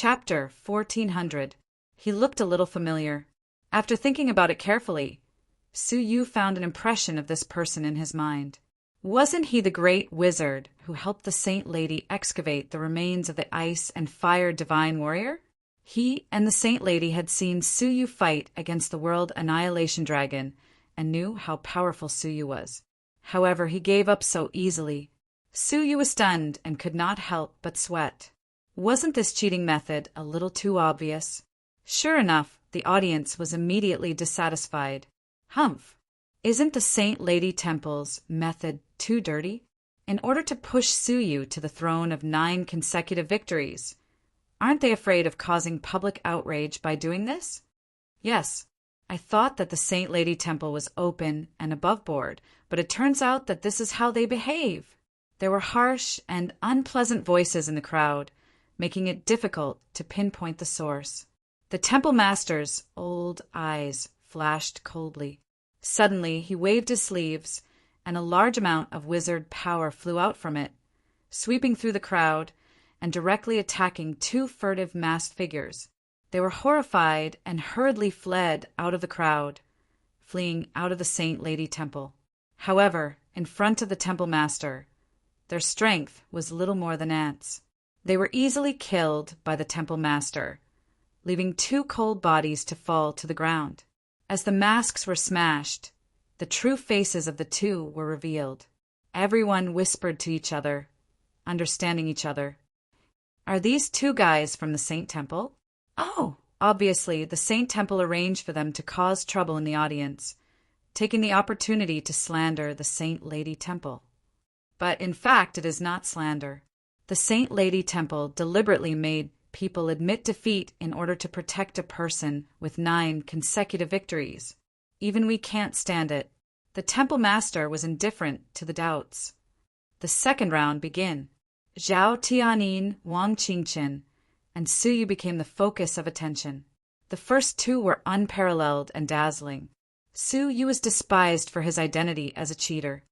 Chapter 1400. He looked a little familiar. After thinking about it carefully, Su Yu found an impression of this person in his mind. Wasn't he the great wizard who helped the Saint Lady excavate the remains of the ice and fire divine warrior? He and the Saint Lady had seen Su Yu fight against the World Annihilation Dragon and knew how powerful Su Yu was. However, he gave up so easily. Su Yu was stunned and could not help but sweat. Wasn't this cheating method a little too obvious? Sure enough, the audience was immediately dissatisfied. Humph! Isn't the Saint Lady Temple's method too dirty? In order to push Su Yu to the throne of 9 consecutive victories, aren't they afraid of causing public outrage by doing this? Yes, I thought that the Saint Lady Temple was open and above board, but it turns out that this is how they behave. There were harsh and unpleasant voices in the crowd, making it difficult to pinpoint the source. The temple master's old eyes flashed coldly. Suddenly, he waved his sleeves, and a large amount of wizard power flew out from it, sweeping through the crowd and directly attacking 2 furtive masked figures. They were horrified and hurriedly fled out of the crowd, fleeing out of the Saint Lady Temple. However, in front of the temple master, their strength was little more than ants. They were easily killed by the temple master, leaving 2 cold bodies to fall to the ground. As the masks were smashed, the true faces of the 2 were revealed. Everyone whispered to each other, understanding each other. Are these 2 guys from the Saint Temple? Oh, obviously the Saint Temple arranged for them to cause trouble in the audience, taking the opportunity to slander the Saint Lady Temple. But in fact, it is not slander. The Saint Lady Temple deliberately made people admit defeat in order to protect a person with 9 consecutive victories. Even we can't stand it. The temple master was indifferent to the doubts. The second round began. Zhao Tianyin, Wang Qingqian, and Su Yu became the focus of attention. The first 2 were unparalleled and dazzling. Su Yu was despised for his identity as a cheater.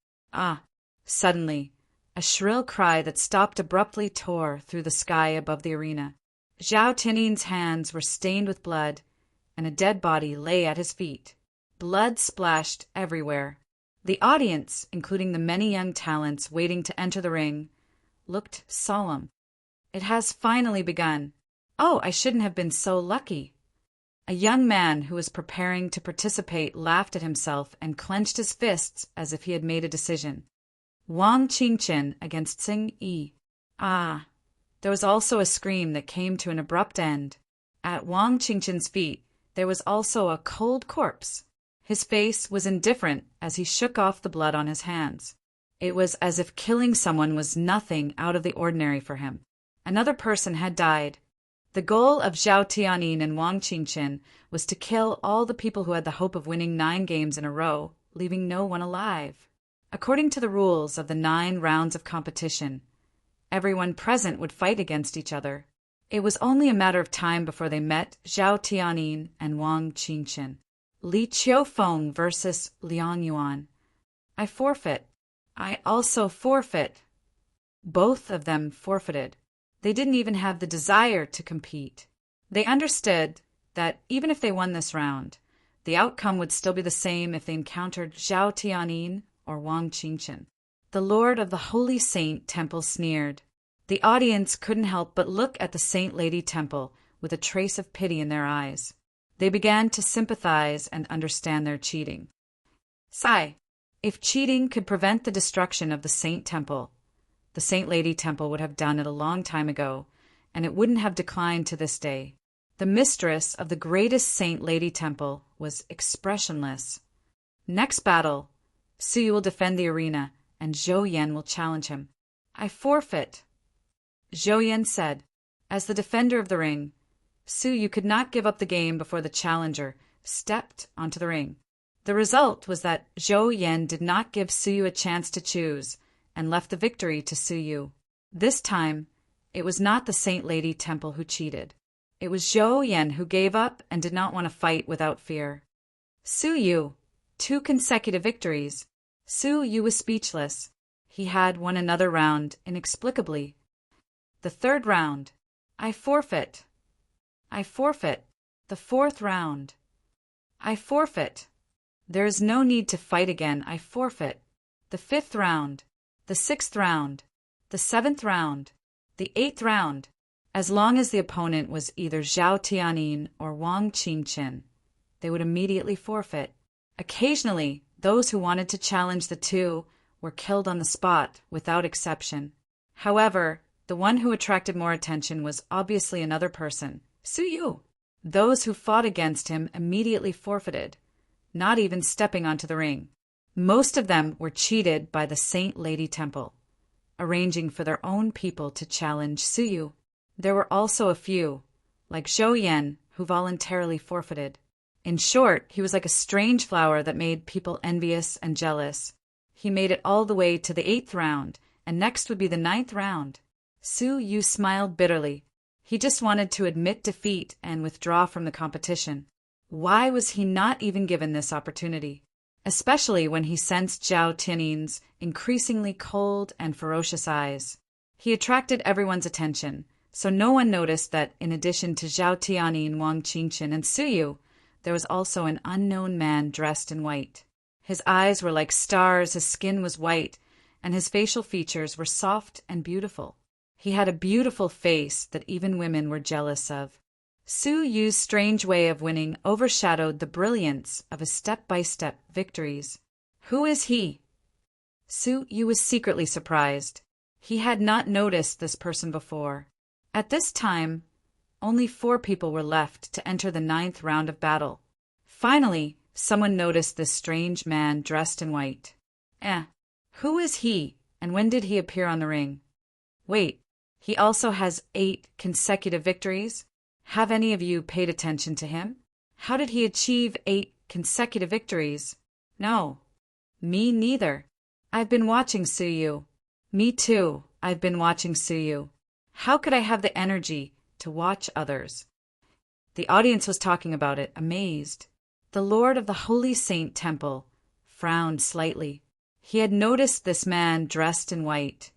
Suddenly, a shrill cry that stopped abruptly tore through the sky above the arena. Zhao Tianyin's hands were stained with blood, and a dead body lay at his feet. Blood splashed everywhere. The audience, including the many young talents waiting to enter the ring, looked solemn. It has finally begun. Oh, I shouldn't have been so lucky. A young man who was preparing to participate laughed at himself and clenched his fists as if he had made a decision. Wang Qingqian against Xing Yi. There was also a scream that came to an abrupt end. At Wang Qingqian's feet, there was also a cold corpse. His face was indifferent as he shook off the blood on his hands. It was as if killing someone was nothing out of the ordinary for him. Another person had died. The goal of Zhao Tianyin and Wang Qingqian was to kill all the people who had the hope of winning 9 games in a row, leaving no one alive. According to the rules of the 9 rounds of competition, everyone present would fight against each other. It was only a matter of time before they met Zhao Tianyin and Wang Qingqian. Li Qiufeng versus Liang Yuan. I forfeit. I also forfeit. Both of them forfeited. They didn't even have the desire to compete. They understood that even if they won this round, the outcome would still be the same if they encountered Zhao Tianyin or Wang Qingqian. The Lord of the Holy Saint Temple sneered. The audience couldn't help but look at the Saint Lady Temple with a trace of pity in their eyes. They began to sympathize and understand their cheating. Sigh. If cheating could prevent the destruction of the Saint Temple, the Saint Lady Temple would have done it a long time ago, and it wouldn't have declined to this day. The mistress of the greatest Saint Lady Temple was expressionless. Next battle, Su Yu will defend the arena, and Zhou Yan will challenge him. I forfeit, Zhou Yan said. As the defender of the ring, Su Yu could not give up the game before the challenger stepped onto the ring. The result was that Zhou Yan did not give Su Yu a chance to choose and left the victory to Su Yu. This time, it was not the Saint Lady Temple who cheated. It was Zhou Yan who gave up and did not want to fight without fear. Su Yu, 2 consecutive victories. Su Yu was speechless. He had won another round inexplicably. The third round. I forfeit. I forfeit. The 4th round. I forfeit. There is no need to fight again. I forfeit. The 5th round. The 6th round. The 7th round. The 8th round. As long as the opponent was either Zhao Tianyin or Wang Qingqian, they would immediately forfeit. Occasionally, those who wanted to challenge the two were killed on the spot, without exception. However, the one who attracted more attention was obviously another person, Su Yu. Those who fought against him immediately forfeited, not even stepping onto the ring. Most of them were cheated by the Saint Lady Temple, arranging for their own people to challenge Su Yu. There were also a few, like Zhou Yan, who voluntarily forfeited. In short, he was like a strange flower that made people envious and jealous. He made it all the way to the 8th round, and next would be the 9th round. Su Yu smiled bitterly. He just wanted to admit defeat and withdraw from the competition. Why was he not even given this opportunity? Especially when he sensed Zhao Tianyin's increasingly cold and ferocious eyes. He attracted everyone's attention, so no one noticed that in addition to Zhao Tianyin, Wang Qingqian, and Su Yu, there was also an unknown man dressed in white. His eyes were like stars, his skin was white, and his facial features were soft and beautiful. He had a beautiful face that even women were jealous of. Su Yu's strange way of winning overshadowed the brilliance of his step-by-step victories. Who is he? Su Yu was secretly surprised. He had not noticed this person before. At this time, only 4 people were left to enter the 9th round of battle. Finally, someone noticed this strange man dressed in white. Who is he, and when did he appear on the ring? Wait, he also has 8 consecutive victories? Have any of you paid attention to him? How did he achieve 8 consecutive victories? No. Me neither. I've been watching Su Yu. Me too, I've been watching Su Yu. How could I have the energy to watch others? The audience was talking about it, amazed. The Lord of the Holy Saint Temple frowned slightly. He had noticed this man dressed in white,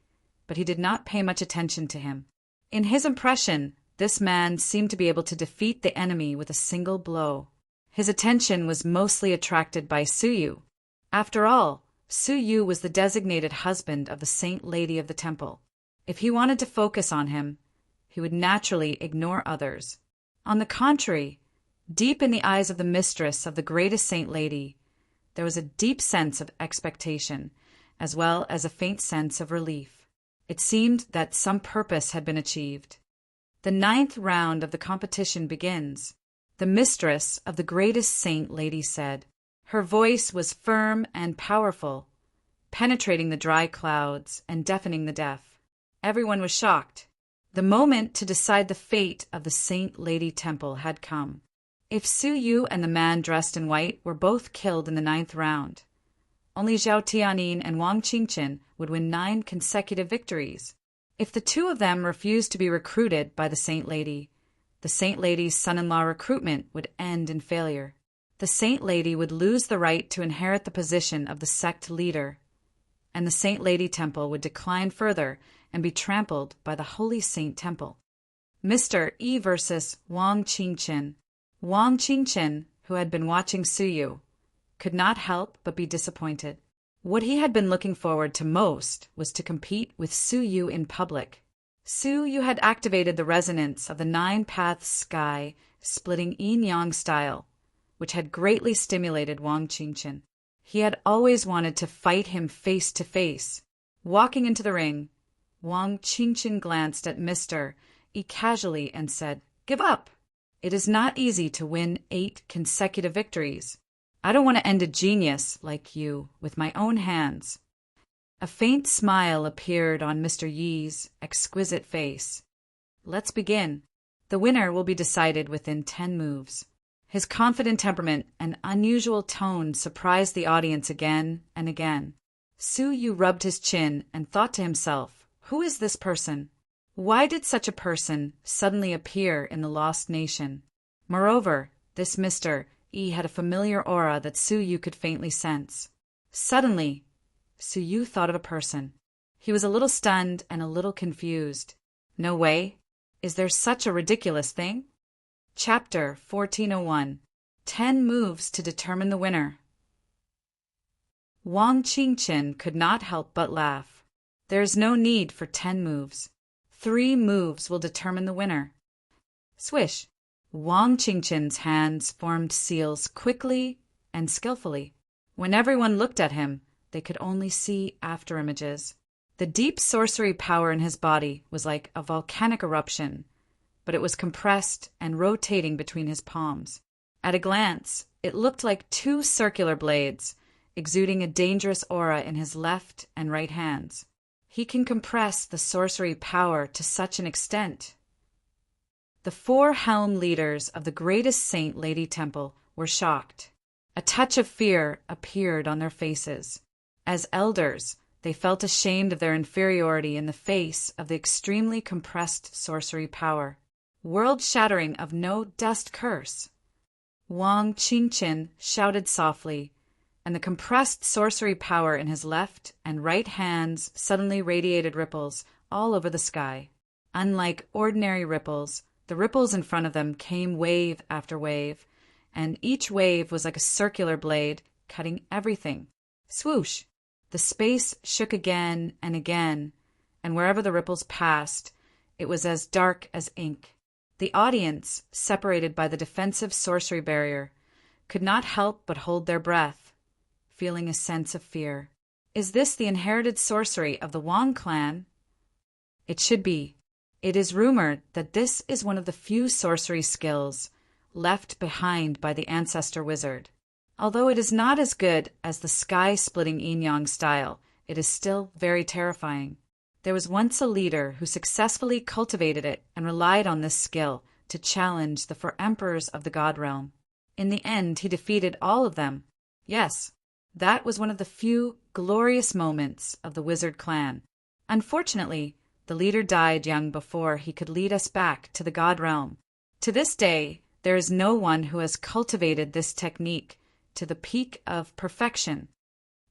but he did not pay much attention to him. In his impression, this man seemed to be able to defeat the enemy with a single blow. His attention was mostly attracted by Su Yu. After all, Su Yu was the designated husband of the Saint Lady of the Temple. If he wanted to focus on him, he would naturally ignore others. On the contrary, deep in the eyes of the mistress of the greatest Saint Lady, there was a deep sense of expectation, as well as a faint sense of relief. It seemed that some purpose had been achieved. The 9th round of the competition begins. The mistress of the greatest Saint Lady said. Her voice was firm and powerful, penetrating the dry clouds and deafening the deaf. Everyone was shocked. The moment to decide the fate of the Saint Lady Temple had come. If Su Yu and the man dressed in white were both killed in the 9th round, only Zhao Tianyin and Wang Qingqian would win 9 consecutive victories. If the 2 of them refused to be recruited by the Saint Lady, the Saint Lady's son-in-law recruitment would end in failure. The Saint Lady would lose the right to inherit the position of the sect leader, and the Saint Lady Temple would decline further and be trampled by the Holy Saint Temple. Mr. E versus Wang Qingqian. Wang Qingqian, who had been watching Su Yu, could not help but be disappointed. What he had been looking forward to most was to compete with Su Yu in public. Su Yu had activated the resonance of the 9-path sky, splitting yin-yang style, which had greatly stimulated Wang Qingqian. He had always wanted to fight him face to face. Walking into the ring, Wang Qingqian glanced at Mr. E casually and said, "Give up. It is not easy to win 8 consecutive victories. I don't want to end a genius like you with my own hands." A faint smile appeared on Mr. Yi's exquisite face. "Let's begin. The winner will be decided within 10 moves." His confident temperament and unusual tone surprised the audience again and again. Su Yu rubbed his chin and thought to himself, who is this person? Why did such a person suddenly appear in the lost nation? Moreover, this Mr. E had a familiar aura that Su Yu could faintly sense. Suddenly, Su Yu thought of a person. He was a little stunned and a little confused. No way. Is there such a ridiculous thing? Chapter 1401. 10 Moves to Determine the Winner. Wang Qingchen could not help but laugh. There is no need for 10 moves. 3 moves will determine the winner. Swish! Wang Qingchen's hands formed seals quickly and skillfully. When everyone looked at him, they could only see afterimages. The deep sorcery power in his body was like a volcanic eruption, but it was compressed and rotating between his palms. At a glance, it looked like 2 circular blades, exuding a dangerous aura in his left and right hands. He can compress the sorcery power to such an extent. The 4 helm leaders of the greatest Saint Lady Temple were shocked. A touch of fear appeared on their faces. As elders, they felt ashamed of their inferiority in the face of the extremely compressed sorcery power. World-shattering of no dust curse. Wang Qingchen shouted softly, and the compressed sorcery power in his left and right hands suddenly radiated ripples all over the sky. Unlike ordinary ripples, the ripples in front of them came wave after wave, and each wave was like a circular blade, cutting everything. Swoosh! The space shook again, and wherever the ripples passed, it was as dark as ink. The audience, separated by the defensive sorcery barrier, could not help but hold their breath, feeling a sense of fear. Is this the inherited sorcery of the Wang clan? It should be. It is rumored that this is one of the few sorcery skills left behind by the ancestor wizard. Although it is not as good as the sky-splitting yin-yang style, it is still very terrifying. There was once a leader who successfully cultivated it and relied on this skill to challenge the 4 emperors of the God realm. In the end, he defeated all of them. Yes, that was one of the few glorious moments of the wizard clan. Unfortunately, the leader died young before he could lead us back to the God realm. To this day, there is no one who has cultivated this technique to the peak of perfection.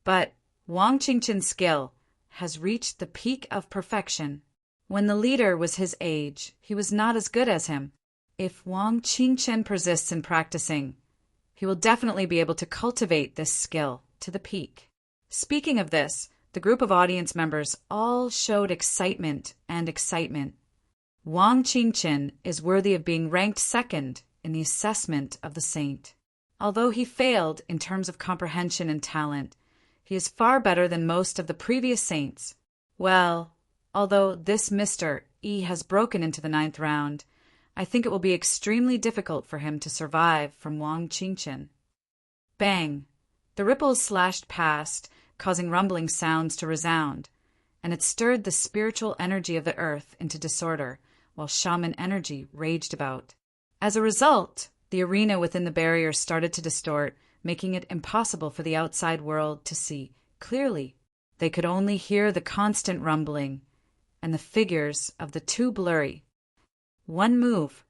But Wang Qingchen's skill has reached the peak of perfection. When the leader was his age, he was not as good as him. If Wang Qingchen persists in practicing, he will definitely be able to cultivate this skill to the peak. Speaking of this, the group of audience members all showed excitement. Wang Qingchen is worthy of being ranked second in the assessment of the saint. Although he failed in terms of comprehension and talent, he is far better than most of the previous saints. Well, although this Mr. E has broken into the 9th round, I think it will be extremely difficult for him to survive from Wang Qingchen. Bang! The ripples slashed past, causing rumbling sounds to resound, and it stirred the spiritual energy of the earth into disorder, while shaman energy raged about. As a result, the arena within the barrier started to distort, making it impossible for the outside world to see clearly. They could only hear the constant rumbling, and the figures of the 2 blurry. 1 move.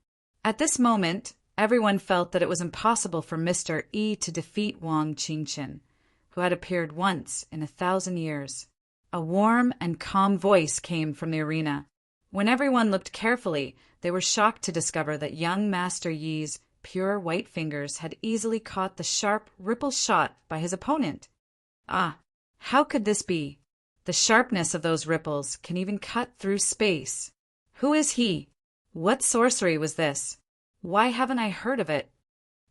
At this moment, everyone felt that it was impossible for Mr. E to defeat Wang Qingchen, who had appeared once in 1,000 years. A warm and calm voice came from the arena. When everyone looked carefully, they were shocked to discover that young Master Yi's pure white fingers had easily caught the sharp ripple shot by his opponent. Ah, how could this be? The sharpness of those ripples can even cut through space. Who is he? What sorcery was this? Why haven't I heard of it?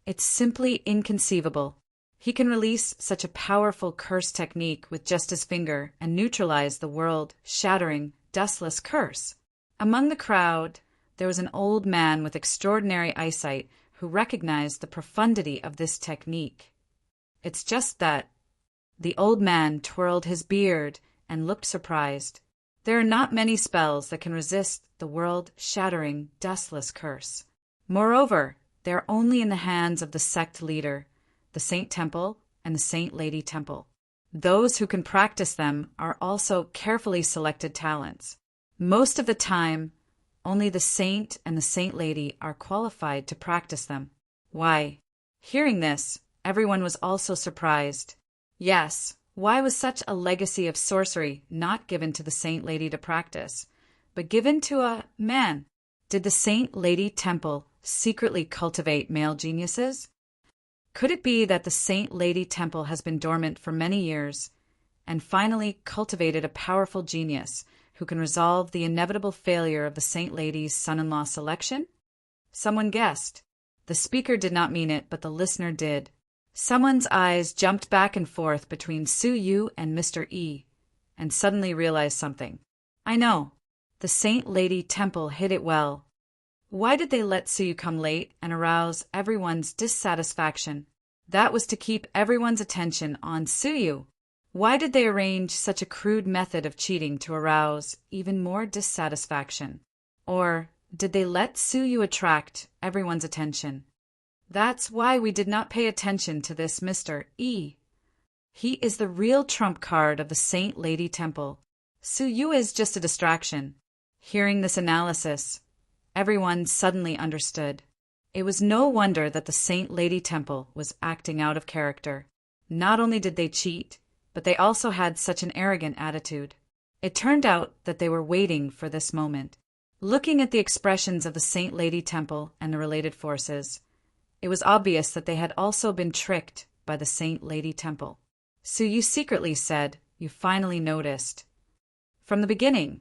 It's simply inconceivable. He can release such a powerful curse technique with just his finger and neutralize the world-shattering, dustless curse. Among the crowd, there was an old man with extraordinary eyesight who recognized the profundity of this technique. It's just that the old man twirled his beard and looked surprised. There are not many spells that can resist the world-shattering, dustless curse. Moreover, they are only in the hands of the sect leader, the Saint Temple and the Saint Lady Temple. Those who can practice them are also carefully selected talents. Most of the time, only the Saint and the Saint Lady are qualified to practice them. Why? Hearing this, everyone was also surprised. Yes, why was such a legacy of sorcery not given to the Saint Lady to practice, but given to a man? Did the Saint Lady Temple secretly cultivate male geniuses? Could it be that the Saint Lady Temple has been dormant for many years and finally cultivated a powerful genius who can resolve the inevitable failure of the Saint Lady's son-in-law selection? Someone guessed. The speaker did not mean it, but the listener did. Someone's eyes jumped back and forth between Su Yu and Mr. E, and suddenly realized something. I know. The Saint Lady Temple hid it well. Why did they let Su Yu come late and arouse everyone's dissatisfaction? That was to keep everyone's attention on Su Yu. Why did they arrange such a crude method of cheating to arouse even more dissatisfaction? Or did they let Su Yu attract everyone's attention? That's why we did not pay attention to this Mr. E. He is the real trump card of the Saint Lady Temple. Su Yu is just a distraction. Hearing this analysis, everyone suddenly understood. It was no wonder that the Saint Lady Temple was acting out of character. Not only did they cheat, but they also had such an arrogant attitude. It turned out that they were waiting for this moment. Looking at the expressions of the Saint Lady Temple and the related forces, it was obvious that they had also been tricked by the Saint Lady Temple. Su Yu secretly said, "You finally noticed." From the beginning,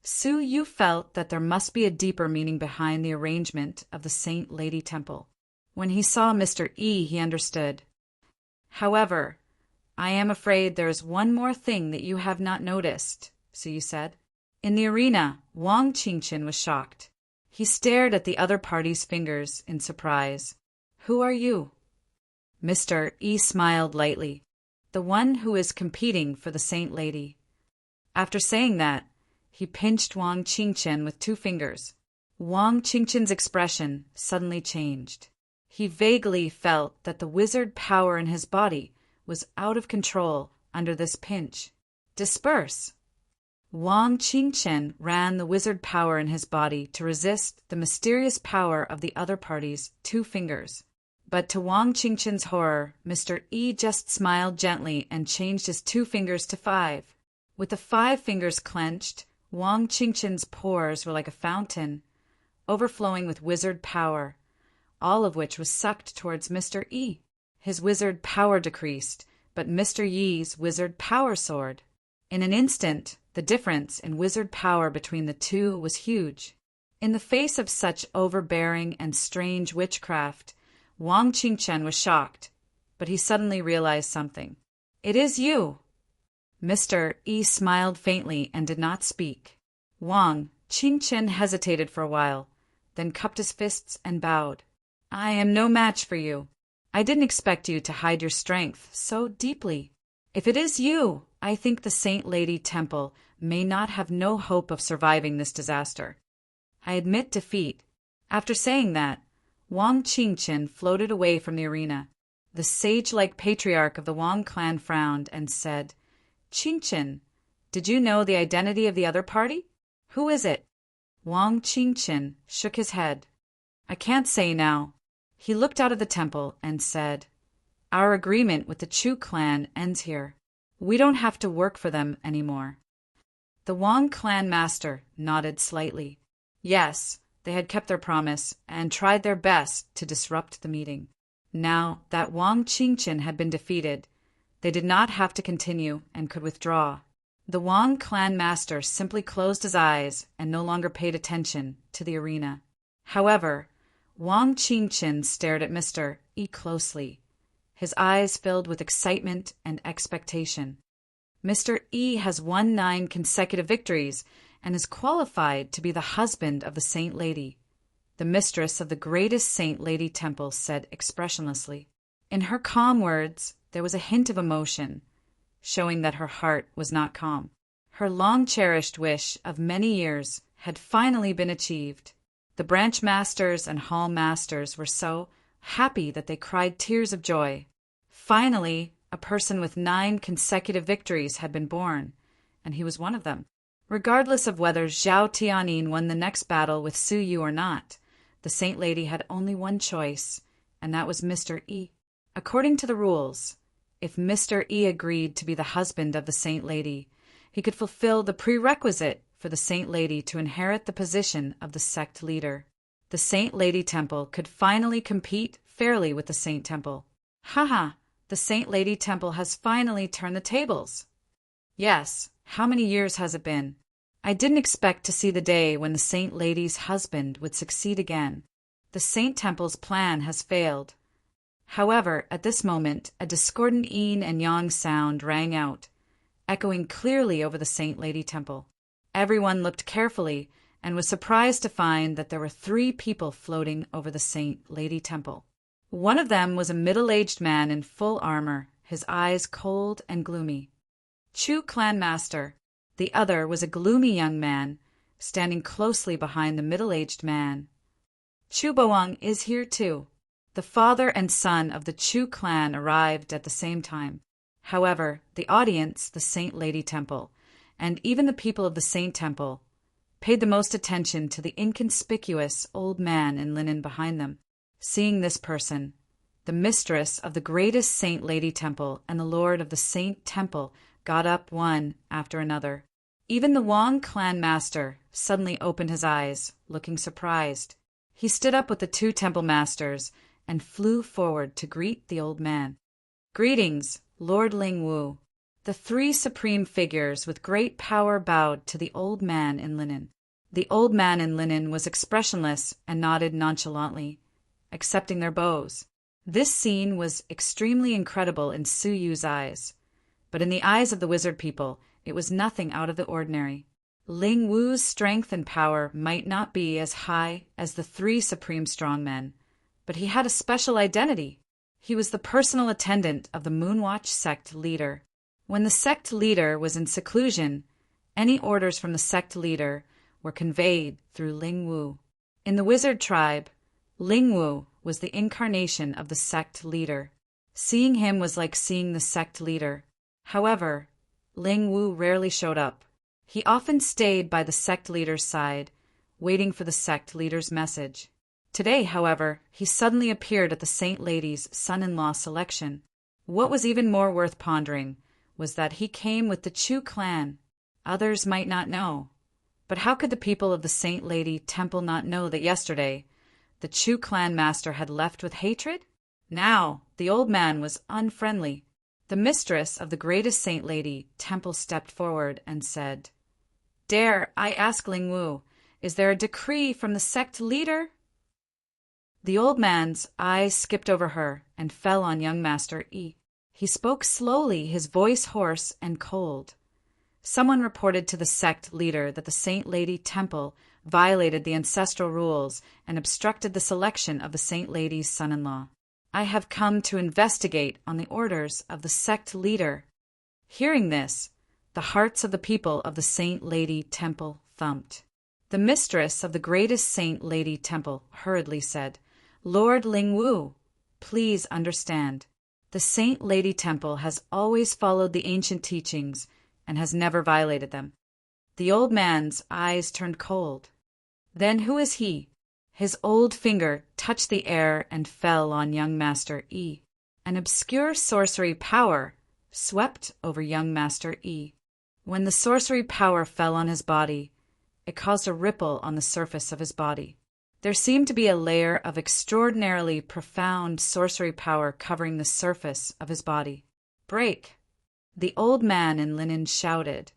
Su Yu felt that there must be a deeper meaning behind the arrangement of the Saint Lady Temple. When he saw Mr. E, he understood. However, I am afraid there is one more thing that you have not noticed, Su Yu said. In the arena, Wang Qingchen was shocked. He stared at the other party's fingers in surprise. Who are you? Mr. E smiled lightly. The one who is competing for the Saint Lady. After saying that, he pinched Wang Qingchen with 2 fingers. Wang Qingchen's expression suddenly changed. He vaguely felt that the wizard power in his body was out of control under this pinch. Disperse! Wang Qingchen ran the wizard power in his body to resist the mysterious power of the other party's 2 fingers. But to Wang Qingchen's horror, Mr. E just smiled gently and changed his 2 fingers to 5. With the 5 fingers clenched, Wang Qingchen's pores were like a fountain, overflowing with wizard power, all of which was sucked towards Mr. E. His wizard power decreased, but Mr. Yi's wizard power soared. In an instant, the difference in wizard power between the two was huge. In the face of such overbearing and strange witchcraft, Wang Qingchen was shocked, but he suddenly realized something. It is you! Mr. E smiled faintly and did not speak. Wang Qingchen hesitated for a while, then cupped his fists and bowed. I am no match for you. I didn't expect you to hide your strength so deeply. If it is you, I think the Saint Lady Temple may not have no hope of surviving this disaster. I admit defeat. After saying that, Wang Qingchen floated away from the arena. The sage-like patriarch of the Wang clan frowned and said, Qingchen, did you know the identity of the other party? Who is it? Wang Qingchen shook his head. I can't say now. He looked out of the temple and said, Our agreement with the Chu clan ends here. We don't have to work for them anymore. The Wang clan master nodded slightly. Yes, they had kept their promise and tried their best to disrupt the meeting. Now that Wang Qingchen had been defeated, they did not have to continue and could withdraw. The Wang clan master simply closed his eyes and no longer paid attention to the arena. However, Wang Qingchen stared at Mr. E closely. His eyes filled with excitement and expectation. Mr. E has won 9 consecutive victories and is qualified to be the husband of the Saint Lady. The mistress of the greatest Saint Lady Temple said expressionlessly. In her calm words, there was a hint of emotion, showing that her heart was not calm. Her long-cherished wish of many years had finally been achieved. The branch masters and hall masters were so happy that they cried tears of joy. Finally, a person with 9 consecutive victories had been born, and he was one of them. Regardless of whether Zhao Tianyin won the next battle with Su Yu or not, the Saint Lady had only one choice, and that was Mr. E. According to the rules, if Mr. E agreed to be the husband of the Saint Lady, he could fulfill the prerequisite for the Saint Lady to inherit the position of the sect leader. The Saint Lady Temple could finally compete fairly with the Saint Temple. Haha, the Saint Lady Temple has finally turned the tables. Yes, how many years has it been? I didn't expect to see the day when the Saint Lady's husband would succeed again. The Saint Temple's plan has failed. However, at this moment, a discordant yin and yang sound rang out, echoing clearly over the Saint Lady Temple. Everyone looked carefully and was surprised to find that there were 3 people floating over the Saint Lady Temple. One of them was a middle-aged man in full armor, his eyes cold and gloomy. Chu Clan Master. The other was a gloomy young man, standing closely behind the middle-aged man. Chu Boang is here too. The father and son of the Chu clan arrived at the same time. However, the audience, the Saint Lady Temple, and even the people of the Saint Temple, paid the most attention to the inconspicuous old man in linen behind them. Seeing this person, the mistress of the greatest Saint Lady Temple and the lord of the Saint Temple got up one after another. Even the Wang clan master suddenly opened his eyes, looking surprised. He stood up with the 2 temple masters and flew forward to greet the old man. Greetings, Lord Ling Wu. The 3 supreme figures with great power bowed to the old man in linen. The old man in linen was expressionless and nodded nonchalantly, accepting their bows. This scene was extremely incredible in Su Yu's eyes, but in the eyes of the wizard people, it was nothing out of the ordinary. Ling Wu's strength and power might not be as high as the 3 supreme strongmen, but he had a special identity. He was the personal attendant of the Moonwatch sect leader. When the sect leader was in seclusion, any orders from the sect leader were conveyed through Ling Wu. In the wizard tribe, Ling Wu was the incarnation of the sect leader. Seeing him was like seeing the sect leader. However, Ling Wu rarely showed up. He often stayed by the sect leader's side, waiting for the sect leader's message. Today, however, he suddenly appeared at the Saint Lady's son-in-law selection. What was even more worth pondering was that he came with the Chu clan. Others might not know. But how could the people of the Saint Lady Temple not know that yesterday the Chu clan master had left with hatred? Now, the old man was unfriendly. The mistress of the greatest Saint Lady Temple stepped forward and said, "Dare I ask Ling Wu, is there a decree from the sect leader?" The old man's eyes skipped over her and fell on young Master Yi. He spoke slowly, his voice hoarse and cold. Someone reported to the sect leader that the Saint Lady Temple violated the ancestral rules and obstructed the selection of the Saint Lady's son-in-law. I have come to investigate on the orders of the sect leader. Hearing this, the hearts of the people of the Saint Lady Temple thumped. The mistress of the greatest Saint Lady Temple hurriedly said, "Lord Ling Wu, please understand. The Saint Lady Temple has always followed the ancient teachings and has never violated them." The old man's eyes turned cold. Then who is he? His old finger touched the air and fell on young Master Yi. An obscure sorcery power swept over young Master Yi. When the sorcery power fell on his body, it caused a ripple on the surface of his body. There seemed to be a layer of extraordinarily profound sorcery power covering the surface of his body. "Break!" The old man in linen shouted,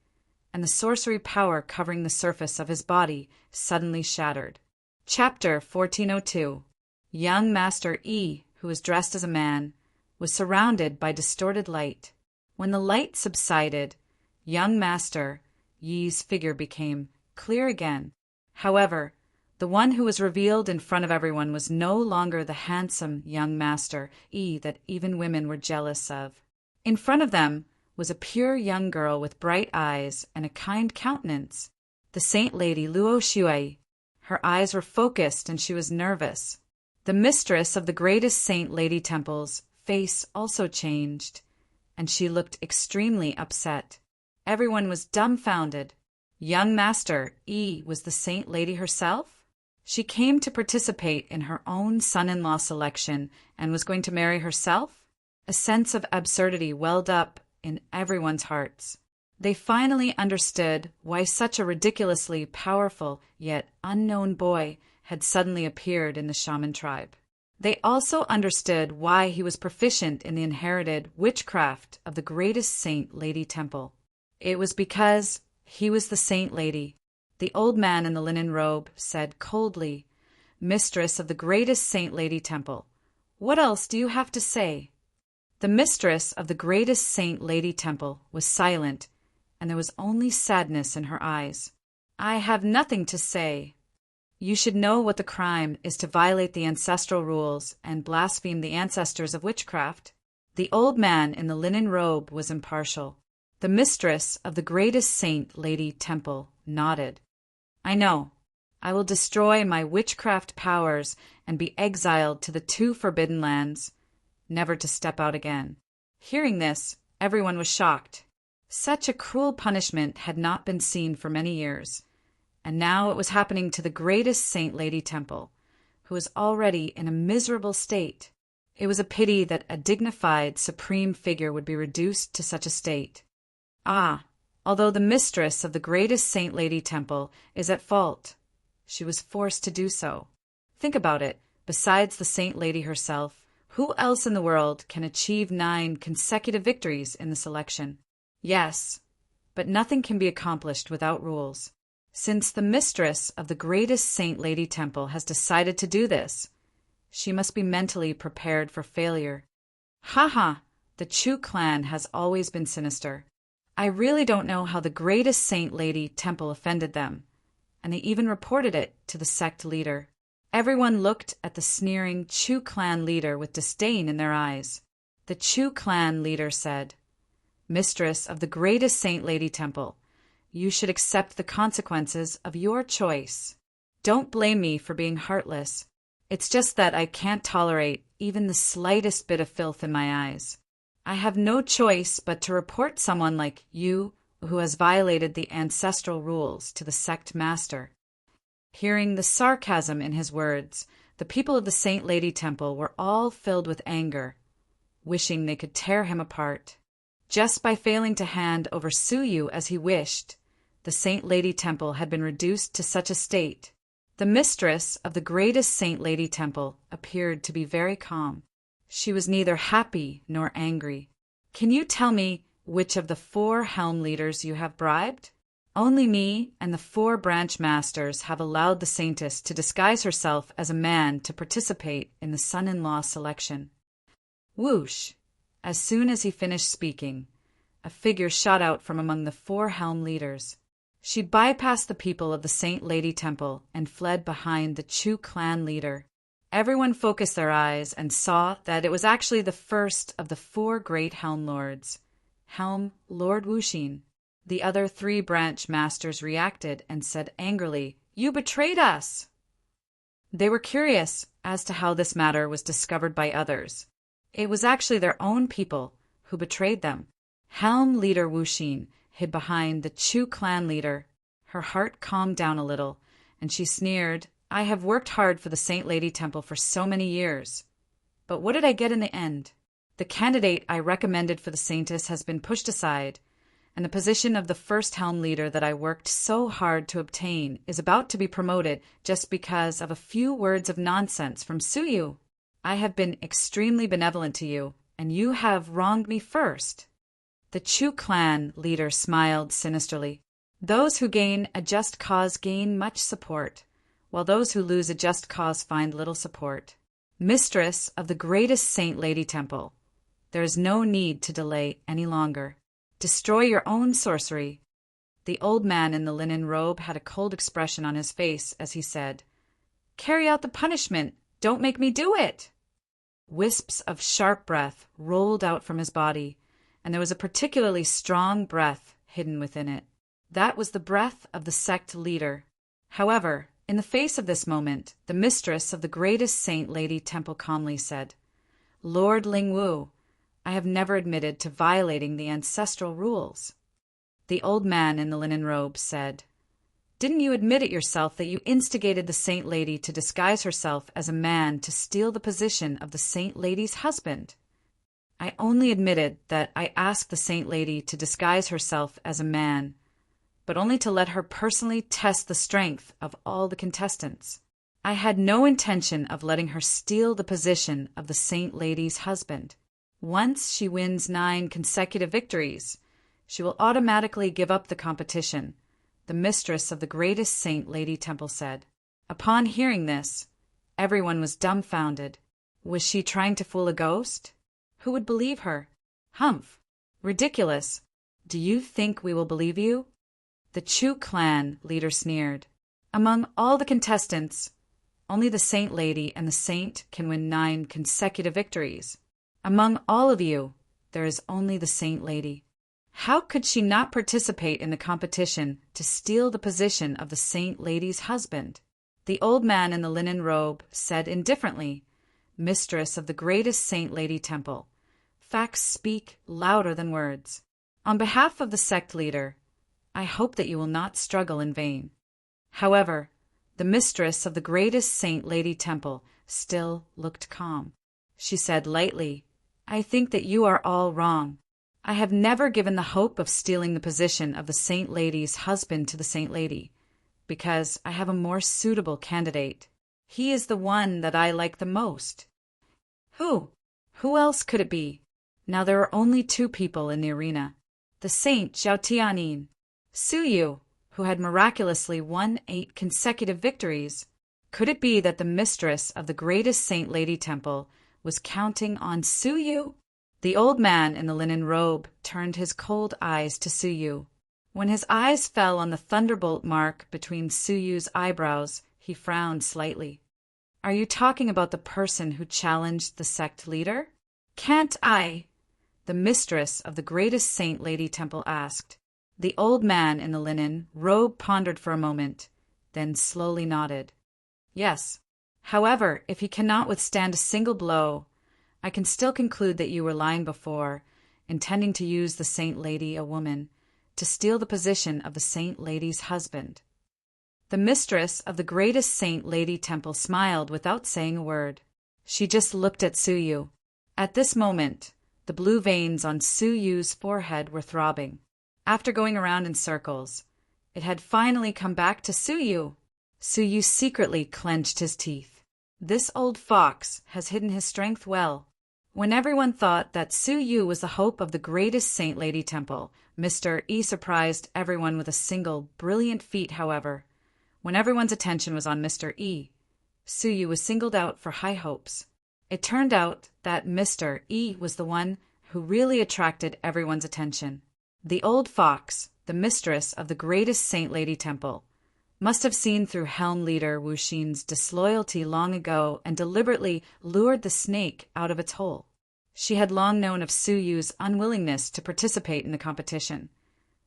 and the sorcery power covering the surface of his body suddenly shattered. Chapter 1402. Young Master Yi, who was dressed as a man, was surrounded by distorted light. When the light subsided, young Master Yi's figure became clear again. However, the one who was revealed in front of everyone was no longer the handsome young Master Yi that even women were jealous of. In front of them was a pure young girl with bright eyes and a kind countenance, the Saint Lady Luo Shui. Her eyes were focused and she was nervous. The mistress of the greatest Saint Lady Temple's face also changed, and she looked extremely upset. Everyone was dumbfounded. Young Master Yi was the Saint Lady herself? She came to participate in her own son-in-law selection and was going to marry herself? A sense of absurdity welled up in everyone's hearts. They finally understood why such a ridiculously powerful yet unknown boy had suddenly appeared in the shaman tribe. They also understood why he was proficient in the inherited witchcraft of the greatest Saint Lady Temple. It was because he was the Saint Lady. The old man in the linen robe said coldly, "Mistress of the greatest Saint Lady Temple, what else do you have to say?" The mistress of the greatest Saint Lady Temple was silent, and there was only sadness in her eyes. "I have nothing to say. You should know what the crime is to violate the ancestral rules and blaspheme the ancestors of witchcraft." The old man in the linen robe was impartial. The mistress of the greatest Saint Lady Temple nodded. "I know. I will destroy my witchcraft powers and be exiled to the 2 forbidden lands, never to step out again." Hearing this, everyone was shocked. Such a cruel punishment had not been seen for many years, and now it was happening to the greatest Saint Lady Temple, who was already in a miserable state. It was a pity that a dignified, supreme figure would be reduced to such a state. Although the mistress of the greatest Saint Lady Temple is at fault, she was forced to do so. Think about it. Besides the Saint Lady herself, who else in the world can achieve 9 consecutive victories in this election? Yes, but nothing can be accomplished without rules. Since the mistress of the greatest Saint Lady Temple has decided to do this, she must be mentally prepared for failure. The Chu clan has always been sinister. I really don't know how the greatest Saint Lady Temple offended them, and they even reported it to the sect leader. Everyone looked at the sneering Chu clan leader with disdain in their eyes. The Chu clan leader said, "Mistress of the greatest Saint Lady Temple, you should accept the consequences of your choice. Don't blame me for being heartless. It's just that I can't tolerate even the slightest bit of filth in my eyes. I have no choice but to report someone like you who has violated the ancestral rules to the sect master." Hearing the sarcasm in his words, the people of the Saint Lady Temple were all filled with anger, wishing they could tear him apart. Just by failing to hand over Suyu as he wished, the Saint Lady Temple had been reduced to such a state. The mistress of the greatest Saint Lady Temple appeared to be very calm. She was neither happy nor angry. "Can you tell me which of the 4 helm leaders you have bribed?" "Only me and the 4 branch masters have allowed the saintess to disguise herself as a man to participate in the son-in-law selection." Whoosh! As soon as he finished speaking, a figure shot out from among the 4 helm leaders. She bypassed the people of the Saint Lady Temple and fled behind the Chu clan leader. Everyone focused their eyes and saw that it was actually the first of the 4 great helm lords, Helm Lord Wuxin. The other 3 branch masters reacted and said angrily, "You betrayed us!" They were curious as to how this matter was discovered by others. It was actually their own people who betrayed them. Helm leader Wuxin hid behind the Chu clan leader. Her heart calmed down a little, and she sneered, "I have worked hard for the Saint Lady Temple for so many years. But what did I get in the end? The candidate I recommended for the saintess has been pushed aside, and the position of the first helm leader that I worked so hard to obtain is about to be promoted just because of a few words of nonsense from Suyu. I have been extremely benevolent to you, and you have wronged me first." The Chu clan leader smiled sinisterly. "Those who gain a just cause gain much support, while those who lose a just cause find little support. Mistress of the greatest Saint Lady Temple, there is no need to delay any longer. Destroy your own sorcery." The old man in the linen robe had a cold expression on his face as he said, "Carry out the punishment. Don't make me do it." Wisps of sharp breath rolled out from his body, and there was a particularly strong breath hidden within it. That was the breath of the sect leader. However, in the face of this moment, the mistress of the greatest Saint Lady Temple calmly said, "Lord Lingwu, I have never admitted to violating the ancestral rules." The old man in the linen robe said, "Didn't you admit it yourself that you instigated the Saint Lady to disguise herself as a man to steal the position of the Saint Lady's husband?" "I only admitted that I asked the Saint Lady to disguise herself as a man, but only to let her personally test the strength of all the contestants. I had no intention of letting her steal the position of the Saint Lady's husband. Once she wins 9 consecutive victories, she will automatically give up the competition, the mistress of the greatest Saint Lady Temple said. Upon hearing this, everyone was dumbfounded. Was she trying to fool a ghost? Who would believe her? Humph! Ridiculous! Do you think we will believe you? The Chu clan leader sneered. Among all the contestants, only the Saint Lady and the Saint can win 9 consecutive victories. Among all of you, there is only the Saint Lady. How could she not participate in the competition to steal the position of the Saint Lady's husband? The old man in the linen robe said indifferently, Mistress of the greatest Saint Lady Temple, facts speak louder than words. On behalf of the sect leader, I hope that you will not struggle in vain. However, the mistress of the greatest Saint Lady Temple still looked calm. She said lightly, I think that you are all wrong. I have never given the hope of stealing the position of the Saint Lady's husband to the Saint Lady, because I have a more suitable candidate. He is the one that I like the most. Who? Who else could it be? Now there are only 2 people in the arena. The Saint Zhao Tianin, Su Yu, who had miraculously won 8 consecutive victories. Could it be that the mistress of the greatest Saint Lady Temple was counting on Su Yu? The old man in the linen robe turned his cold eyes to Su Yu. When his eyes fell on the thunderbolt mark between Su Yu's eyebrows, he frowned slightly. Are you talking about the person who challenged the sect leader? Can't I? The mistress of the greatest Saint Lady Temple asked. The old man in the linen robe pondered for a moment, then slowly nodded. Yes. However, if he cannot withstand a single blow, I can still conclude that you were lying before, intending to use the Saint Lady, a woman, to steal the position of the Saint Lady's husband. The mistress of the greatest Saint Lady Temple smiled without saying a word. She just looked at Su Yu. At this moment, the blue veins on Su Yu's forehead were throbbing. After going around in circles, it had finally come back to Su Yu. Su Yu secretly clenched his teeth. This old fox has hidden his strength well. When everyone thought that Su Yu was the hope of the greatest Saint Lady Temple, Mr. E surprised everyone with a single brilliant feat, however. When everyone's attention was on Mr. E, Su Yu was singled out for high hopes. It turned out that Mr. E was the one who really attracted everyone's attention. The old fox, the mistress of the greatest Saint Lady Temple, must have seen through Helm Leader Wu Xin's disloyalty long ago and deliberately lured the snake out of its hole. She had long known of Su Yu's unwillingness to participate in the competition,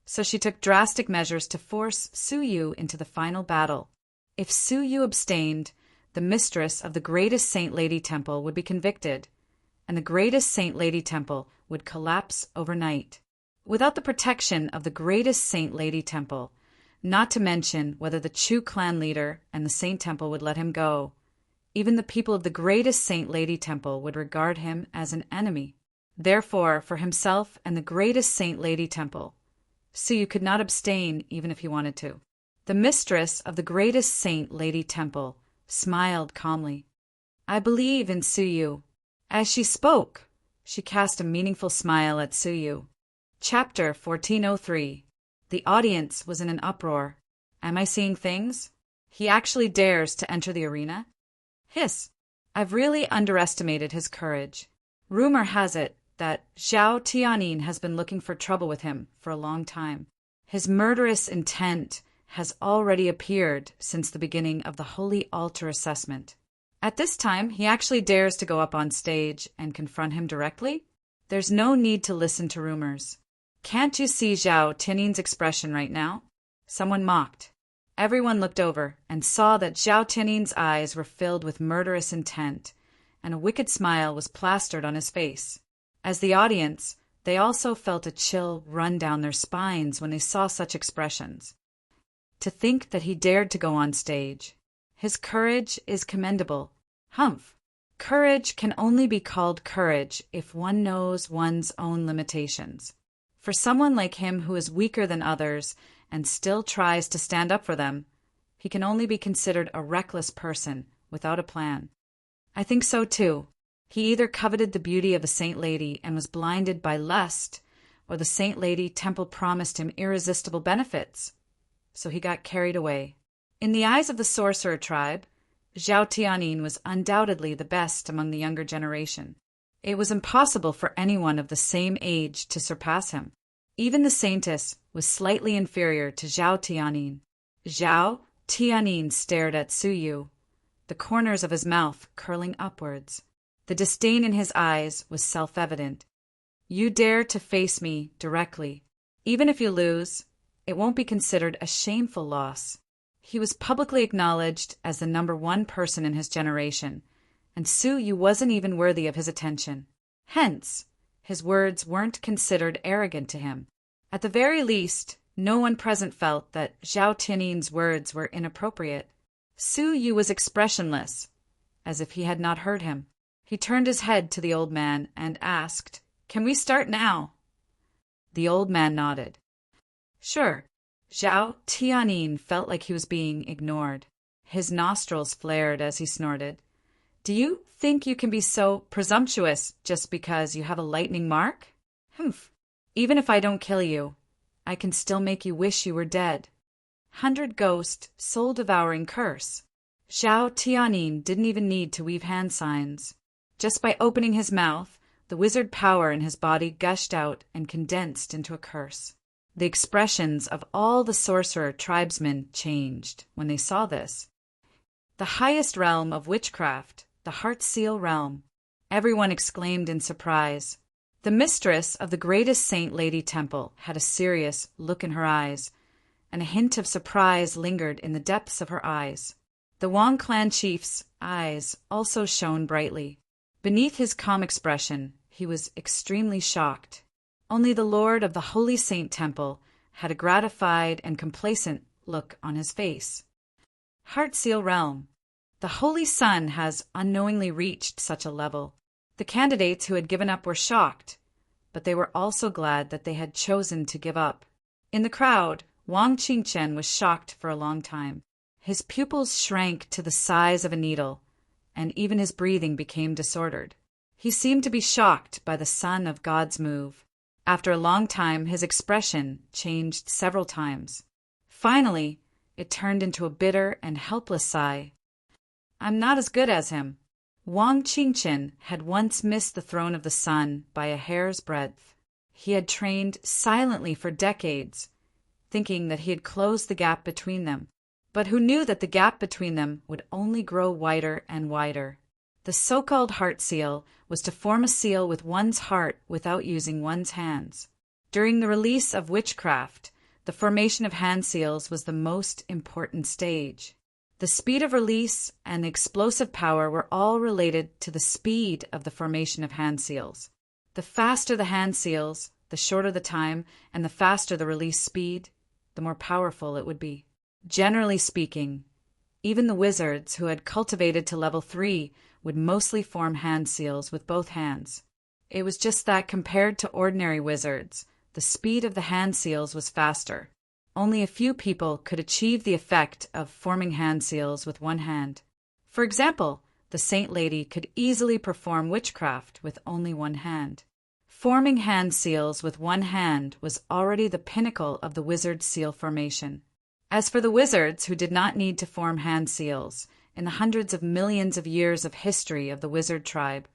so she took drastic measures to force Su Yu into the final battle. If Su Yu abstained, the mistress of the greatest Saint Lady Temple would be convicted, and the greatest Saint Lady Temple would collapse overnight. Without the protection of the greatest Saint Lady Temple, not to mention whether the Chu clan leader and the Saint Temple would let him go, even the people of the greatest Saint Lady Temple would regard him as an enemy. Therefore, for himself and the greatest Saint Lady Temple, Su Yu could not abstain even if he wanted to. The mistress of the greatest Saint Lady Temple smiled calmly. I believe in Su Yu. As she spoke, she cast a meaningful smile at Su Yu. Chapter 1403. The audience was in an uproar. Am I seeing things? He actually dares to enter the arena? Hiss! I've really underestimated his courage. Rumor has it that Zhao Tianin has been looking for trouble with him for a long time. His murderous intent has already appeared since the beginning of the Holy Altar assessment. At this time, he actually dares to go up on stage and confront him directly? There's no need to listen to rumors. Can't you see Zhao Tianin's expression right now? Someone mocked. Everyone looked over and saw that Zhao Tianin's eyes were filled with murderous intent, and a wicked smile was plastered on his face. As the audience, they also felt a chill run down their spines when they saw such expressions. To think that he dared to go on stage. His courage is commendable. Humph! Courage can only be called courage if one knows one's own limitations. For someone like him who is weaker than others and still tries to stand up for them, he he can only be considered a reckless person without a plan. I think so too. He either coveted the beauty of a saint lady and was blinded by lust, or the saint lady temple promised him irresistible benefits. So he got carried away. In the eyes of the sorcerer tribe, Zhao Tianyin was undoubtedly the best among the younger generation. It was impossible for anyone of the same age to surpass him. Even the saintess was slightly inferior to Zhao Tianyin. Zhao Tianyin stared at Su Yu, the corners of his mouth curling upwards. The disdain in his eyes was self-evident. You dare to face me directly. Even if you lose, it won't be considered a shameful loss. He was publicly acknowledged as the #1 person in his generation, and Su Yu wasn't even worthy of his attention. Hence, his words weren't considered arrogant to him. At the very least, no one present felt that Zhao Tianyin's words were inappropriate. Su Yu was expressionless, as if he had not heard him. He turned his head to the old man and asked, "Can we start now?" The old man nodded. Sure. Zhao Tianyin felt like he was being ignored. His nostrils flared as he snorted. Do you think you can be so presumptuous just because you have a lightning mark? Humph. Even if I don't kill you, I can still make you wish you were dead. 100 Ghost, soul-devouring curse. Zhao Tianyin didn't even need to weave hand signs. Just by opening his mouth, the wizard power in his body gushed out and condensed into a curse. The expressions of all the sorcerer tribesmen changed when they saw this. The highest realm of witchcraft, the Heart-Seal realm. Everyone exclaimed in surprise. The mistress of the greatest saint lady temple had a serious look in her eyes, and a hint of surprise lingered in the depths of her eyes. The Wang clan chief's eyes also shone brightly. Beneath his calm expression, he was extremely shocked. Only the lord of the Holy Saint Temple had a gratified and complacent look on his face. Heart-Seal realm. The Holy Sun has unknowingly reached such a level. The candidates who had given up were shocked, but they were also glad that they had chosen to give up. In the crowd, Wang Qingchen was shocked for a long time. His pupils shrank to the size of a needle, and even his breathing became disordered. He seemed to be shocked by the Son of God's move. After a long time, his expression changed several times. Finally, it turned into a bitter and helpless sigh. I'm not as good as him. Wang Qingchen had once missed the throne of the sun by a hair's breadth. He had trained silently for decades, thinking that he had closed the gap between them, but who knew that the gap between them would only grow wider and wider. The so-called heart seal was to form a seal with one's heart without using one's hands. During the release of witchcraft, the formation of hand seals was the most important stage. The speed of release and the explosive power were all related to the speed of the formation of hand seals. The faster the hand seals, the shorter the time, and the faster the release speed, the more powerful it would be. Generally speaking, even the wizards who had cultivated to level 3 would mostly form hand seals with both hands. It was just that compared to ordinary wizards, the speed of the hand seals was faster. Only a few people could achieve the effect of forming hand seals with one hand. For example, the saint lady could easily perform witchcraft with only one hand. Forming hand seals with one hand was already the pinnacle of the wizard seal formation. As for the wizards who did not need to form hand seals, in the hundreds of millions of years of history of the wizard tribe,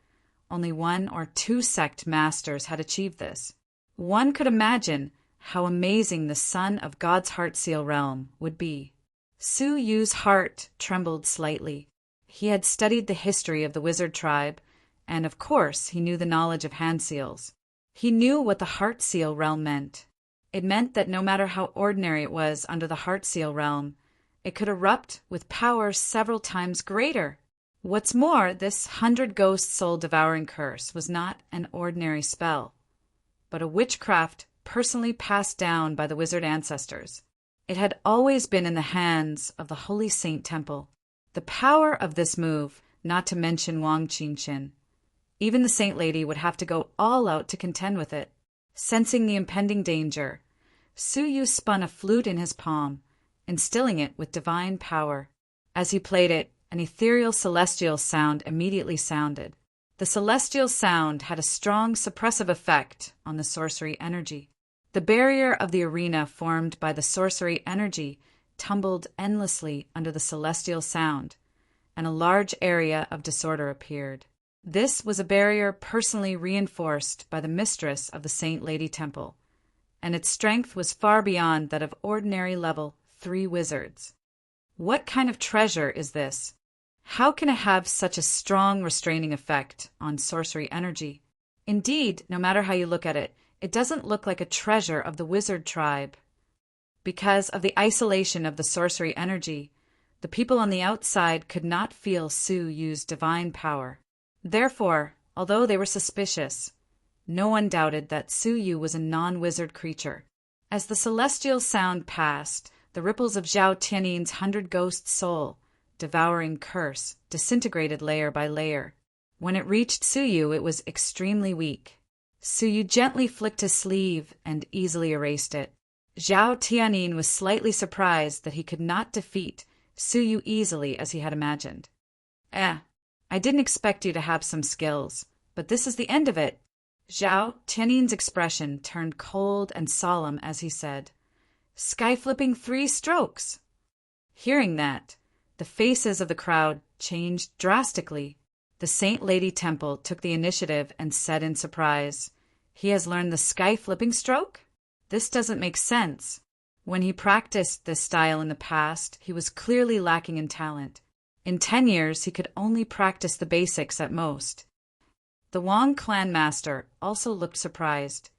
only 1 or 2 sect masters had achieved this. One could imagine how amazing the son of God's Heart-Seal realm would be. Su Yu's heart trembled slightly. He had studied the history of the wizard tribe, and of course he knew the knowledge of hand seals. He knew what the Heart-Seal realm meant. It meant that no matter how ordinary it was under the Heart-Seal realm, it could erupt with power several times greater. What's more, this 100 Ghost soul-devouring curse was not an ordinary spell, but a witchcraft personally passed down by the wizard ancestors. It had always been in the hands of the Holy Saint Temple. The power of this move, not to mention Wang Qingchen, even the Saint Lady would have to go all out to contend with it. Sensing the impending danger, Su Yu spun a flute in his palm, instilling it with divine power. As he played it, an ethereal celestial sound immediately sounded. The celestial sound had a strong suppressive effect on the sorcery energy. The barrier of the arena formed by the sorcery energy tumbled endlessly under the celestial sound, and a large area of disorder appeared. This was a barrier personally reinforced by the mistress of the Saint Lady Temple, and its strength was far beyond that of ordinary level 3 wizards. What kind of treasure is this? How can it have such a strong restraining effect on sorcery energy? Indeed, no matter how you look at it, it doesn't look like a treasure of the wizard tribe. Because of the isolation of the sorcery energy, the people on the outside could not feel Su use divine power. Therefore, although they were suspicious, no one doubted that Su Yu was a non-wizard creature. As the celestial sound passed, the ripples of Zhao Tianin's 100-ghost soul, devouring curse, disintegrated layer by layer. When it reached Su Yu, it was extremely weak. Su Yu gently flicked his sleeve and easily erased it. Zhao Tianin was slightly surprised that he could not defeat Su Yu easily as he had imagined. I didn't expect you to have some skills, but this is the end of it. Zhao Tianin's expression turned cold and solemn as he said, "Sky-flipping 3 strokes." Hearing that, the faces of the crowd changed drastically. The Saint Lady Temple took the initiative and said in surprise, "He has learned the sky-flipping stroke? This doesn't make sense. When he practiced this style in the past, he was clearly lacking in talent. In 10 years, he could only practice the basics at most." The Wang clan master also looked surprised.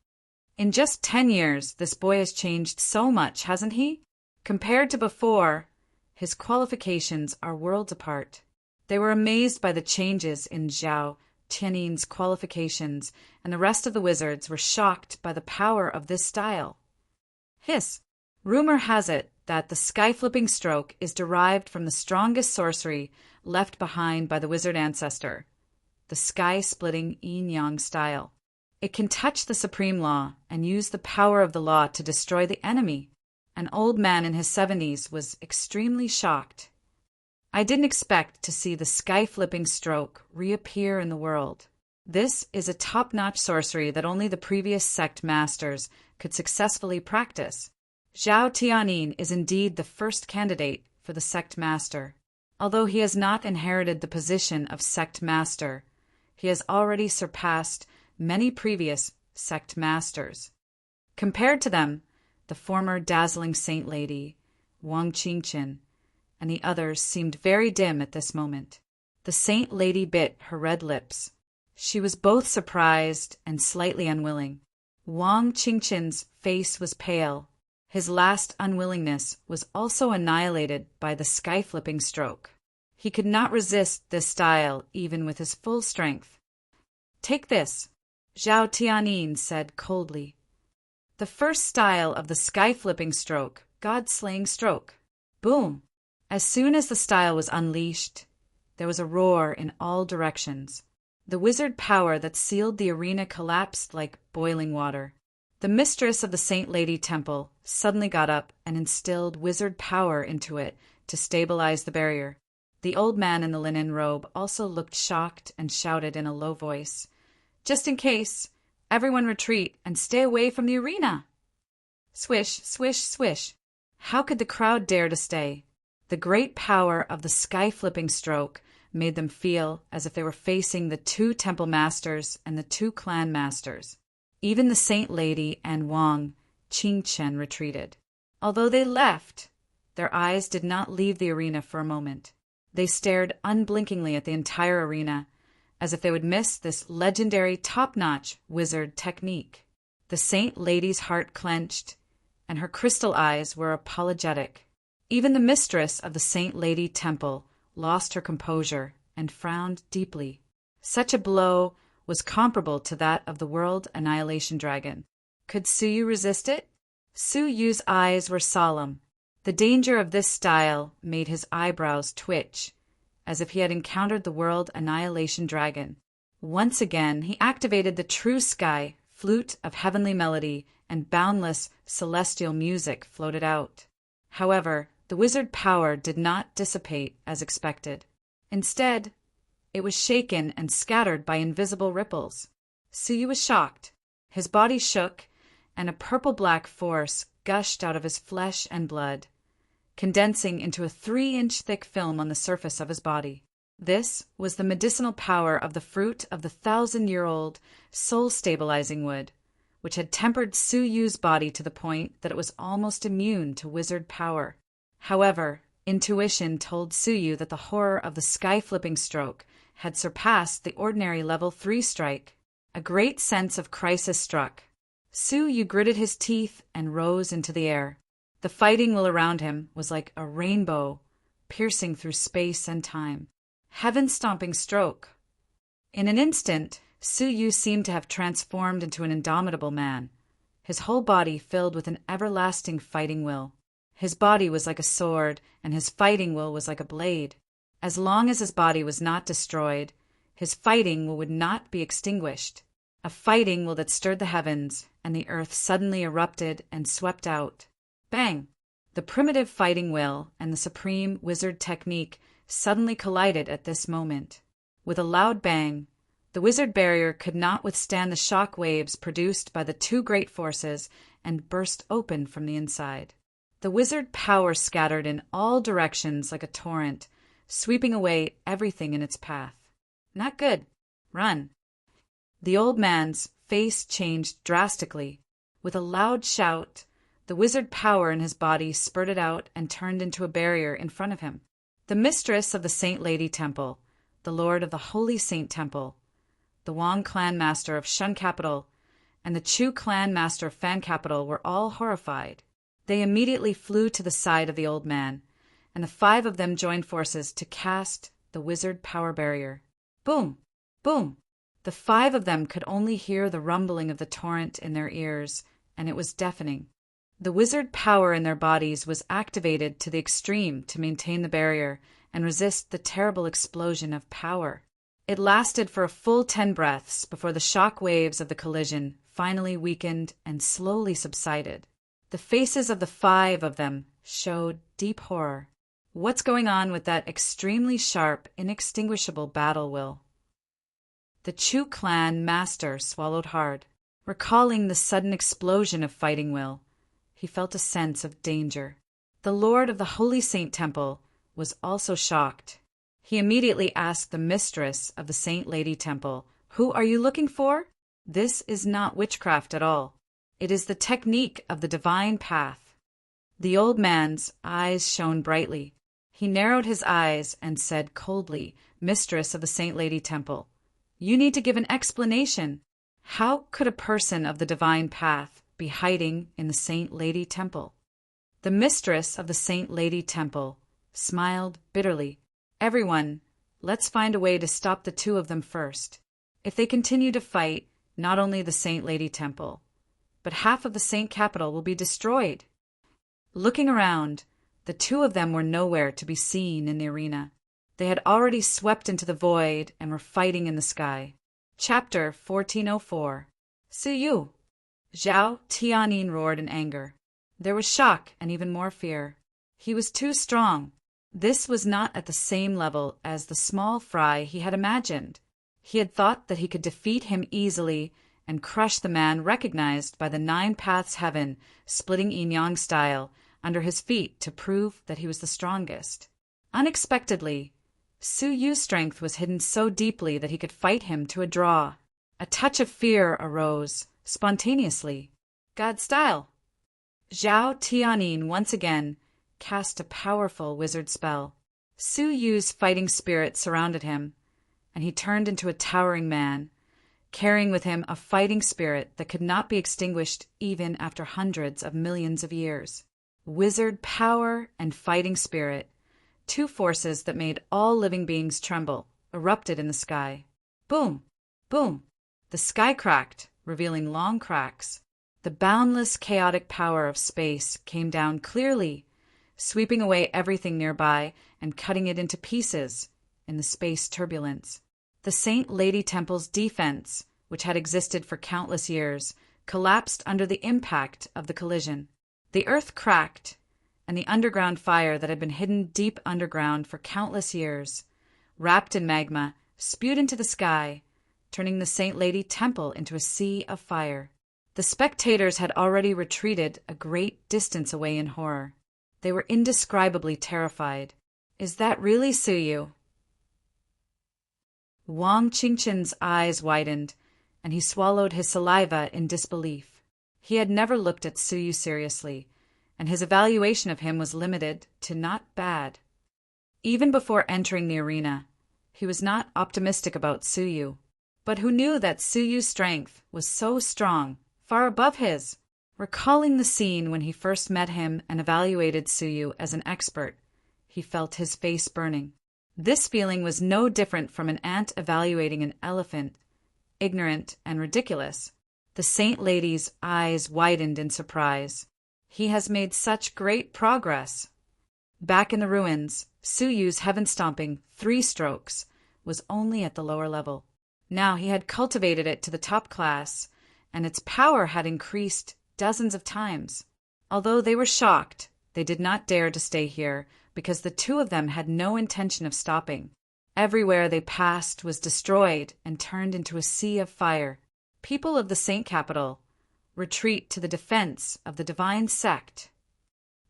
In just 10 years, this boy has changed so much, hasn't he? Compared to before, his qualifications are worlds apart. They were amazed by the changes in Zhao Tianin's qualifications, and the rest of the wizards were shocked by the power of this style. Hiss! Rumor has it that the sky-flipping stroke is derived from the strongest sorcery left behind by the wizard ancestor, the sky-splitting yin-yang style. It can touch the supreme law and use the power of the law to destroy the enemy. An old man in his 70s was extremely shocked. I didn't expect to see the sky-flipping stroke reappear in the world. This is a top-notch sorcery that only the previous sect masters could successfully practice. Zhao Tianin is indeed the first candidate for the sect master. Although he has not inherited the position of sect master, he has already surpassed many previous sect masters. Compared to them, the former dazzling saint lady, Wang Qingqian, and the others seemed very dim at this moment. The saint lady bit her red lips. She was both surprised and slightly unwilling. Wang Qingqian's face was pale. His last unwillingness was also annihilated by the sky-flipping stroke. He could not resist this style even with his full strength. "Take this," Zhao Tianin said coldly. The first style of the sky-flipping stroke, God-slaying stroke. Boom! As soon as the style was unleashed, there was a roar in all directions. The wizard power that sealed the arena collapsed like boiling water. The mistress of the Saint Lady Temple suddenly got up and instilled wizard power into it to stabilize the barrier. The old man in the linen robe also looked shocked and shouted in a low voice, "Just in case, everyone retreat and stay away from the arena!" Swish, swish, swish. How could the crowd dare to stay? The great power of the sky-flipping stroke made them feel as if they were facing the 2 temple masters and the 2 clan masters. Even the Saint Lady and Wang Qingqian retreated. Although they left, their eyes did not leave the arena for a moment. They stared unblinkingly at the entire arena, as if they would miss this legendary top-notch wizard technique. The Saint Lady's heart clenched, and her crystal eyes were apologetic. Even the mistress of the Saint Lady Temple lost her composure and frowned deeply. Such a blow was comparable to that of the World Annihilation Dragon. Could Su Yu resist it? Su Yu's eyes were solemn. The danger of this style made his eyebrows twitch, as if he had encountered the World Annihilation Dragon. Once again, he activated the true sky, flute of heavenly melody, and boundless celestial music floated out. However, the the wizard power did not dissipate as expected. Instead, it was shaken and scattered by invisible ripples. Suyu was shocked. His body shook, and a purple-black force gushed out of his flesh and blood, condensing into a 3-inch thick film on the surface of his body. This was the medicinal power of the fruit of the 1,000-year-old soul-stabilizing wood, which had tempered Suyu's body to the point that it was almost immune to wizard power. However, intuition told Suyu that the horror of the sky-flipping stroke had surpassed the ordinary level 3 strike. A great sense of crisis struck. Suyu gritted his teeth and rose into the air. The fighting will around him was like a rainbow, piercing through space and time. Heaven-stomping stroke. In an instant, Suyu seemed to have transformed into an indomitable man, his whole body filled with an everlasting fighting will. His body was like a sword, and his fighting will was like a blade. As long as his body was not destroyed, his fighting will would not be extinguished. A fighting will that stirred the heavens, and the earth suddenly erupted and swept out. Bang! The primitive fighting will and the supreme wizard technique suddenly collided at this moment. With a loud bang, the wizard barrier could not withstand the shock waves produced by the two great forces and burst open from the inside. The wizard power scattered in all directions like a torrent, sweeping away everything in its path. Not good. Run. The old man's face changed drastically. With a loud shout, the wizard power in his body spurted out and turned into a barrier in front of him. The mistress of the Saint Lady Temple, the lord of the Holy Saint Temple, the Wang clan master of Shun Capital, and the Chu clan master of Fan Capital were all horrified. They immediately flew to the side of the old man, and the 5 of them joined forces to cast the wizard power barrier. Boom! Boom! The 5 of them could only hear the rumbling of the torrent in their ears, and it was deafening. The wizard power in their bodies was activated to the extreme to maintain the barrier and resist the terrible explosion of power. It lasted for a full 10 breaths before the shock waves of the collision finally weakened and slowly subsided. The faces of the 5 of them showed deep horror. What's going on with that extremely sharp, inextinguishable battle will? The Chu clan master swallowed hard. Recalling the sudden explosion of fighting will, he felt a sense of danger. The lord of the Holy Saint Temple was also shocked. He immediately asked the mistress of the Saint Lady Temple, "Who are you looking for?" This is not witchcraft at all. It is the technique of the divine path. The old man's eyes shone brightly. He narrowed his eyes and said coldly, "Mistress of the Saint Lady Temple, you need to give an explanation. How could a person of the divine path be hiding in the Saint Lady Temple?" The mistress of the Saint Lady Temple smiled bitterly. "Everyone, let's find a way to stop the 2 of them first. If they continue to fight, not only the Saint Lady Temple, but half of the Saint Capital will be destroyed." Looking around, the 2 of them were nowhere to be seen in the arena. They had already swept into the void and were fighting in the sky. Chapter 1404. Suyu! Zhao Tianyin roared in anger. There was shock and even more fear. He was too strong. This was not at the same level as the small fry he had imagined. He had thought that he could defeat him easily and crush the man recognized by the 9 paths heaven, splitting yin-yang style, under his feet to prove that he was the strongest. Unexpectedly, Suyu's strength was hidden so deeply that he could fight him to a draw. A touch of fear arose, spontaneously. God style! Zhao Tianyin once again cast a powerful wizard spell. Suyu's fighting spirit surrounded him, and he turned into a towering man, carrying with him a fighting spirit that could not be extinguished even after hundreds of millions of years. Wizard power and fighting spirit, 2 forces that made all living beings tremble, erupted in the sky. Boom! Boom! The sky cracked, revealing long cracks. The boundless chaotic power of space came down clearly, sweeping away everything nearby and cutting it into pieces in the space turbulence. The Saint Lady Temple's defense, which had existed for countless years, collapsed under the impact of the collision. The earth cracked, and the underground fire that had been hidden deep underground for countless years, wrapped in magma, spewed into the sky, turning the Saint Lady Temple into a sea of fire. The spectators had already retreated a great distance away in horror. They were indescribably terrified. "Is that really Suyu?" Wang Qingchen's eyes widened, and he swallowed his saliva in disbelief. He had never looked at Suyu seriously, and his evaluation of him was limited to not bad. Even before entering the arena, he was not optimistic about Suyu. But who knew that Suyu's strength was so strong, far above his? Recalling the scene when he first met him and evaluated Suyu as an expert, he felt his face burning. This feeling was no different from an ant evaluating an elephant, ignorant and ridiculous. The Saint Lady's eyes widened in surprise. He has made such great progress. Back in the ruins, Suyu's heaven-stomping 3 strokes was only at the lower level. Now he had cultivated it to the top class, and its power had increased dozens of times. Although they were shocked, they did not dare to stay here because the 2 of them had no intention of stopping. Everywhere they passed was destroyed and turned into a sea of fire. People of the Saint Capital, retreat to the defense of the divine sect.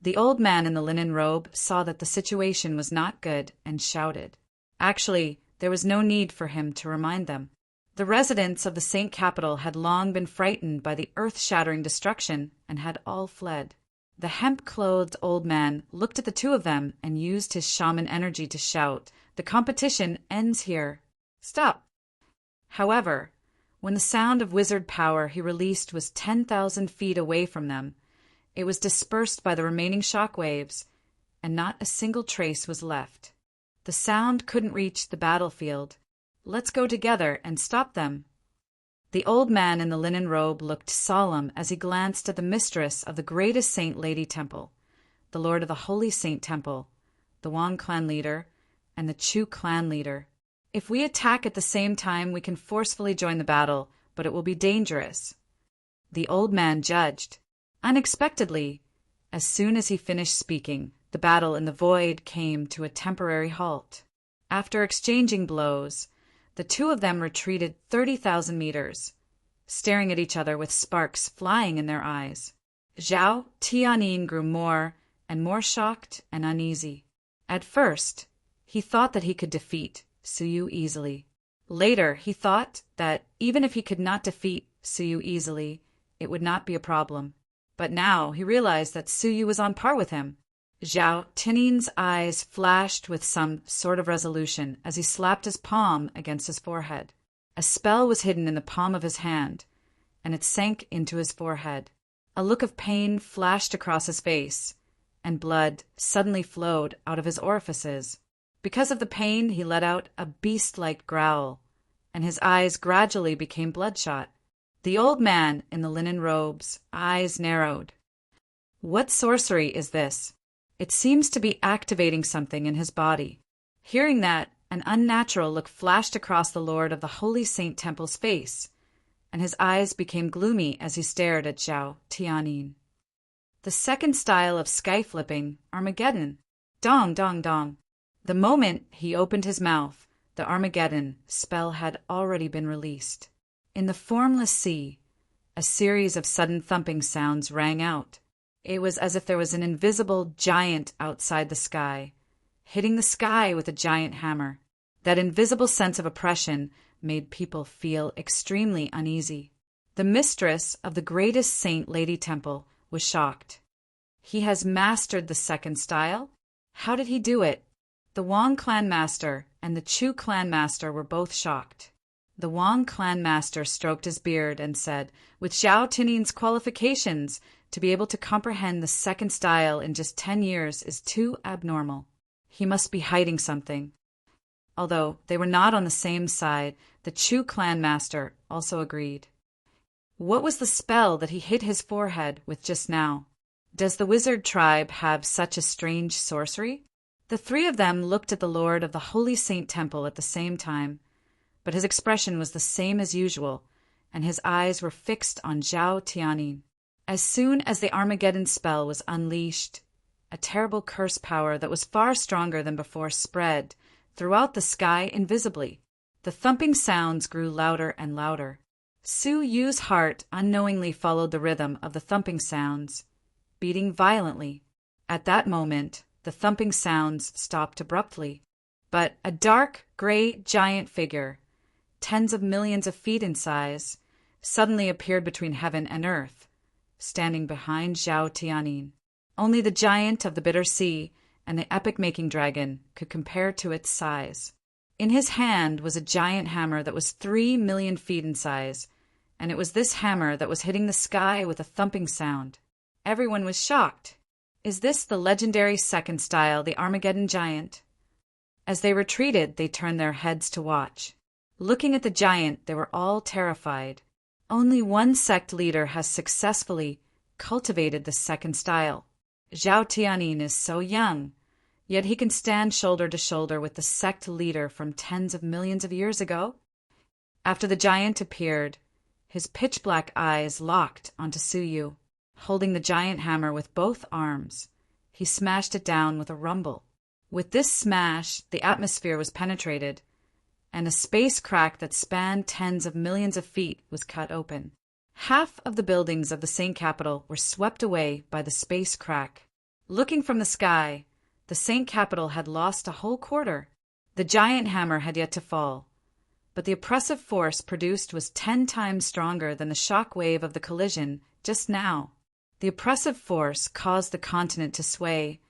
The old man in the linen robe saw that the situation was not good and shouted. Actually, there was no need for him to remind them. The residents of the Saint Capital had long been frightened by the earth-shattering destruction and had all fled. The hemp-clothed old man looked at the 2 of them and used his shaman energy to shout, "The competition ends here. Stop!" However, when the sound of wizard power he released was 10,000 feet away from them, it was dispersed by the remaining shock waves, and not a single trace was left. The sound couldn't reach the battlefield. "Let's go together and stop them." The old man in the linen robe looked solemn as he glanced at the mistress of the greatest Saint Lady Temple, the lord of the Holy Saint Temple, the Wang clan leader, and the Chu clan leader. "If we attack at the same time, we can forcefully join the battle, but it will be dangerous," the old man judged. Unexpectedly, as soon as he finished speaking, the battle in the void came to a temporary halt. After exchanging blows, the 2 of them retreated 30,000 meters, staring at each other with sparks flying in their eyes. Zhao Tianyin grew more and more shocked and uneasy. At first, he thought that he could defeat Suyu easily. Later, he thought that even if he could not defeat Suyu easily, it would not be a problem. But now he realized that Suyu was on par with him. Zhao Tianyin's eyes flashed with some sort of resolution as he slapped his palm against his forehead. A spell was hidden in the palm of his hand, and it sank into his forehead. A look of pain flashed across his face, and blood suddenly flowed out of his orifices. Because of the pain, he let out a beast-like growl, and his eyes gradually became bloodshot. The old man in the linen robe's eyes narrowed. What sorcery is this? It seems to be activating something in his body. Hearing that, an unnatural look flashed across the Lord of the Holy Saint Temple's face, and his eyes became gloomy as he stared at Zhao Tianyin. The second style of sky-flipping, Armageddon. Dong, dong, dong. The moment he opened his mouth, the Armageddon spell had already been released. In the formless sea, a series of sudden thumping sounds rang out. It was as if there was an invisible giant outside the sky, hitting the sky with a giant hammer. That invisible sense of oppression made people feel extremely uneasy. The mistress of the greatest Saint Lady Temple was shocked. He has mastered the second style? How did he do it? The Wang clan master and the Chu clan master were both shocked. The Wang clan master stroked his beard and said, "With Zhao Tianyin's qualifications, to be able to comprehend the second style in just 10 years is too abnormal. He must be hiding something." Although they were not on the same side, the Chu clan master also agreed. What was the spell that he hit his forehead with just now? Does the wizard tribe have such a strange sorcery? The 3 of them looked at the Lord of the Holy Saint Temple at the same time, but his expression was the same as usual, and his eyes were fixed on Zhao Tianyin. As soon as the Armageddon spell was unleashed, a terrible curse power that was far stronger than before spread throughout the sky invisibly. The thumping sounds grew louder and louder. Su Yu's heart unknowingly followed the rhythm of the thumping sounds, beating violently. At that moment, the thumping sounds stopped abruptly. But a dark, gray giant figure, tens of millions of feet in size, suddenly appeared between heaven and earth, standing behind Zhao Tianyin. Only the giant of the bitter sea and the epic-making dragon could compare to its size. In his hand was a giant hammer that was 3 million feet in size, and it was this hammer that was hitting the sky with a thumping sound. Everyone was shocked. Is this the legendary second style, the Armageddon giant? As they retreated, they turned their heads to watch. Looking at the giant, they were all terrified. Only one sect leader has successfully cultivated the second style. Zhao Tianyin is so young, yet he can stand shoulder to shoulder with the sect leader from tens of millions of years ago. After the giant appeared, his pitch-black eyes locked onto Su Yu. Holding the giant hammer with both arms, he smashed it down with a rumble. With this smash, the atmosphere was penetrated, and a space crack that spanned tens of millions of feet was cut open. Half of the buildings of the Saint Capital were swept away by the space crack. Looking from the sky, the Saint Capital had lost a whole quarter. The giant hammer had yet to fall, but the oppressive force produced was 10 times stronger than the shock wave of the collision just now. The oppressive force caused the continent to sway.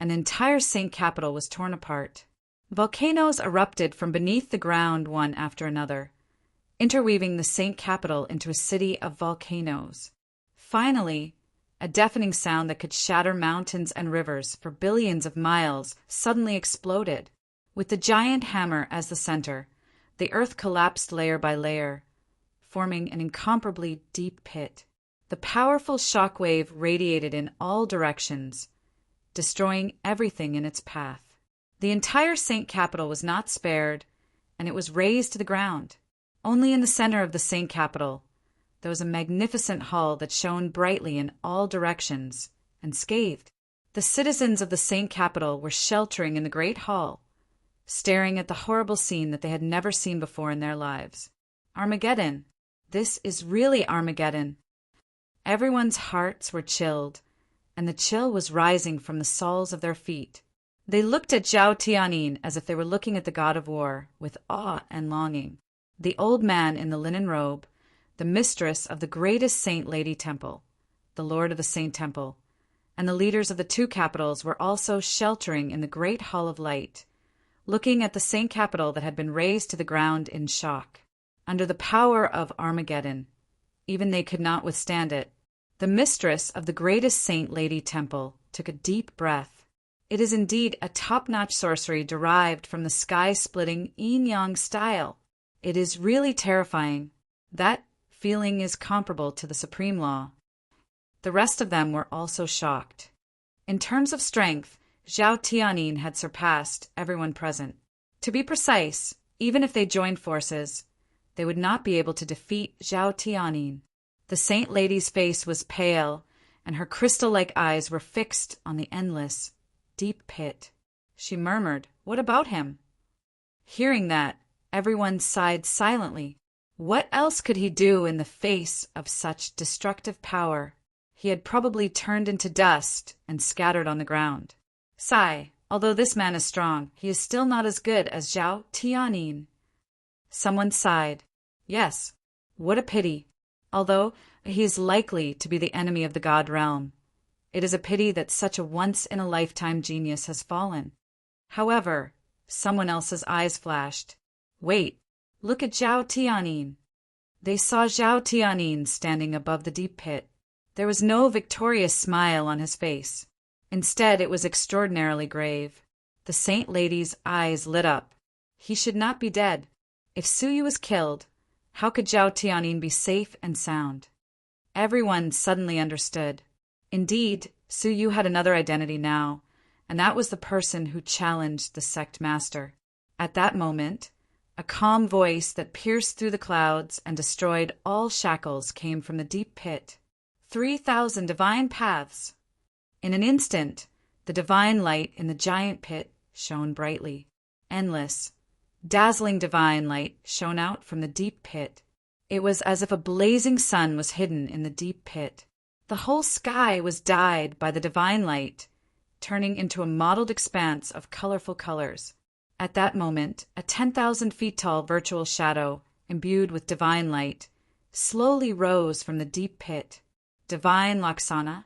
An entire Saint Capital was torn apart. Volcanoes erupted from beneath the ground one after another, interweaving the Saint Capital into a city of volcanoes. Finally, a deafening sound that could shatter mountains and rivers for billions of miles suddenly exploded. With the giant hammer as the center, the earth collapsed layer by layer, forming an incomparably deep pit. The powerful shock wave radiated in all directions, destroying everything in its path. The entire Saint Capital was not spared, and it was razed to the ground. Only in the center of the Saint Capital, there was a magnificent hall that shone brightly in all directions, unscathed. The citizens of the Saint Capital were sheltering in the great hall, staring at the horrible scene that they had never seen before in their lives. Armageddon! This is really Armageddon! Everyone's hearts were chilled, and the chill was rising from the soles of their feet. They looked at Zhao Tianyin as if they were looking at the god of war, with awe and longing. The old man in the linen robe, the mistress of the greatest Saint Lady Temple, the lord of the Saint Temple, and the leaders of the 2 capitals were also sheltering in the great hall of light, looking at the Saint Capital that had been razed to the ground in shock. Under the power of Armageddon, even they could not withstand it. The mistress of the greatest Saint Lady Temple took a deep breath. It is indeed a top-notch sorcery derived from the sky-splitting yin-yang style. It is really terrifying. That feeling is comparable to the supreme law. The rest of them were also shocked. In terms of strength, Zhao Tianyin had surpassed everyone present. To be precise, even if they joined forces, they would not be able to defeat Zhao Tianyin. The Saint Lady's face was pale, and her crystal-like eyes were fixed on the endless, deep pit. She murmured, "What about him?" Hearing that, everyone sighed silently. What else could he do in the face of such destructive power? He had probably turned into dust and scattered on the ground. Sigh, although this man is strong, he is still not as good as Zhao Tianyin. Someone sighed. Yes, what a pity. Although he is likely to be the enemy of the god realm, it is a pity that such a once-in-a-lifetime genius has fallen. However, someone else's eyes flashed. Wait, look at Zhao Tianyin. They saw Zhao Tianyin standing above the deep pit. There was no victorious smile on his face. Instead, it was extraordinarily grave. The Saint Lady's eyes lit up. He should not be dead. If Su Yu was killed, how could Zhao Tianyin be safe and sound? Everyone suddenly understood. Indeed, Su Yu had another identity now, and that was the person who challenged the sect master. At that moment, a calm voice that pierced through the clouds and destroyed all shackles came from the deep pit. 3,000 divine paths! In an instant, The divine light in the giant pit shone brightly. Endless, dazzling divine light shone out from the deep pit. It was as if a blazing sun was hidden in the deep pit. The whole sky was dyed by the divine light, turning into a mottled expanse of colorful colors. At that moment, a 10,000 feet tall virtual shadow, imbued with divine light, slowly rose from the deep pit. Divine Laksana.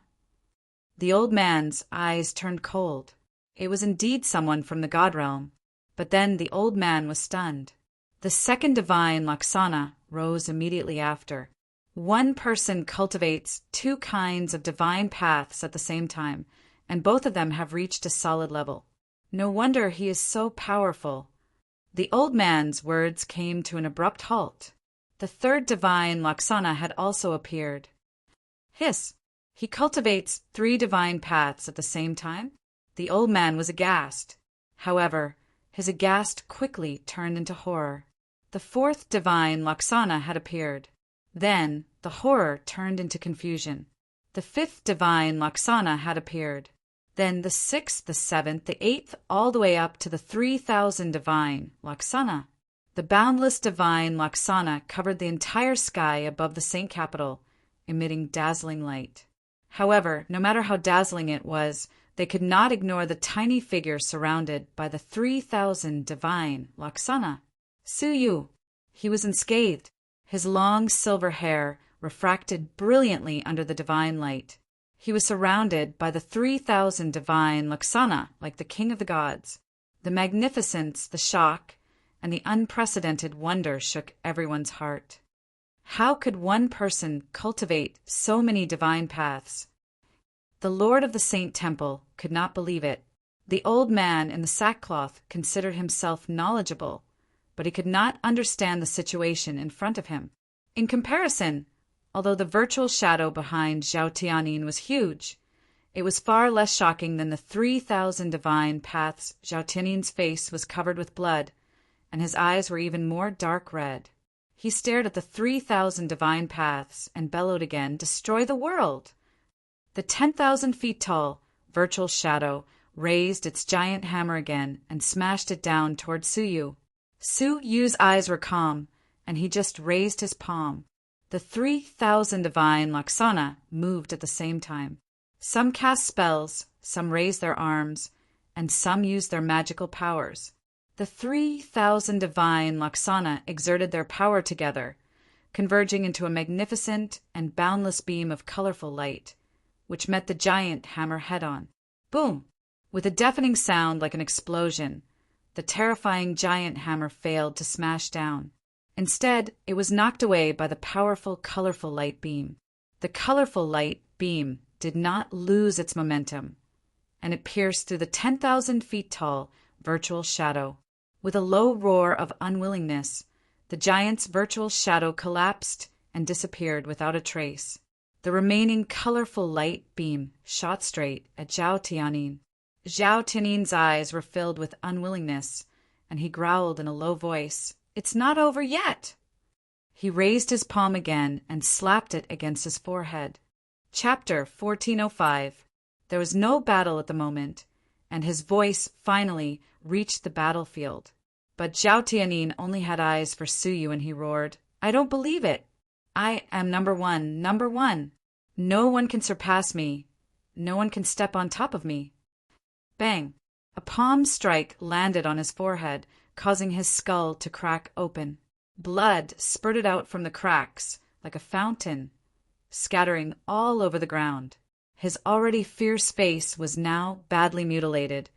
The old man's eyes turned cold. It was indeed someone from the god realm, but then the old man was stunned. The second divine Laksana rose immediately after. One person cultivates two kinds of divine paths at the same time, and both of them have reached a solid level. No wonder he is so powerful. The old man's words came to an abrupt halt. The third divine Laksana had also appeared. Hiss! He cultivates 3 divine paths at the same time? The old man was aghast. However, his aghast quickly turned into horror. The fourth divine Laksana had appeared. Then the horror turned into confusion. The fifth divine Laksana had appeared. Then the sixth, the seventh, the eighth, all the way up to the 3,000 divine Laksana. The boundless divine Laksana covered the entire sky above the Saint Capital, emitting dazzling light. However, no matter how dazzling it was, they could not ignore the tiny figure surrounded by the 3,000 divine Laksana. Suyu. He was unscathed. His long silver hair refracted brilliantly under the divine light. He was surrounded by the 3,000 divine Laksana like the king of the gods. The magnificence, the shock, and the unprecedented wonder shook everyone's heart. How could one person cultivate so many divine paths? The Lord of the Saint Temple could not believe it. The old man in the sackcloth considered himself knowledgeable, but he could not understand the situation in front of him. In comparison, although the virtual shadow behind Zhao Tianyin was huge, it was far less shocking than the 3,000 divine paths. Zhao Tianyin's face was covered with blood, and his eyes were even more dark red. He stared at the 3,000 divine paths and bellowed again, "Destroy the world!" The 10,000 feet tall virtual shadow raised its giant hammer again and smashed it down toward Suyu. Suyu's eyes were calm, and he just raised his palm. The 3,000 divine Laksana moved at the same time. Some cast spells, some raised their arms, and some used their magical powers. The 3,000 divine Laksana exerted their power together, converging into a magnificent and boundless beam of colorful light, which met the giant hammer head-on. Boom! With a deafening sound like an explosion, the terrifying giant hammer failed to smash down. Instead, it was knocked away by the powerful, colorful light beam. The colorful light beam did not lose its momentum, and it pierced through the 10,000 feet tall virtual shadow. With a low roar of unwillingness, the giant's virtual shadow collapsed and disappeared without a trace. The remaining colorful light beam shot straight at Zhao Tianyin. Zhao Tianyin's eyes were filled with unwillingness, and he growled in a low voice, "It's not over yet!" He raised his palm again and slapped it against his forehead. Chapter 1405. There was no battle at the moment, and his voice finally reached the battlefield. But Zhao Tianyin only had eyes for Suyu, and he roared, "I don't believe it! I am number one, number one! No one can surpass me. No one can step on top of me." Bang! A palm strike landed on his forehead, causing his skull to crack open. Blood spurted out from the cracks like a fountain, scattering all over the ground. His already fierce face was now badly mutilated,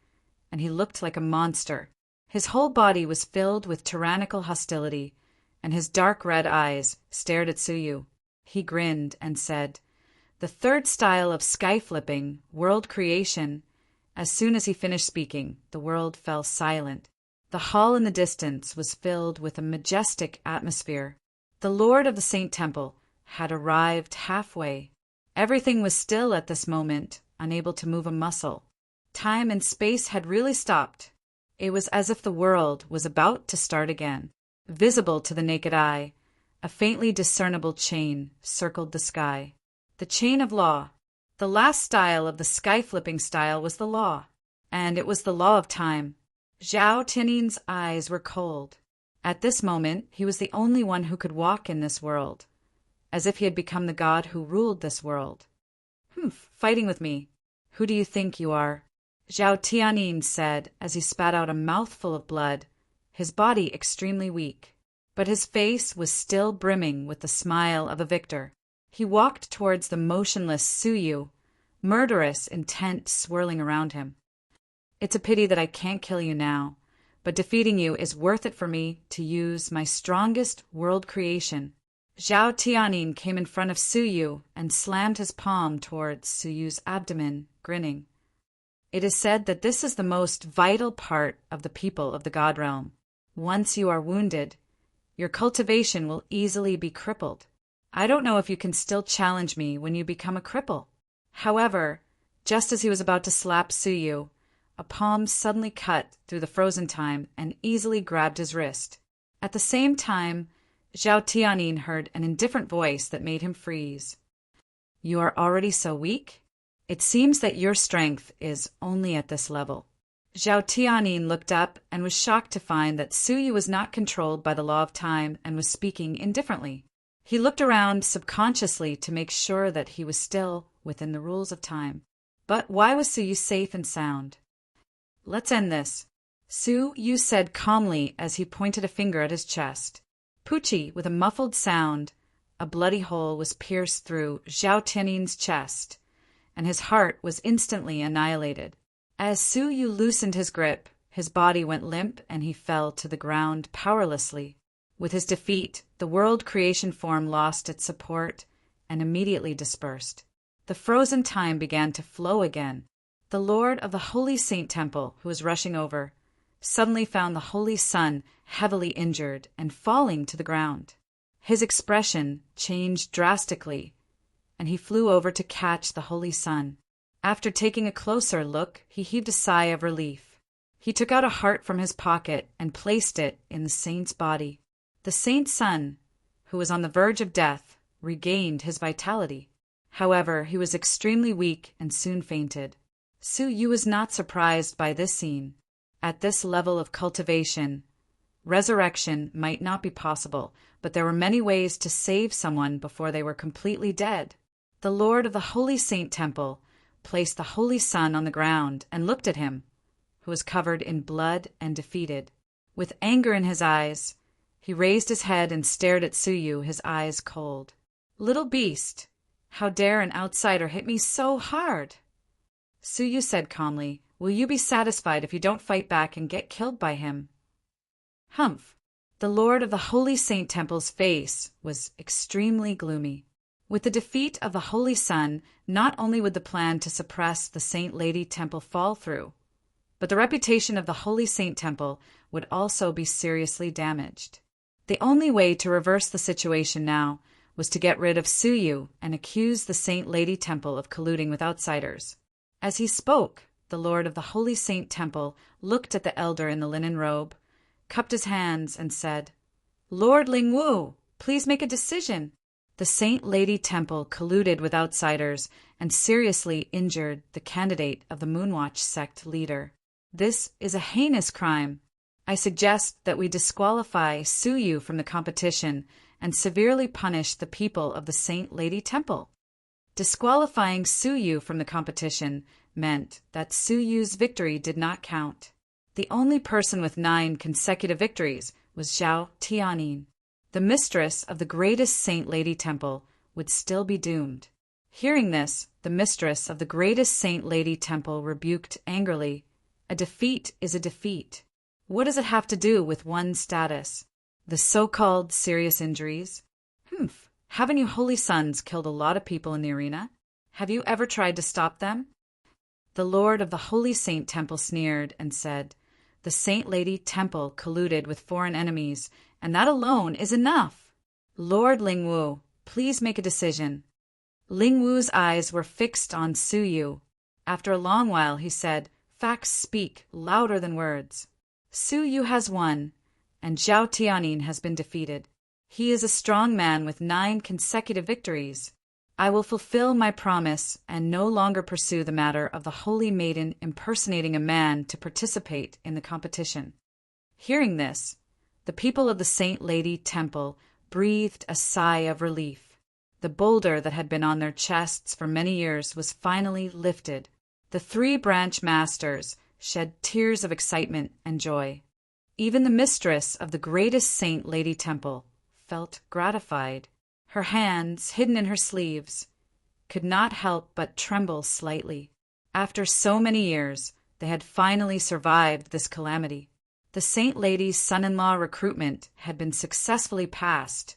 and he looked like a monster. His whole body was filled with tyrannical hostility, and his dark red eyes stared at Suyu. He grinned and said, "The third style of sky-flipping, world creation." As soon as he finished speaking, the world fell silent. The hall in the distance was filled with a majestic atmosphere. The Lord of the Saint Temple had arrived halfway. Everything was still at this moment, unable to move a muscle. Time and space had really stopped. It was as if the world was about to start again. Visible to the naked eye, a faintly discernible chain circled the sky. The chain of law. The last style of the sky-flipping style was the law, and it was the law of time. Zhao Tiannin's eyes were cold. At this moment, he was the only one who could walk in this world, as if he had become the god who ruled this world. Fighting with me. Who do you think you are? Zhao Tiannin said as he spat out a mouthful of blood, his body extremely weak. But his face was still brimming with the smile of a victor. He walked towards the motionless Su Yu, murderous intent swirling around him. It's a pity that I can't kill you now, but defeating you is worth it for me to use my strongest world creation. Zhao Tiannin came in front of Su Yu and slammed his palm towards Su Yu's abdomen, grinning. It is said that this is the most vital part of the people of the God Realm. Once you are wounded, your cultivation will easily be crippled. I don't know if you can still challenge me when you become a cripple. However, just as he was about to slap Su Yu, a palm suddenly cut through the frozen time and easily grabbed his wrist. At the same time, Zhao Tiannin heard an indifferent voice that made him freeze. You are already so weak? It seems that your strength is only at this level. Zhao Tiannin looked up and was shocked to find that Su Yu was not controlled by the law of time and was speaking indifferently. He looked around subconsciously to make sure that he was still within the rules of time. But why was Su Yu safe and sound? Let's end this, Su Yu said calmly as he pointed a finger at his chest. Pucci, with a muffled sound, a bloody hole was pierced through Zhao Tiannin's chest, and his heart was instantly annihilated. As Su Yu loosened his grip, his body went limp and he fell to the ground powerlessly. With his defeat, the world creation form lost its support and immediately dispersed. The frozen time began to flow again. The Lord of the Holy Saint Temple, who was rushing over, suddenly found the Holy Sun heavily injured and falling to the ground. His expression changed drastically, and he flew over to catch the Holy Sun. After taking a closer look, he heaved a sigh of relief. He took out a heart from his pocket and placed it in the saint's body. The saint's son, who was on the verge of death, regained his vitality. However, he was extremely weak and soon fainted. Su Yu was not surprised by this scene. At this level of cultivation, resurrection might not be possible, but there were many ways to save someone before they were completely dead. The Lord of the Holy Saint Temple placed the Holy Sun on the ground and looked at him, who was covered in blood and defeated. With anger in his eyes, he raised his head and stared at Su Yu, his eyes cold. Little beast, how dare an outsider hit me so hard? Su Yu said calmly, will you be satisfied if you don't fight back and get killed by him? Humph. The Lord of the Holy Saint Temple's face was extremely gloomy. With the defeat of the Holy Sun, not only would the plan to suppress the Saint Lady Temple fall through, but the reputation of the Holy Saint Temple would also be seriously damaged. The only way to reverse the situation now was to get rid of Su Yu and accuse the Saint Lady Temple of colluding with outsiders. As he spoke, the Lord of the Holy Saint Temple looked at the elder in the linen robe, cupped his hands, and said, Lord Lingwu, please make a decision. The Saint Lady Temple colluded with outsiders and seriously injured the candidate of the Moonwatch sect leader. This is a heinous crime. I suggest that we disqualify Su Yu from the competition and severely punish the people of the Saint Lady Temple. Disqualifying Su Yu from the competition meant that Su Yu's victory did not count. The only person with 9 consecutive victories was Zhao Tiannin. The mistress of the greatest Saint Lady Temple would still be doomed. Hearing this, the mistress of the greatest Saint Lady Temple rebuked angrily, a defeat is a defeat. What does it have to do with one's status? The so-called serious injuries? Haven't you holy sons killed a lot of people in the arena? Have you ever tried to stop them? The Lord of the Holy Saint Temple sneered and said, the Saint Lady Temple colluded with foreign enemies, and that alone is enough. Lord Lingwu, please make a decision. Lingwu's eyes were fixed on Su Yu. After a long while, he said, facts speak louder than words. Su Yu has won, and Zhao Tiannin has been defeated. He is a strong man with 9 consecutive victories. I will fulfill my promise and no longer pursue the matter of the holy maiden impersonating a man to participate in the competition." Hearing this, the people of the Saint Lady Temple breathed a sigh of relief. The boulder that had been on their chests for many years was finally lifted. The 3 branch masters shed tears of excitement and joy. Even the mistress of the greatest Saint Lady Temple felt gratified. Her hands, hidden in her sleeves, could not help but tremble slightly. After so many years, they had finally survived this calamity. The Saint Lady's son-in-law recruitment had been successfully passed,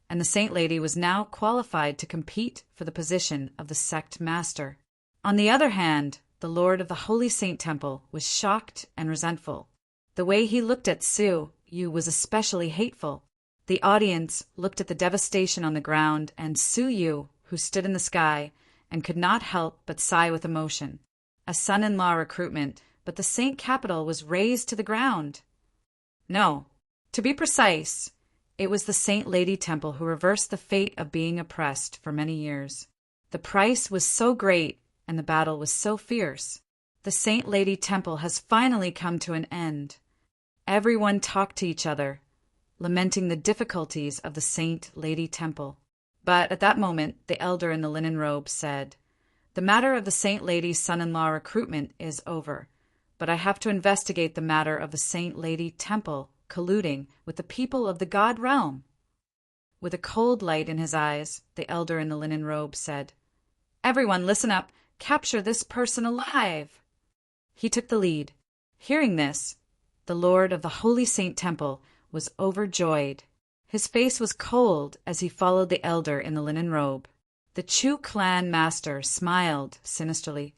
and the Saint Lady was now qualified to compete for the position of the sect master. On the other hand, the Lord of the Holy Saint Temple was shocked and resentful. The way he looked at Su Yu was especially hateful. The audience looked at the devastation on the ground and Su Yu, who stood in the sky and could not help but sigh with emotion. A son-in-law recruitment, but the Saint Capital was razed to the ground. No, to be precise, it was the Saint Lady Temple who reversed the fate of being oppressed for many years. The price was so great and the battle was so fierce. The Saint Lady Temple has finally come to an end. Everyone talked to each other, lamenting the difficulties of the Saint Lady Temple. But at that moment, the elder in the linen robe said, "The matter of the Saint Lady's son-in-law recruitment is over, but I have to investigate the matter of the Saint Lady Temple colluding with the people of the God realm." With a cold light in his eyes, the elder in the linen robe said, "Everyone listen up, capture this person alive." He took the lead. Hearing this, the Lord of the Holy Saint Temple was overjoyed. His face was cold as he followed the elder in the linen robe. The Chu clan master smiled sinisterly.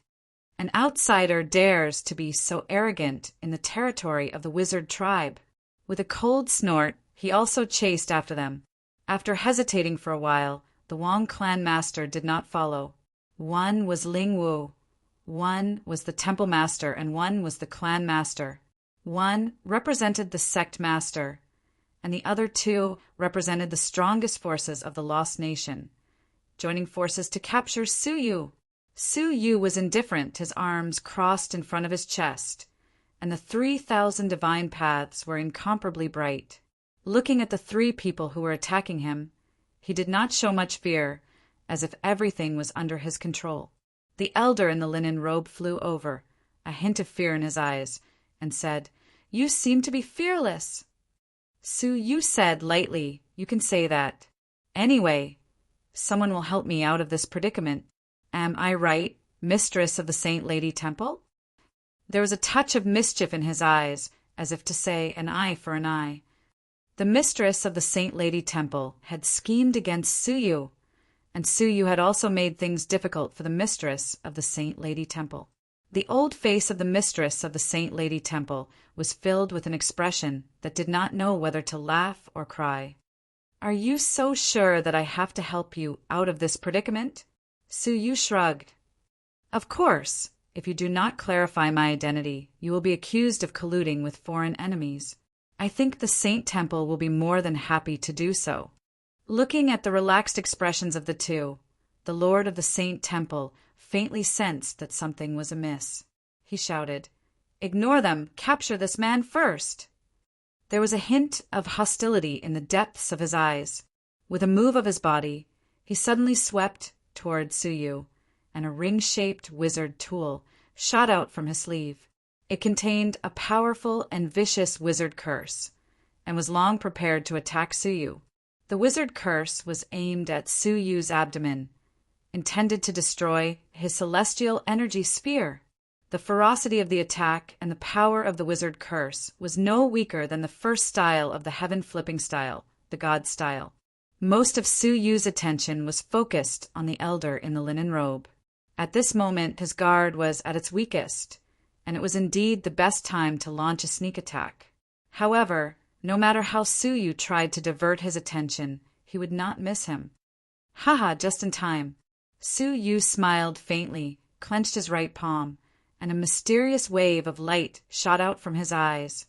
An outsider dares to be so arrogant in the territory of the wizard tribe. With a cold snort, he also chased after them. After hesitating for a while, the Wang clan master did not follow. One was Ling Wu, one was the temple master, and one was the clan master. One represented the sect master, and the other 2 represented the strongest forces of the Lost Nation, joining forces to capture Su Yu. Su Yu was indifferent, his arms crossed in front of his chest, and the 3,000 divine paths were incomparably bright. Looking at the 3 people who were attacking him, he did not show much fear, as if everything was under his control. The elder in the linen robe flew over, a hint of fear in his eyes, and said, "You seem to be fearless." Su Yu said lightly, "You can say that. Anyway, someone will help me out of this predicament. Am I right, mistress of the Saint Lady Temple?" There was a touch of mischief in his eyes, as if to say an eye for an eye. The mistress of the Saint Lady Temple had schemed against Su Yu, and Su Yu had also made things difficult for the mistress of the Saint Lady Temple. The old face of the mistress of the Saint Lady Temple was filled with an expression that did not know whether to laugh or cry. "Are you so sure that I have to help you out of this predicament?" Su Yu shrugged. "Of course, if you do not clarify my identity, you will be accused of colluding with foreign enemies. I think the Saint Temple will be more than happy to do so." Looking at the relaxed expressions of the 2, the Lord of the Saint Temple faintly sensed that something was amiss. He shouted, "Ignore them! Capture this man first!" There was a hint of hostility in the depths of his eyes. With a move of his body, he suddenly swept toward Su Yu, and a ring-shaped wizard tool shot out from his sleeve. It contained a powerful and vicious wizard curse, and was long prepared to attack Su Yu. The wizard curse was aimed at Su Yu's abdomen, intended to destroy his celestial energy sphere. The ferocity of the attack and the power of the wizard curse was no weaker than the first style of the heaven-flipping style, the God style. Most of Su Yu's attention was focused on the elder in the linen robe. At this moment, his guard was at its weakest, and it was indeed the best time to launch a sneak attack. However, no matter how Su Yu tried to divert his attention, he would not miss him. Haha, just in time. Su Yu smiled faintly, clenched his right palm, and a mysterious wave of light shot out from his eyes.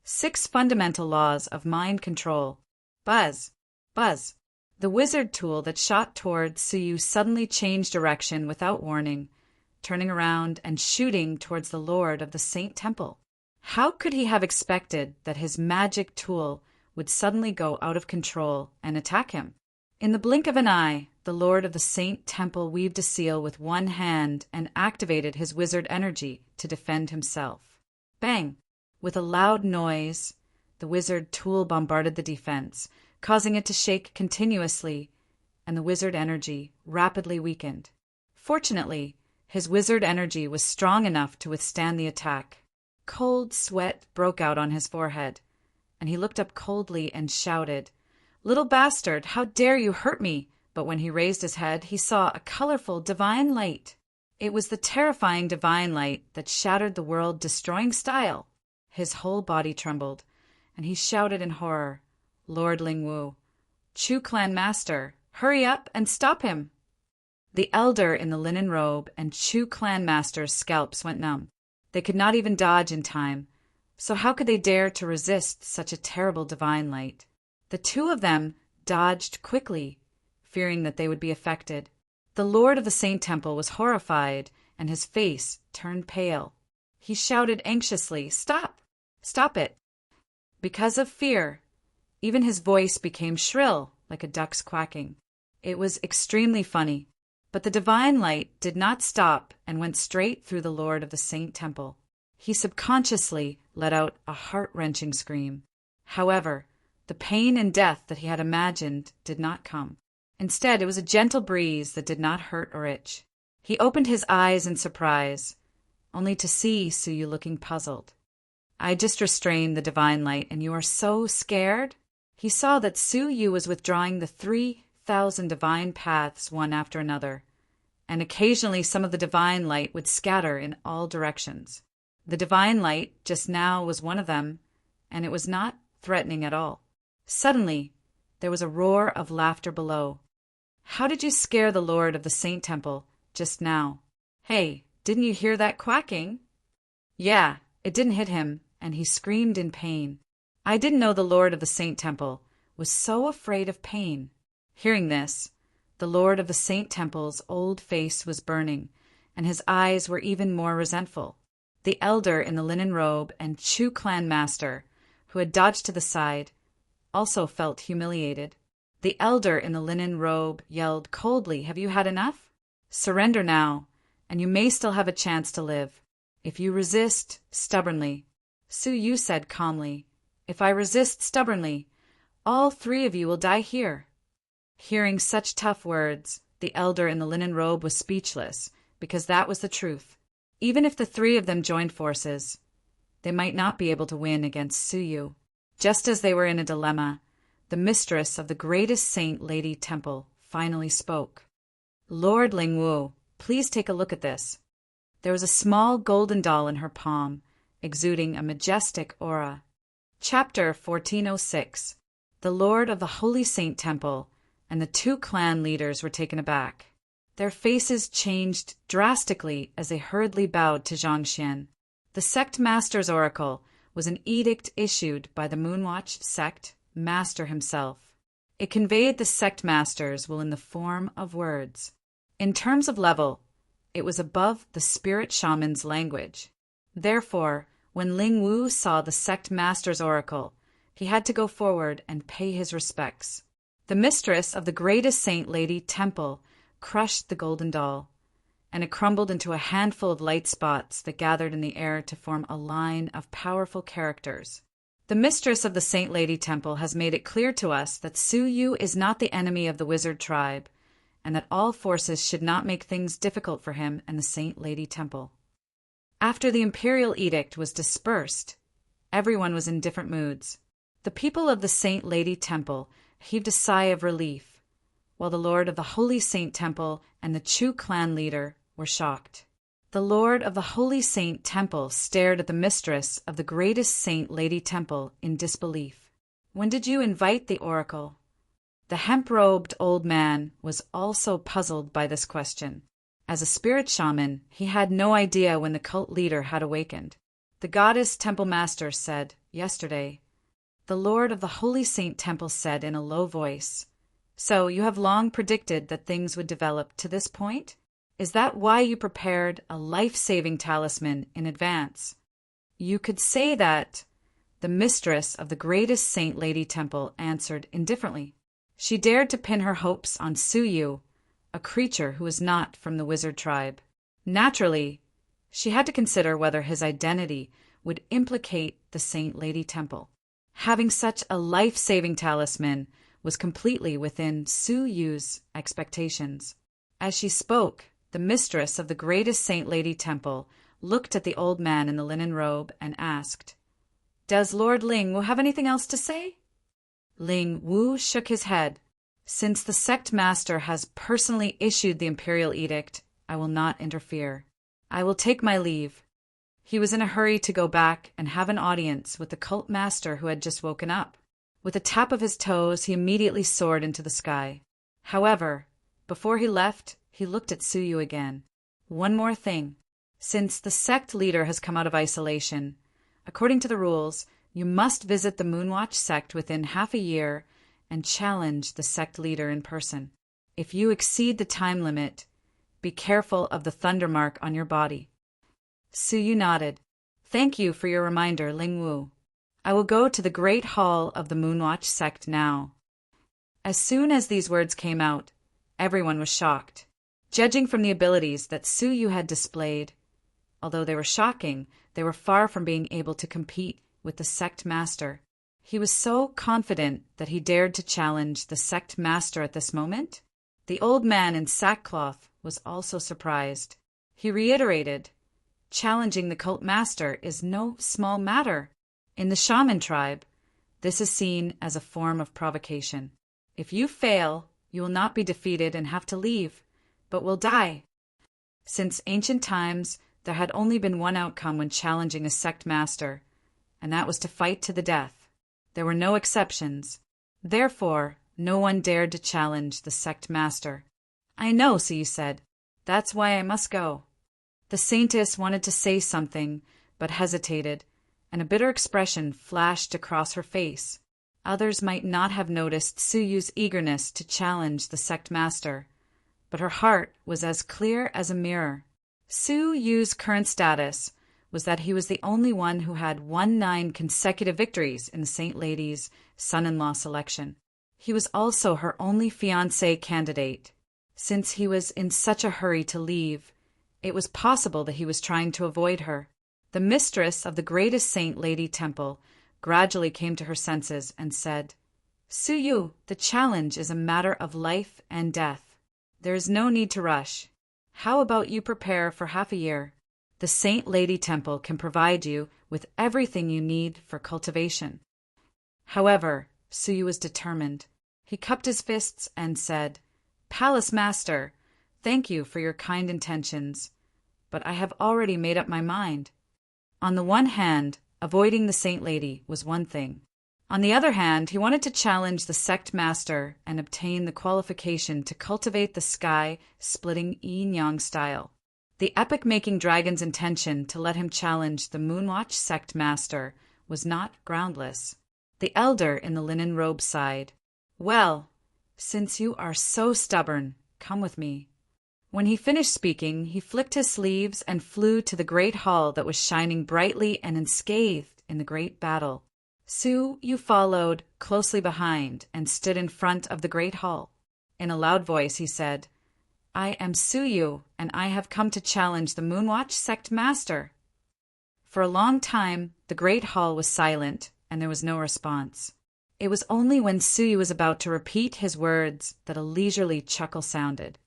6 fundamental laws of mind control. Buzz, buzz. The wizard tool that shot toward Suyu suddenly changed direction without warning, turning around and shooting towards the Lord of the Saint Temple. How could he have expected that his magic tool would suddenly go out of control and attack him? In the blink of an eye, the Lord of the Saint Temple weaved a seal with one hand and activated his wizard energy to defend himself. Bang! With a loud noise, the wizard tool bombarded the defense, causing it to shake continuously, and the wizard energy rapidly weakened. Fortunately, his wizard energy was strong enough to withstand the attack. Cold sweat broke out on his forehead, and he looked up coldly and shouted, "Little bastard, how dare you hurt me?" But when he raised his head, he saw a colorful divine light. It was the terrifying divine light that shattered the world-destroying style. His whole body trembled, and he shouted in horror, "Lord Lingwu, Chu Clan Master, hurry up and stop him!" The elder in the linen robe and Chu Clan Master's scalps went numb. They could not even dodge in time, so how could they dare to resist such a terrible divine light? The two of them dodged quickly, fearing that they would be affected. The Lord of the Saint Temple was horrified, and his face turned pale. He shouted anxiously, "Stop! Stop it!" Because of fear, even his voice became shrill, like a duck's quacking. It was extremely funny, but the divine light did not stop and went straight through the Lord of the Saint Temple. He subconsciously let out a heart-wrenching scream. However, the pain and death that he had imagined did not come. Instead, it was a gentle breeze that did not hurt or itch. He opened his eyes in surprise, only to see Suyu looking puzzled. "I just restrained the divine light, and you are so scared?" He saw that Suyu was withdrawing the 3,000 divine paths one after another, and occasionally some of the divine light would scatter in all directions. The divine light just now was one of them, and it was not threatening at all. Suddenly, there was a roar of laughter below. "How did you scare the Lord of the Saint Temple just now? Hey, didn't you hear that quacking?" "Yeah, it didn't hit him, and he screamed in pain. I didn't know the Lord of the Saint Temple was so afraid of pain." Hearing this, the Lord of the Saint Temple's old face was burning, and his eyes were even more resentful. The elder in the linen robe and Chu Clan Master, who had dodged to the side, also felt humiliated. The elder in the linen robe yelled coldly, "Have you had enough? Surrender now, and you may still have a chance to live. If you resist stubbornly," Suyu said calmly, "if I resist stubbornly, all three of you will die here." Hearing such tough words, the elder in the linen robe was speechless, because that was the truth. Even if the three of them joined forces, they might not be able to win against Suyu. Just as they were in a dilemma, the mistress of the greatest Saint Lady Temple finally spoke. "Lord Lingwu, please take a look at this." There was a small golden doll in her palm, exuding a majestic aura. Chapter 1406. The Lord of the Holy Saint Temple and the two clan leaders were taken aback. Their faces changed drastically as they hurriedly bowed to Zhangxian. The sect master's oracle was an edict issued by the Moonwatch sect master himself. It conveyed the sect master's will in the form of words. In terms of level, it was above the spirit shaman's language. Therefore, when Ling Wu saw the sect master's oracle, he had to go forward and pay his respects. The mistress of the greatest Saint Lady Temple crushed the golden doll, and it crumbled into a handful of light spots that gathered in the air to form a line of powerful characters. The mistress of the Saint Lady Temple has made it clear to us that Suyu is not the enemy of the wizard tribe, and that all forces should not make things difficult for him and the Saint Lady Temple. After the imperial edict was dispersed, everyone was in different moods. The people of the Saint Lady Temple heaved a sigh of relief, while the Lord of the Holy Saint Temple and the Chu clan leader were shocked. The Lord of the Holy Saint Temple stared at the mistress of the greatest Saint Lady Temple in disbelief. "When did you invite the oracle?" The hemp-robed old man was also puzzled by this question. As a spirit shaman, he had no idea when the cult leader had awakened. The goddess temple master said, "Yesterday." The Lord of the Holy Saint Temple said in a low voice, So you have long predicted that things would develop to this point? Is that why you prepared a life-saving talisman in advance? You could say that. The mistress of the greatest Saint Lady Temple answered indifferently. She dared to pin her hopes on Suyu, a creature who was not from the wizard tribe. Naturally, she had to consider whether his identity would implicate the Saint Lady Temple. Having such a life-saving talisman was completely within Suyu's expectations. As she spoke, the mistress of the greatest Saint Lady Temple looked at the old man in the linen robe and asked, "Does Lord Ling Wu have anything else to say?" Ling Wu shook his head. "Since the sect master has personally issued the imperial edict, I will not interfere. I will take my leave." He was in a hurry to go back and have an audience with the cult master who had just woken up. With a tap of his toes, he immediately soared into the sky. However, before he left, he looked at Suyu again. "One more thing. Since the sect leader has come out of isolation, according to the rules, you must visit the Moonwatch sect within half a year and challenge the sect leader in person. If you exceed the time limit, be careful of the thunder mark on your body." Suyu nodded. "Thank you for your reminder, Ling Wu. I will go to the great hall of the Moonwatch sect now." As soon as these words came out, everyone was shocked. Judging from the abilities that Suyu had displayed, although they were shocking, they were far from being able to compete with the sect master. He was so confident that he dared to challenge the sect master at this moment. The old man in sackcloth was also surprised. He reiterated, "Challenging the cult master is no small matter. In the shaman tribe, this is seen as a form of provocation. If you fail, you will not be defeated and have to leave, but will die." Since ancient times, there had only been one outcome when challenging a sect master, and that was to fight to the death. There were no exceptions. Therefore, no one dared to challenge the sect master. "I know," Suyu said. "That's why I must go." The saintess wanted to say something, but hesitated, and a bitter expression flashed across her face. Others might not have noticed Suyu's eagerness to challenge the sect master, but her heart was as clear as a mirror. Suyu's current status was that he was the only one who had won 9 consecutive victories in the Saint Lady's son-in-law selection. He was also her only fiancé candidate. Since he was in such a hurry to leave, it was possible that he was trying to avoid her. The mistress of the greatest Saint Lady Temple gradually came to her senses and said, "Suyu, the challenge is a matter of life and death. There is no need to rush. How about you prepare for half a year? The Saint Lady Temple can provide you with everything you need for cultivation." However, Suyu was determined. He cupped his fists and said, "Palace Master, thank you for your kind intentions, but I have already made up my mind." On the one hand, avoiding the Saint Lady was one thing. On the other hand, he wanted to challenge the sect master and obtain the qualification to cultivate the sky-splitting yin-yang style. The epic-making dragon's intention to let him challenge the Moonwatch sect master was not groundless. The elder in the linen robe sighed. "Well, since you are so stubborn, come with me." When he finished speaking, he flicked his sleeves and flew to the great hall that was shining brightly and unscathed in the great battle. Suyu followed closely behind and stood in front of the great hall. In a loud voice, he said, "I am Suyu, and I have come to challenge the Moonwatch sect master." For a long time, the great hall was silent, and there was no response. It was only when Suyu was about to repeat his words that a leisurely chuckle sounded.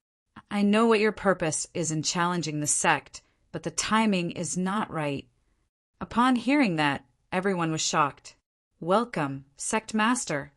"I know what your purpose is in challenging the sect, but the timing is not right." Upon hearing that, everyone was shocked. "Welcome, sect master."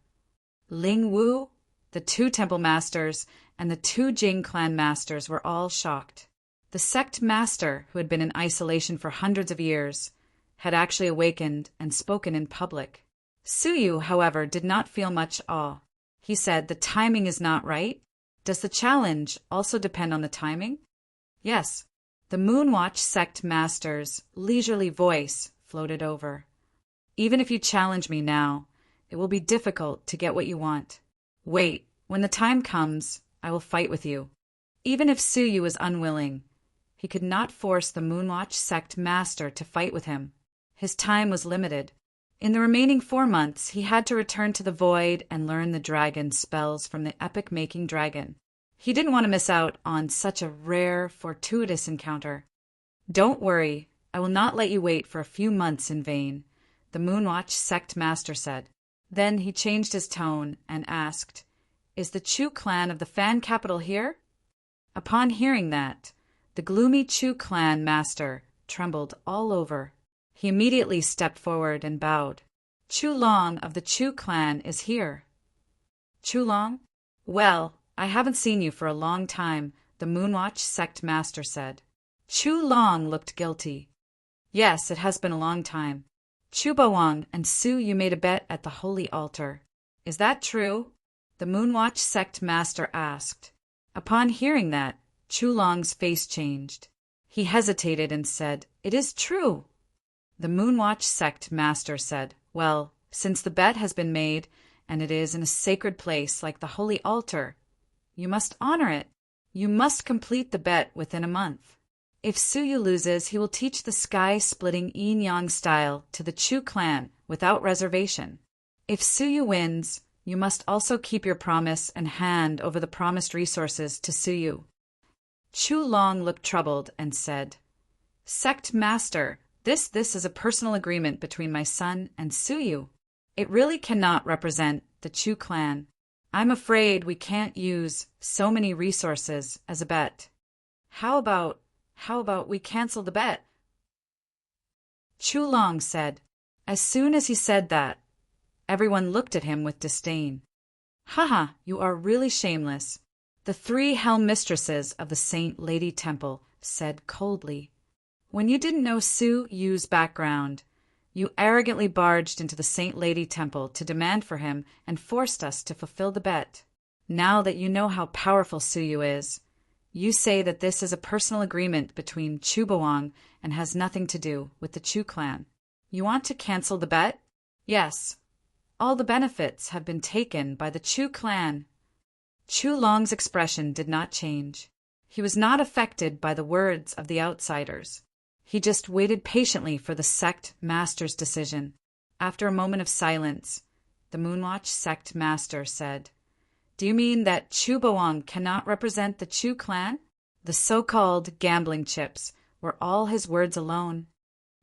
Ling Wu, the 2 temple masters, and the 2 Jing clan masters were all shocked. The sect master, who had been in isolation for hundreds of years, had actually awakened and spoken in public. Suyu, however, did not feel much awe. He said, "The timing is not right. Does the challenge also depend on the timing?" "Yes." The Moonwatch sect master's leisurely voice floated over. "Even if you challenge me now, it will be difficult to get what you want. Wait When the time comes, I will fight with you. Even if Suyu was unwilling, he could not force the Moonwatch sect master to fight with him. His time was limited. In the remaining 4 months, he had to return to the void and learn the dragon spells from the epic-making dragon. He didn't want to miss out on such a rare, fortuitous encounter. Don't worry, I will not let you wait for a few months in vain, the Moonwatch sect master said. Then he changed his tone and asked, Is the Chu clan of the Fan capital here? Upon hearing that, the gloomy Chu clan master trembled all over. He immediately stepped forward and bowed. Chu Long of the Chu clan is here. Chu Long? Well, I haven't seen you for a long time, the Moonwatch sect master said. Chu Long looked guilty. Yes, it has been a long time. Chu Bawang and Su, you made a bet at the holy altar. Is that true? The Moonwatch sect master asked. Upon hearing that, Chu Long's face changed. He hesitated and said, It is true. The Moonwatch sect master said, Well, since the bet has been made, and it is in a sacred place like the holy altar, you must honor it. You must complete the bet within a month. If Suyu loses, he will teach the sky-splitting yin-yang style to the Chu clan without reservation. If Suyu wins, you must also keep your promise and hand over the promised resources to Suyu. Chu Long looked troubled and said, Sect Master, this is a personal agreement between my son and Suyu. It really cannot represent the Chu clan. I'm afraid we can't use so many resources as a bet. How about we cancel the bet? Chu Long said. As soon as he said that, everyone looked at him with disdain. Haha, you are really shameless, the 3 hell mistresses of the Saint Lady Temple said coldly. When you didn't know Su Yu's background, you arrogantly barged into the Saint Lady Temple to demand for him and forced us to fulfill the bet. Now that you know how powerful Su Yu is, you say that this is a personal agreement between Chu Bawang and has nothing to do with the Chu clan. You want to cancel the bet? Yes. All the benefits have been taken by the Chu clan. Chu Long's expression did not change. He was not affected by the words of the outsiders. He just waited patiently for the sect master's decision. After a moment of silence, the Moonwatch sect master said, Do you mean that Chu Bawang cannot represent the Chu clan? The so-called gambling chips were all his words alone.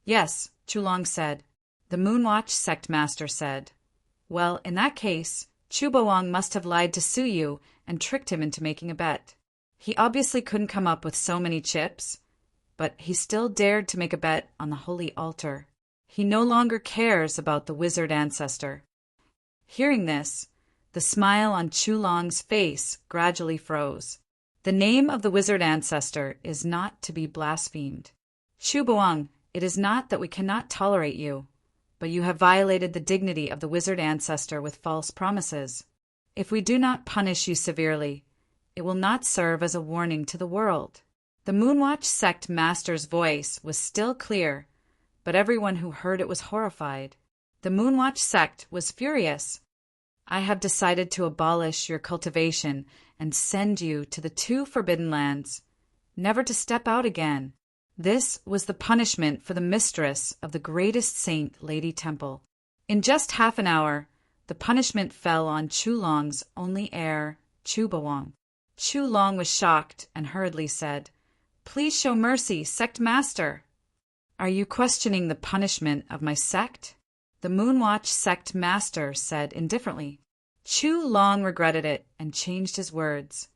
Yes, Chu Long said. The Moonwatch sect master said, Well, in that case, Chu Bawang must have lied to Suyu and tricked him into making a bet. He obviously couldn't come up with so many chips, but he still dared to make a bet on the holy altar. He no longer cares about the wizard ancestor. Hearing this, the smile on Chu Long's face gradually froze. The name of the wizard ancestor is not to be blasphemed. Chu Bawang, it is not that we cannot tolerate you, but you have violated the dignity of the wizard ancestor with false promises. If we do not punish you severely, it will not serve as a warning to the world. The Moonwatch sect master's voice was still clear, but everyone who heard it was horrified. The Moonwatch sect was furious. I have decided to abolish your cultivation and send you to the 2 forbidden lands, never to step out again. This was the punishment for the mistress of the greatest Saint Lady Temple. In just half an hour, the punishment fell on Chu Long's only heir, Chu Bawang. Chu Long was shocked and hurriedly said, Please show mercy, sect master. Are you questioning the punishment of my sect? The Moonwatch sect master said indifferently. Chu Long regretted it and changed his words.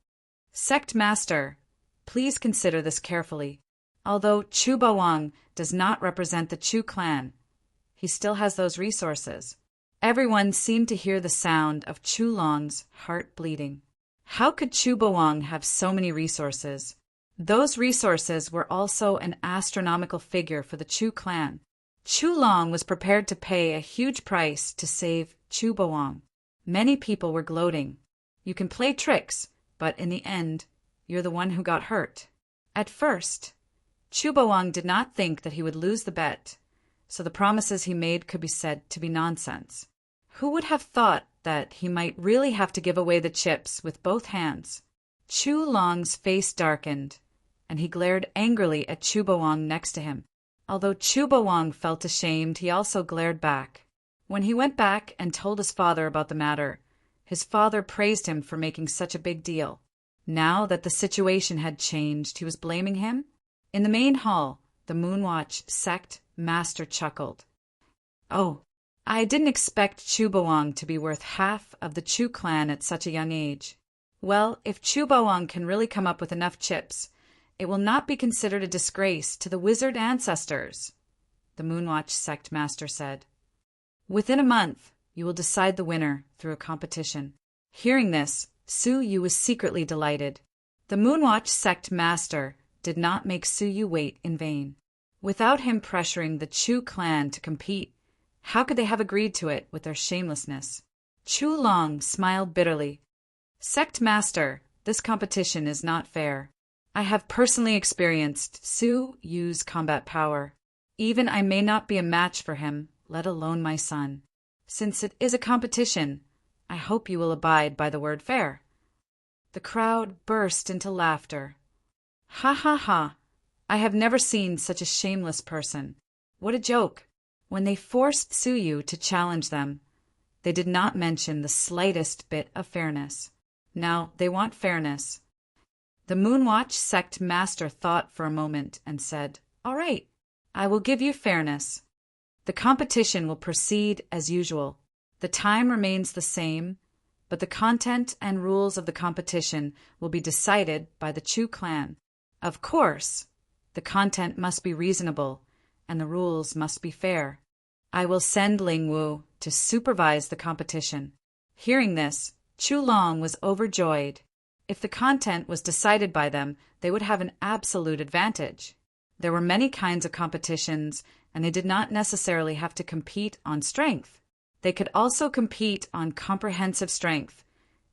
Sect master, please consider this carefully. Although Chu Bawang does not represent the Chu clan, he still has those resources. Everyone seemed to hear the sound of Chu Long's heart bleeding. How could Chu Bawang have so many resources? Those resources were also an astronomical figure for the Chu clan. Chu Long was prepared to pay a huge price to save Chu Bawang. Many people were gloating. You can play tricks, but in the end, you're the one who got hurt. At first, Chu Bawang did not think that he would lose the bet, so the promises he made could be said to be nonsense. Who would have thought that he might really have to give away the chips with both hands. Chu Long's face darkened, and he glared angrily at Chu Boang next to him. Although Chu Boang felt ashamed, he also glared back. When he went back and told his father about the matter, his father praised him for making such a big deal. Now that the situation had changed, he was blaming him? In the main hall, the Moonwatch sect master chuckled. "Oh, I didn't expect Chu Boang to be worth half of the Chu clan at such a young age. Well, if Chu Boang can really come up with enough chips, it will not be considered a disgrace to the wizard ancestors," the Moonwatch sect master said. "Within a month, you will decide the winner through a competition." Hearing this, Su Yu was secretly delighted. The Moonwatch sect master did not make Su Yu wait in vain. Without him pressuring the Chu clan to compete, how could they have agreed to it with their shamelessness? Chu Long smiled bitterly. "Sect master, this competition is not fair. I have personally experienced Su Yu's combat power. Even I may not be a match for him, let alone my son. Since it is a competition, I hope you will abide by the word fair." The crowd burst into laughter. "Ha ha ha! I have never seen such a shameless person. What a joke!" When they forced Su Yu to challenge them, they did not mention the slightest bit of fairness. Now they want fairness. The Moonwatch sect master thought for a moment and said, "All right, I will give you fairness. The competition will proceed as usual. The time remains the same, but the content and rules of the competition will be decided by the Chu clan. Of course, the content must be reasonable, and the rules must be fair. I will send Ling Wu to supervise the competition." Hearing this, Chu Long was overjoyed. If the content was decided by them, they would have an absolute advantage. There were many kinds of competitions, and they did not necessarily have to compete on strength. They could also compete on comprehensive strength,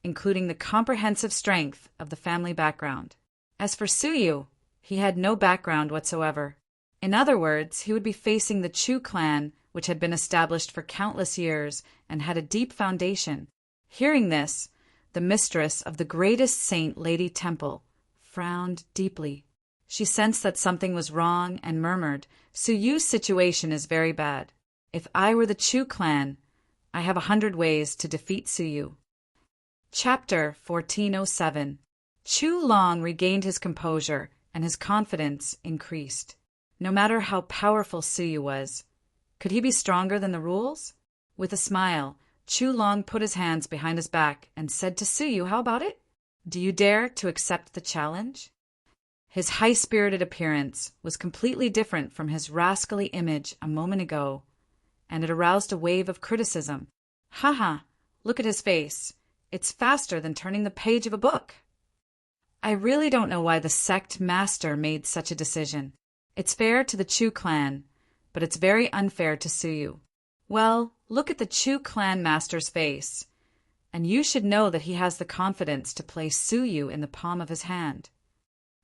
including the comprehensive strength of the family background. As for Su Yu, he had no background whatsoever. In other words, he would be facing the Chu clan, which had been established for countless years and had a deep foundation. Hearing this, the mistress of the greatest saint Lady Temple frowned deeply. She sensed that something was wrong and murmured, "Su Yu's situation is very bad. If I were the Chu clan, I have 100 ways to defeat Su Yu." Chapter 1407. Chu Long regained his composure, and his confidence increased. No matter how powerful Su Yu was, could he be stronger than the rules? With a smile, Chu Long put his hands behind his back and said to Su Yu, "How about it? Do you dare to accept the challenge?" His high-spirited appearance was completely different from his rascally image a moment ago, and it aroused a wave of criticism. "Haha, look at his face. It's faster than turning the page of a book." I really don't know why the sect master made such a decision. It's fair to the Chu clan, but it's very unfair to Su Yu. Well, look at the Chu clan master's face, and you should know that he has the confidence to place Su Yu in the palm of his hand.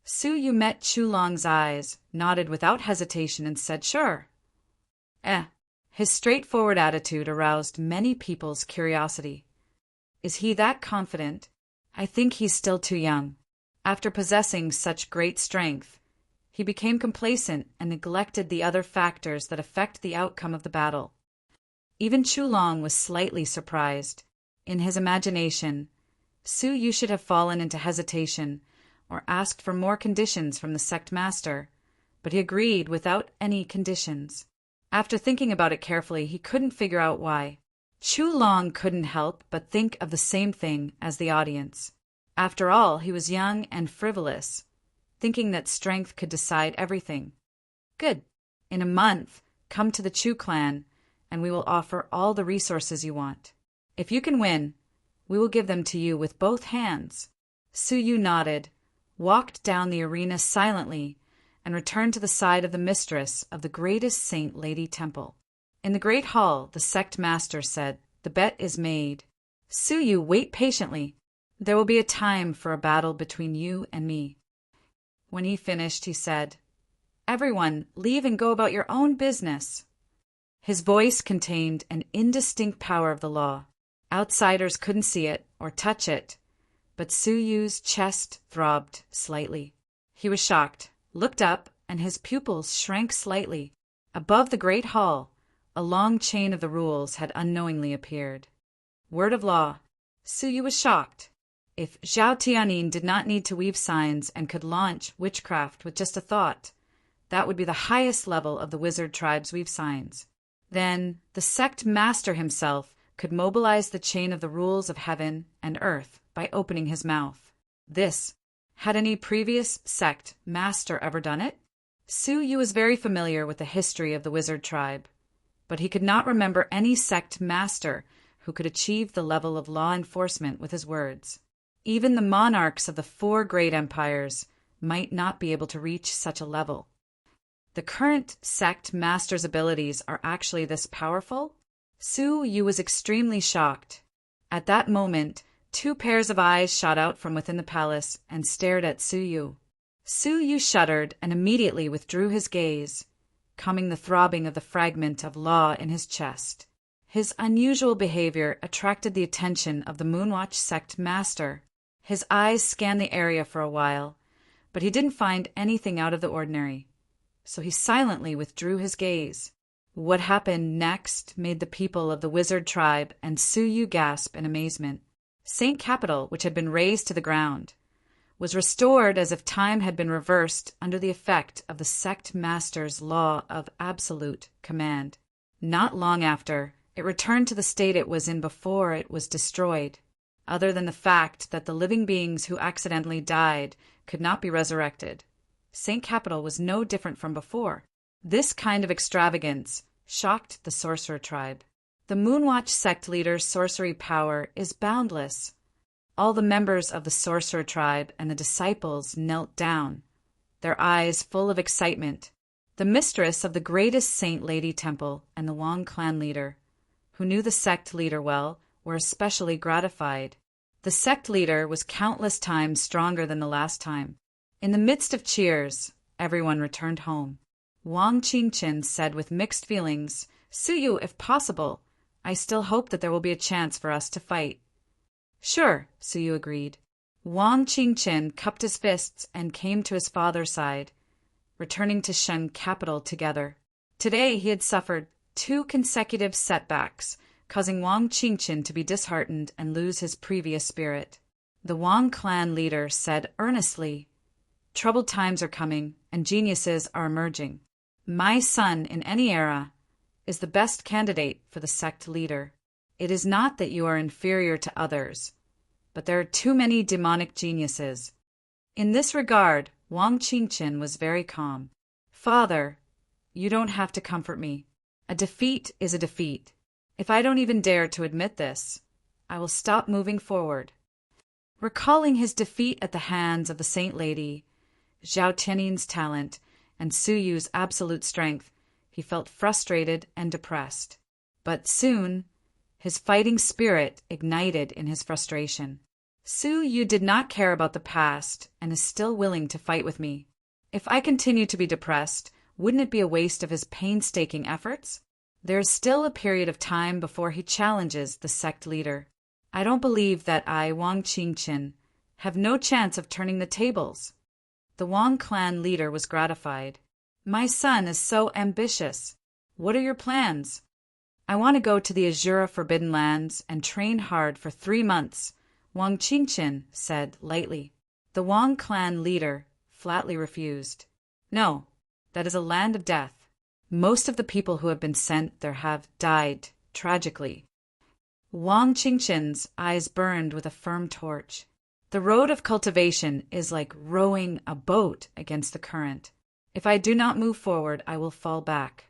Su Yu met Chu Long's eyes, nodded without hesitation, and said, "Sure." His straightforward attitude aroused many people's curiosity. Is he that confident? I think he's still too young. After possessing such great strength, he became complacent and neglected the other factors that affect the outcome of the battle. Even Chu Long was slightly surprised. In his imagination, Su Yu should have fallen into hesitation or asked for more conditions from the sect master, but he agreed without any conditions. After thinking about it carefully, he couldn't figure out why. Chu Long couldn't help but think of the same thing as the audience. After all, he was young and frivolous, thinking that strength could decide everything. "Good. In a month, come to the Chu clan, and we will offer all the resources you want. If you can win, we will give them to you with both hands." Su Yu nodded, walked down the arena silently, and returned to the side of the mistress of the greatest saint Lady Temple. In the great hall, the sect master said, "The bet is made. Su Yu, wait patiently. There will be a time for a battle between you and me." When he finished, he said, "Everyone, leave and go about your own business." His voice contained an indistinct power of the law. Outsiders couldn't see it or touch it, but Su Yu's chest throbbed slightly. He was shocked, looked up, and his pupils shrank slightly. Above the great hall, a long chain of the rules had unknowingly appeared. Word of law. Su Yu was shocked. If Zhao Tianyin did not need to weave signs and could launch witchcraft with just a thought, that would be the highest level of the wizard tribe's weave signs. Then the sect master himself could mobilize the chain of the rules of heaven and earth by opening his mouth. Had any previous sect master ever done it? Su Yu was very familiar with the history of the wizard tribe, but he could not remember any sect master who could achieve the level of law enforcement with his words. Even the monarchs of the 4 great empires might not be able to reach such a level. The current sect master's abilities are actually this powerful? Su Yu was extremely shocked. At that moment, 2 pairs of eyes shot out from within the palace and stared at Su Yu. Su Yu shuddered and immediately withdrew his gaze, calming the throbbing of the fragment of law in his chest. His unusual behavior attracted the attention of the Moonwatch sect master. His eyes scanned the area for a while, but he didn't find anything out of the ordinary, so he silently withdrew his gaze. What happened next made the people of the wizard tribe and Su Yu gasp in amazement. Saint Capital, which had been razed to the ground, was restored as if time had been reversed under the effect of the sect master's law of absolute command. Not long after, it returned to the state it was in before it was destroyed. Other than the fact that the living beings who accidentally died could not be resurrected, Saint Capital was no different from before. This kind of extravagance shocked the sorcerer tribe. The Moonwatch sect leader's sorcery power is boundless. All the members of the sorcerer tribe and the disciples knelt down, their eyes full of excitement. The mistress of the greatest Saint Lady Temple and the Wong clan leader, who knew the sect leader well, were especially gratified. The sect leader was countless times stronger than the last time. In the midst of cheers, everyone returned home. Wang Qingchen said with mixed feelings, "Su Yu, if possible, I still hope that there will be a chance for us to fight." "Sure," Su Yu agreed. Wang Qingchen cupped his fists and came to his father's side, returning to Shen capital together. Today he had suffered 2 consecutive setbacks, causing Wang Qingchen to be disheartened and lose his previous spirit. The Wang clan leader said earnestly, "Troubled times are coming, and geniuses are emerging. My son, in any era, is the best candidate for the sect leader. It is not that you are inferior to others, but there are too many demonic geniuses." In this regard, Wang Qingchen was very calm. "Father, you don't have to comfort me. A defeat is a defeat. If I don't even dare to admit this, I will stop moving forward." Recalling his defeat at the hands of the Saint Lady, Zhao Tianyin's talent, and Su Yu's absolute strength, he felt frustrated and depressed. But soon, his fighting spirit ignited in his frustration. "Su Yu did not care about the past and is still willing to fight with me. If I continue to be depressed, wouldn't it be a waste of his painstaking efforts? There is still a period of time before he challenges the sect leader. I don't believe that I, Wang Qingchen, have no chance of turning the tables." The Wang clan leader was gratified. "My son is so ambitious. What are your plans?" "I want to go to the Azura Forbidden Lands and train hard for 3 months," Wang Qingchen said lightly. The Wang clan leader flatly refused. "No, that is a land of death. Most of the people who have been sent there have died tragically." Wang Qingchen's eyes burned with a firm torch. "The road of cultivation is like rowing a boat against the current. If I do not move forward, I will fall back.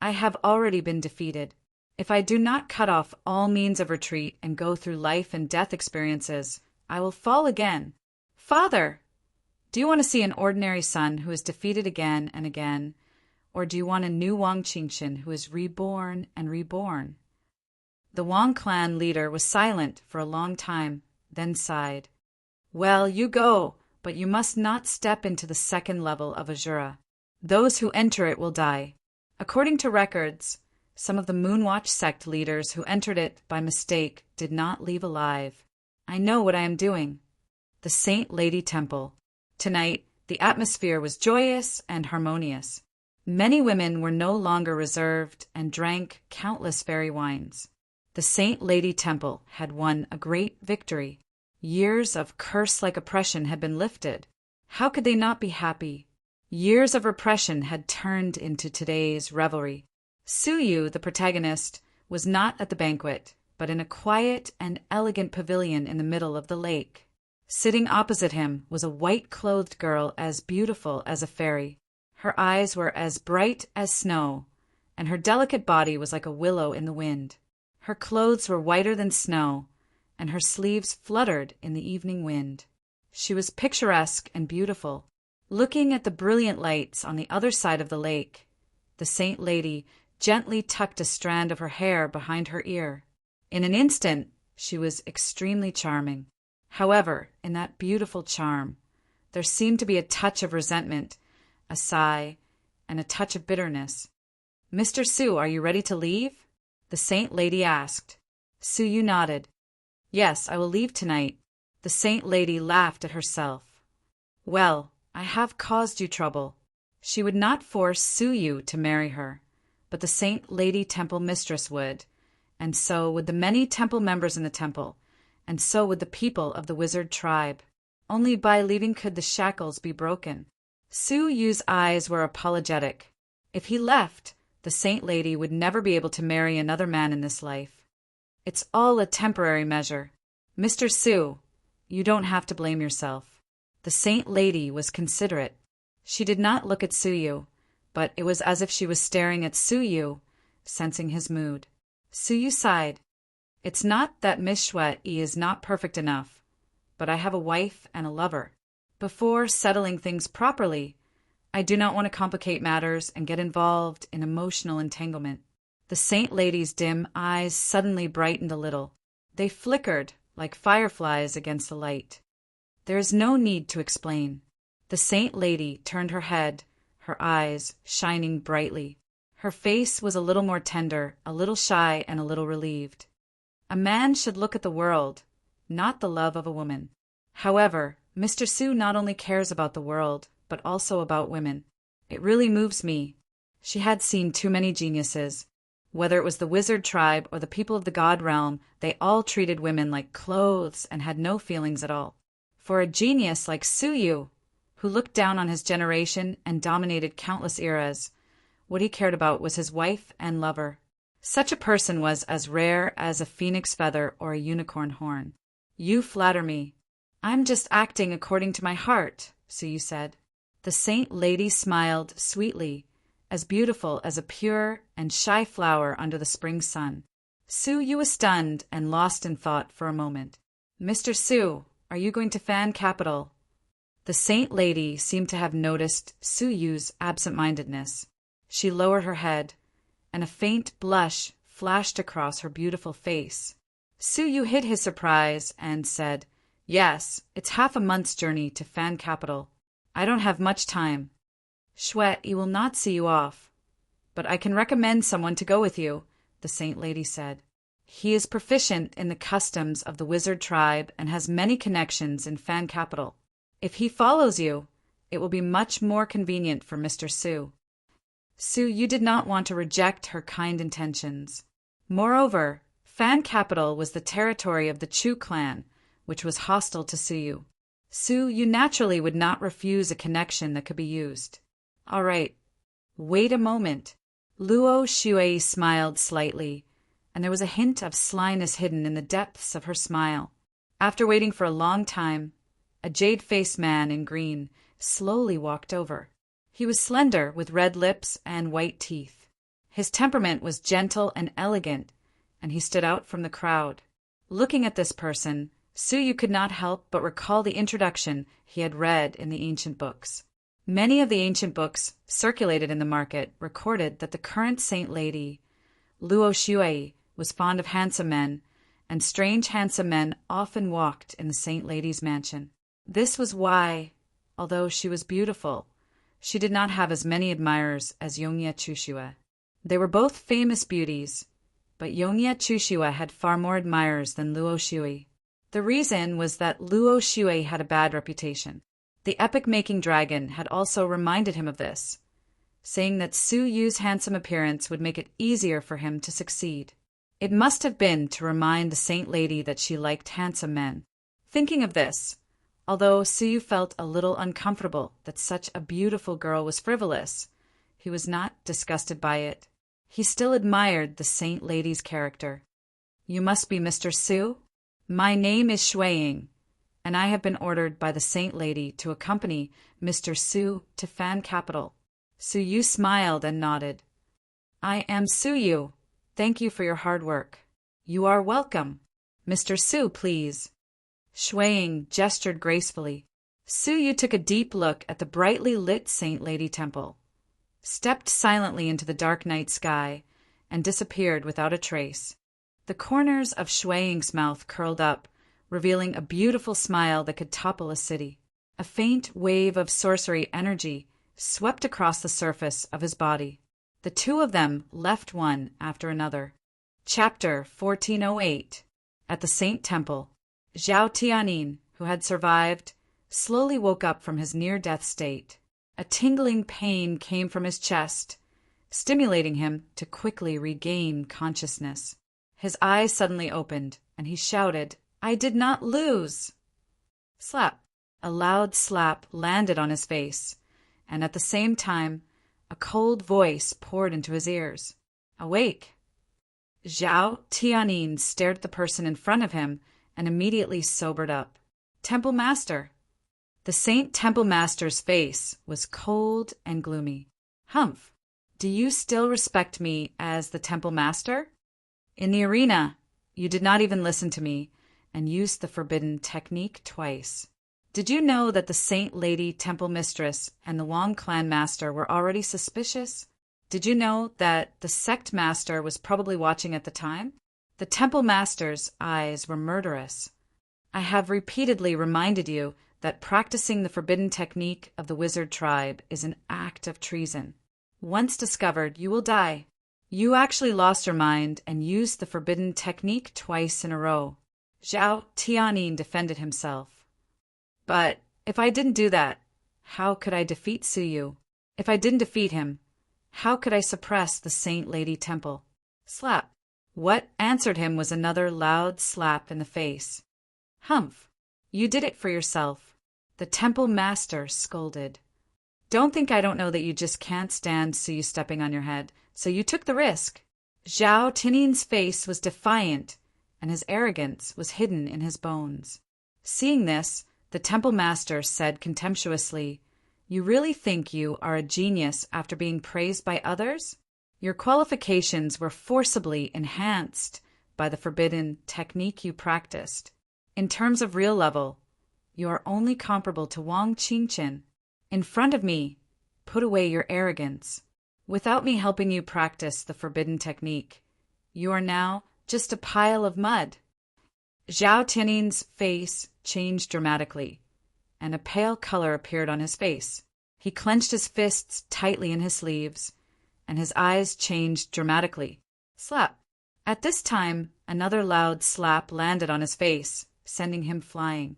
I have already been defeated. If I do not cut off all means of retreat and go through life and death experiences, I will fall again. Father, do you want to see an ordinary son who is defeated again and again, or do you want a new Wang Qingchen who is reborn and reborn?" The Wang clan leader was silent for a long time, then sighed. "Well, you go, but you must not step into the 2nd level of Azura. Those who enter it will die. According to records, Some of the Moonwatch sect leaders who entered it by mistake did not leave alive. I know what I am doing. The Saint Lady Temple. Tonight, the atmosphere was joyous and harmonious. Many women were no longer reserved and drank countless fairy wines. The Saint Lady Temple had won a great victory. Years of curse-like oppression had been lifted. How could they not be happy? Years of repression had turned into today's revelry. Suyu, the protagonist, was not at the banquet, but in a quiet and elegant pavilion in the middle of the lake. Sitting opposite him was a white-clothed girl as beautiful as a fairy. Her eyes were as bright as snow, and her delicate body was like a willow in the wind. Her clothes were whiter than snow, and her sleeves fluttered in the evening wind. She was picturesque and beautiful. Looking at the brilliant lights on the other side of the lake, the Saint Lady gently tucked a strand of her hair behind her ear. In an instant, she was extremely charming. However, in that beautiful charm, there seemed to be a touch of resentment, a sigh, and a touch of bitterness. "Mr. Su, are you ready to leave?" the Saint Lady asked. Suyu nodded. "Yes, I will leave tonight." The Saint Lady laughed at herself. "Well, I have caused you trouble." She would not force Suyu to marry her, but the Saint Lady Temple Mistress would, and so would the many temple members in the temple, and so would the people of the wizard tribe. Only by leaving could the shackles be broken. Suyu's eyes were apologetic. If he left, the Saint Lady would never be able to marry another man in this life. It's all a temporary measure. Mr. Su, you don't have to blame yourself. The Saint Lady was considerate. She did not look at Suyu, but it was as if she was staring at Suyu, sensing his mood. Suyu sighed. "It's not that Miss Shui is not perfect enough, but I have a wife and a lover. Before settling things properly, I do not want to complicate matters and get involved in emotional entanglement." The Saint Lady's dim eyes suddenly brightened a little. They flickered like fireflies against the light. "There is no need to explain." The Saint Lady turned her head, her eyes shining brightly. Her face was a little more tender, a little shy, and a little relieved. A man should look at the world, not the love of a woman. However, Mr. Su not only cares about the world, but also about women. It really moves me. She had seen too many geniuses. Whether it was the wizard tribe or the people of the god realm, they all treated women like clothes and had no feelings at all. For a genius like Suyu, who looked down on his generation and dominated countless eras, what he cared about was his wife and lover. Such a person was as rare as a phoenix feather or a unicorn horn. "You flatter me." "I'm just acting according to my heart," Suyu said. The Saint Lady smiled sweetly, as beautiful as a pure and shy flower under the spring sun. Suyu was stunned and lost in thought for a moment. "Mr. Su, are you going to Fan Capital?" The Saint Lady seemed to have noticed Suyu's absent-mindedness. She lowered her head, and a faint blush flashed across her beautiful face. Suyu hid his surprise and said, "Yes, it's half a month's journey to Fan Capital. I don't have much time." "Shui will not see you off, but I can recommend someone to go with you," the Saint Lady said. "He is proficient in the customs of the wizard tribe and has many connections in Fan Capital. If he follows you, it will be much more convenient for Mr. Su." Suyu did not want to reject her kind intentions. Moreover, Fan Capital was the territory of the Chu clan, which was hostile to Suyu. Suyu naturally would not refuse a connection that could be used. "All right. Wait a moment." Luo Shui smiled slightly, and there was a hint of slyness hidden in the depths of her smile. After waiting for a long time, a jade-faced man in green slowly walked over. He was slender, with red lips and white teeth. His temperament was gentle and elegant, and he stood out from the crowd. Looking at this person, Suyu could not help but recall the introduction he had read in the ancient books. Many of the ancient books circulated in the market recorded that the current Saint Lady, Luo Shui, was fond of handsome men, and strange handsome men often walked in the Saint Lady's mansion. This was why, although she was beautiful, she did not have as many admirers as Yongye Chushue. They were both famous beauties, but Yongye Chushiwa had far more admirers than Luo Shui. The reason was that Luo Shui had a bad reputation. The epic-making dragon had also reminded him of this, saying that Su Yu's handsome appearance would make it easier for him to succeed. It must have been to remind the saint lady that she liked handsome men. Thinking of this, although Su Yu felt a little uncomfortable that such a beautiful girl was frivolous, he was not disgusted by it. He still admired the saint lady's character. "You must be Mr. Su? My name is Shuiying, and I have been ordered by the saint lady to accompany Mr. Su to Fan Capital." Su Yu smiled and nodded. "I am Su Yu. Thank you for your hard work." "You are welcome. Mr. Su, please." Shuiying gestured gracefully. Su Yu took a deep look at the brightly lit Saint Lady Temple, stepped silently into the dark night sky, and disappeared without a trace. The corners of Shuiying's mouth curled up, revealing a beautiful smile that could topple a city. A faint wave of sorcery energy swept across the surface of his body. The two of them left one after another. Chapter 1408. At the Saint Temple, Zhao Tianyin, who had survived, slowly woke up from his near-death state. A tingling pain came from his chest, stimulating him to quickly regain consciousness. His eyes suddenly opened, and he shouted, "I did not lose!" Slap! A loud slap landed on his face, and at the same time, a cold voice poured into his ears. "Awake!" Zhao Tianyin stared at the person in front of him and immediately sobered up. "Temple Master." The Saint Temple Master's face was cold and gloomy. "Humph! Do you still respect me as the Temple Master? In the arena, you did not even listen to me and used the forbidden technique twice. Did you know that the Saint Lady Temple Mistress and the Wang Clan Master were already suspicious? Did you know that the Sect Master was probably watching at the time? The Temple Master's eyes were murderous. I have repeatedly reminded you that practicing the forbidden technique of the wizard tribe is an act of treason. Once discovered, you will die. You actually lost your mind and used the forbidden technique twice in a row." Zhao Tianyin defended himself. "But if I didn't do that, how could I defeat Su Yu? If I didn't defeat him, how could I suppress the Saint Lady Temple?" Slap! What answered him was another loud slap in the face. "Humph! You did it for yourself," the Temple Master scolded. "Don't think I don't know that you just can't stand Su Yu stepping on your head, so you took the risk." Zhao Tianyin's face was defiant, and his arrogance was hidden in his bones. Seeing this, the Temple Master said contemptuously, "You really think you are a genius after being praised by others? Your qualifications were forcibly enhanced by the forbidden technique you practiced. In terms of real level, you are only comparable to Wang Qingchen. In front of me, put away your arrogance. Without me helping you practice the forbidden technique, you are now just a pile of mud." Zhao Tianyin's face changed dramatically, and a pale color appeared on his face. He clenched his fists tightly in his sleeves, and his eyes changed dramatically. Slap! At this time, another loud slap landed on his face, sending him flying.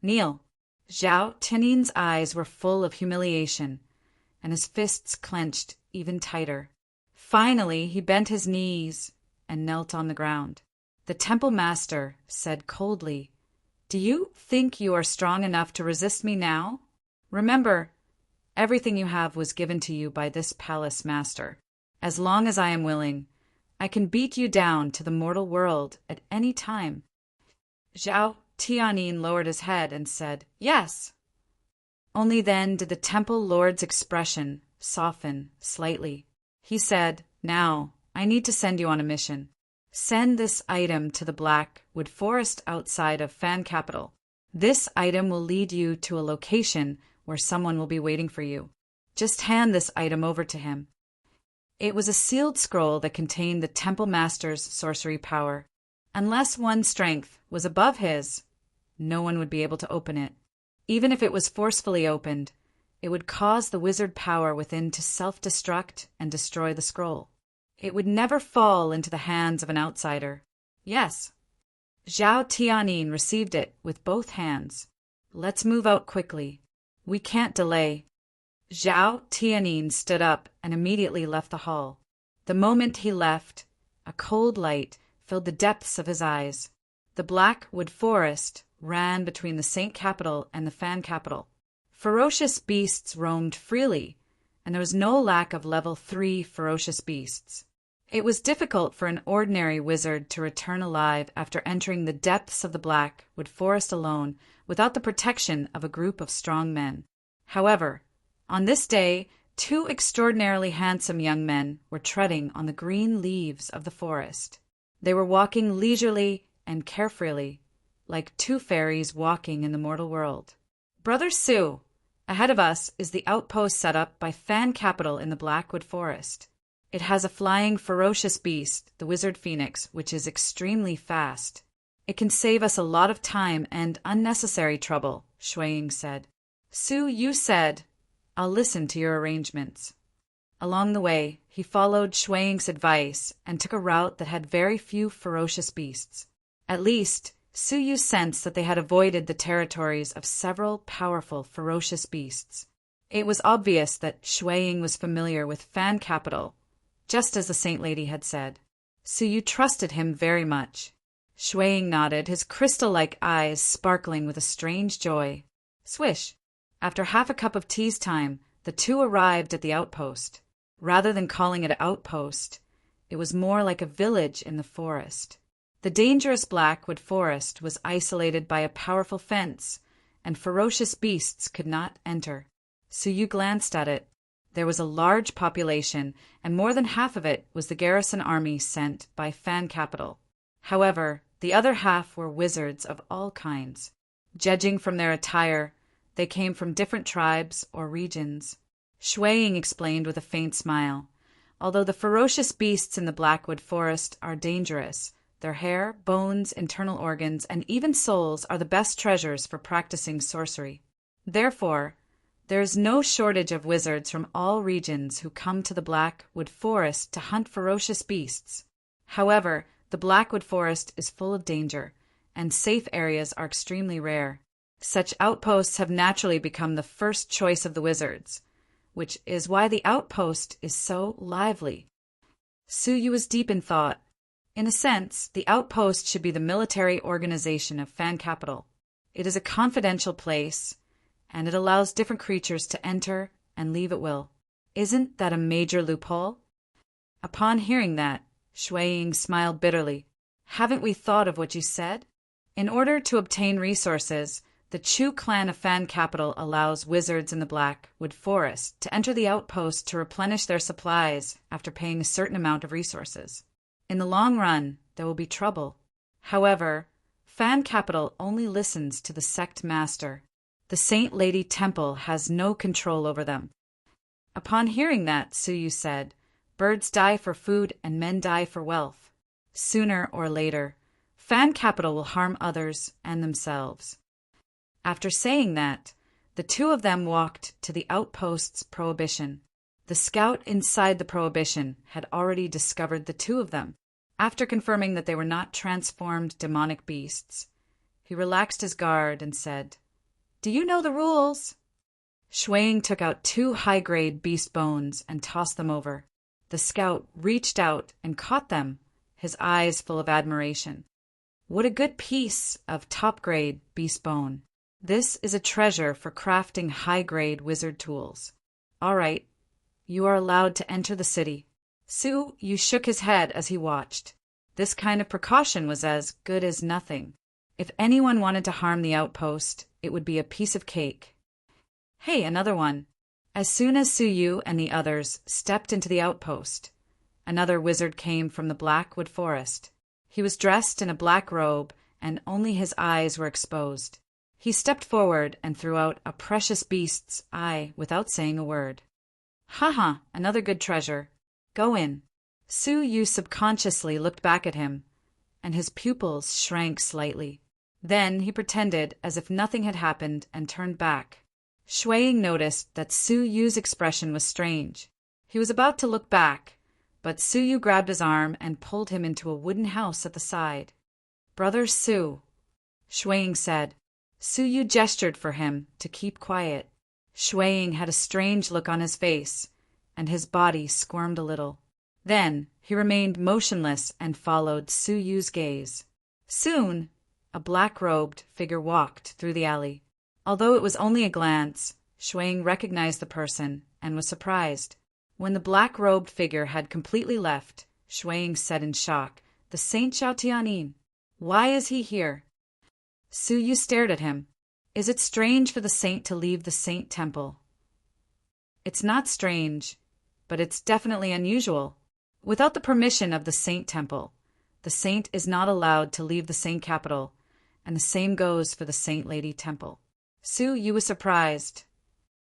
"Kneel." Zhao Tianyin's eyes were full of humiliation, and his fists clenched even tighter. Finally, he bent his knees and knelt on the ground. The Temple Master said coldly, "Do you think you are strong enough to resist me now? Remember, everything you have was given to you by this palace master. As long as I am willing, I can beat you down to the mortal world at any time." Zhao Tianyin lowered his head and said, "Yes." Only then did the Temple Lord's expression soften slightly. He said, "Now, I need to send you on a mission. Send this item to the Blackwood Forest outside of Fan Capital. This item will lead you to a location where someone will be waiting for you. Just hand this item over to him." It was a sealed scroll that contained the Temple Master's sorcery power. Unless one's strength was above his, no one would be able to open it. Even if it was forcefully opened, it would cause the wizard power within to self-destruct and destroy the scroll. It would never fall into the hands of an outsider. Yes. Zhao Tianyin received it with both hands. Let's move out quickly. We can't delay. Zhao Tianyin stood up and immediately left the hall. The moment he left, a cold light filled the depths of his eyes. The Black Wood Forest ran between the Saint Capital and the Fan Capital. Ferocious beasts roamed freely, and there was no lack of level 3 ferocious beasts. It was difficult for an ordinary wizard to return alive after entering the depths of the Black Wood Forest alone without the protection of a group of strong men. However, on this day, 2 extraordinarily handsome young men were treading on the green leaves of the forest. They were walking leisurely and carefreely, like 2 fairies walking in the mortal world. Brother Su, ahead of us is the outpost set up by Fan Capital in the Blackwood Forest. It has a flying ferocious beast, the Wizard Phoenix, which is extremely fast. It can save us a lot of time and unnecessary trouble, Shui Ying said. Su Yu said, I'll listen to your arrangements. Along the way, he followed Shui Ying's advice and took a route that had very few ferocious beasts. At least, Su Yu sensed that they had avoided the territories of several powerful ferocious beasts. It was obvious that Shui Ying was familiar with Fan Capital, just as the Saint Lady had said. Su Yu trusted him very much. Shui Ying nodded, his crystal-like eyes sparkling with a strange joy. Swish! After half a cup of tea's time, the 2 arrived at the outpost. Rather than calling it an outpost, it was more like a village in the forest. The dangerous Blackwood Forest was isolated by a powerful fence, and ferocious beasts could not enter. Su Yu glanced at it. There was a large population, and more than half of it was the garrison army sent by Fan Capital. However, the other half were wizards of all kinds. Judging from their attire, they came from different tribes or regions. Shui Ying explained with a faint smile. Although the ferocious beasts in the Blackwood Forest are dangerous, their hair, bones, internal organs, and even souls are the best treasures for practicing sorcery. Therefore, there is no shortage of wizards from all regions who come to the Blackwood Forest to hunt ferocious beasts. However, the Blackwood Forest is full of danger, and safe areas are extremely rare. Such outposts have naturally become the first choice of the wizards, which is why the outpost is so lively. Su Yu was deep in thought. In a sense, the outpost should be the military organization of Fan Capital. It is a confidential place, and it allows different creatures to enter and leave at will. Isn't that a major loophole? Upon hearing that, Shui Ying smiled bitterly. Haven't we thought of what you said? In order to obtain resources, the Chu clan of Fan Capital allows wizards in the Blackwood Forest to enter the outpost to replenish their supplies after paying a certain amount of resources. In the long run, there will be trouble. However, Fan Capital only listens to the sect master. The Saint Lady Temple has no control over them. Upon hearing that, Su Yu said, Birds die for food and men die for wealth. Sooner or later, Fan Capital will harm others and themselves. After saying that, the 2 of them walked to the outpost's prohibition. The scout inside the prohibition had already discovered the 2 of them. After confirming that they were not transformed demonic beasts, he relaxed his guard and said, Do you know the rules? Shui Ying took out 2 high-grade beast bones and tossed them over. The scout reached out and caught them, his eyes full of admiration. What a good piece of top-grade beast bone. This is a treasure for crafting high-grade wizard tools. All right, you are allowed to enter the city. Su Yu shook his head as he watched. This kind of precaution was as good as nothing. If anyone wanted to harm the outpost, it would be a piece of cake. Hey, another one. As soon as Su Yu and the others stepped into the outpost, another wizard came from the Blackwood Forest. He was dressed in a black robe, and only his eyes were exposed. He stepped forward and threw out a precious beast's eye without saying a word. Haha, another good treasure. Go in. Su Yu subconsciously looked back at him, and his pupils shrank slightly. Then he pretended as if nothing had happened and turned back. Shui Ying noticed that Su Yu's expression was strange. He was about to look back, but Suyu grabbed his arm and pulled him into a wooden house at the side. "Brother Su," Shuang said. Suyu gestured for him to keep quiet. Shuang had a strange look on his face, and his body squirmed a little. Then he remained motionless and followed Suyu's gaze. Soon, a black-robed figure walked through the alley. Although it was only a glance, Shuang recognized the person and was surprised. When the black-robed figure had completely left, Shuang said in shock, "The Saint Zhao Tianyin. Why is he here?" Suyu stared at him. "Is it strange for the saint to leave the saint temple?" "It's not strange, but it's definitely unusual. Without the permission of the saint temple, the saint is not allowed to leave the saint capital, and the same goes for the Saint Lady Temple." Suyu was surprised.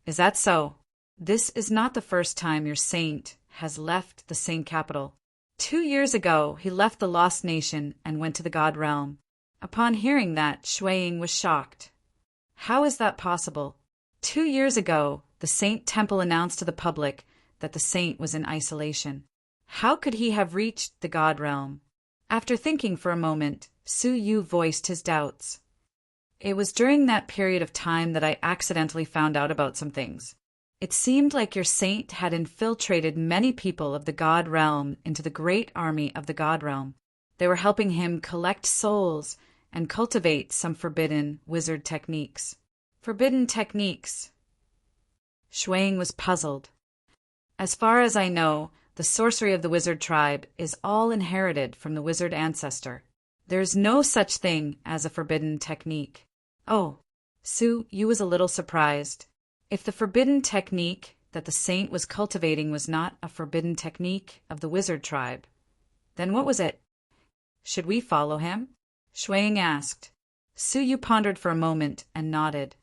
"Is that so? This is not the first time your saint has left the saint capital. 2 years ago, he left the Lost Nation and went to the God Realm." Upon hearing that, Shuang was shocked. "How is that possible? 2 years ago, the Saint Temple announced to the public that the saint was in isolation. How could he have reached the God Realm?" After thinking for a moment, Suyu voiced his doubts. "It was during that period of time that I accidentally found out about some things. It seemed like your saint had infiltrated many people of the God Realm into the great army of the God Realm. They were helping him collect souls and cultivate some forbidden wizard techniques." "Forbidden techniques?" Shuang was puzzled. "As far as I know, the sorcery of the wizard tribe is all inherited from the wizard ancestor. There's no such thing as a forbidden technique." "Oh." Suyu was a little surprised. If the forbidden technique that the saint was cultivating was not a forbidden technique of the wizard tribe, then what was it? "Should we follow him?" Shuang asked. Suyu pondered for a moment and nodded.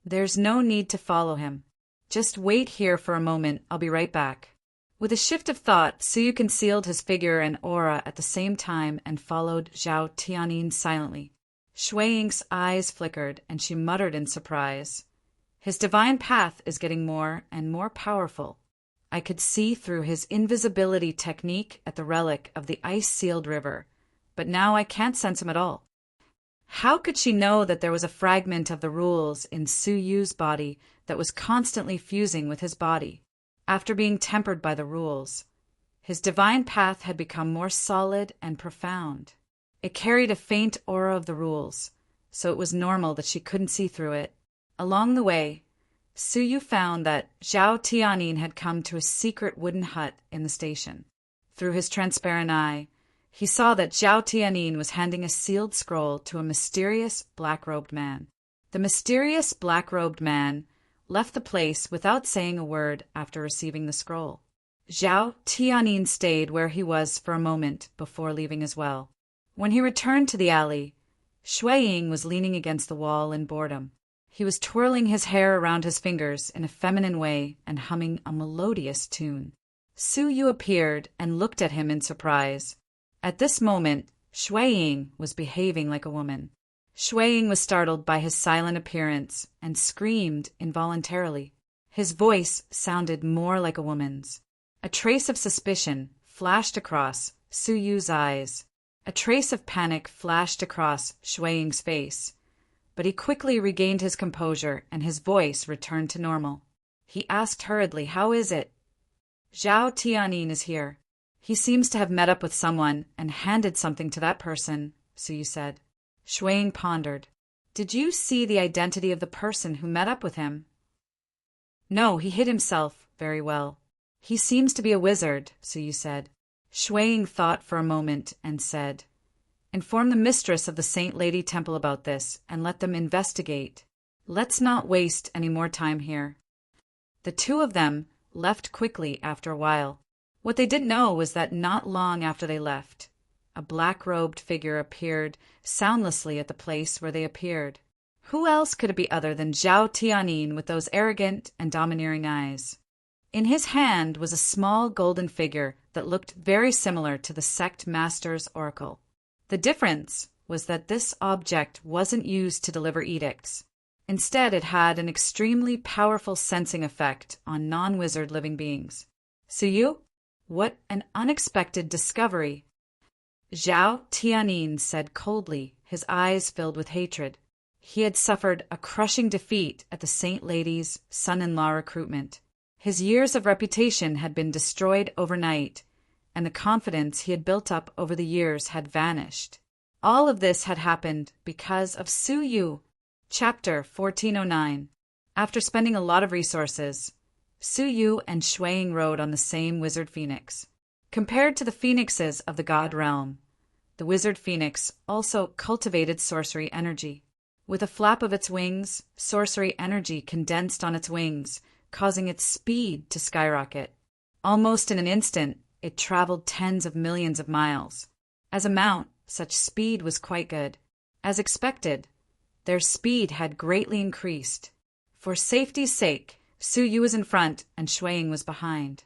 "There's no need to follow him. Just wait here for a moment, I'll be right back." With a shift of thought, Suyu concealed his figure and aura at the same time and followed Zhao Tianyin silently. Shuang's eyes flickered, and she muttered in surprise, "His divine path is getting more and more powerful. I could see through his invisibility technique at the relic of the ice-sealed river, but now I can't sense him at all." How could she know that there was a fragment of the rules in Suyu's body that was constantly fusing with his body? After being tempered by the rules, his divine path had become more solid and profound. It carried a faint aura of the rules, so it was normal that she couldn't see through it. Along the way, Suyu found that Zhao Tianyin had come to a secret wooden hut in the station. Through his transparent eye, he saw that Zhao Tianyin was handing a sealed scroll to a mysterious black-robed man. The mysterious black-robed man left the place without saying a word after receiving the scroll. Zhao Tianyin stayed where he was for a moment before leaving as well. When he returned to the alley, Shuang was leaning against the wall in boredom. He was twirling his hair around his fingers in a feminine way and humming a melodious tune. Suyu appeared and looked at him in surprise. At this moment, Shuang was behaving like a woman. Shuang was startled by his silent appearance and screamed involuntarily. His voice sounded more like a woman's. A trace of suspicion flashed across Suyu's eyes. A trace of panic flashed across Shuang's face. But he quickly regained his composure and his voice returned to normal. He asked hurriedly, "How is it?" "Zhao Tianyin is here. He seems to have met up with someone and handed something to that person," Suyu said. Shuang pondered. "Did you see the identity of the person who met up with him?" "No, he hid himself very well. He seems to be a wizard," Suyu said. Shuang thought for a moment and said, "Inform the mistress of the Saint Lady Temple about this and let them investigate. Let's not waste any more time here." The two of them left quickly after a while. What they didn't know was that not long after they left, a black-robed figure appeared soundlessly at the place where they appeared. Who else could it be other than Zhao Tianyin with those arrogant and domineering eyes? In his hand was a small golden figure that looked very similar to the sect master's oracle. The difference was that this object wasn't used to deliver edicts. Instead, it had an extremely powerful sensing effect on non-wizard living beings. "Suyu, What an unexpected discovery! Zhao Tianyin said coldly, his eyes filled with hatred. He had suffered a crushing defeat at the Saint Lady's son-in-law recruitment. His years of reputation had been destroyed overnight, and the confidence he had built up over the years had vanished. All of this had happened because of Su Yu. Chapter 1409. After spending a lot of resources, Su Yu and Shuiying rode on the same wizard phoenix. Compared to the phoenixes of the god realm, the wizard phoenix also cultivated sorcery energy. With a flap of its wings, sorcery energy condensed on its wings, causing its speed to skyrocket. Almost in an instant, it traveled tens of millions of miles. As a mount, such speed was quite good. As expected, their speed had greatly increased. For safety's sake, Su Yu was in front and Shuiying was behind.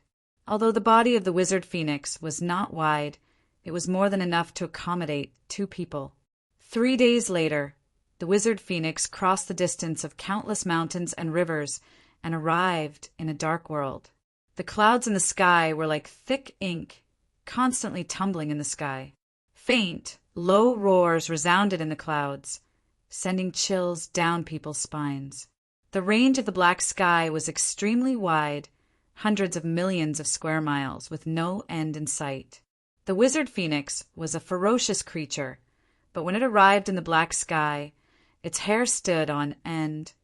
Although the body of the wizard phoenix was not wide, it was more than enough to accommodate 2 people. 3 days later, the wizard phoenix crossed the distance of countless mountains and rivers and arrived in a dark world. The clouds in the sky were like thick ink, constantly tumbling in the sky. Faint, low roars resounded in the clouds, sending chills down people's spines. The range of the black sky was extremely wide, hundreds of millions of square miles, with no end in sight. The wizard phoenix was a ferocious creature, but when it arrived in the black sky, its hair stood on end,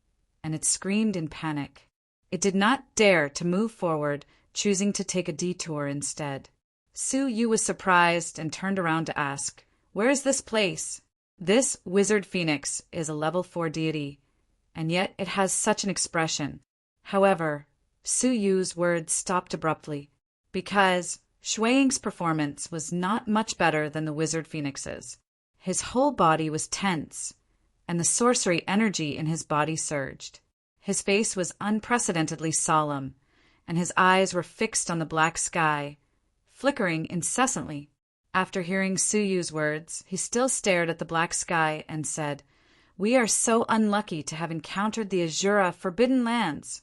and it screamed in panic. It did not dare to move forward, choosing to take a detour instead. Su Yu was surprised and turned around to ask, "Where is this place?" This wizard phoenix is a level 4 deity, and yet it has such an expression. However, Su Yu's words stopped abruptly, because Shuiying's performance was not much better than the wizard phoenix's. His whole body was tense, and the sorcery energy in his body surged. His face was unprecedentedly solemn, and his eyes were fixed on the black sky, flickering incessantly. After hearing Su Yu's words, he still stared at the black sky and said, "We are so unlucky to have encountered the Azura Forbidden Lands."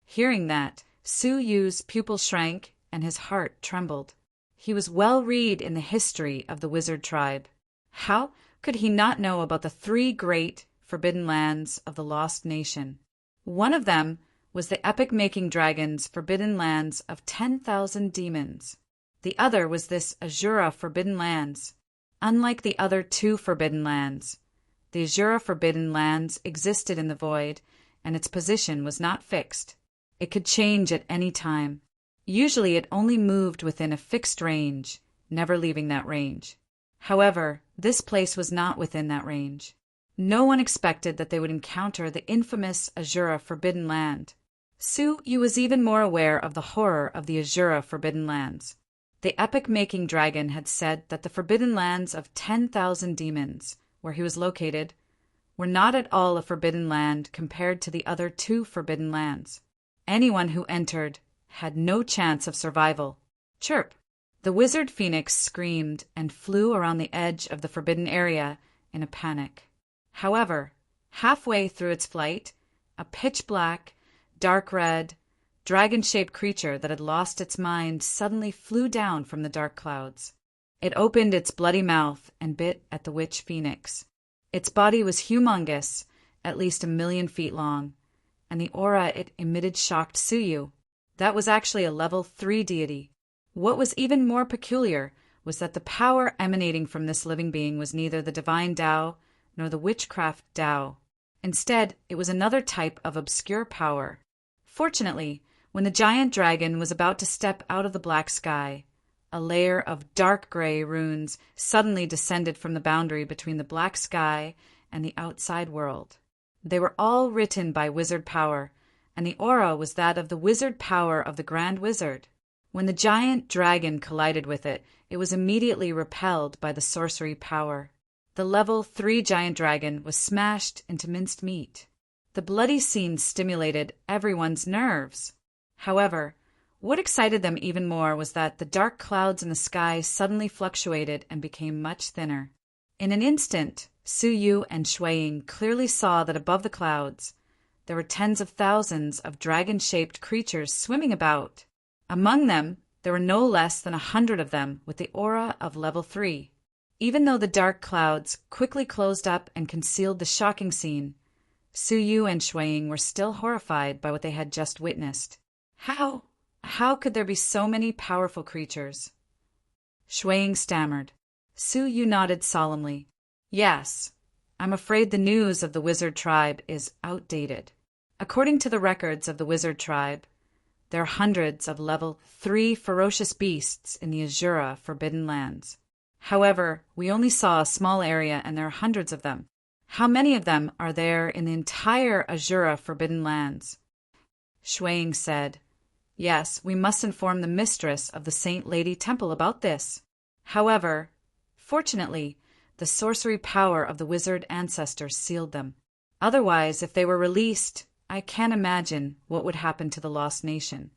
Hearing that, Su Yu's pupil shrank and his heart trembled. He was well read in the history of the wizard tribe. How could he not know about the 3 great forbidden lands of the lost nation? One of them was the epic-making dragon's forbidden lands of 10,000 demons. The other was this Azura Forbidden Lands. Unlike the other 2 forbidden lands, the Azura Forbidden Lands existed in the void, and its position was not fixed. It could change at any time. Usually it only moved within a fixed range, never leaving that range. However, this place was not within that range. No one expected that they would encounter the infamous Azura Forbidden Land. Su Yu was even more aware of the horror of the Azura Forbidden Lands. The epic-making dragon had said that the Forbidden Lands of 10,000 demons, where he was located, were not at all a forbidden land compared to the other 2 forbidden lands. Anyone who entered had no chance of survival. Chirp! The wizard phoenix screamed and flew around the edge of the forbidden area in a panic. However, halfway through its flight, a pitch-black, dark-red, dragon-shaped creature that had lost its mind suddenly flew down from the dark clouds. It opened its bloody mouth and bit at the witch phoenix. Its body was humongous, at least 1,000,000 feet long, and the aura it emitted shocked Su Yu. That was actually a level 3 deity. What was even more peculiar was that the power emanating from this living being was neither the divine Tao nor the witchcraft Tao. Instead, it was another type of obscure power. Fortunately, when the giant dragon was about to step out of the black sky, a layer of dark gray runes suddenly descended from the boundary between the black sky and the outside world. They were all written by wizard power, and the aura was that of the wizard power of the Grand Wizard. When the giant dragon collided with it, it was immediately repelled by the sorcery power. The level 3 giant dragon was smashed into minced meat. The bloody scene stimulated everyone's nerves. However, what excited them even more was that the dark clouds in the sky suddenly fluctuated and became much thinner. In an instant, Su Yu and Shuiying clearly saw that above the clouds, there were tens of thousands of dragon-shaped creatures swimming about. Among them, There were no less than 100 of them with the aura of level 3. Even though the dark clouds quickly closed up and concealed the shocking scene, Suyu and Shuiying were still horrified by what they had just witnessed. How could there be so many powerful creatures? Shuiying stammered. Suyu nodded solemnly. Yes, I'm afraid the news of the wizard tribe is outdated. According to the records of the wizard tribe, there are hundreds of level 3 ferocious beasts in the Azura Forbidden Lands. However, we only saw a small area and there are hundreds of them. How many of them are there in the entire Azura Forbidden Lands? Shuiying said, Yes, we must inform the mistress of the Saint Lady Temple about this. However, fortunately, the sorcery power of the wizard ancestors sealed them. Otherwise, if they were released, I can't imagine what would happen to the Lost Nation.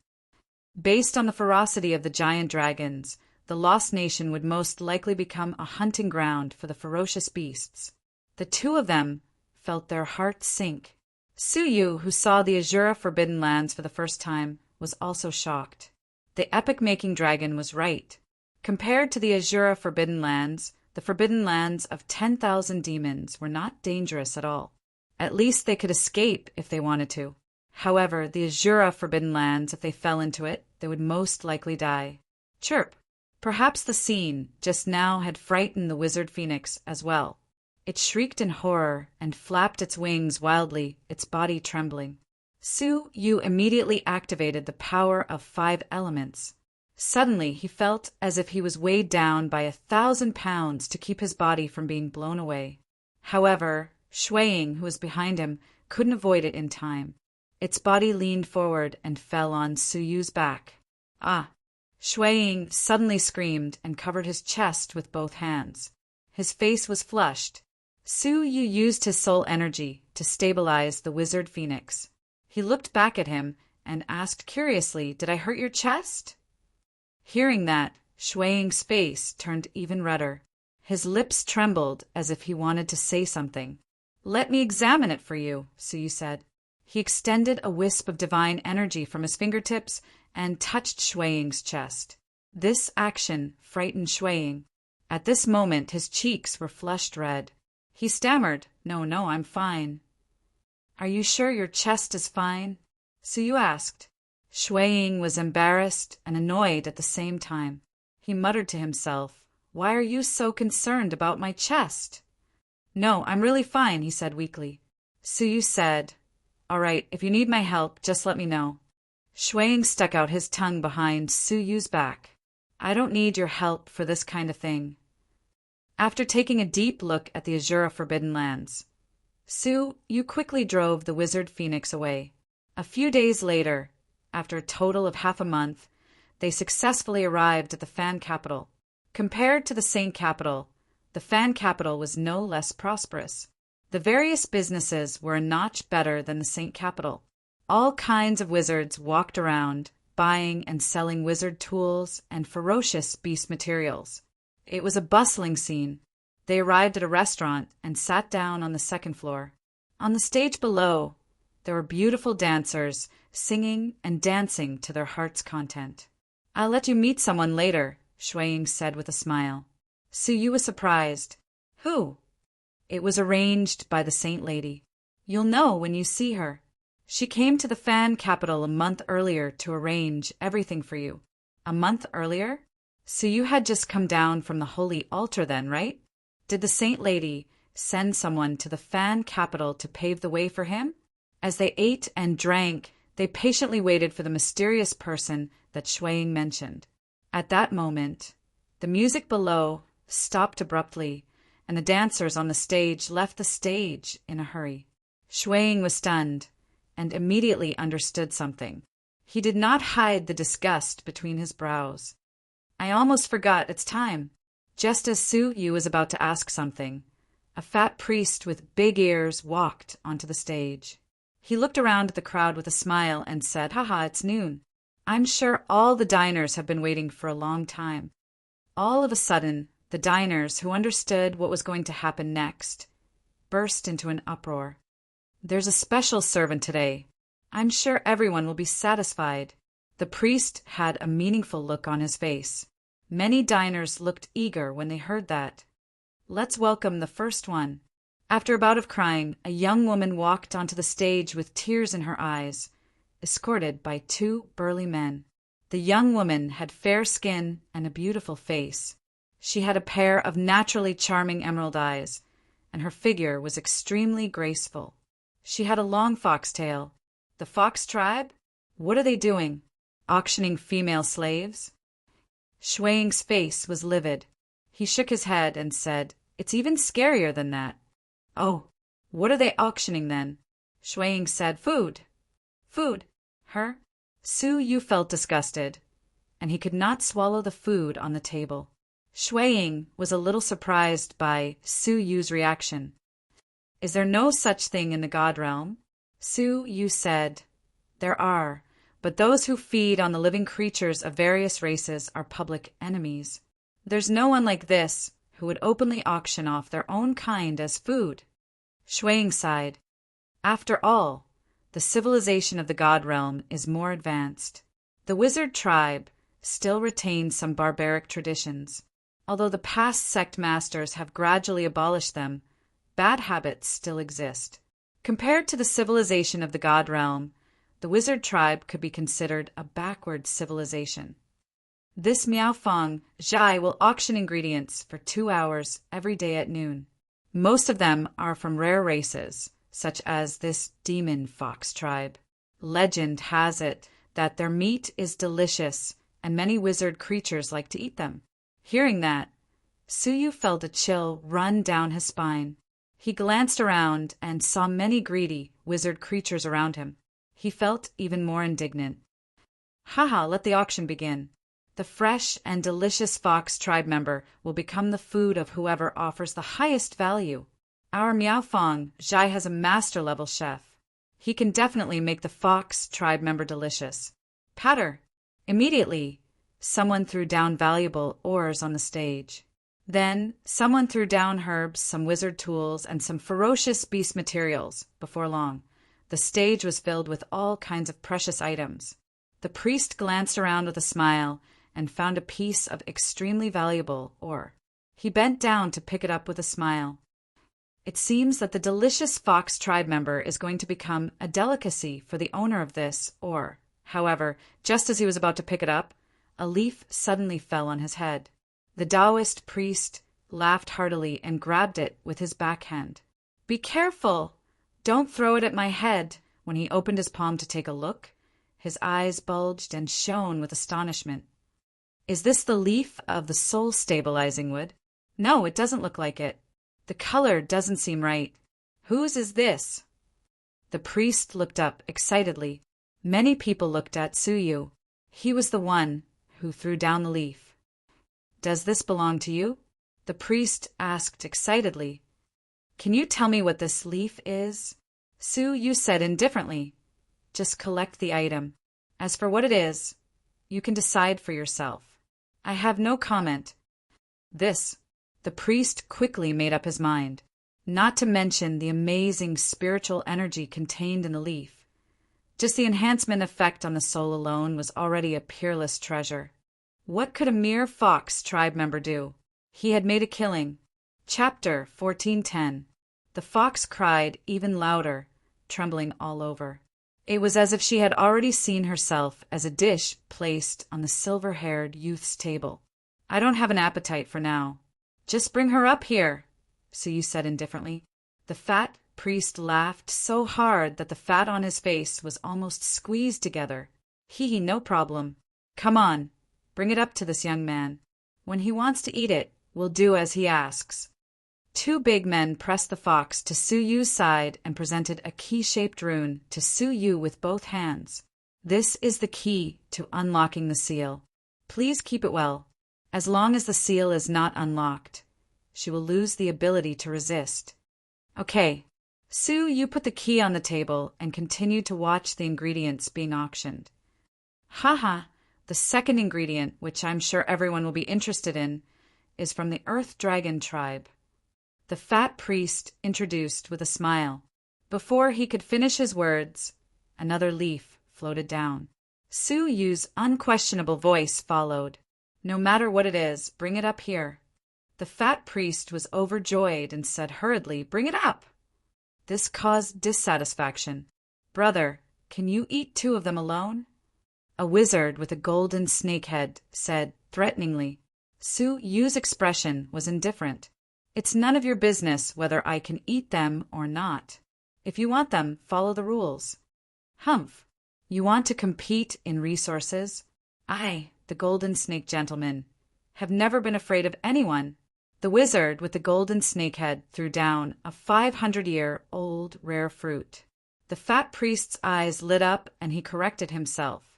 Based on the ferocity of the giant dragons, the Lost Nation would most likely become a hunting ground for the ferocious beasts. The two of them felt their hearts sink. Suyu, who saw the Azura Forbidden Lands for the first time, was also shocked. The epic-making dragon was right. Compared to the Azura Forbidden Lands, the Forbidden Lands of 10,000 demons were not dangerous at all. At least they could escape if they wanted to. However, the Azura Forbidden Lands, if they fell into it, they would most likely die. Chirp! Perhaps the scene just now had frightened the wizard phoenix as well. It shrieked in horror and flapped its wings wildly, its body trembling. Suyu immediately activated the power of 5 elements. Suddenly, he felt as if he was weighed down by 1,000 pounds to keep his body from being blown away. However, Shuiying, who was behind him, couldn't avoid it in time. Its body leaned forward and fell on Suyu's back. Ah! Shuiying suddenly screamed and covered his chest with both hands. His face was flushed. Suyu used his soul energy to stabilize the wizard phoenix. He looked back at him and asked curiously, Did I hurt your chest? Hearing that, Shuiying's face turned even redder. His lips trembled as if he wanted to say something. Let me examine it for you, Suyu said. He extended a wisp of divine energy from his fingertips and touched Shuiying's chest. This action frightened Shuiying. At this moment his cheeks were flushed red. He stammered, No, I'm fine. Are you sure your chest is fine? Suyu asked. Shuiying was embarrassed and annoyed at the same time. He muttered to himself, Why are you so concerned about my chest? No, I'm really fine, he said weakly. Suyu said, All right, if you need my help, just let me know. Shuiying stuck out his tongue behind Suyu's back. I don't need your help for this kind of thing. After taking a deep look at the Azura Forbidden Lands, Suyu quickly drove the wizard phoenix away. A few days later, after a total of half a month, they successfully arrived at the Fan Capital. Compared to the Saint Capital, the Fan Capital was no less prosperous. The various businesses were a notch better than the Saint Capital. All kinds of wizards walked around, buying and selling wizard tools and ferocious beast materials. It was a bustling scene. They arrived at a restaurant and sat down on the second floor. On the stage below, there were beautiful dancers singing and dancing to their heart's content. I'll let you meet someone later, Shuiying said with a smile. Suyu was surprised. Who? It was arranged by the Saint Lady. You'll know when you see her. She came to the Fan Capital a month earlier to arrange everything for you. A month earlier? Suyu had just come down from the Holy Altar then, right? Did the Saint Lady send someone to the Fan Capital to pave the way for him? As they ate and drank, they patiently waited for the mysterious person that Shuiying mentioned. At that moment, the music below stopped abruptly, and the dancers on the stage left the stage in a hurry. Shuiying was stunned and immediately understood something. He did not hide the disgust between his brows. I almost forgot it's time. Just as Suyu was about to ask something, a fat priest with big ears walked onto the stage. He looked around at the crowd with a smile and said, Haha, it's noon. I'm sure all the diners have been waiting for a long time. All of a sudden, the diners, who understood what was going to happen next, burst into an uproar. There's a special servant today. I'm sure everyone will be satisfied. The priest had a meaningful look on his face. Many diners looked eager when they heard that. Let's welcome the first one. After a bout of crying, a young woman walked onto the stage with tears in her eyes, escorted by two burly men. The young woman had fair skin and a beautiful face. She had a pair of naturally charming emerald eyes, and her figure was extremely graceful. She had a long foxtail. The fox tribe? What are they doing? Auctioning female slaves? Shuang's face was livid. He shook his head and said, "It's even scarier than that." "Oh, what are they auctioning then?" Shuang said, "Food." "Food? Her?" Su Yu felt disgusted, and he could not swallow the food on the table. Shuang was a little surprised by Su Yu's reaction. "Is there no such thing in the God realm?" Su Yu said, "There are, but those who feed on the living creatures of various races are public enemies. There's no one like this who would openly auction off their own kind as food." Shuang sighed. After all, the civilization of the God realm is more advanced. The wizard tribe still retains some barbaric traditions. Although the past sect masters have gradually abolished them, bad habits still exist. Compared to the civilization of the God realm, the wizard tribe could be considered a backward civilization. This Miaofeng Zhai will auction ingredients for 2 hours every day at noon. Most of them are from rare races, such as this demon fox tribe. Legend has it that their meat is delicious, and many wizard creatures like to eat them. Hearing that, Su Yu felt a chill run down his spine. He glanced around and saw many greedy wizard creatures around him. He felt even more indignant. Haha, let the auction begin. The fresh and delicious fox tribe member will become the food of whoever offers the highest value. Our Miaofeng Zhai has a master-level chef. He can definitely make the fox tribe member delicious. Patter! Immediately, someone threw down valuable ores on the stage. Then, someone threw down herbs, some wizard tools, and some ferocious beast materials. Before long, the stage was filled with all kinds of precious items. The priest glanced around with a smile and found a piece of extremely valuable ore. He bent down to pick it up with a smile. It seems that the delicious fox tribe member is going to become a delicacy for the owner of this ore. However, just as he was about to pick it up, a leaf suddenly fell on his head. The Taoist priest laughed heartily and grabbed it with his backhand. "Be careful! Don't throw it at my head." When he opened his palm to take a look, his eyes bulged and shone with astonishment. "Is this the leaf of the soul-stabilizing wood?" "No, it doesn't look like it. The color doesn't seem right. Whose is this?" The priest looked up excitedly. Many people looked at Su Yu. He was the one who threw down the leaf. "Does this belong to you?" The priest asked excitedly. "Can you tell me what this leaf is?" Su Yu said indifferently. "Just collect the item. As for what it is, you can decide for yourself. I have no comment." This, the priest quickly made up his mind, not to mention the amazing spiritual energy contained in the leaf. Just the enhancement effect on the soul alone was already a peerless treasure. What could a mere fox tribe member do? He had made a killing. Chapter 1410. The fox cried even louder, trembling all over. It was as if she had already seen herself as a dish placed on the silver-haired youth's table. "I don't have an appetite for now. Just bring her up here," Su Yu said indifferently. The fat priest laughed so hard that the fat on his face was almost squeezed together. "Hee, no problem. Come on. Bring it up to this young man. When he wants to eat it, we'll do as he asks." Two big men pressed the fox to Su Yu's side and presented a key-shaped rune to Su Yu with both hands. "This is the key to unlocking the seal. Please keep it well. As long as the seal is not unlocked, she will lose the ability to resist." "Okay." Su Yu put the key on the table and continued to watch the ingredients being auctioned. Haha. The second ingredient, which I'm sure everyone will be interested in, is from the Earth Dragon tribe. The fat priest introduced with a smile. Before he could finish his words, another leaf floated down. Su Yu's unquestionable voice followed. No matter what it is, bring it up here. The fat priest was overjoyed and said hurriedly, Bring it up! This caused dissatisfaction. Brother, can you eat 2 of them alone? A wizard with a golden snake head said threateningly. Su Yu's expression was indifferent. It's none of your business whether I can eat them or not. If you want them, follow the rules. Humph! You want to compete in resources? I, the golden snake gentleman, have never been afraid of anyone. The wizard with the golden snake head threw down a 500-year-old rare fruit. The fat priest's eyes lit up and he corrected himself.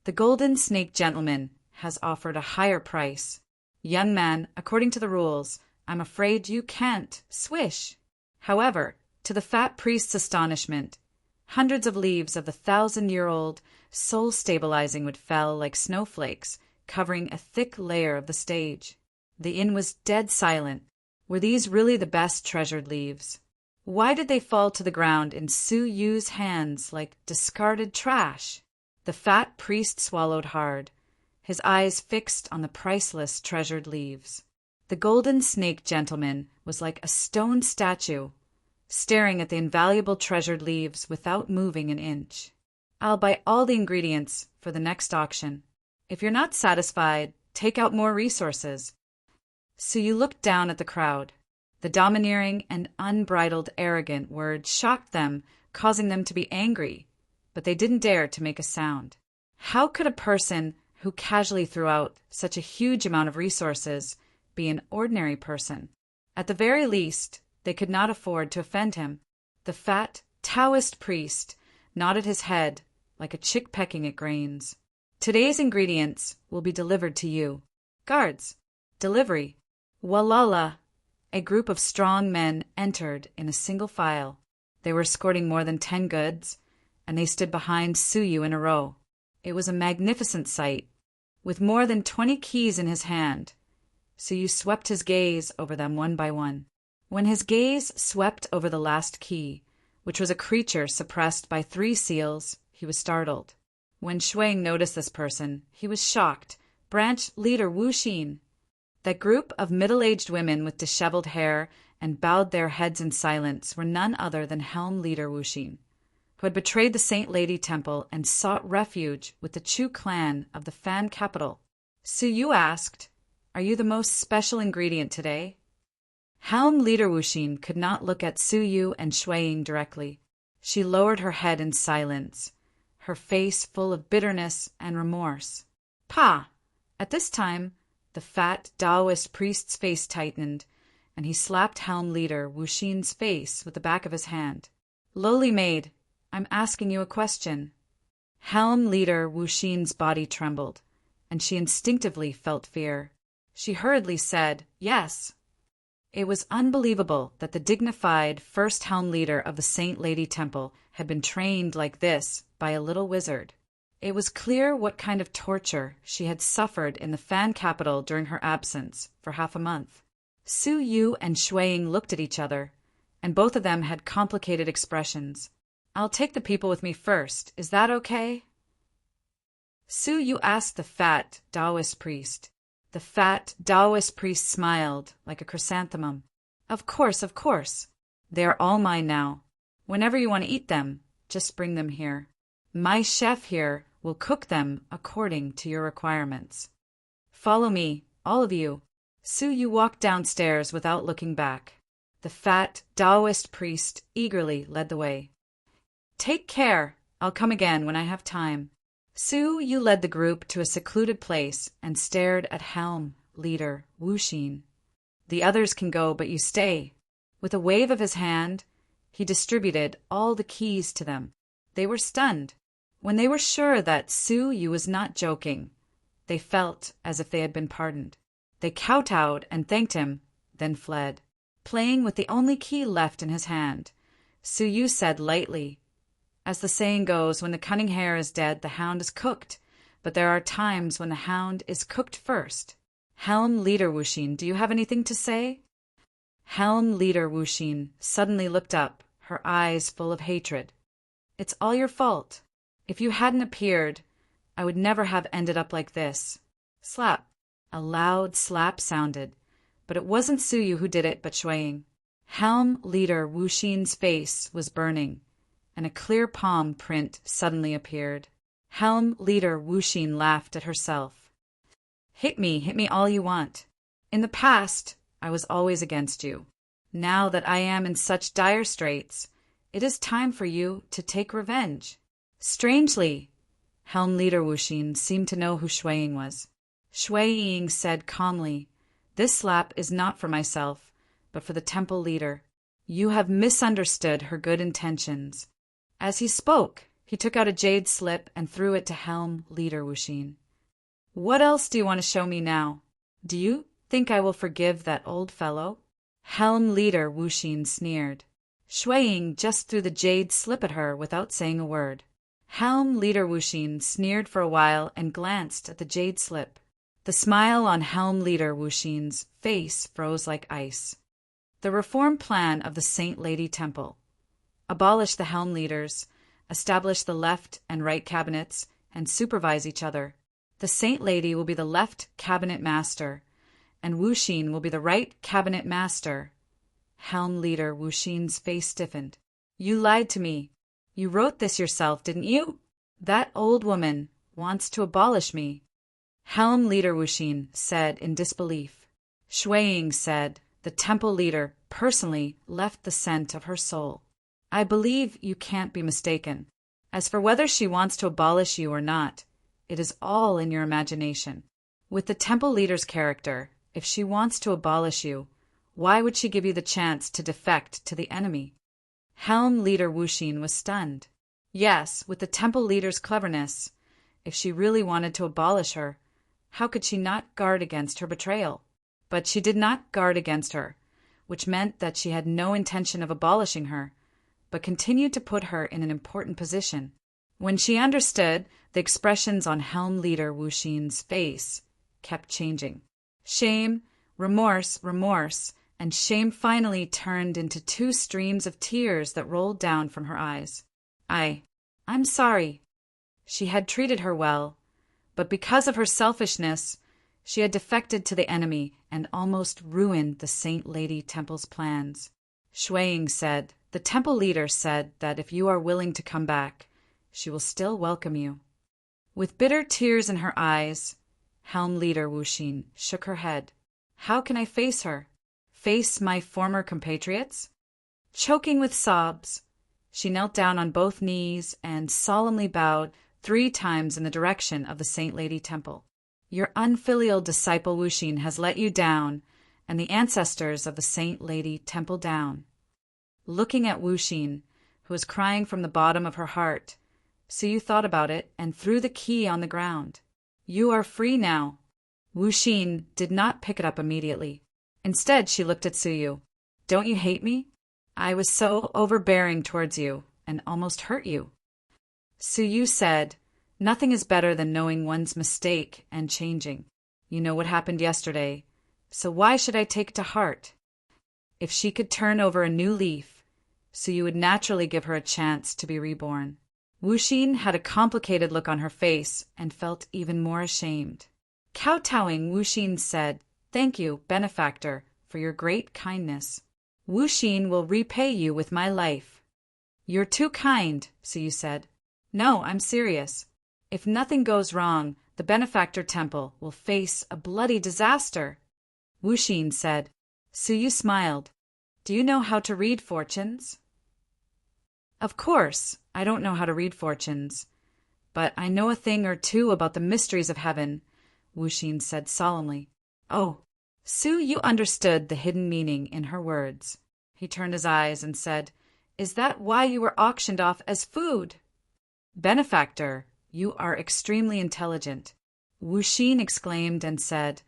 The golden snake gentleman has offered a higher price. Young man, according to the rules, I'm afraid you can't. Swish! However, to the fat priest's astonishment, hundreds of leaves of the 1,000-year-old soul-stabilizing wood fell like snowflakes, covering a thick layer of the stage. The inn was dead silent. Were these really the best treasured leaves? Why did they fall to the ground in Su Yu's hands like discarded trash? The fat priest swallowed hard, his eyes fixed on the priceless treasured leaves. The golden snake gentleman was like a stone statue, staring at the invaluable treasured leaves without moving an inch. I'll buy all the ingredients for the next auction. If you're not satisfied, take out more resources. So you looked down at the crowd. The domineering and unbridled arrogant words shocked them, causing them to be angry, but they didn't dare to make a sound. How could a person who casually threw out such a huge amount of resources be an ordinary person? At the very least, they could not afford to offend him. The fat Taoist priest nodded his head like a chick pecking at grains. Today's ingredients will be delivered to you. Guards, delivery. Walala! A group of strong men entered in a single file. They were escorting more than 10 goods, and they stood behind Su Yu in a row. It was a magnificent sight. With more than 20 keys in his hand, Su Yu swept his gaze over them one by one. When his gaze swept over the last key, which was a creature suppressed by 3 seals, he was startled. When Shuang noticed this person, he was shocked. Branch leader Wu Xin. That group of middle-aged women with disheveled hair and bowed their heads in silence were none other than Helm leader Wu Xin, who had betrayed the Saint Lady Temple and sought refuge with the Chu clan of the Fan capital. Su Yu asked, Are you the most special ingredient today? Helm leader Wu Xin could not look at Su Yu and Shuang directly. She lowered her head in silence, her face full of bitterness and remorse. Pa! At this time, the fat Taoist priest's face tightened, and he slapped Helm leader Wu Xin's face with the back of his hand. Lowly maid, I'm asking you a question. Helm leader Wu Xin's body trembled, and she instinctively felt fear. She hurriedly said, Yes. It was unbelievable that the dignified first Helm leader of the Saint Lady Temple had been trained like this by a little wizard. It was clear what kind of torture she had suffered in the Fan capital during her absence for half a month. Su Yu and Shuang looked at each other, and both of them had complicated expressions. I'll take the people with me first. Is that okay? Su Yu asked the fat Taoist priest. The fat Taoist priest smiled like a chrysanthemum. Of course, of course. They are all mine now. Whenever you want to eat them, just bring them here. My chef here will cook them according to your requirements. Follow me, all of you. Su Yu walked downstairs without looking back. The fat Taoist priest eagerly led the way. Take care. I'll come again when I have time. Su Yu led the group to a secluded place and stared at Helm leader Wu Xin. The others can go, but you stay. With a wave of his hand, he distributed all the keys to them. They were stunned. When they were sure that Su Yu was not joking, they felt as if they had been pardoned. They kowtowed and thanked him, then fled. Playing with the only key left in his hand, Su Yu said lightly, As the saying goes, when the cunning hare is dead, the hound is cooked, but there are times when the hound is cooked first. Helm leader Wu Xin, do you have anything to say? Helm leader Wu Xin suddenly looked up, her eyes full of hatred. It's all your fault. If you hadn't appeared, I would never have ended up like this. Slap. A loud slap sounded, but it wasn't Suyu who did it, but Shuiying. Helm leader Wu Xin's face was burning, and a clear palm print suddenly appeared. Helm leader Wu Xin laughed at herself. Hit me all you want. In the past, I was always against you. Now that I am in such dire straits, it is time for you to take revenge. Strangely, Helm leader Wu Xin seemed to know who Shuiying was. Shuiying said calmly, "This slap is not for myself, but for the temple leader. You have misunderstood her good intentions." As he spoke, he took out a jade slip and threw it to Helm leader Wu Xin. "What else do you want to show me now? Do you think I will forgive that old fellow?" Helm leader Wu Xin sneered. Shuiying just threw the jade slip at her without saying a word. Helm leader Wu Xin sneered for a while and glanced at the jade slip. The smile on Helm leader Wu Xin's face froze like ice. The reform plan of the Saint Lady Temple. Abolish the Helm leaders, establish the left and right cabinets, and supervise each other. The Saint Lady will be the left cabinet master, and Wu Xin will be the right cabinet master. Helm leader Wu Xin's face stiffened. You lied to me. You wrote this yourself, didn't you? That old woman wants to abolish me. Helm leader Wu Xin said in disbelief. Shuiying said, the temple leader personally left the scent of her soul. I believe you can't be mistaken. As for whether she wants to abolish you or not, it is all in your imagination. With the temple leader's character, if she wants to abolish you, why would she give you the chance to defect to the enemy? Helm leader Wu Xin was stunned. Yes, with the temple leader's cleverness, if she really wanted to abolish her, how could she not guard against her betrayal? But she did not guard against her, which meant that she had no intention of abolishing her, but continued to put her in an important position. When she understood, the expressions on Helm leader Wu Xin's face kept changing. Shame, remorse, and shame finally turned into 2 streams of tears that rolled down from her eyes. I'm sorry. She had treated her well, but because of her selfishness, she had defected to the enemy and almost ruined the Saint Lady Temple's plans. Shuiying said, the temple leader said that if you are willing to come back, she will still welcome you. With bitter tears in her eyes, Helm leader Wu Xin shook her head. How can I face her? Face my former compatriots? Choking with sobs, she knelt down on both knees and solemnly bowed 3 times in the direction of the Saint Lady Temple. Your unfilial disciple Wu Xin has let you down, and the ancestors of the Saint Lady Temple down. Looking at Wu Xin, who was crying from the bottom of her heart, Suyu thought about it and threw the key on the ground. You are free now. Wu Xin did not pick it up immediately. Instead, she looked at Suyu. Don't you hate me? I was so overbearing towards you and almost hurt you. Suyu said, nothing is better than knowing one's mistake and changing. You know what happened yesterday, so why should I take it to heart? If she could turn over a new leaf, Suyu would naturally give her a chance to be reborn. Wu Xin had a complicated look on her face and felt even more ashamed. Kowtowing, Wu Xin said, Thank you, benefactor, for your great kindness. Wu Xin will repay you with my life. You're too kind, Suyu said. No, I'm serious. If nothing goes wrong, the benefactor temple will face a bloody disaster. Wu Xin said. Suyu smiled. Do you know how to read fortunes? Of course, I don't know how to read fortunes, but I know a thing or two about the mysteries of heaven, Wu Xin said solemnly. Oh, Suyu understood the hidden meaning in her words. He turned his eyes and said, Is that why you were auctioned off as food? Benefactor, you are extremely intelligent. Wu Xin exclaimed and said,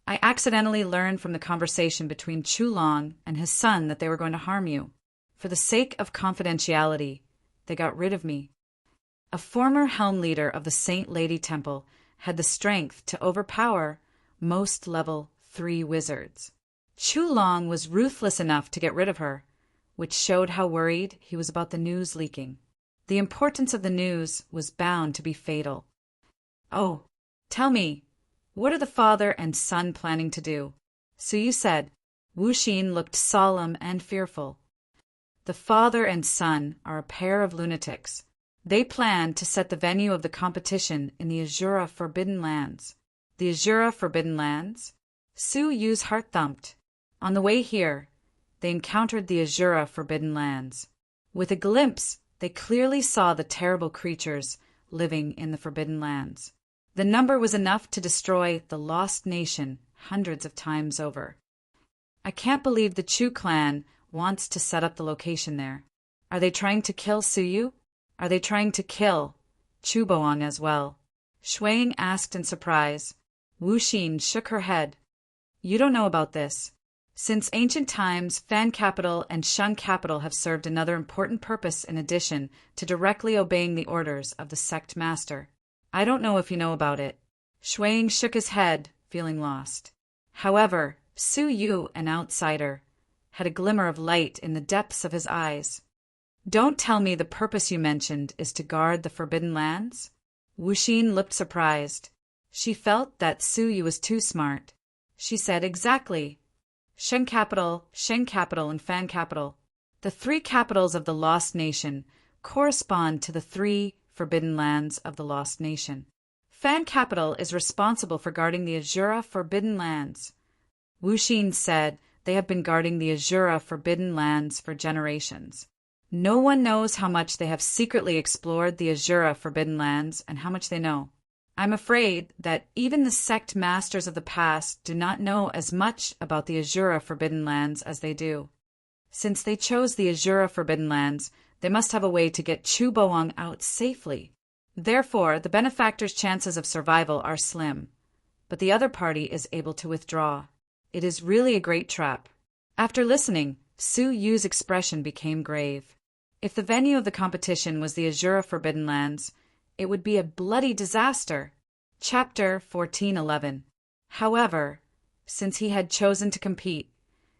I accidentally learned from the conversation between Chulong and his son that they were going to harm you. For the sake of confidentiality, they got rid of me. A former helm leader of the Saint Lady Temple had the strength to overpower most level 3 wizards. Chulong was ruthless enough to get rid of her, which showed how worried he was about the news leaking. The importance of the news was bound to be fatal. Oh, tell me, what are the father and son planning to do? Suyu said. Wu Xin looked solemn and fearful. The father and son are a pair of lunatics. They plan to set the venue of the competition in the Azura Forbidden Lands. The Azura Forbidden Lands? Su Yu's heart thumped. On the way here, they encountered the Azura Forbidden Lands. With a glimpse, they clearly saw the terrible creatures living in the Forbidden Lands. The number was enough to destroy the Lost Nation hundreds of times over. I can't believe the Chu clan wants to set up the location there. Are they trying to kill Suyu? Are they trying to kill Chu Boang as well? Shuang asked in surprise. Wu Xin shook her head. You don't know about this. Since ancient times, Fan Capital and Shun Capital have served another important purpose in addition to directly obeying the orders of the sect master. I don't know if you know about it. Shuang shook his head, feeling lost. However, Su Yu, an outsider, had a glimmer of light in the depths of his eyes. Don't tell me the purpose you mentioned is to guard the Forbidden Lands? Wu Xin looked surprised. She felt that Su Yu was too smart. She said, exactly. Sheng Capital, and Fan Capital. The three capitals of the Lost Nation correspond to the three Forbidden Lands of the Lost Nation. Fan Capital is responsible for guarding the Azura Forbidden Lands. Wu Xin said they have been guarding the Azura Forbidden Lands for generations. No one knows how much they have secretly explored the Azura Forbidden Lands and how much they know. I'm afraid that even the sect masters of the past do not know as much about the Azura Forbidden Lands as they do. Since they chose the Azura Forbidden Lands, they must have a way to get Chu Boang out safely. Therefore, the benefactor's chances of survival are slim, but the other party is able to withdraw. It is really a great trap. After listening, Su Yu's expression became grave. If the venue of the competition was the Azura Forbidden Lands, it would be a bloody disaster. Chapter 1411. However, since he had chosen to compete,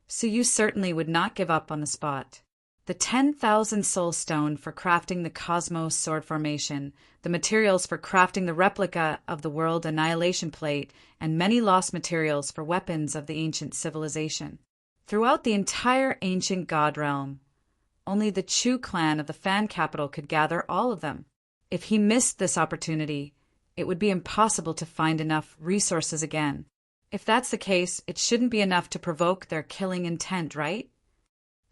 Su Yu certainly would not give up on the spot. The 10,000 soul stone for crafting the Cosmos sword formation, the materials for crafting the replica of the World Annihilation Plate, and many lost materials for weapons of the ancient civilization. Throughout the entire ancient god realm, only the Chu clan of the Fan Capital could gather all of them. If he missed this opportunity, it would be impossible to find enough resources again. If that's the case, it shouldn't be enough to provoke their killing intent, right?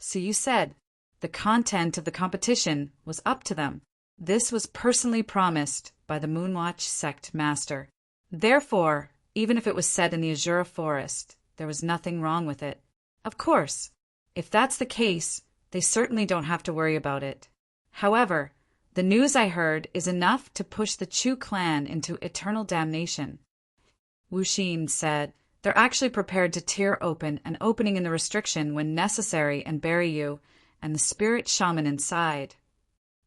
So you said, the content of the competition was up to them. This was personally promised by the Moonwatch sect master. Therefore, even if it was set in the Azura Forest, there was nothing wrong with it. Of course, if that's the case, they certainly don't have to worry about it. However, the news I heard is enough to push the Chu clan into eternal damnation. Wu Xin said, they're actually prepared to tear open an opening in the restriction when necessary and bury you and the spirit shaman inside.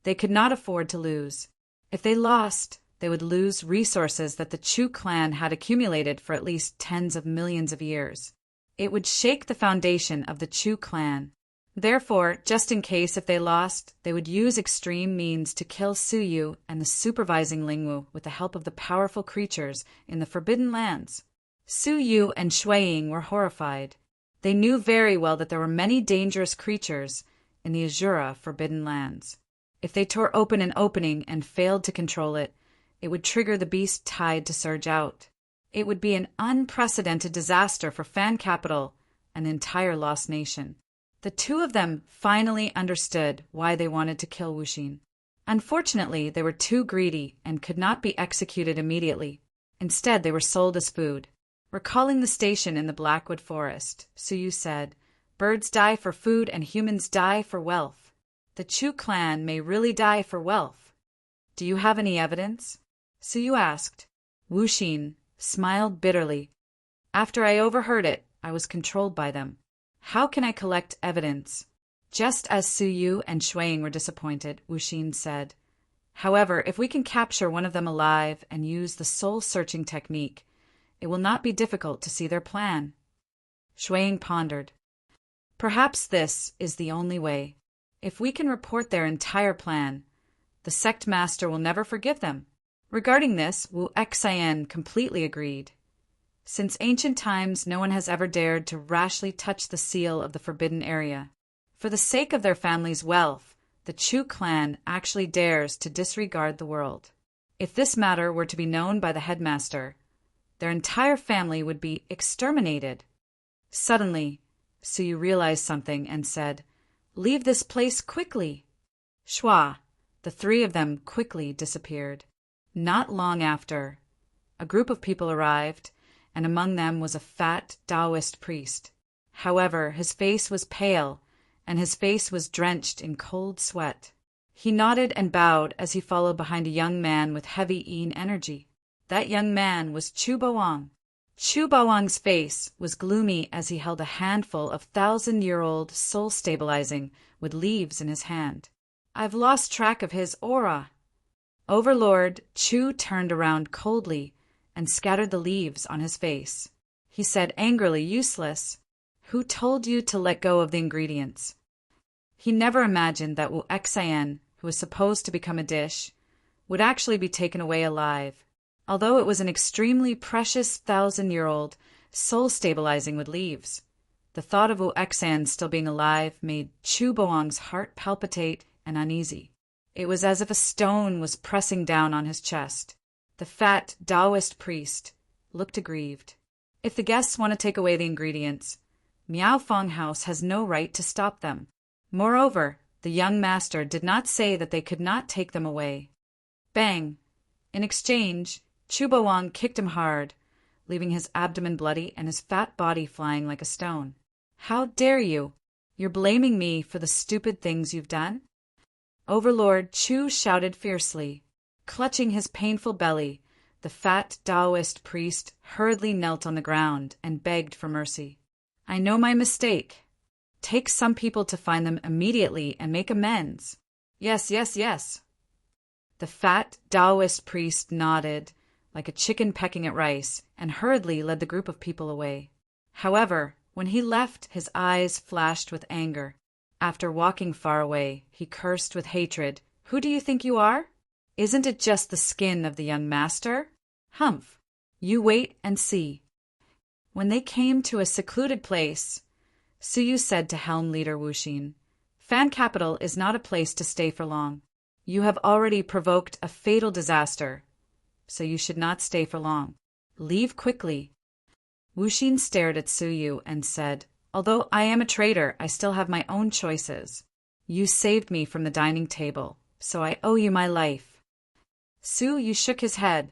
They could not afford to lose. If they lost, they would lose resources that the Chu clan had accumulated for at least tens of millions of years. It would shake the foundation of the Chu clan. Therefore, just in case if they lost, they would use extreme means to kill Su Yu and the supervising Lingwu with the help of the powerful creatures in the Forbidden Lands. Su Yu and Shuiying were horrified. They knew very well that there were many dangerous creatures in the Azura Forbidden Lands. If they tore open an opening and failed to control it, it would trigger the beast tide to surge out. It would be an unprecedented disaster for Fan Capital and the entire Lost Nation. The two of them finally understood why they wanted to kill Wu Xin. Unfortunately, they were too greedy and could not be executed immediately. Instead, they were sold as food. Recalling the station in the Blackwood Forest, Su Yu said, birds die for food and humans die for wealth. The Chu clan may really die for wealth. Do you have any evidence? Su Yu asked. Wu Xin smiled bitterly. After I overheard it, I was controlled by them. How can I collect evidence? Just as Su Yu and Shuiying were disappointed, Wu Xin said. However, if we can capture one of them alive and use the soul-searching technique, it will not be difficult to see their plan. Shuiying pondered. Perhaps this is the only way. If we can report their entire plan, the sect master will never forgive them. Regarding this, Wu Xian completely agreed. Since ancient times, no one has ever dared to rashly touch the seal of the forbidden area. For the sake of their family's wealth, the Chu clan actually dares to disregard the world. If this matter were to be known by the headmaster, their entire family would be exterminated. Suddenly, Suyu realized something and said, "Leave this place quickly." Shua, the three of them quickly disappeared. Not long after, a group of people arrived, and among them was a fat Taoist priest. However, his face was pale, and his face was drenched in cold sweat. He nodded and bowed as he followed behind a young man with heavy Yin energy. That young man was Chu Bawang. Chu Bawang's face was gloomy as he held a handful of 1,000-year-old soul stabilizing with leaves in his hand. "I've lost track of his aura." Overlord Chu turned around coldly and scattered the leaves on his face. He said angrily, "Useless. Who told you to let go of the ingredients?" He never imagined that Wu Xian, who was supposed to become a dish, would actually be taken away alive. Although it was an extremely precious 1,000-year-old soul stabilizing with leaves, the thought of Wu Xian still being alive made Chu Bawang's heart palpitate and uneasy. It was as if a stone was pressing down on his chest. The fat Taoist priest looked aggrieved. "If the guests want to take away the ingredients, Miao Fong House has no right to stop them. Moreover, the young master did not say that they could not take them away." Bang! In exchange, Chu Bawang kicked him hard, leaving his abdomen bloody and his fat body flying like a stone. "How dare you? You're blaming me for the stupid things you've done?" Overlord Chu shouted fiercely. Clutching his painful belly, the fat Taoist priest hurriedly knelt on the ground and begged for mercy. "I know my mistake. Take some people to find them immediately and make amends." "Yes, yes, yes." The fat Taoist priest nodded, like a chicken pecking at rice, and hurriedly led the group of people away. However, when he left, his eyes flashed with anger. After walking far away, he cursed with hatred. "Who do you think you are? Isn't it just the skin of the young master? Humph! You wait and see." When they came to a secluded place, Suyu said to Helm Leader Wuxin, "Fan Capital is not a place to stay for long. You have already provoked a fatal disaster, so you should not stay for long. Leave quickly." Wuxin stared at Suyu and said, "Although I am a traitor, I still have my own choices. You saved me from the dining table, so I owe you my life." Suyu shook his head.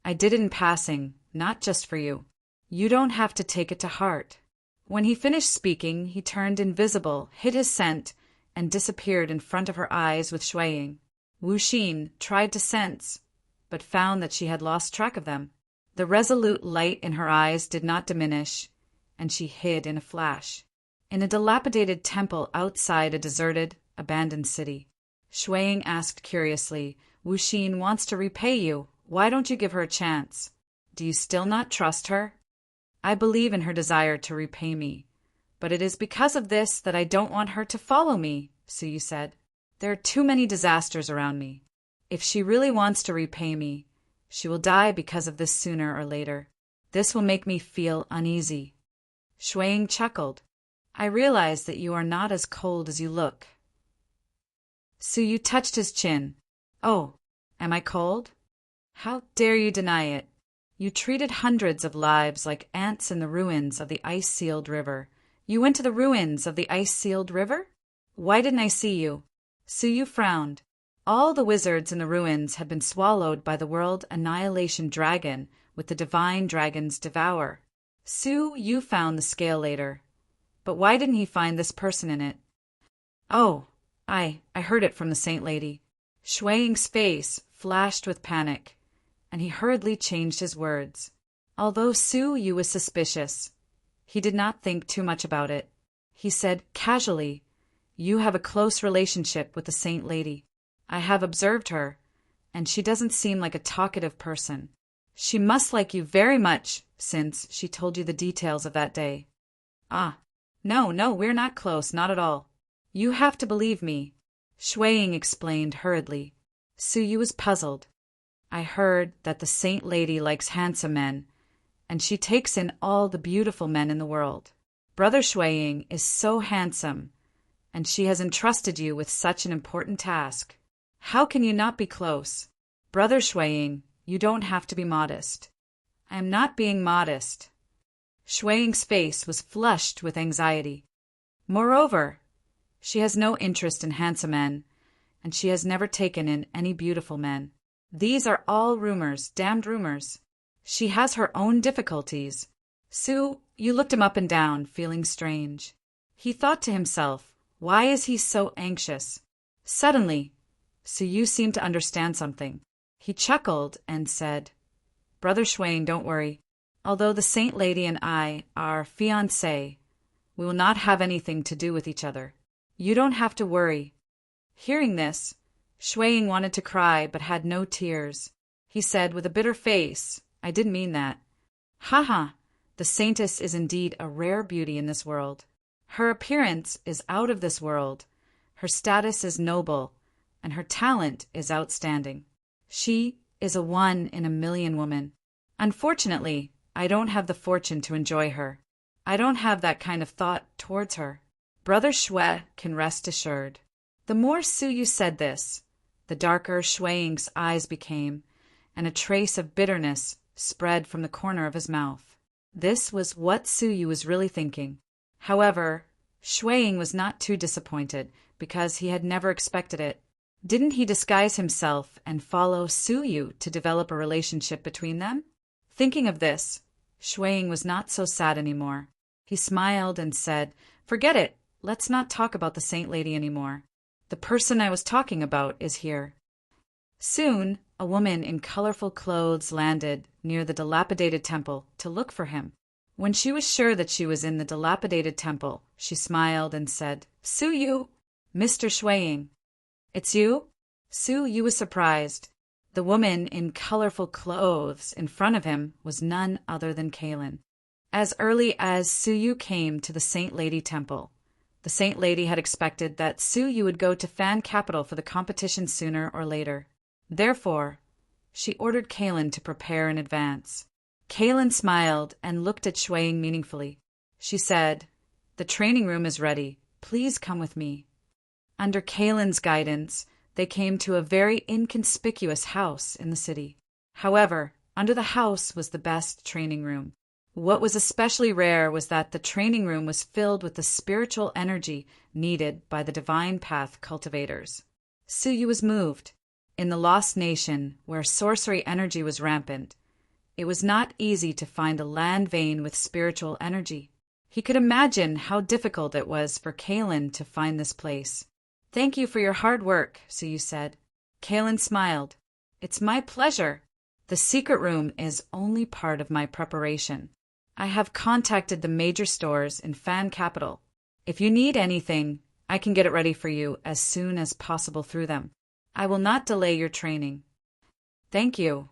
"I did it in passing, not just for you. You don't have to take it to heart." When he finished speaking, he turned invisible, hid his scent, and disappeared in front of her eyes with Shuiying. Wuxin tried to sense, but found that she had lost track of them. The resolute light in her eyes did not diminish, and she hid in a flash. In a dilapidated temple outside a deserted, abandoned city. Shuiying asked curiously, "Wuxin wants to repay you. Why don't you give her a chance? Do you still not trust her?" "I believe in her desire to repay me, but it is because of this that I don't want her to follow me," Suyu said. "There are too many disasters around me. If she really wants to repay me, she will die because of this sooner or later. This will make me feel uneasy." Shuiying chuckled. "I realize that you are not as cold as you look." Suyu touched his chin. "Oh, am I cold? How dare you deny it? You treated hundreds of lives like ants in the ruins of the ice-sealed river. You went to the ruins of the ice-sealed river? Why didn't I see you?" Suyu frowned. All the wizards in the ruins had been swallowed by the world annihilation dragon with the divine dragon's devour. Suyu found the scale later. But why didn't he find this person in it? "Oh, I heard it from the saint lady." Shuiying's face flashed with panic, and he hurriedly changed his words. Although Suyu was suspicious, he did not think too much about it. He said casually, "You have a close relationship with the saint lady. I have observed her, and she doesn't seem like a talkative person. She must like you very much, since she told you the details of that day." "Ah, no, we're not close, not at all. You have to believe me," Shuiying explained hurriedly. Suyu was puzzled. I heard that the Saint Lady likes handsome men, and she takes in all the beautiful men in the world. Brother Shuiying is so handsome, and she has entrusted you with such an important task. How can you not be close? Brother Shuiying, you don't have to be modest. I am not being modest. Shuiying's face was flushed with anxiety. Moreover, she has no interest in handsome men, and she has never taken in any beautiful men. These are all rumors, damned rumors. She has her own difficulties. Su Yu looked him up and down, feeling strange. He thought to himself, why is he so anxious? Suddenly, Su Yu seemed to understand something. He chuckled and said, Brother Shuiying, don't worry. Although the Saint Lady and I are fiancés, we will not have anything to do with each other. You don't have to worry. Hearing this, Shuiying wanted to cry but had no tears. He said with a bitter face, I didn't mean that. Ha! The saintess is indeed a rare beauty in this world. Her appearance is out of this world, her status is noble, and her talent is outstanding. She is a 1 in a million woman. Unfortunately, I don't have the fortune to enjoy her. I don't have that kind of thought towards her. Brother Shui can rest assured. The more Su Yu said this, the darker Shuiying's eyes became, and a trace of bitterness spread from the corner of his mouth. This was what Su Yu was really thinking. However, Shuiying was not too disappointed, because he had never expected it. Didn't he disguise himself and follow Su Yu to develop a relationship between them? Thinking of this, Shuiying was not so sad anymore. He smiled and said, Forget it, let's not talk about the Saint Lady anymore. The person I was talking about is here. Soon, a woman in colorful clothes landed near the dilapidated temple to look for him. When she was sure that she was in the dilapidated temple, she smiled and said, Su Yu, Mr. Shuiying. It's you? Su Yu was surprised. The woman in colorful clothes in front of him was none other than Cauldron. As early as Su Yu came to the Saint Lady Temple, the Saint Lady had expected that Su Yu would go to Fan Capital for the competition sooner or later. Therefore, she ordered Cauldron to prepare in advance. Cauldron smiled and looked at Shuiying meaningfully. She said, The training room is ready. Please come with me. Under Cauldron's guidance, they came to a very inconspicuous house in the city. However, under the house was the best training room. What was especially rare was that the training room was filled with the spiritual energy needed by the divine path cultivators. Su Yu was moved. In the lost nation, where sorcery energy was rampant, it was not easy to find a land vein with spiritual energy. He could imagine how difficult it was for Cauldron to find this place. Thank you for your hard work, Su Yu said. Cauldron smiled. It's my pleasure. The secret room is only part of my preparation. I have contacted the major stores in Fan Capital. If you need anything, I can get it ready for you as soon as possible through them. I will not delay your training. Thank you.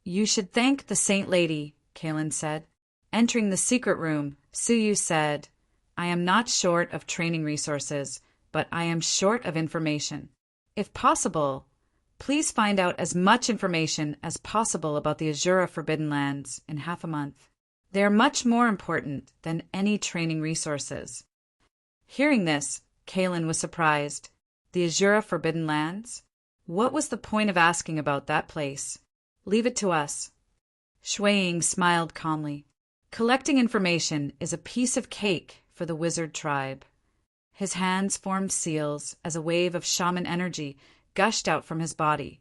You should thank the Saint Lady, Cauldron said. Entering the secret room, Su Yu said, I am not short of training resources, but I am short of information. If possible, please find out as much information as possible about the Azura Forbidden Lands in half a month. They are much more important than any training resources. Hearing this, Cauldron was surprised. The Azura Forbidden Lands? What was the point of asking about that place? Leave it to us. Shuiying smiled calmly. Collecting information is a piece of cake for the wizard tribe. His hands formed seals as a wave of shaman energy gushed out from his body,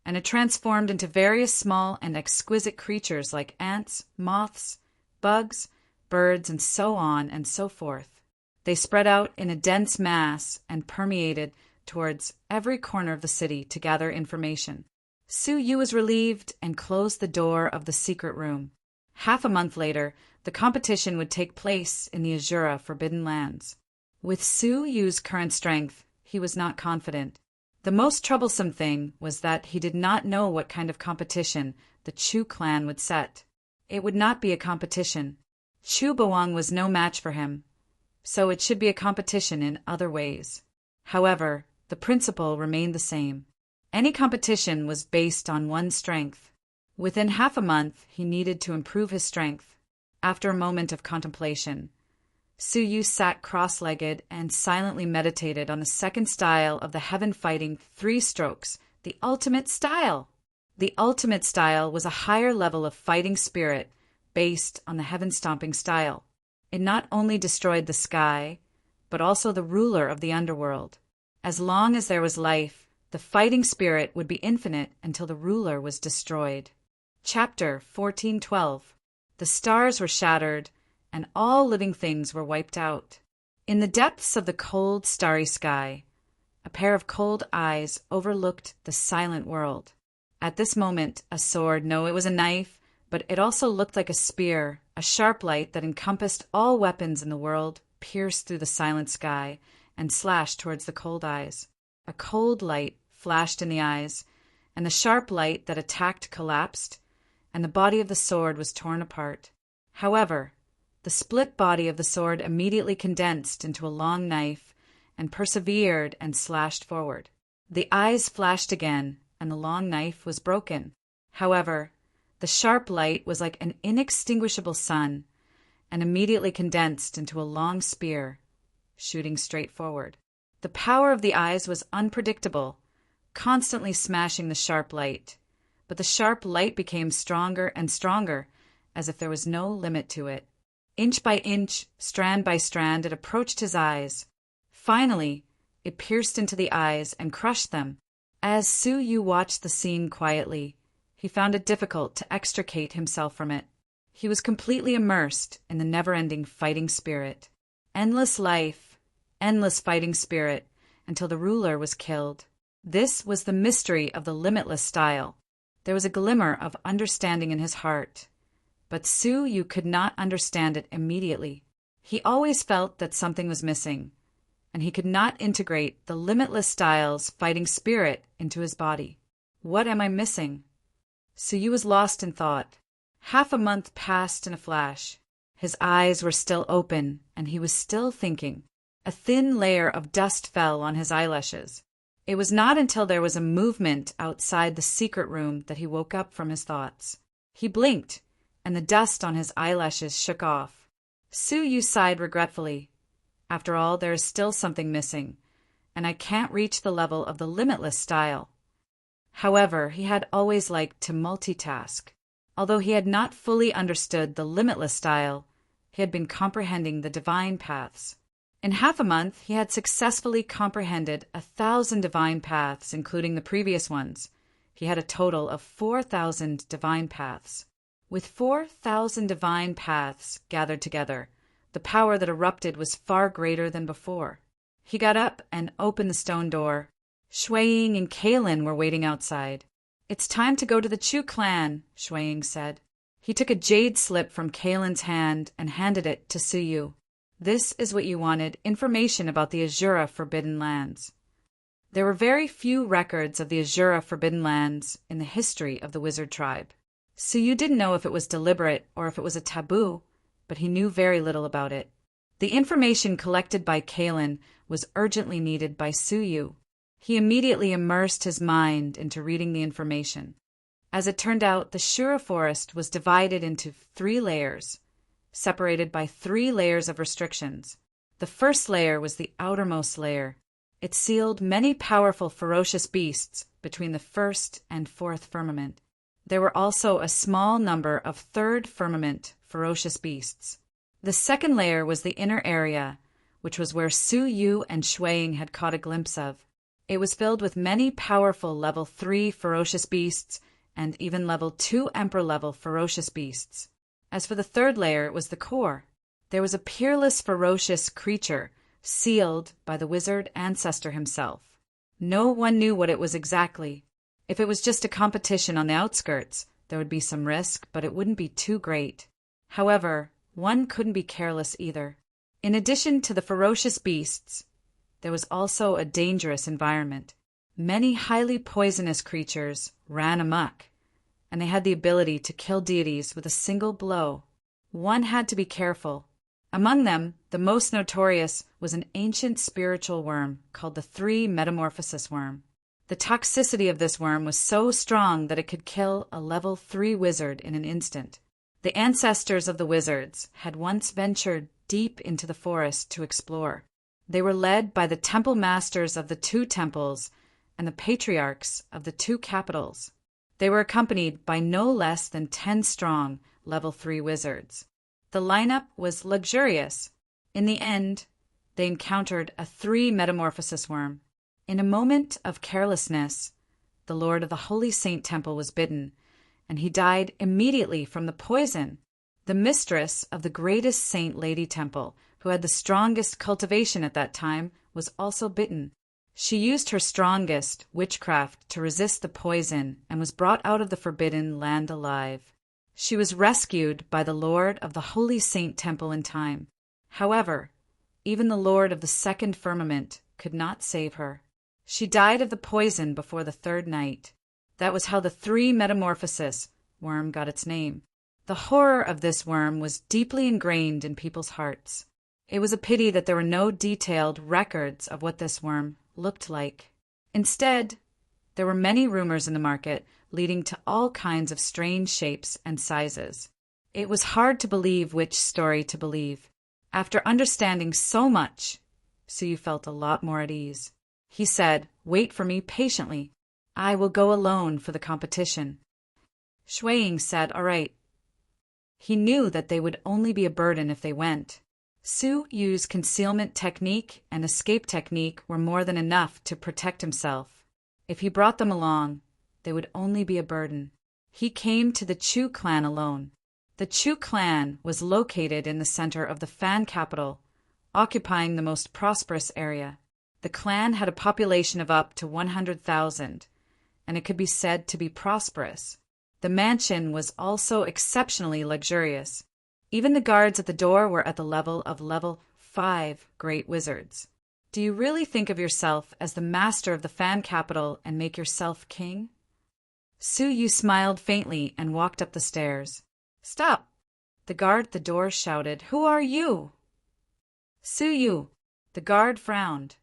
and it transformed into various small and exquisite creatures like ants, moths, bugs, birds, and so on and so forth. They spread out in a dense mass and permeated towards every corner of the city to gather information. Su Yu was relieved and closed the door of the secret room. Half a month later, the competition would take place in the Azura Forbidden Lands. With Su Yu's current strength, he was not confident. The most troublesome thing was that he did not know what kind of competition the Chu clan would set. It would not be a competition. Chu Bawang was no match for him, so it should be a competition in other ways. However, the principle remained the same. Any competition was based on one's strength. Within half a month, he needed to improve his strength. After a moment of contemplation, Suyu sat cross-legged and silently meditated on the second style of the heaven-fighting 3 strokes, the ultimate style. The ultimate style was a higher level of fighting spirit based on the heaven-stomping style. It not only destroyed the sky, but also the ruler of the underworld. As long as there was life, the fighting spirit would be infinite until the ruler was destroyed. Chapter 1412. The stars were shattered, and all living things were wiped out. In the depths of the cold, starry sky, a pair of cold eyes overlooked the silent world. At this moment, a sword, no, it was a knife, but it also looked like a spear, a sharp light that encompassed all weapons in the world, pierced through the silent sky and slashed towards the cold eyes. A cold light flashed in the eyes, and the sharp light that attacked collapsed, and the body of the sword was torn apart. However, the split body of the sword immediately condensed into a long knife and persevered and slashed forward. The eyes flashed again, and the long knife was broken. However, the sharp light was like an inextinguishable sun and immediately condensed into a long spear, shooting straight forward. The power of the eyes was unpredictable, constantly smashing the sharp light, but the sharp light became stronger and stronger, as if there was no limit to it. Inch by inch, strand by strand, it approached his eyes. Finally, it pierced into the eyes and crushed them. As Suyu watched the scene quietly, he found it difficult to extricate himself from it. He was completely immersed in the never-ending fighting spirit. Endless life, endless fighting spirit, until the ruler was killed. This was the mystery of the limitless style. There was a glimmer of understanding in his heart, but Suyu could not understand it immediately. He always felt that something was missing, and he could not integrate the limitless style's fighting spirit into his body. What am I missing? Suyu was lost in thought. Half a month passed in a flash. His eyes were still open, and he was still thinking. A thin layer of dust fell on his eyelashes. It was not until there was a movement outside the secret room that he woke up from his thoughts. He blinked, and the dust on his eyelashes shook off. Suyu sighed regretfully. After all, there is still something missing, and I can't reach the level of the limitless style. However, he had always liked to multitask. Although he had not fully understood the limitless style, he had been comprehending the divine paths. In half a month, he had successfully comprehended 1,000 divine paths, including the previous ones. He had a total of 4,000 divine paths. With 4,000 divine paths gathered together, the power that erupted was far greater than before. He got up and opened the stone door. Shui and Kaylin were waiting outside. "It's time to go to the Chu clan," Shui said. He took a jade slip from Kaylin's hand and handed it to Suyu. "This is what you wanted, information about the Azura Forbidden Lands." There were very few records of the Azura Forbidden Lands in the history of the wizard tribe. Suyu didn't know if it was deliberate or if it was a taboo, but he knew very little about it. The information collected by Kaylin was urgently needed by Suyu. He immediately immersed his mind into reading the information. As it turned out, the Shura forest was divided into 3 layers, separated by 3 layers of restrictions. The first layer was the outermost layer. It sealed many powerful ferocious beasts between the first and 4th firmament. There were also a small number of 3rd firmament ferocious beasts. The second layer was the inner area, which was where Suyu and Shuang had caught a glimpse of. It was filled with many powerful level 3 ferocious beasts and even level 2 emperor-level ferocious beasts. As for the 3rd layer, it was the core. There was a peerless ferocious creature, sealed by the wizard ancestor himself. No one knew what it was exactly. If it was just a competition on the outskirts, there would be some risk, but it wouldn't be too great. However, one couldn't be careless either. In addition to the ferocious beasts, there was also a dangerous environment. Many highly poisonous creatures ran amok, and they had the ability to kill deities with a single blow. One had to be careful. Among them, the most notorious was an ancient spiritual worm called the 3 Metamorphosis Worm. The toxicity of this worm was so strong that it could kill a level 3 wizard in an instant. The ancestors of the wizards had once ventured deep into the forest to explore. They were led by the temple masters of the 2 temples and the patriarchs of the 2 capitals. They were accompanied by no less than 10 strong level 3 wizards. The lineup was luxurious. In the end, they encountered a 3 metamorphosis worm. In a moment of carelessness, the lord of the Holy Saint Temple was bitten, and he died immediately from the poison. The mistress of the greatest Saint Lady Temple, who had the strongest cultivation at that time, was also bitten. She used her strongest witchcraft to resist the poison and was brought out of the forbidden land alive. She was rescued by the lord of the Holy Saint Temple in time. However, even the lord of the second firmament could not save her. She died of the poison before the 3rd night. That was how the 3 metamorphosis worm got its name. The horror of this worm was deeply ingrained in people's hearts. It was a pity that there were no detailed records of what this worm looked like. Instead, there were many rumors in the market leading to all kinds of strange shapes and sizes. It was hard to believe which story to believe. After understanding so much, Suyu felt a lot more at ease. He said, "Wait for me patiently. I will go alone for the competition." Shuiying said, "All right." He knew that they would only be a burden if they went. Suyu's concealment technique and escape technique were more than enough to protect himself. If he brought them along, they would only be a burden. He came to the Chu clan alone. The Chu clan was located in the center of the Fan capital, occupying the most prosperous area. The clan had a population of up to 100,000, and it could be said to be prosperous. The mansion was also exceptionally luxurious. Even the guards at the door were at the level of level 5 great wizards. Do you really think of yourself as the master of the Fan capital and make yourself king? Suyu smiled faintly and walked up the stairs. "Stop!" The guard at the door shouted. "Who are you?" "Suyu." The guard frowned.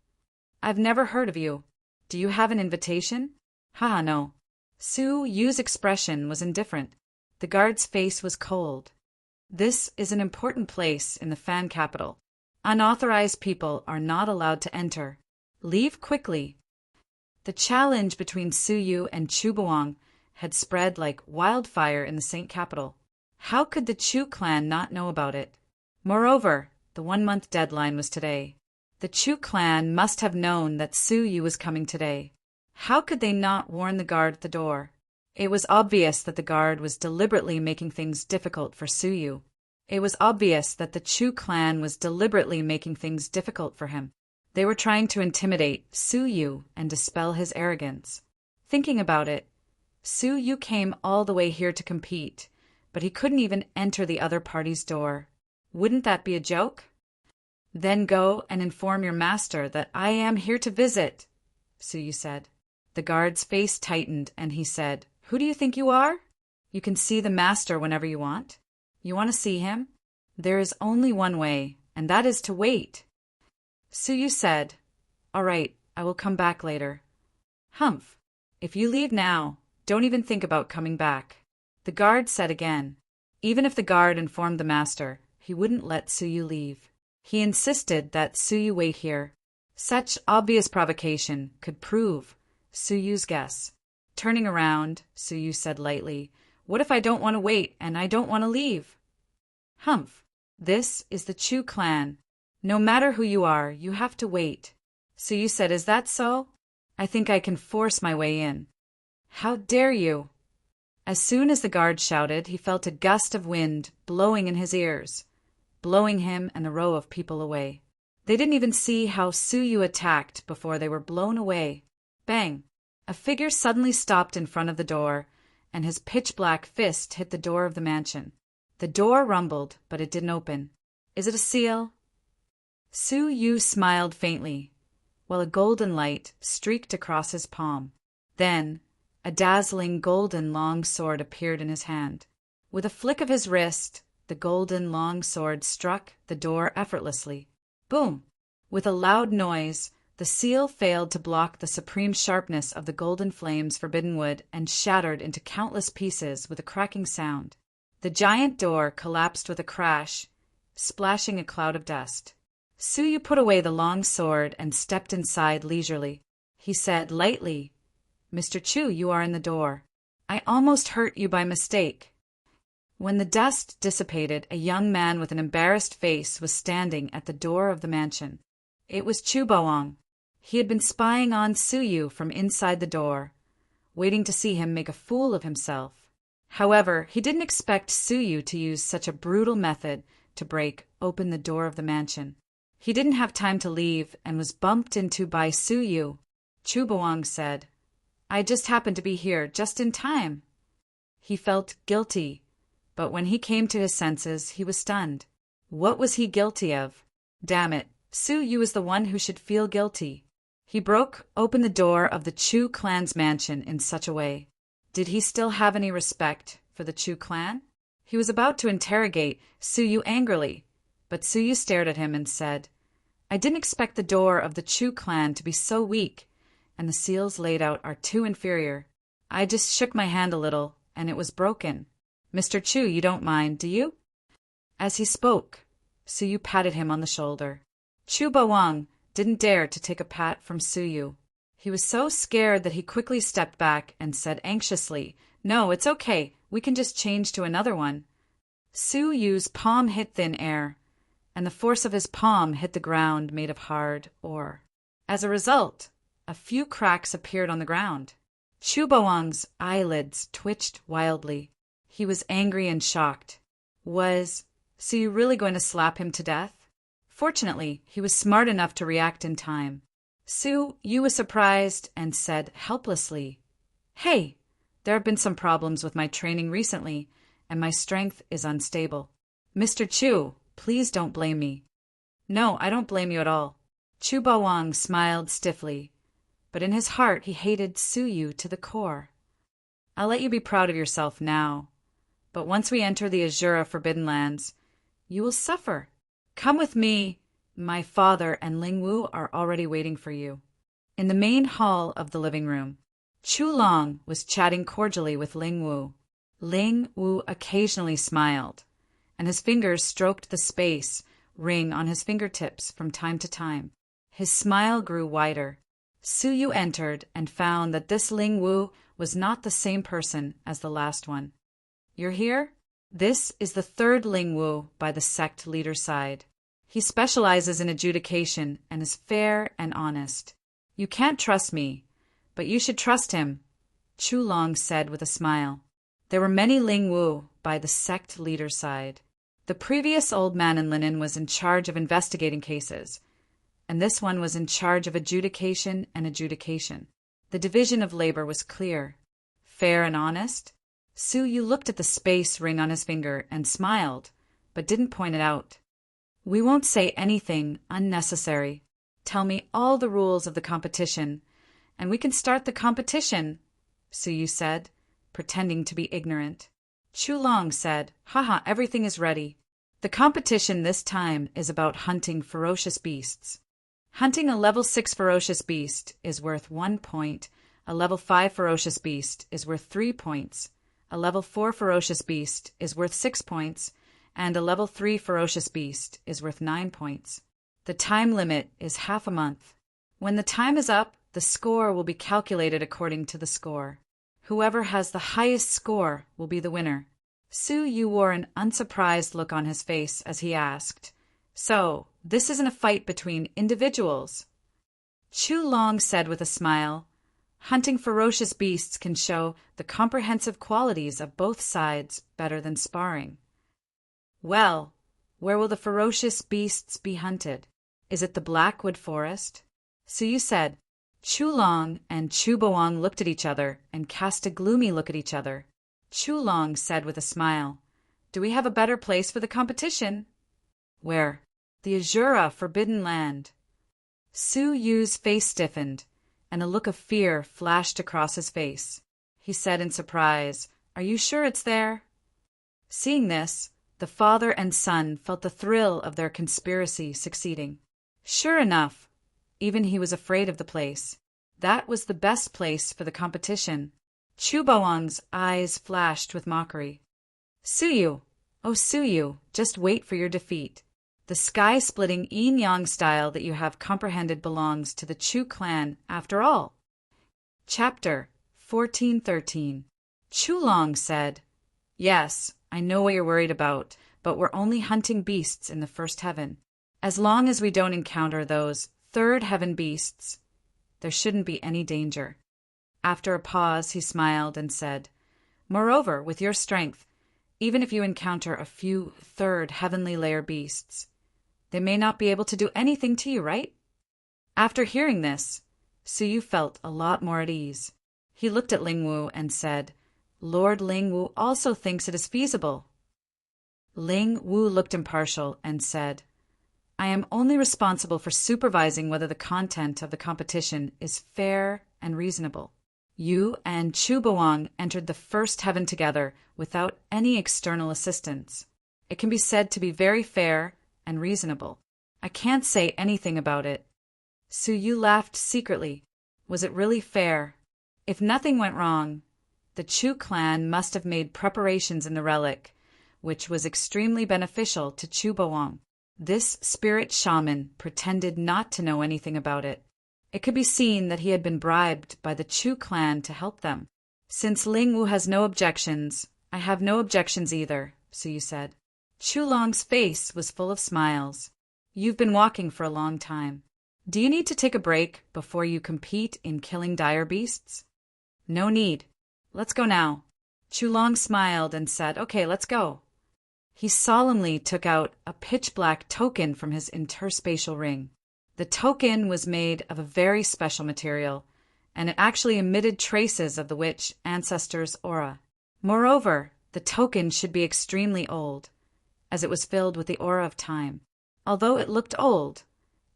"I've never heard of you. Do you have an invitation?" "Haha, no." Suyu's expression was indifferent. The guard's face was cold. "This is an important place in the Fan capital. Unauthorized people are not allowed to enter. Leave quickly." The challenge between Suyu and Chubaong had spread like wildfire in the Saint capital. How could the Chu clan not know about it? Moreover, the 1-month deadline was today. The Chu clan must have known that Suyu was coming today. How could they not warn the guard at the door? It was obvious that the guard was deliberately making things difficult for Suyu. It was obvious that the Chu clan was deliberately making things difficult for him. They were trying to intimidate Suyu and dispel his arrogance. Thinking about it, Suyu came all the way here to compete, but he couldn't even enter the other party's door. Wouldn't that be a joke? "Then go and inform your master that I am here to visit," Suyu said. The guard's face tightened and he said, "Who do you think you are? You can see the master whenever you want. You want to see him? There is only one way, and that is to wait." Suyu said, "All right, I will come back later." "Humph. If you leave now, don't even think about coming back." The guard said again. Even if the guard informed the master, he wouldn't let Suyu leave. He insisted that Suyu wait here. Such obvious provocation could prove Suyu's guess. Turning around, Suyu said lightly, "What if I don't want to wait and I don't want to leave?" "Humph. This is the Chu clan. No matter who you are, you have to wait." Suyu said, "Is that so? I think I can force my way in." "How dare you!" As soon as the guard shouted, he felt a gust of wind blowing in his ears, blowing him and the row of people away. They didn't even see how Suyu attacked before they were blown away. Bang! A figure suddenly stopped in front of the door, and his pitch-black fist hit the door of the mansion. The door rumbled, but it didn't open. "Is it a seal?" Suyu smiled faintly, while a golden light streaked across his palm. Then, a dazzling golden long sword appeared in his hand. With a flick of his wrist, the golden long sword struck the door effortlessly. Boom! With a loud noise, The seal failed to block the supreme sharpness of the golden flames forbidden wood and shattered into countless pieces with a cracking sound. The giant door collapsed with a crash, splashing a cloud of dust. Suyu put away the long sword and stepped inside leisurely. He said lightly, "Mr. Chu, you are in the door. I almost hurt you by mistake." When the dust dissipated, a young man with an embarrassed face was standing at the door of the mansion. It was Chu Boang. He had been spying on Suyu from inside the door, waiting to see him make a fool of himself. However, he didn't expect Suyu to use such a brutal method to break open the door of the mansion. He didn't have time to leave and was bumped into by Suyu. Chu Boang said, "I just happened to be here just in time." He felt guilty, but when he came to his senses, he was stunned. What was he guilty of? Damn it, Suyu was the one who should feel guilty. He broke open the door of the Chu clan's mansion in such a way. Did he still have any respect for the Chu clan? He was about to interrogate Suyu angrily, but Suyu stared at him and said, "I didn't expect the door of the Chu clan to be so weak, and the seals laid out are too inferior. I just shook my hand a little, and it was broken. Mr. Chu, you don't mind, do you?" As he spoke, Suyu patted him on the shoulder. Chu Boang didn't dare to take a pat from Suyu. He was so scared that he quickly stepped back and said anxiously, "No, it's okay. We can just change to another one." Suyu's palm hit thin air, and the force of his palm hit the ground made of hard ore. As a result, a few cracks appeared on the ground. Chu Boang's eyelids twitched wildly. He was angry and shocked. Was Suyu really going to slap him to death? Fortunately, he was smart enough to react in time. Suyu was surprised and said helplessly, "Hey, there have been some problems with my training recently, and my strength is unstable. Mr. Chu, please don't blame me." "No, I don't blame you at all." Chu Boang smiled stiffly, but in his heart he hated Suyu to the core. "I'll let you be proud of yourself now, but once we enter the Azura Forbidden Lands, you will suffer. Come with me. My father and Ling Wu are already waiting for you." In the main hall of the living room, Chu Long was chatting cordially with Ling Wu. Ling Wu occasionally smiled, and his fingers stroked the space ring on his fingertips from time to time. His smile grew wider. Suyu entered and found that this Ling Wu was not the same person as the last one. "You're here?" This is the third Ling Wu by the sect leader's side. He specializes in adjudication and is fair and honest. "You can't trust me, but you should trust him," Chu Long said with a smile. There were many Ling Wu by the sect leader's side. The previous old man in linen was in charge of investigating cases, and this one was in charge of adjudication and adjudication. The division of labor was clear. Fair and honest? Suyu looked at the space ring on his finger and smiled, but didn't point it out. "We won't say anything unnecessary. Tell me all the rules of the competition, and we can start the competition," Suyu said, pretending to be ignorant. Chu Long said, "Haha, everything is ready. The competition this time is about hunting ferocious beasts. Hunting a level 6 ferocious beast is worth 1 point, a level 5 ferocious beast is worth 3 points, a level 4 ferocious beast is worth 6 points, and a level 3 ferocious beast is worth 9 points. The time limit is half a month. When the time is up, the score will be calculated according to the score. Whoever has the highest score will be the winner." Suyu wore an unsurprised look on his face as he asked, "So, this isn't a fight between individuals?" Chu Long said with a smile, "Hunting ferocious beasts can show the comprehensive qualities of both sides better than sparring." "Well, where will the ferocious beasts be hunted? Is it the Blackwood Forest?" Suyu said. Chu Long and Chu Boang looked at each other and cast a gloomy look at each other. Chu Long said with a smile, "Do we have a better place for the competition?" "Where?" "The Azura Forbidden Land." Suyu's face stiffened, and a look of fear flashed across his face. He said in surprise, "Are you sure it's there?" Seeing this, the father and son felt the thrill of their conspiracy succeeding. Sure enough, Even he was afraid of the place. That was the best place for the competition. Chubawang's eyes flashed with mockery. Suyu, oh Suyu, just wait for your defeat. The sky-splitting yin-yang style that you have comprehended belongs to the Chu clan after all. Chapter 1413. Chulong said, Yes, I know what you're worried about, but we're only hunting beasts in the first heaven. As long as we don't encounter those third heaven beasts, there shouldn't be any danger. After a pause, he smiled and said, Moreover, with your strength, even if you encounter a few third heavenly layer beasts, they may not be able to do anything to you, right? After hearing this, Suyu felt a lot more at ease. He looked at Lingwu and said, Lord Lingwu also thinks it is feasible. Lingwu looked impartial and said, I am only responsible for supervising whether the content of the competition is fair and reasonable. You and Chubawang entered the first heaven together without any external assistance. It can be said to be very fair and reasonable. I can't say anything about it. Suyu laughed secretly. Was it really fair? If nothing went wrong, the Chu clan must have made preparations in the relic, which was extremely beneficial to Chubawang. This spirit shaman pretended not to know anything about it. It could be seen that he had been bribed by the Chu clan to help them. Since Lingwu has no objections, I have no objections either, Suyu said. Chulong's face was full of smiles. You've been walking for a long time. Do you need to take a break before you compete in killing dire beasts? No need. Let's go now. Chulong smiled and said, Okay, let's go. He solemnly took out a pitch-black token from his interspatial ring. The token was made of a very special material, and it actually emitted traces of the witch ancestor's aura. Moreover, the token should be extremely old, as it was filled with the aura of time. Although it looked old,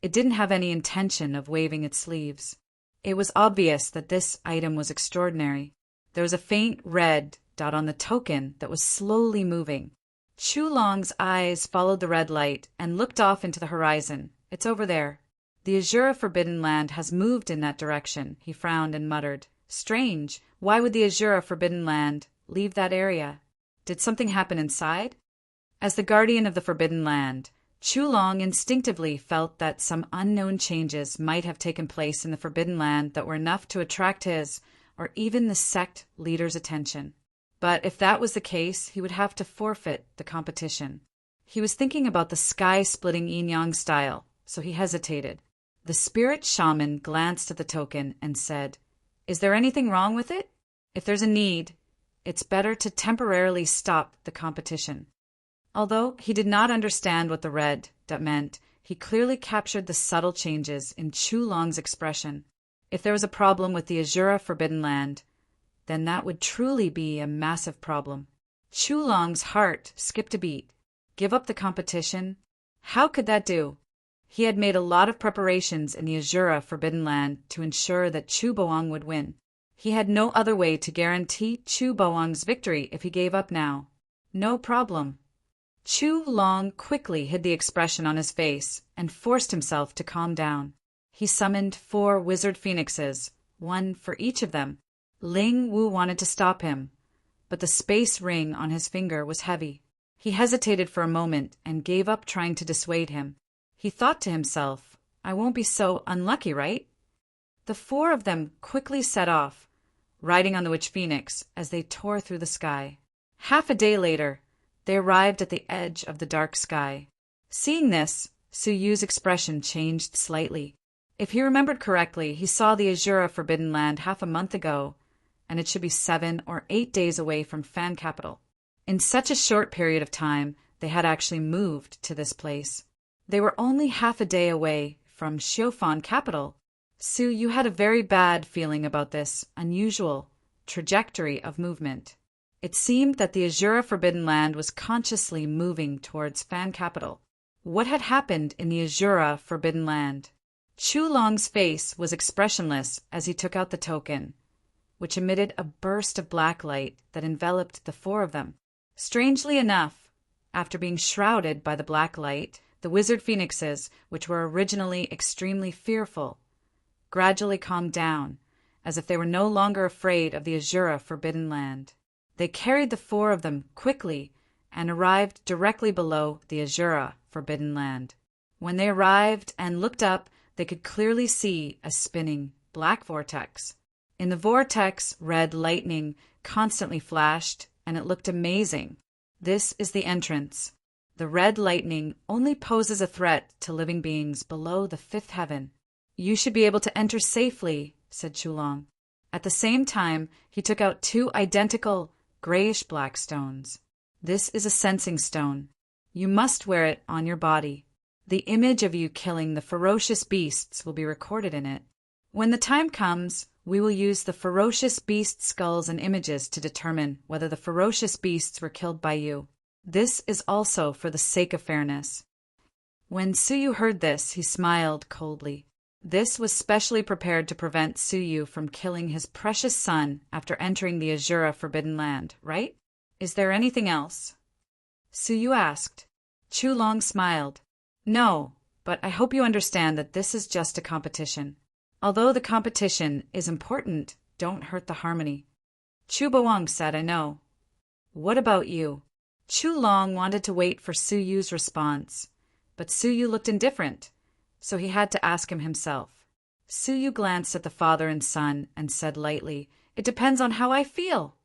it didn't have any intention of waving its sleeves. It was obvious that this item was extraordinary. There was a faint red dot on the token that was slowly moving. Chulong's eyes followed the red light and looked off into the horizon. It's over there. The Azura Forbidden Land has moved in that direction, he frowned and muttered. Strange. Why would the Azura Forbidden Land leave that area? Did something happen inside? As the guardian of the Forbidden Land, Chulong instinctively felt that some unknown changes might have taken place in the Forbidden Land that were enough to attract his, or even the sect leader's attention. But if that was the case, he would have to forfeit the competition. He was thinking about the sky-splitting yin-yang style, so he hesitated. The spirit shaman glanced at the token and said, Is there anything wrong with it? If there's a need, it's better to temporarily stop the competition. Although he did not understand what the red dot meant, he clearly captured the subtle changes in Chulong's expression. If there was a problem with the Azura Forbidden Land, then that would truly be a massive problem. Chulong's heart skipped a beat. Give up the competition? How could that do? He had made a lot of preparations in the Azura Forbidden Land to ensure that Chubawang would win. He had no other way to guarantee Chubawang's victory if he gave up now. No problem. Chulong quickly hid the expression on his face and forced himself to calm down. He summoned 4 wizard phoenixes, 1 for each of them. Lingwu wanted to stop him, but the space ring on his finger was heavy. He hesitated for a moment and gave up trying to dissuade him. He thought to himself, I won't be so unlucky, right? The 4 of them quickly set off, riding on the witch phoenix as they tore through the sky. Half a day later, they arrived at the edge of the dark sky. Seeing this, Suyu's expression changed slightly. If he remembered correctly, he saw the Azura Forbidden Land half a month ago, and it should be 7 or 8 days away from Fan Capital. In such a short period of time, they had actually moved to this place. They were only half a day away from Xiofan Capital. Suyu had a very bad feeling about this unusual trajectory of movement. It seemed that the Azura Forbidden Land was consciously moving towards Fan Capital. What had happened in the Azura Forbidden Land? Chulong's face was expressionless as he took out the token, which emitted a burst of black light that enveloped the 4 of them. Strangely enough, after being shrouded by the black light, The wizard phoenixes, which were originally extremely fearful, gradually calmed down, as if they were no longer afraid of the Azura Forbidden Land. They carried the 4 of them quickly and arrived directly below the Azura Forbidden Land. When they arrived and looked up, they could clearly see a spinning black vortex. In the vortex, red lightning constantly flashed, and it looked amazing. This is the entrance. The red lightning only poses a threat to living beings below the 5th heaven. You should be able to enter safely, said Chulong. At the same time, he took out 2 identical grayish-black stones. This is a sensing stone. You must wear it on your body. The image of you killing the ferocious beasts will be recorded in it. When the time comes, we will use the ferocious beast skulls and images to determine whether the ferocious beasts were killed by you. This is also for the sake of fairness. When Suyu heard this, he smiled coldly. This was specially prepared to prevent Suyu from killing his precious son after entering the Azura Forbidden Land, right? Is there anything else? Suyu asked. Chulong smiled. No, but I hope you understand that this is just a competition. Although the competition is important, don't hurt the harmony. Chu Bawang said, I know. What about you? Chulong wanted to wait for Suyu's response, but Suyu looked indifferent, so he had to ask him himself. Suyu glanced at the father and son and said lightly, It depends on how I feel.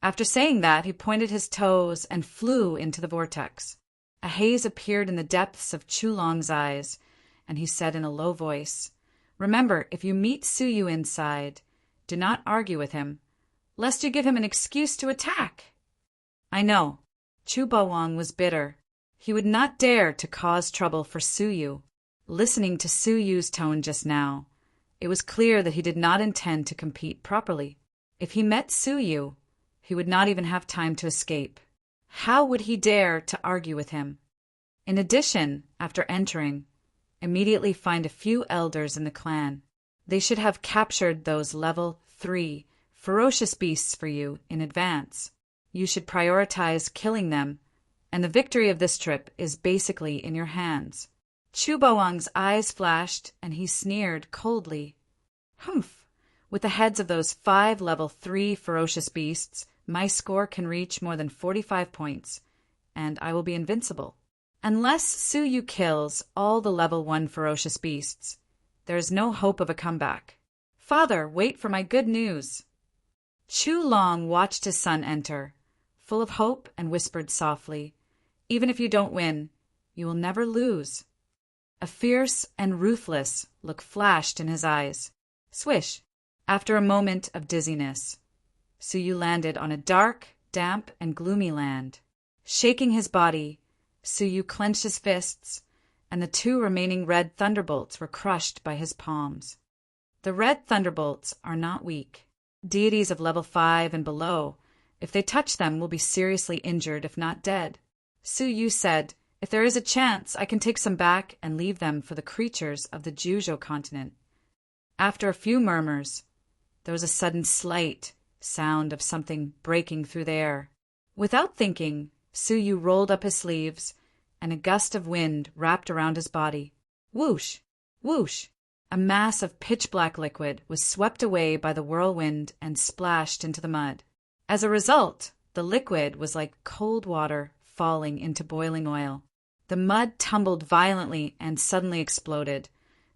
After saying that, he pointed his toes and flew into the vortex. A haze appeared in the depths of Chulong's eyes, and he said in a low voice, Remember, if you meet Suyu inside, do not argue with him, lest you give him an excuse to attack. I know. Chu Bawang was bitter. He would not dare to cause trouble for Suyu. Listening to Suyu's tone just now, it was clear that he did not intend to compete properly. If he met Suyu, he would not even have time to escape. How would he dare to argue with him? In addition, after entering, immediately find a few elders in the clan. They should have captured those level 3 ferocious beasts for you in advance. You should prioritize killing them, and the victory of this trip is basically in your hands. Chu Bawang's eyes flashed, and he sneered coldly. Humph! With the heads of those 5 level 3 ferocious beasts, my score can reach more than 45 points, and I will be invincible. Unless Suyu kills all the level 1 ferocious beasts, there is no hope of a comeback. Father, wait for my good news. Chulong watched his son enter, full of hope, and whispered softly, Even if you don't win, you will never lose. A fierce and ruthless look flashed in his eyes. Swish! After a moment of dizziness, Suyu landed on a dark, damp, and gloomy land. Shaking his body, Suyu clenched his fists, and the 2 remaining red thunderbolts were crushed by his palms. The red thunderbolts are not weak. Deities of level 5 and below, if they touch them, will be seriously injured, if not dead. Suyu said, If there is a chance, I can take some back and leave them for the creatures of the Juzhou continent. After a few murmurs, there was a sudden slight sound of something breaking through the air. Without thinking, Suyu rolled up his sleeves, and a gust of wind wrapped around his body. Whoosh! Whoosh! A mass of pitch-black liquid was swept away by the whirlwind and splashed into the mud. As a result, the liquid was like cold water falling into boiling oil. The mud tumbled violently and suddenly exploded,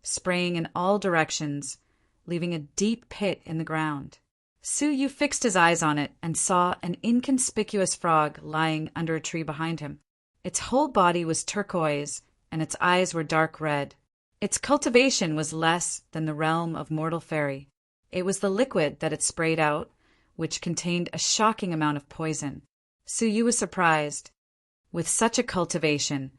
spraying in all directions, leaving a deep pit in the ground. Suyu fixed his eyes on it and saw an inconspicuous frog lying under a tree behind him. Its whole body was turquoise, and its eyes were dark red. Its cultivation was less than the realm of mortal fairy. It was the liquid that it sprayed out, which contained a shocking amount of poison. Suyu was surprised. With such a cultivation,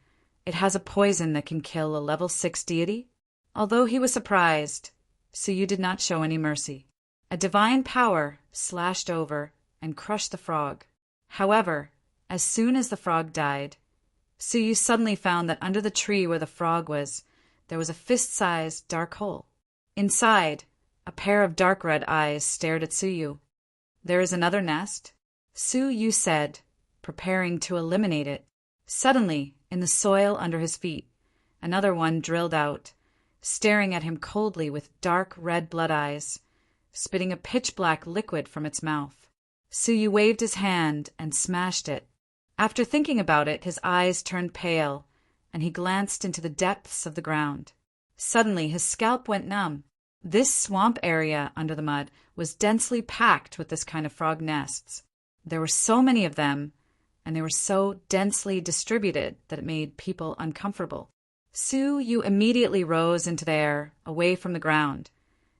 it has a poison that can kill a level 6 deity? Although he was surprised, Suyu did not show any mercy. A divine power slashed over and crushed the frog. However, as soon as the frog died, Suyu suddenly found that under the tree where the frog was, there was a fist-sized dark hole. Inside, a pair of dark red eyes stared at Suyu. There is another nest? Suyu said, preparing to eliminate it. Suddenly, In the soil under his feet, another one drilled out, staring at him coldly with dark red blood eyes, spitting a pitch-black liquid from its mouth. Suyu waved his hand and smashed it. After thinking about it, his eyes turned pale, and he glanced into the depths of the ground. Suddenly, his scalp went numb. This swamp area under the mud was densely packed with this kind of frog nests. There were so many of them, and they were so densely distributed that it made people uncomfortable. Suyu immediately rose into the air, away from the ground,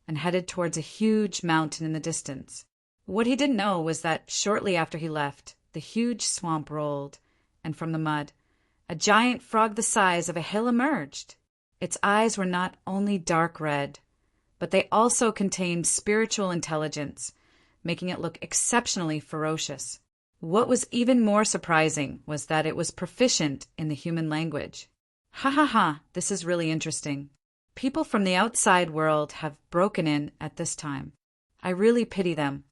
and headed towards a huge mountain in the distance. What he didn't know was that shortly after he left, the huge swamp rolled, and from the mud, a giant frog the size of a hill emerged. Its eyes were not only dark red, but they also contained spiritual intelligence, making it look exceptionally ferocious. What was even more surprising was that it was proficient in the human language. Ha ha ha, this is really interesting. People from the outside world have broken in at this time. I really pity them.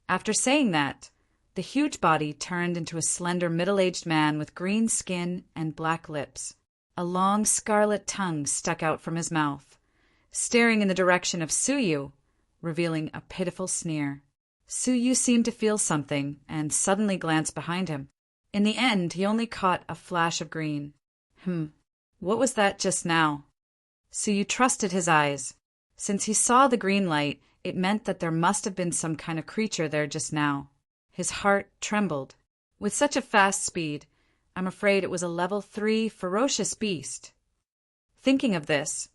After saying that, the huge body turned into a slender middle-aged man with green skin and black lips. A long scarlet tongue stuck out from his mouth, staring in the direction of Suyu, revealing a pitiful sneer. Suyu seemed to feel something and suddenly glanced behind him. In the end, he only caught a flash of green. What was that just now? Suyu trusted his eyes. Since he saw the green light, it meant that there must have been some kind of creature there just now. His heart trembled. With such a fast speed, I'm afraid it was a level 3 ferocious beast. Thinking of this,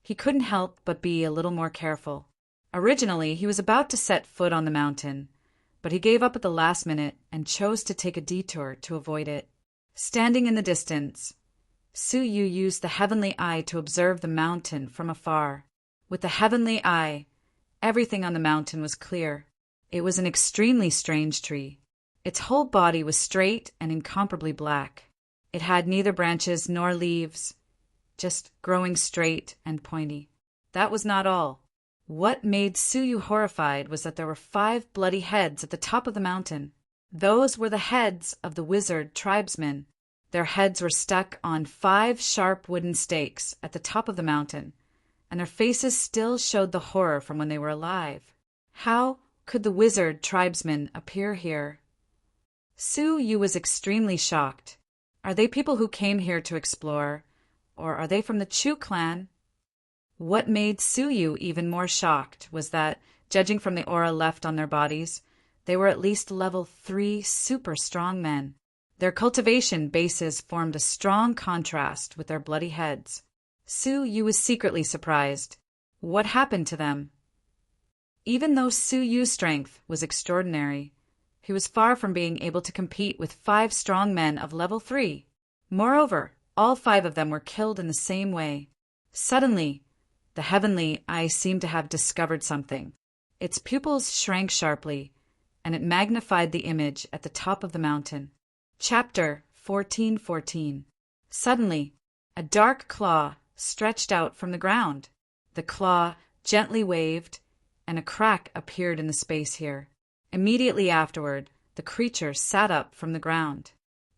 he couldn't help but be a little more careful. Originally, he was about to set foot on the mountain, but he gave up at the last minute and chose to take a detour to avoid it. Standing in the distance, Suyu used the heavenly eye to observe the mountain from afar. With the heavenly eye, everything on the mountain was clear. It was an extremely strange tree. Its whole body was straight and incomparably black. It had neither branches nor leaves, just growing straight and pointy. That was not all. What made Suyu horrified was that there were 5 bloody heads at the top of the mountain. Those were the heads of the wizard tribesmen. Their heads were stuck on 5 sharp wooden stakes at the top of the mountain, and their faces still showed the horror from when they were alive. How could the wizard tribesmen appear here? Suyu was extremely shocked. Are they people who came here to explore, or are they from the Chu clan? What made Suyu even more shocked was that, judging from the aura left on their bodies, they were at least level 3 super strong men. Their cultivation bases formed a strong contrast with their bloody heads. Suyu was secretly surprised. What happened to them? Even though Suyu's strength was extraordinary, he was far from being able to compete with 5 strong men of level 3. Moreover, all 5 of them were killed in the same way. Suddenly, the heavenly eye seemed to have discovered something. Its pupils shrank sharply, and it magnified the image at the top of the mountain. Chapter 14:14. Suddenly, a dark claw stretched out from the ground. The claw gently waved, and a crack appeared in the space here. Immediately afterward, the creature sat up from the ground.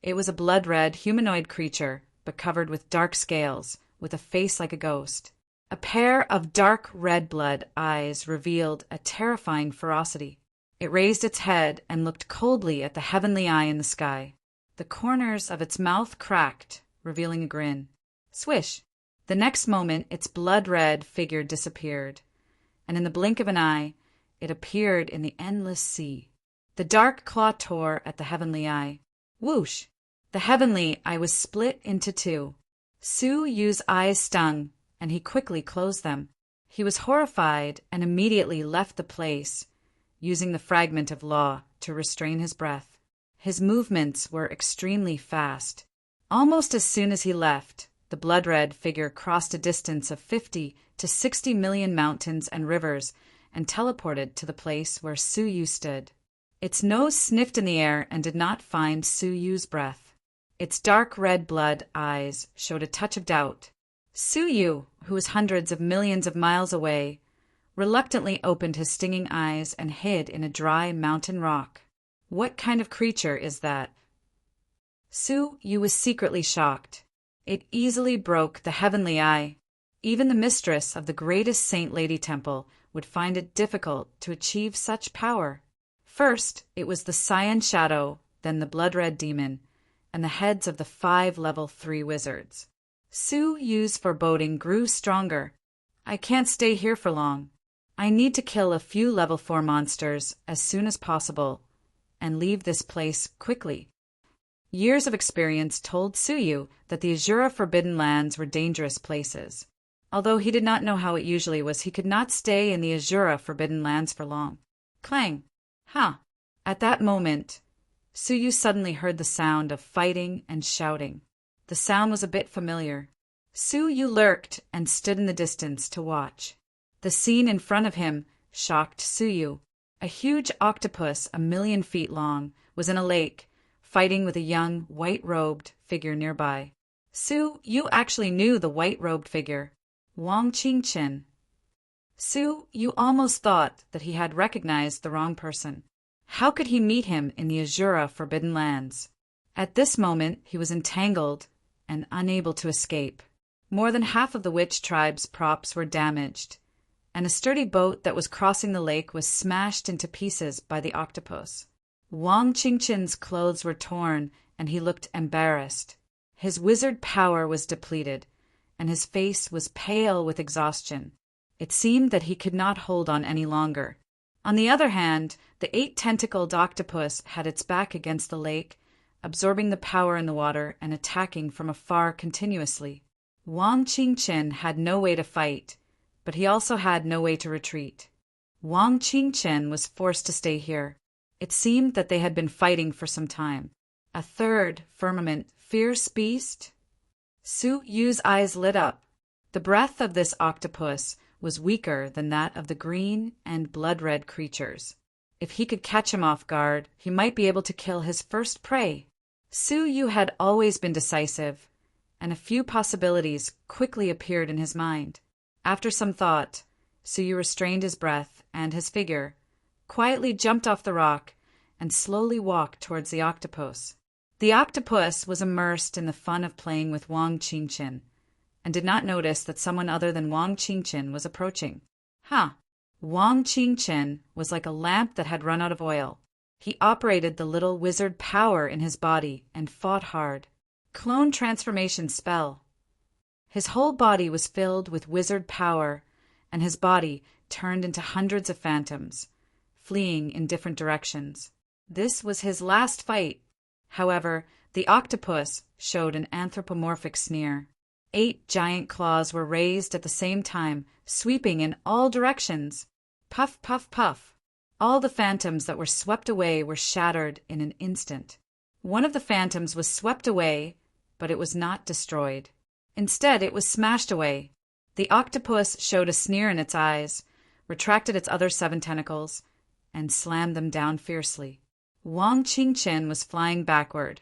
It was a blood-red humanoid creature, but covered with dark scales, with a face like a ghost. A pair of dark red blood eyes revealed a terrifying ferocity. It raised its head and looked coldly at the heavenly eye in the sky. The corners of its mouth cracked, revealing a grin. Swish! The next moment, its blood-red figure disappeared, and in the blink of an eye, it appeared in the endless sea. The dark claw tore at the heavenly eye. Whoosh! The heavenly eye was split into 2. Suyu's eyes stung, and he quickly closed them. He was horrified and immediately left the place, using the fragment of law to restrain his breath. His movements were extremely fast. Almost as soon as he left, the blood-red figure crossed a distance of 50 to 60 million mountains and rivers and teleported to the place where Suyu stood. Its nose sniffed in the air and did not find Suyu's breath. Its dark red blood eyes showed a touch of doubt. Suyu, who was hundreds of millions of miles away, reluctantly opened his stinging eyes and hid in a dry mountain rock. What kind of creature is that? Su Yu was secretly shocked. It easily broke the heavenly eye. Even the mistress of the greatest Saint Lady Temple would find it difficult to achieve such power. First, it was the Cyan Shadow, then the Blood-Red Demon, and the heads of the 5 level 3 wizards. Su Yu's foreboding grew stronger. I can't stay here for long. I need to kill a few level 4 monsters as soon as possible and leave this place quickly. Years of experience told Su Yu that the Azura Forbidden Lands were dangerous places. Although he did not know how it usually was, he could not stay in the Azura Forbidden Lands for long. Clang! Ha! At that moment, Su Yu suddenly heard the sound of fighting and shouting. The sound was a bit familiar. Su Yu lurked and stood in the distance to watch. The scene in front of him shocked Su Yu. A huge octopus 1,000,000 feet long was in a lake, fighting with a young, white-robed figure nearby. Su Yu actually knew the white-robed figure, Wang Qingchen. Su Yu almost thought that he had recognized the wrong person. How could he meet him in the Azura Forbidden Lands? At this moment, he was entangled and unable to escape. More than half of the witch tribe's props were damaged, and a sturdy boat that was crossing the lake was smashed into pieces by the octopus. Wang Qingchen's clothes were torn, and he looked embarrassed. His wizard power was depleted, and his face was pale with exhaustion. It seemed that he could not hold on any longer. On the other hand, the 8-tentacled octopus had its back against the lake, absorbing the power in the water and attacking from afar continuously. Wang Qingchen had no way to fight, but he also had no way to retreat. Wang Qingchen was forced to stay here. It seemed that they had been fighting for some time. A third firmament, fierce beast? Su Yu's eyes lit up. The breath of this octopus was weaker than that of the green and blood-red creatures. If he could catch him off guard, he might be able to kill his first prey. Su Yu had always been decisive, and a few possibilities quickly appeared in his mind. After some thought, Su Yu restrained his breath, and his figure quietly jumped off the rock and slowly walked towards the octopus. The octopus was immersed in the fun of playing with Wang Qingchen, and did not notice that someone other than Wang Qingchen was approaching. Wang Qingchen was like a lamp that had run out of oil. He operated the little wizard power in his body and fought hard. Clone transformation spell. His whole body was filled with wizard power, and his body turned into hundreds of phantoms, fleeing in different directions. This was his last fight. However, the octopus showed an anthropomorphic sneer. 8 giant claws were raised at the same time, sweeping in all directions. Puff, puff, puff. All the phantoms that were swept away were shattered in an instant. One of the phantoms was swept away, but it was not destroyed. Instead, it was smashed away. The octopus showed a sneer in its eyes, retracted its other 7 tentacles, and slammed them down fiercely. Wang Qingchen was flying backward,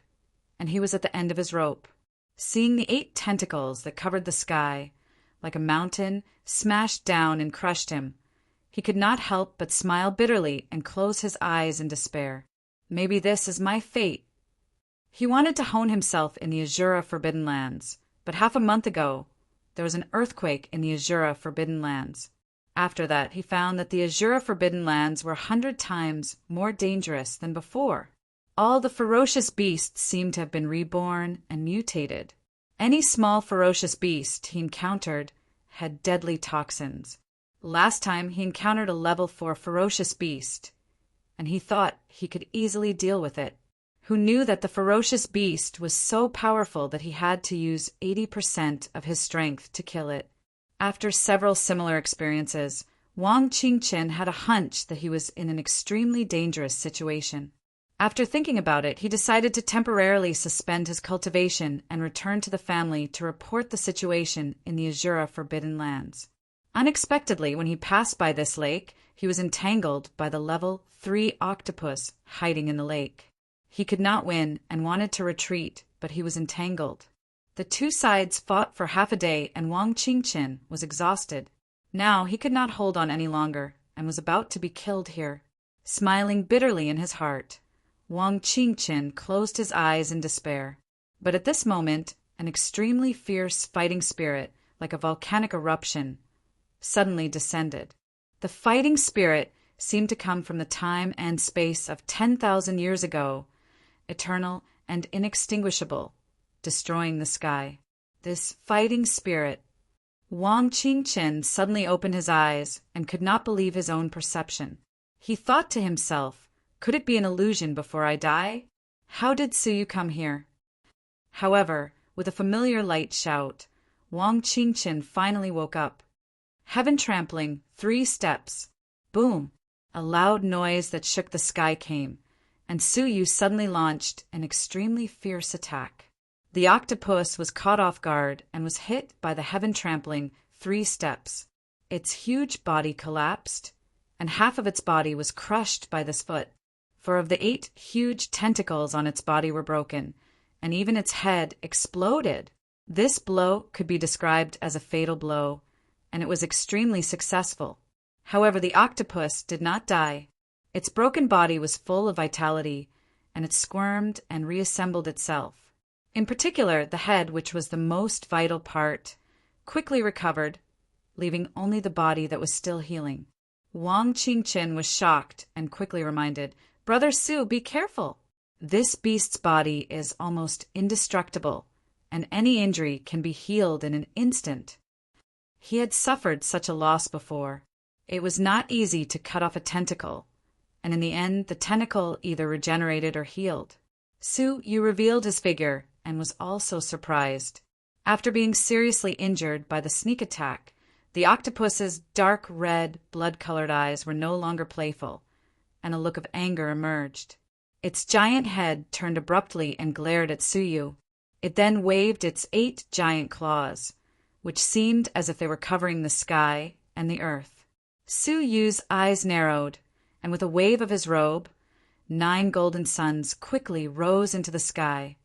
and he was at the end of his rope. Seeing the 8 tentacles that covered the sky, like a mountain, smashed down and crushed him, he could not help but smile bitterly and close his eyes in despair. Maybe this is my fate. He wanted to hone himself in the Azura Forbidden Lands, but half a month ago, there was an earthquake in the Azura Forbidden Lands. After that, he found that the Azura Forbidden Lands were 100 times more dangerous than before. All the ferocious beasts seemed to have been reborn and mutated. Any small ferocious beast he encountered had deadly toxins. Last time he encountered a level 4 ferocious beast, and he thought he could easily deal with it. Who knew that the ferocious beast was so powerful that he had to use 80% of his strength to kill it. After several similar experiences, Wang Qingchen had a hunch that he was in an extremely dangerous situation. After thinking about it, he decided to temporarily suspend his cultivation and return to the family to report the situation in the Azura Forbidden Lands. Unexpectedly, when he passed by this lake, he was entangled by the level 3 octopus hiding in the lake. He could not win and wanted to retreat, but he was entangled. The 2 sides fought for half a day, and Wang Qingchen was exhausted. Now he could not hold on any longer and was about to be killed here. Smiling bitterly in his heart, Wang Qingqin closed his eyes in despair. But at this moment, an extremely fierce fighting spirit, like a volcanic eruption, suddenly descended. The fighting spirit seemed to come from the time and space of 10,000 years ago, eternal and inextinguishable, destroying the sky. This fighting spirit. Wang Qingqin suddenly opened his eyes and could not believe his own perception. He thought to himself, could it be an illusion before I die? How did Suyu come here? However, with a familiar light shout, Wang Qingqin finally woke up. Heaven trampling, 3 steps. Boom! A loud noise that shook the sky came, and Suyu suddenly launched an extremely fierce attack. The octopus was caught off guard and was hit by the heaven-trampling 3 steps. Its huge body collapsed, and half of its body was crushed by this foot. 4 of the 8 huge tentacles on its body were broken, and even its head exploded. This blow could be described as a fatal blow, and it was extremely successful. However, the octopus did not die. Its broken body was full of vitality, and it squirmed and reassembled itself. In particular, the head, which was the most vital part, quickly recovered, leaving only the body that was still healing. Wang Qingqin was shocked and quickly reminded, "Brother Su, be careful. This beast's body is almost indestructible, and any injury can be healed in an instant." He had suffered such a loss before. It was not easy to cut off a tentacle, and in the end the tentacle either regenerated or healed. Suyu revealed his figure and was also surprised. After being seriously injured by the sneak attack, the octopus's dark red, blood-colored eyes were no longer playful, and a look of anger emerged. Its giant head turned abruptly and glared at Suyu. It then waved its 8 giant claws, which seemed as if they were covering the sky and the earth. Suyu's eyes narrowed, and with a wave of his robe, 9 golden suns quickly rose into the sky,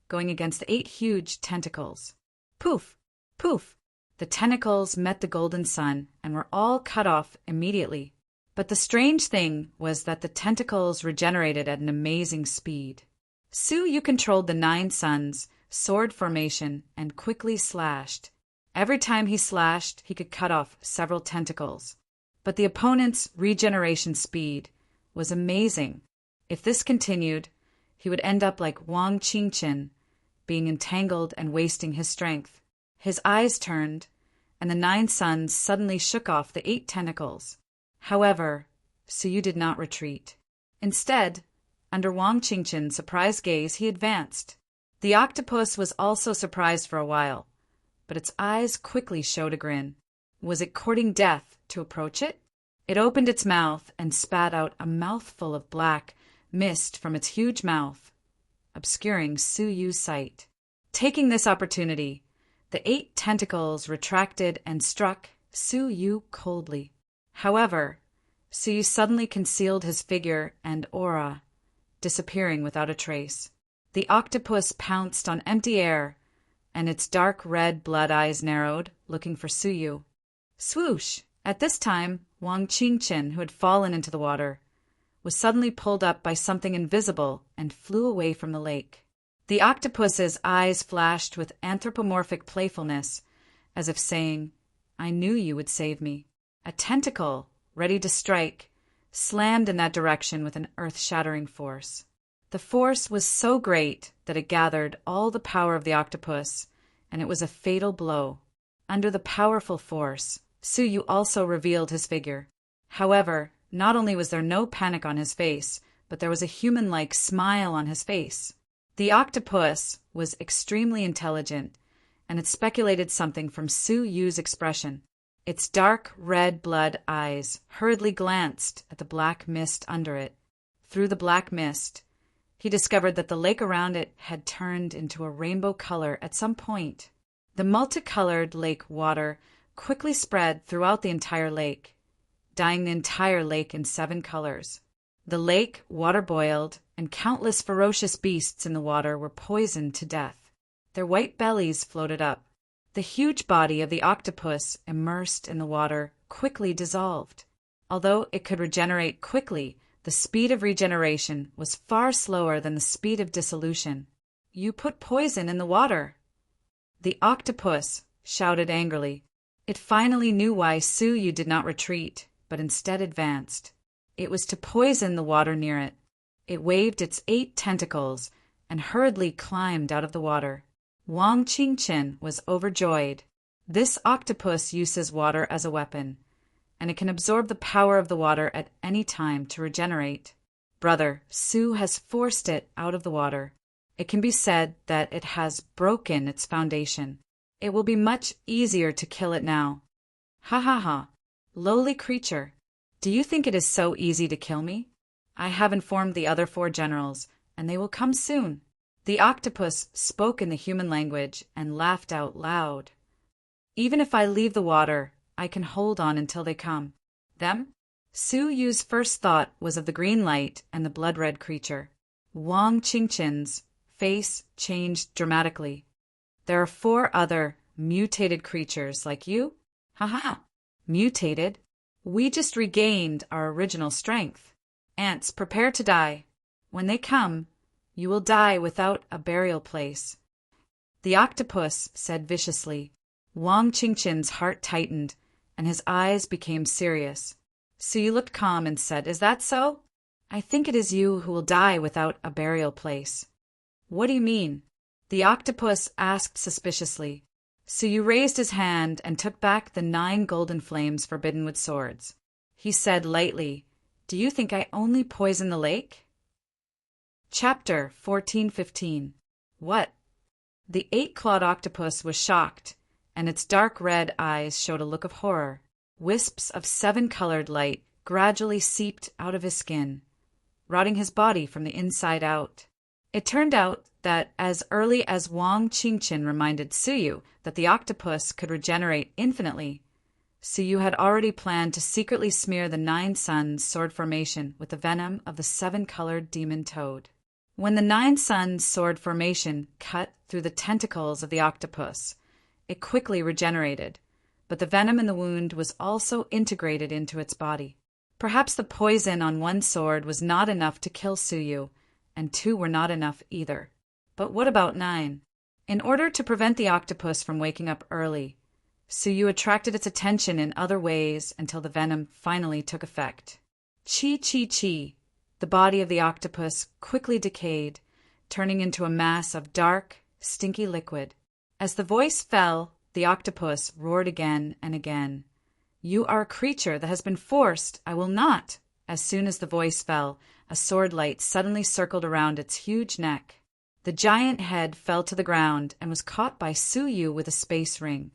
going against the 8 huge tentacles. Poof! Poof! The tentacles met the golden sun and were all cut off immediately. But the strange thing was that the tentacles regenerated at an amazing speed. Suyu controlled the 9 suns, sword formation, and quickly slashed. Every time he slashed, he could cut off several tentacles. But the opponent's regeneration speed was amazing. If this continued, he would end up like Wang Qingqin, being entangled and wasting his strength. His eyes turned, and the 9 suns suddenly shook off the 8 tentacles. However, Suyu did not retreat. Instead, under Wang Qingqin's surprised gaze, he advanced. The octopus was also surprised for a while, but its eyes quickly showed a grin. Was it courting death to approach it? It opened its mouth and spat out a mouthful of black mist from its huge mouth, obscuring Suyu's sight. Taking this opportunity, the 8 tentacles retracted and struck Suyu coldly. However, Suyu suddenly concealed his figure and aura, disappearing without a trace. The octopus pounced on empty air, and its dark red blood eyes narrowed, looking for Suyu. Swoosh! At this time, Wang Qingqin, who had fallen into the water, was suddenly pulled up by something invisible and flew away from the lake. The octopus's eyes flashed with anthropomorphic playfulness, as if saying, "I knew you would save me." A tentacle, ready to strike, slammed in that direction with an earth-shattering force. The force was so great that it gathered all the power of the octopus, and it was a fatal blow. Under the powerful force, Suyu also revealed his figure. However, not only was there no panic on his face, but there was a human-like smile on his face. The octopus was extremely intelligent, and it speculated something from Suyu's expression. Its dark red blood eyes hurriedly glanced at the black mist under it. Through the black mist, he discovered that the lake around it had turned into a rainbow color at some point. The multicolored lake water quickly spread throughout the entire lake, dyeing the entire lake in 7 colors. The lake water boiled, and countless ferocious beasts in the water were poisoned to death. Their white bellies floated up. The huge body of the octopus, immersed in the water, quickly dissolved. Although it could regenerate quickly The speed of regeneration was far slower than the speed of dissolution. You put poison in the water. The octopus shouted angrily. It finally knew why Suyu did not retreat, but instead advanced. It was to poison the water near it. It waved its 8 tentacles and hurriedly climbed out of the water. Wang Qingchen was overjoyed. This octopus uses water as a weapon, and it can absorb the power of the water at any time to regenerate. Brother, Su has forced it out of the water. It can be said that it has broken its foundation. It will be much easier to kill it now. Ha ha ha. Lowly creature, do you think it is so easy to kill me? I have informed the other 4 generals, and they will come soon. The octopus spoke in the human language and laughed out loud. Even if I leave the water, I can hold on until they come. Them? Suyu's first thought was of the green light and the blood-red creature. Wang Qingchen's face changed dramatically. There are 4 other mutated creatures like you? Haha. Mutated? We just regained our original strength. Ants, prepare to die. When they come, you will die without a burial place. The octopus said viciously. Wang Qingchen's heart tightened, and his eyes became serious. Suyu looked calm and said, Is that so? I think it is you who will die without a burial place. What do you mean? The octopus asked suspiciously. Suyu raised his hand and took back the 9 golden flames forbidden with swords. He said lightly, Do you think I only poison the lake? Chapter 14:15. What? The 8-clawed octopus was shocked, and its dark red eyes showed a look of horror. Wisps of 7-colored light gradually seeped out of his skin, rotting his body from the inside out. It turned out that as early as Wang Qingchen reminded Suyu that the octopus could regenerate infinitely, Suyu had already planned to secretly smear the 9 suns sword formation with the venom of the 7-colored demon toad. When the 9 suns sword formation cut through the tentacles of the octopus, it quickly regenerated, but the venom in the wound was also integrated into its body. Perhaps the poison on 1 sword was not enough to kill Suyu, and 2 were not enough either. But what about 9? In order to prevent the octopus from waking up early, Suyu attracted its attention in other ways until the venom finally took effect. Chi. The body of the octopus quickly decayed, turning into a mass of dark, stinky liquid. As the voice fell, the octopus roared again and again. You are a creature that has been forced. I will not. As soon as the voice fell, a sword light suddenly circled around its huge neck. The giant head fell to the ground and was caught by Suyu with a space ring.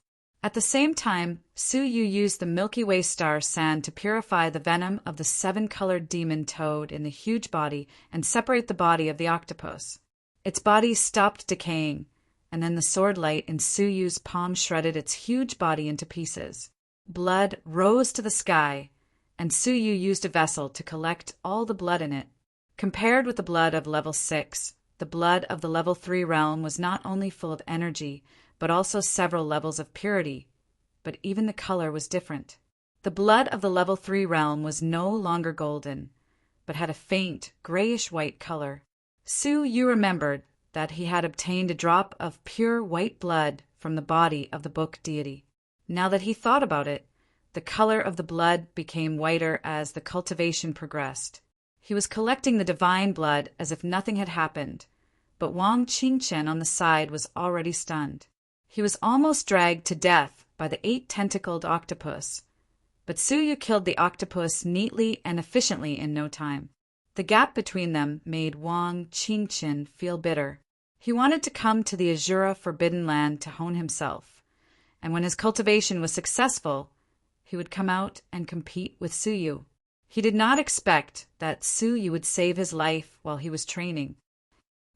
At the same time, Suyu used the Milky Way star sand to purify the venom of the 7-colored demon toad in the huge body and separate the body of the octopus. Its body stopped decaying, and then the sword light in Suyu's palm shredded its huge body into pieces. Blood rose to the sky, and Suyu used a vessel to collect all the blood in it. Compared with the blood of level 6, the blood of the level 3 realm was not only full of energy, but also several levels of purity, but even the color was different. The blood of the level 3 realm was no longer golden, but had a faint, grayish-white color. Suyu remembered that he had obtained a drop of pure white blood from the body of the book deity. Now that he thought about it, the color of the blood became whiter as the cultivation progressed. He was collecting the divine blood as if nothing had happened, but Wang Qingchen on the side was already stunned. He was almost dragged to death by the 8-tentacled octopus, but Suyu killed the octopus neatly and efficiently in no time. The gap between them made Wang Qingchen feel bitter. He wanted to come to the Azura Forbidden Land to hone himself, and when his cultivation was successful, he would come out and compete with Suyu. He did not expect that Suyu would save his life while he was training.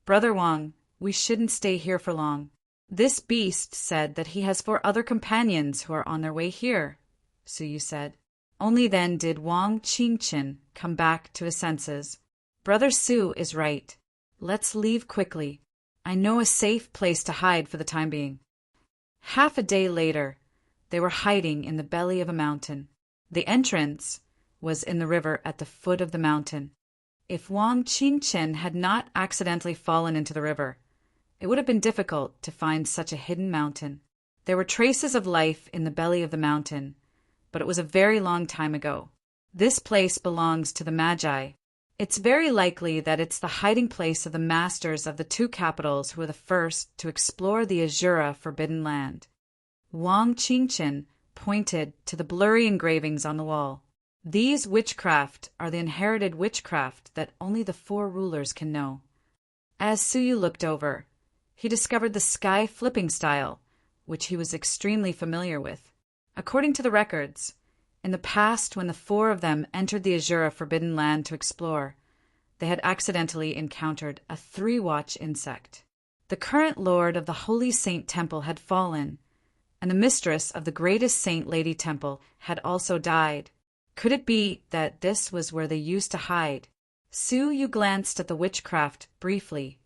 Brother Wang, we shouldn't stay here for long. This beast said that he has 4 other companions who are on their way here, Suyu said. Only then did Wang Qingchen come back to his senses. Brother Su is right. Let's leave quickly. I know a safe place to hide for the time being. Half a day later, they were hiding in the belly of a mountain. The entrance was in the river at the foot of the mountain. If Wang Qingchen had not accidentally fallen into the river, it would have been difficult to find such a hidden mountain. There were traces of life in the belly of the mountain, but it was a very long time ago. This place belongs to the Magi. It's very likely that it's the hiding place of the masters of the two capitals who were the first to explore the Azura Forbidden Land. Wang Qingchen pointed to the blurry engravings on the wall. These witchcraft are the inherited witchcraft that only the four rulers can know. As Suyu looked over, he discovered the sky flipping style, which he was extremely familiar with. According to the records, in the past when the four of them entered the Azura Forbidden Land to explore, they had accidentally encountered a three-watch insect. The current lord of the Holy Saint Temple had fallen, and the mistress of the greatest Saint Lady Temple had also died. Could it be that this was where they used to hide? Suyu glanced at the witchcraft briefly,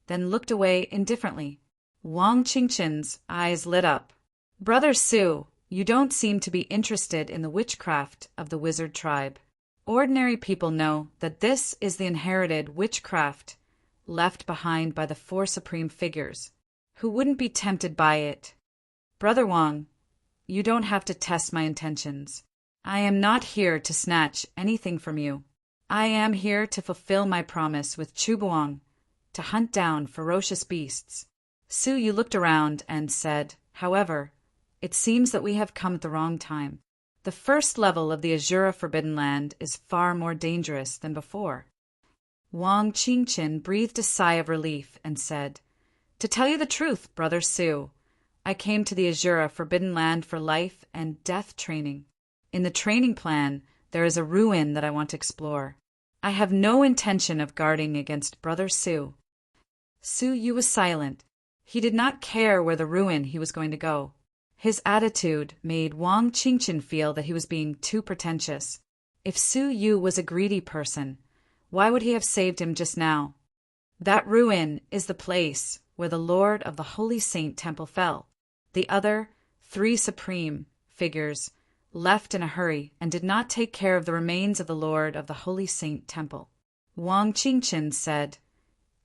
then looked away indifferently. Wang Qingchen's eyes lit up. "Brother Su, you don't seem to be interested in the witchcraft of the wizard tribe. Ordinary people know that this is the inherited witchcraft left behind by the four supreme figures. Who wouldn't be tempted by it? Brother Wang, you don't have to test my intentions. I am not here to snatch anything from you. I am here to fulfill my promise with Chubuang, to hunt down ferocious beasts." Suyu looked around and said, "However, it seems that we have come at the wrong time. The first level of the Azura Forbidden Land is far more dangerous than before." Wang Qingchen breathed a sigh of relief and said, "To tell you the truth, Brother Su, I came to the Azura Forbidden Land for life and death training. In the training plan, there is a ruin that I want to explore. I have no intention of guarding against Brother Su." Suyu was silent. He did not care where the ruin he was going to go. His attitude made Wang Qingchen feel that he was being too pretentious. If Suyu was a greedy person, why would he have saved him just now? That ruin is the place where the Lord of the Holy Saint Temple fell. The other three supreme figures left in a hurry and did not take care of the remains of the Lord of the Holy Saint Temple. Wang Qingchen said,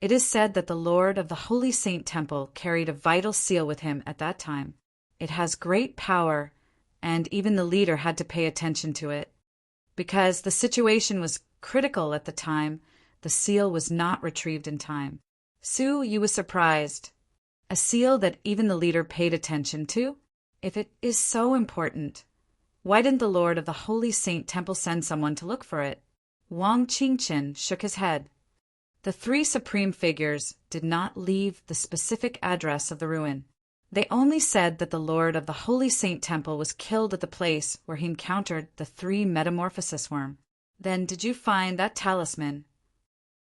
"It is said that the Lord of the Holy Saint Temple carried a vital seal with him at that time. It has great power, and even the leader had to pay attention to it. Because the situation was critical at the time, the seal was not retrieved in time." Suyu was surprised. A seal that even the leader paid attention to? If it is so important, why didn't the Lord of the Holy Saint Temple send someone to look for it? Wang Qingchen shook his head. The three supreme figures did not leave the specific address of the ruin. They only said that the Lord of the Holy Saint Temple was killed at the place where he encountered the three metamorphosis worm. "Then did you find that talisman?"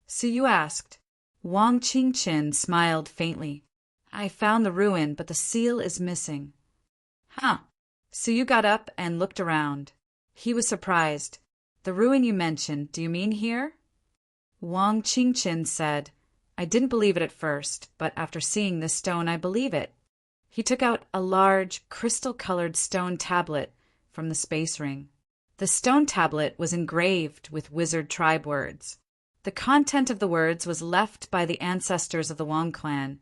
Suyu asked. Wang Qingchen smiled faintly. "I found the ruin, but the seal is missing." "Huh." Suyu got up and looked around. He was surprised. "The ruin you mentioned, do you mean here?" Wang Qingchen said, "I didn't believe it at first, but after seeing this stone I believe it." He took out a large, crystal-colored stone tablet from the space ring. The stone tablet was engraved with wizard tribe words. The content of the words was left by the ancestors of the Wang clan,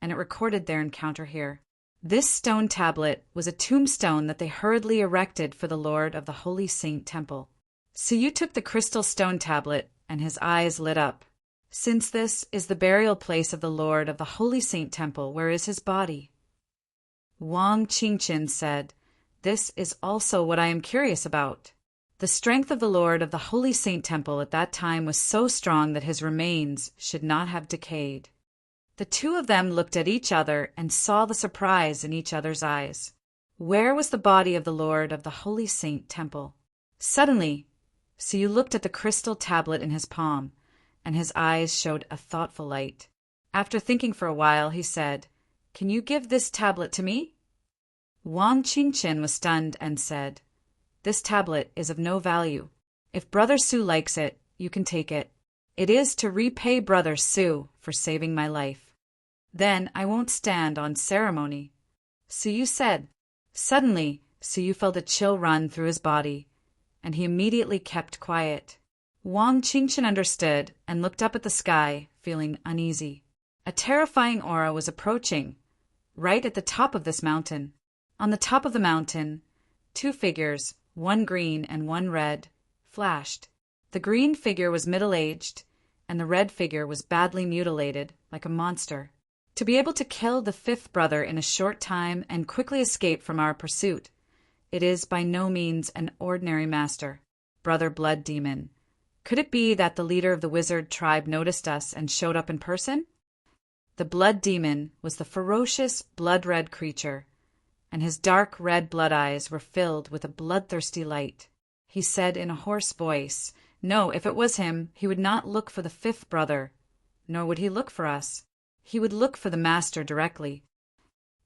and it recorded their encounter here. This stone tablet was a tombstone that they hurriedly erected for the Lord of the Holy Saint Temple. Suyu took the crystal stone tablet, and his eyes lit up. "Since this is the burial place of the Lord of the Holy Saint Temple, where is his body?" Wang Qingchen said, "This is also what I am curious about." The strength of the Lord of the Holy Saint Temple at that time was so strong that his remains should not have decayed. The two of them looked at each other and saw the surprise in each other's eyes. Where was the body of the Lord of the Holy Saint Temple? Suddenly, Suyu looked at the crystal tablet in his palm, and his eyes showed a thoughtful light. After thinking for a while, he said, "Can you give this tablet to me?" Wang Qingchen was stunned and said, "This tablet is of no value. If Brother Su likes it, you can take it. It is to repay Brother Su for saving my life. Then I won't stand on ceremony." Suyu said. Suddenly, Suyu felt a chill run through his body, and he immediately kept quiet. Wang Qingchen understood and looked up at the sky, feeling uneasy. A terrifying aura was approaching, right at the top of this mountain. On the top of the mountain, two figures, one green and one red, flashed. The green figure was middle-aged, and the red figure was badly mutilated, like a monster. To be able to kill the fifth brother in a short time and quickly escape from our pursuit, it is by no means an ordinary master. Brother Blood Demon. Could it be that the leader of the wizard tribe noticed us and showed up in person? The Blood Demon was the ferocious, blood-red creature, and his dark red blood eyes were filled with a bloodthirsty light. He said in a hoarse voice, "No, if it was him, he would not look for the fifth brother, nor would he look for us. He would look for the master directly."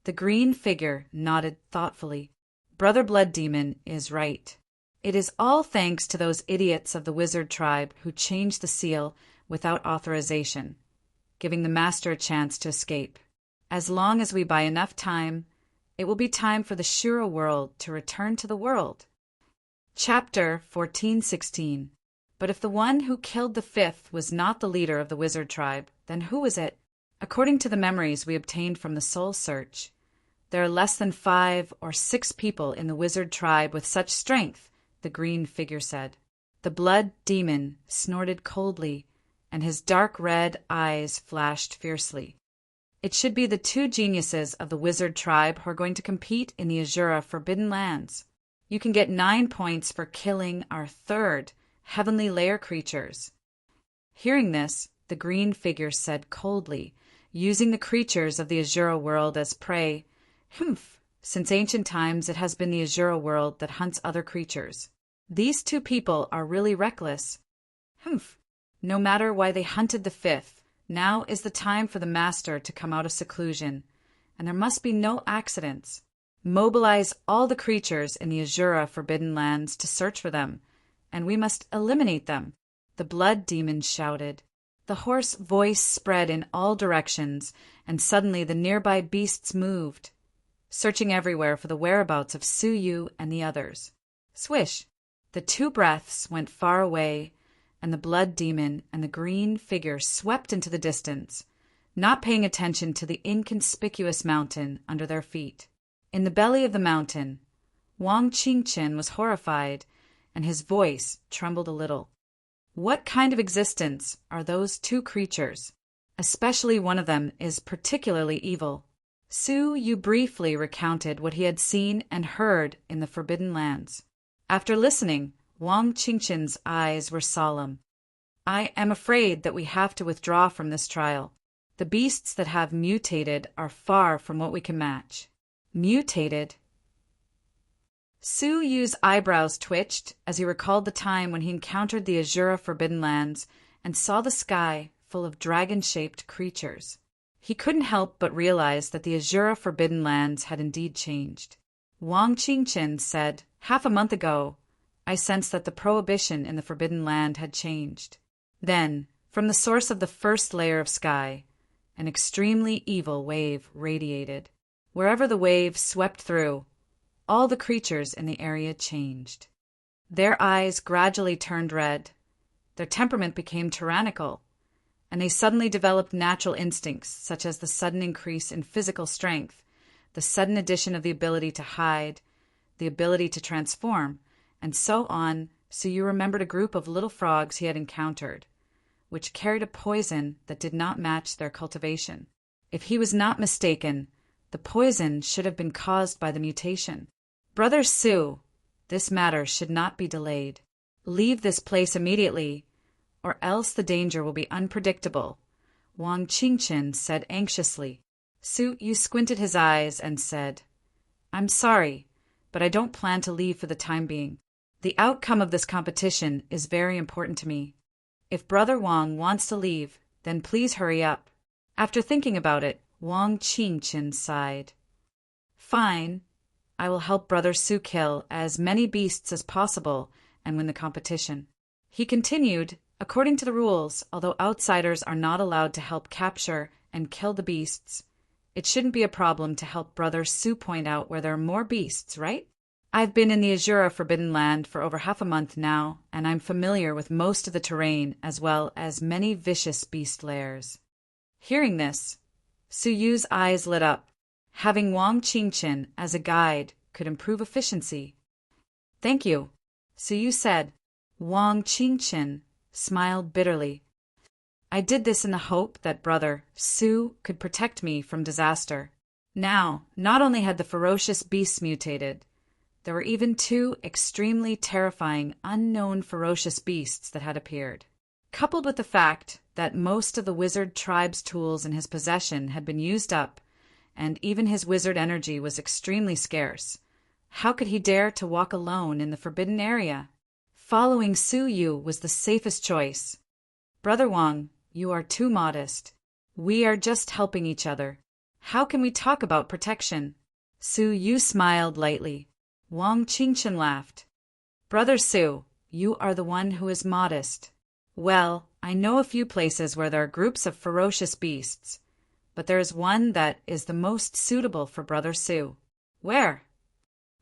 The green figure nodded thoughtfully. Brother Blood Demon is right. It is all thanks to those idiots of the wizard tribe who changed the seal without authorization, giving the master a chance to escape. As long as we buy enough time, it will be time for the Shura world to return to the world. Chapter 14:16. But if the one who killed the fifth was not the leader of the wizard tribe, then who is it? According to the memories we obtained from the soul search, there are less than 5 or 6 people in the wizard tribe with such strength, the green figure said. The Blood Demon snorted coldly, and his dark red eyes flashed fiercely. It should be the 2 geniuses of the wizard tribe who are going to compete in the Azura Forbidden Lands. You can get 9 points for killing our 3rd heavenly layer creatures. Hearing this, the green figure said coldly, using the creatures of the Azura world as prey, "Humph, since ancient times it has been the Azura world that hunts other creatures. These 2 people are really reckless. Humph, no matter why they hunted the fifth, now is the time for the master to come out of seclusion, and there must be no accidents. Mobilize all the creatures in the Azura Forbidden Lands to search for them, and we must eliminate them," the Blood Demon shouted. The hoarse voice spread in all directions, and suddenly the nearby beasts moved, searching everywhere for the whereabouts of Su Yu and the others. Swish! The 2 breaths went far away, and the Blood Demon and the green figure swept into the distance, not paying attention to the inconspicuous mountain under their feet. In the belly of the mountain, Wang Qingchen was horrified, and his voice trembled a little. What kind of existence are those 2 creatures? Especially one of them is particularly evil. Su Yu briefly recounted what he had seen and heard in the Forbidden Lands. After listening, Wang Qingchen's eyes were solemn. "I am afraid that we have to withdraw from this trial. The beasts that have mutated are far from what we can match." Mutated? Su Yu's eyebrows twitched as he recalled the time when he encountered the Azura Forbidden Lands and saw the sky full of dragon-shaped creatures. He couldn't help but realize that the Azura Forbidden Lands had indeed changed. Wang Qingchen said, "Half a month ago, I sensed that the prohibition in the Forbidden Land had changed. Then, from the source of the first layer of sky, an extremely evil wave radiated. Wherever the wave swept through, all the creatures in the area changed. Their eyes gradually turned red, their temperament became tyrannical, and they suddenly developed natural instincts such as the sudden increase in physical strength, the sudden addition of the ability to hide, the ability to transform, and so on. So you remembered a group of little frogs he had encountered, which carried a poison that did not match their cultivation. If he was not mistaken, the poison should have been caused by the mutation. Brother Su, this matter should not be delayed. Leave this place immediately, or else the danger will be unpredictable," Wang Qingchen said anxiously. Su Yu squinted his eyes and said, "I'm sorry, but I don't plan to leave for the time being. The outcome of this competition is very important to me. If Brother Wang wants to leave, then please hurry up." After thinking about it, Wang Qingchen sighed. "Fine. I will help Brother Su kill as many beasts as possible and win the competition." He continued, "According to the rules, although outsiders are not allowed to help capture and kill the beasts, it shouldn't be a problem to help Brother Su point out where there are more beasts, right?" I've been in the Azura Forbidden Land for over half a month now, and I'm familiar with most of the terrain as well as many vicious beast lairs. Hearing this, Su Yu's eyes lit up. Having Wang Qingchen as a guide could improve efficiency. Thank you, Su Yu said. Wang Qingchen smiled bitterly. I did this in the hope that Brother Su could protect me from disaster. Now, not only had the ferocious beasts mutated, there were even two extremely terrifying unknown ferocious beasts that had appeared. Coupled with the fact that most of the wizard tribe's tools in his possession had been used up, and even his wizard energy was extremely scarce, how could he dare to walk alone in the forbidden area? Following Su Yu was the safest choice. Brother Wang, you are too modest. We are just helping each other. How can we talk about protection? Su Yu smiled lightly. Wang Qingchen laughed. Brother Su, you are the one who is modest. Well, I know a few places where there are groups of ferocious beasts, but there is one that is the most suitable for Brother Su. Where?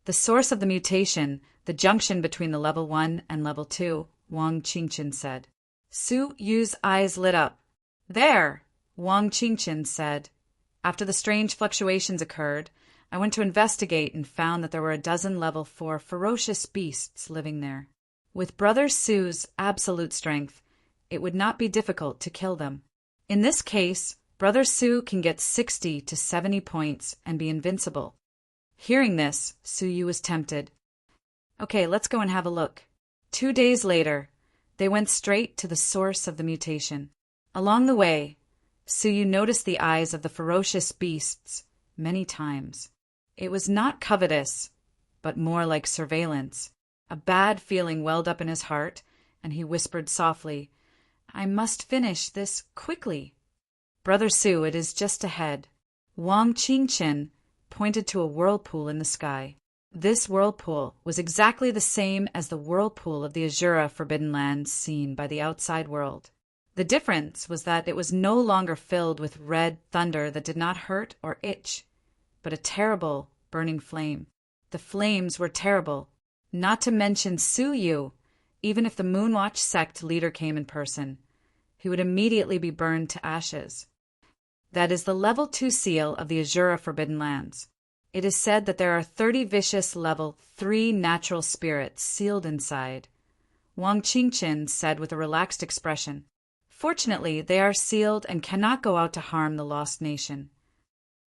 The source of the mutation, the junction between the level 1 and level 2, Wang Qingchen said. Su Yu's eyes lit up. There, Wang Qingchen said. After the strange fluctuations occurred, I went to investigate and found that there were a dozen level 4 ferocious beasts living there. With Brother Su's absolute strength, it would not be difficult to kill them. In this case, Brother Su can get 60 to 70 points and be invincible. Hearing this, Su Yu was tempted. Okay, let's go and have a look. 2 days later, they went straight to the source of the mutation. Along the way, Su Yu noticed the eyes of the ferocious beasts many times. It was not covetous, but more like surveillance. A bad feeling welled up in his heart, and he whispered softly, I must finish this quickly. Brother Su, it is just ahead. Wang Qingchen pointed to a whirlpool in the sky. This whirlpool was exactly the same as the whirlpool of the Azura Forbidden Lands seen by the outside world. The difference was that it was no longer filled with red thunder that did not hurt or itch, but a terrible, burning flame. The flames were terrible, not to mention Su Yu. Even if the Moonwatch sect leader came in person, he would immediately be burned to ashes. That is the level 2 seal of the Azura Forbidden Lands. It is said that there are 30 vicious level 3 natural spirits sealed inside. Wang Qingchen said with a relaxed expression. Fortunately, they are sealed and cannot go out to harm the lost nation.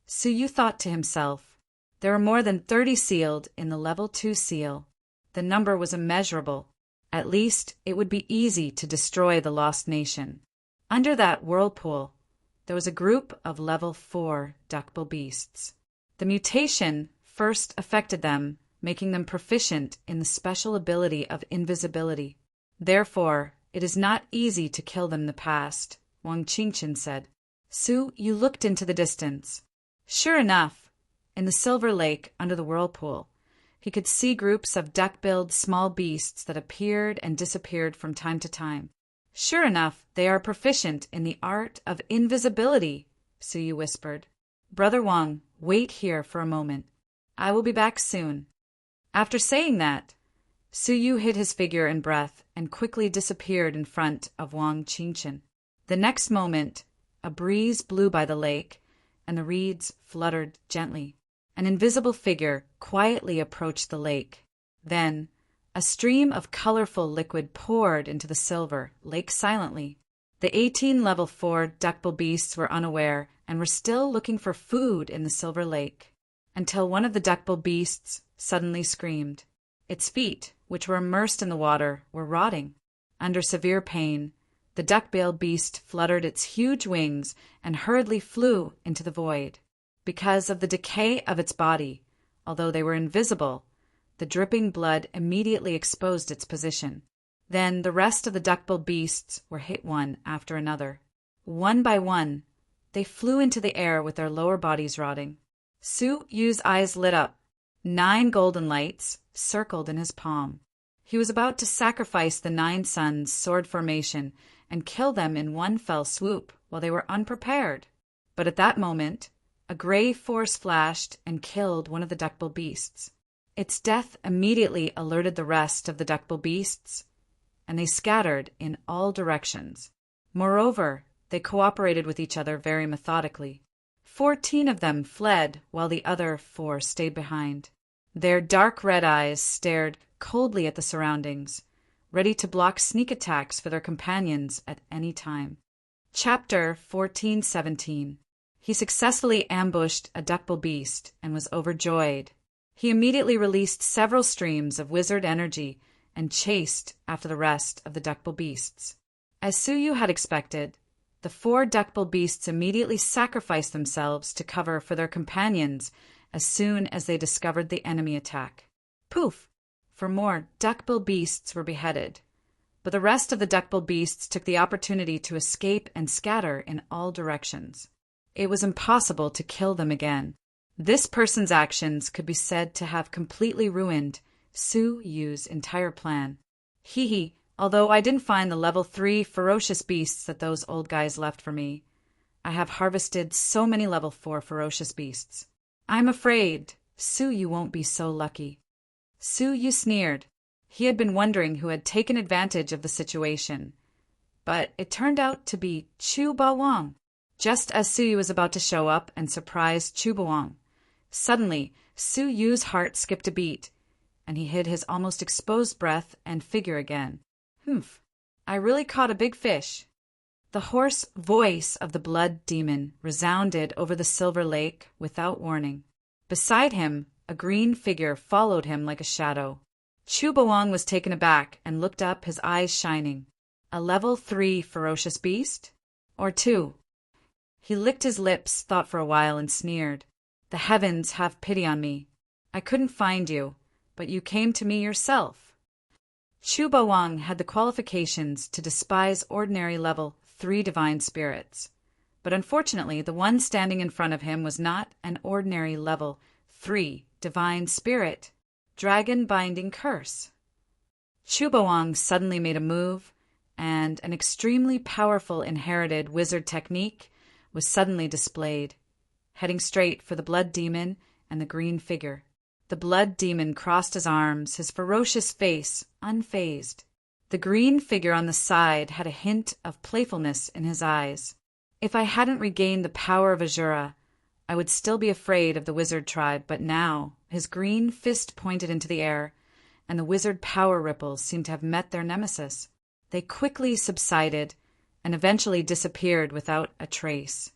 Su Yu thought to himself, there are more than 30 sealed in the level 2 seal. The number was immeasurable. At least it would be easy to destroy the lost nation. Under that whirlpool, there was a group of level 4 duckbill beasts. The mutation first affected them, making them proficient in the special ability of invisibility. Therefore, it is not easy to kill them in the past, Wang Qingchen said. Su Yu looked into the distance. Sure enough, in the silver lake under the whirlpool, he could see groups of duck-billed small beasts that appeared and disappeared from time to time. Sure enough, they are proficient in the art of invisibility, Su Yu whispered. Brother Wang, wait here for a moment. I will be back soon. After saying that, Su Yu hid his figure and breath and quickly disappeared in front of Wang Qingchen. The next moment, a breeze blew by the lake, and the reeds fluttered gently. An invisible figure quietly approached the lake. Then, a stream of colorful liquid poured into the silver lake silently. The 18 level 4 duckbill beasts were unaware and were still looking for food in the silver lake, until one of the duckbill beasts suddenly screamed. Its feet, which were immersed in the water, were rotting. Under severe pain, the duckbill beast fluttered its huge wings and hurriedly flew into the void. Because of the decay of its body, although they were invisible, the dripping blood immediately exposed its position. Then the rest of the duckbill beasts were hit one after another. One by one, they flew into the air with their lower bodies rotting. Su Yu's eyes lit up. 9 golden lights circled in his palm. He was about to sacrifice the 9 suns' sword formation and kill them in one fell swoop while they were unprepared. But at that moment, a gray force flashed and killed one of the duckbill beasts. Its death immediately alerted the rest of the duckbill beasts, and they scattered in all directions. Moreover, they cooperated with each other very methodically. 14 of them fled while the other 4 stayed behind. Their dark red eyes stared coldly at the surroundings, ready to block sneak attacks for their companions at any time. Chapter 14:17. He successfully ambushed a duckbill beast and was overjoyed. He immediately released several streams of wizard energy and chased after the rest of the duckbill beasts. As Suyu had expected, the 4 duckbill beasts immediately sacrificed themselves to cover for their companions as soon as they discovered the enemy attack. Poof! For more duckbill beasts were beheaded, but the rest of the duckbill beasts took the opportunity to escape and scatter in all directions. It was impossible to kill them again. This person's actions could be said to have completely ruined Su-Yu's entire plan. Hee, although I didn't find the level 3 ferocious beasts that those old guys left for me, I have harvested so many level 4 ferocious beasts. I'm afraid Su-Yu won't be so lucky. Su-Yu sneered. He had been wondering who had taken advantage of the situation, but it turned out to be Chu Ba-Wang. Just as Su-Yu was about to show up and surprise Chu Ba-Wang, suddenly Su-Yu's heart skipped a beat, and he hid his almost exposed breath and figure again. Humph, I really caught a big fish. The hoarse voice of the blood demon resounded over the silver lake without warning. Beside him, a green figure followed him like a shadow. Chu Ba-Wang was taken aback and looked up, his eyes shining. A level 3 ferocious beast? Or 2? He licked his lips, thought for a while, and sneered. The heavens have pity on me. I couldn't find you, but you came to me yourself. Chu Ba-Wang had the qualifications to despise ordinary level 3 divine spirits, but unfortunately the one standing in front of him was not an ordinary level 3 divine spirit. Dragon binding curse. Chu Ba-Wang suddenly made a move, and an extremely powerful inherited wizard technique was suddenly displayed, heading straight for the blood demon and the green figure. The blood demon crossed his arms, his ferocious face unfazed. The green figure on the side had a hint of playfulness in his eyes. If I hadn't regained the power of Azura, I would still be afraid of the wizard tribe, but now his green fist pointed into the air, and the wizard power ripples seemed to have met their nemesis. They quickly subsided and eventually disappeared without a trace.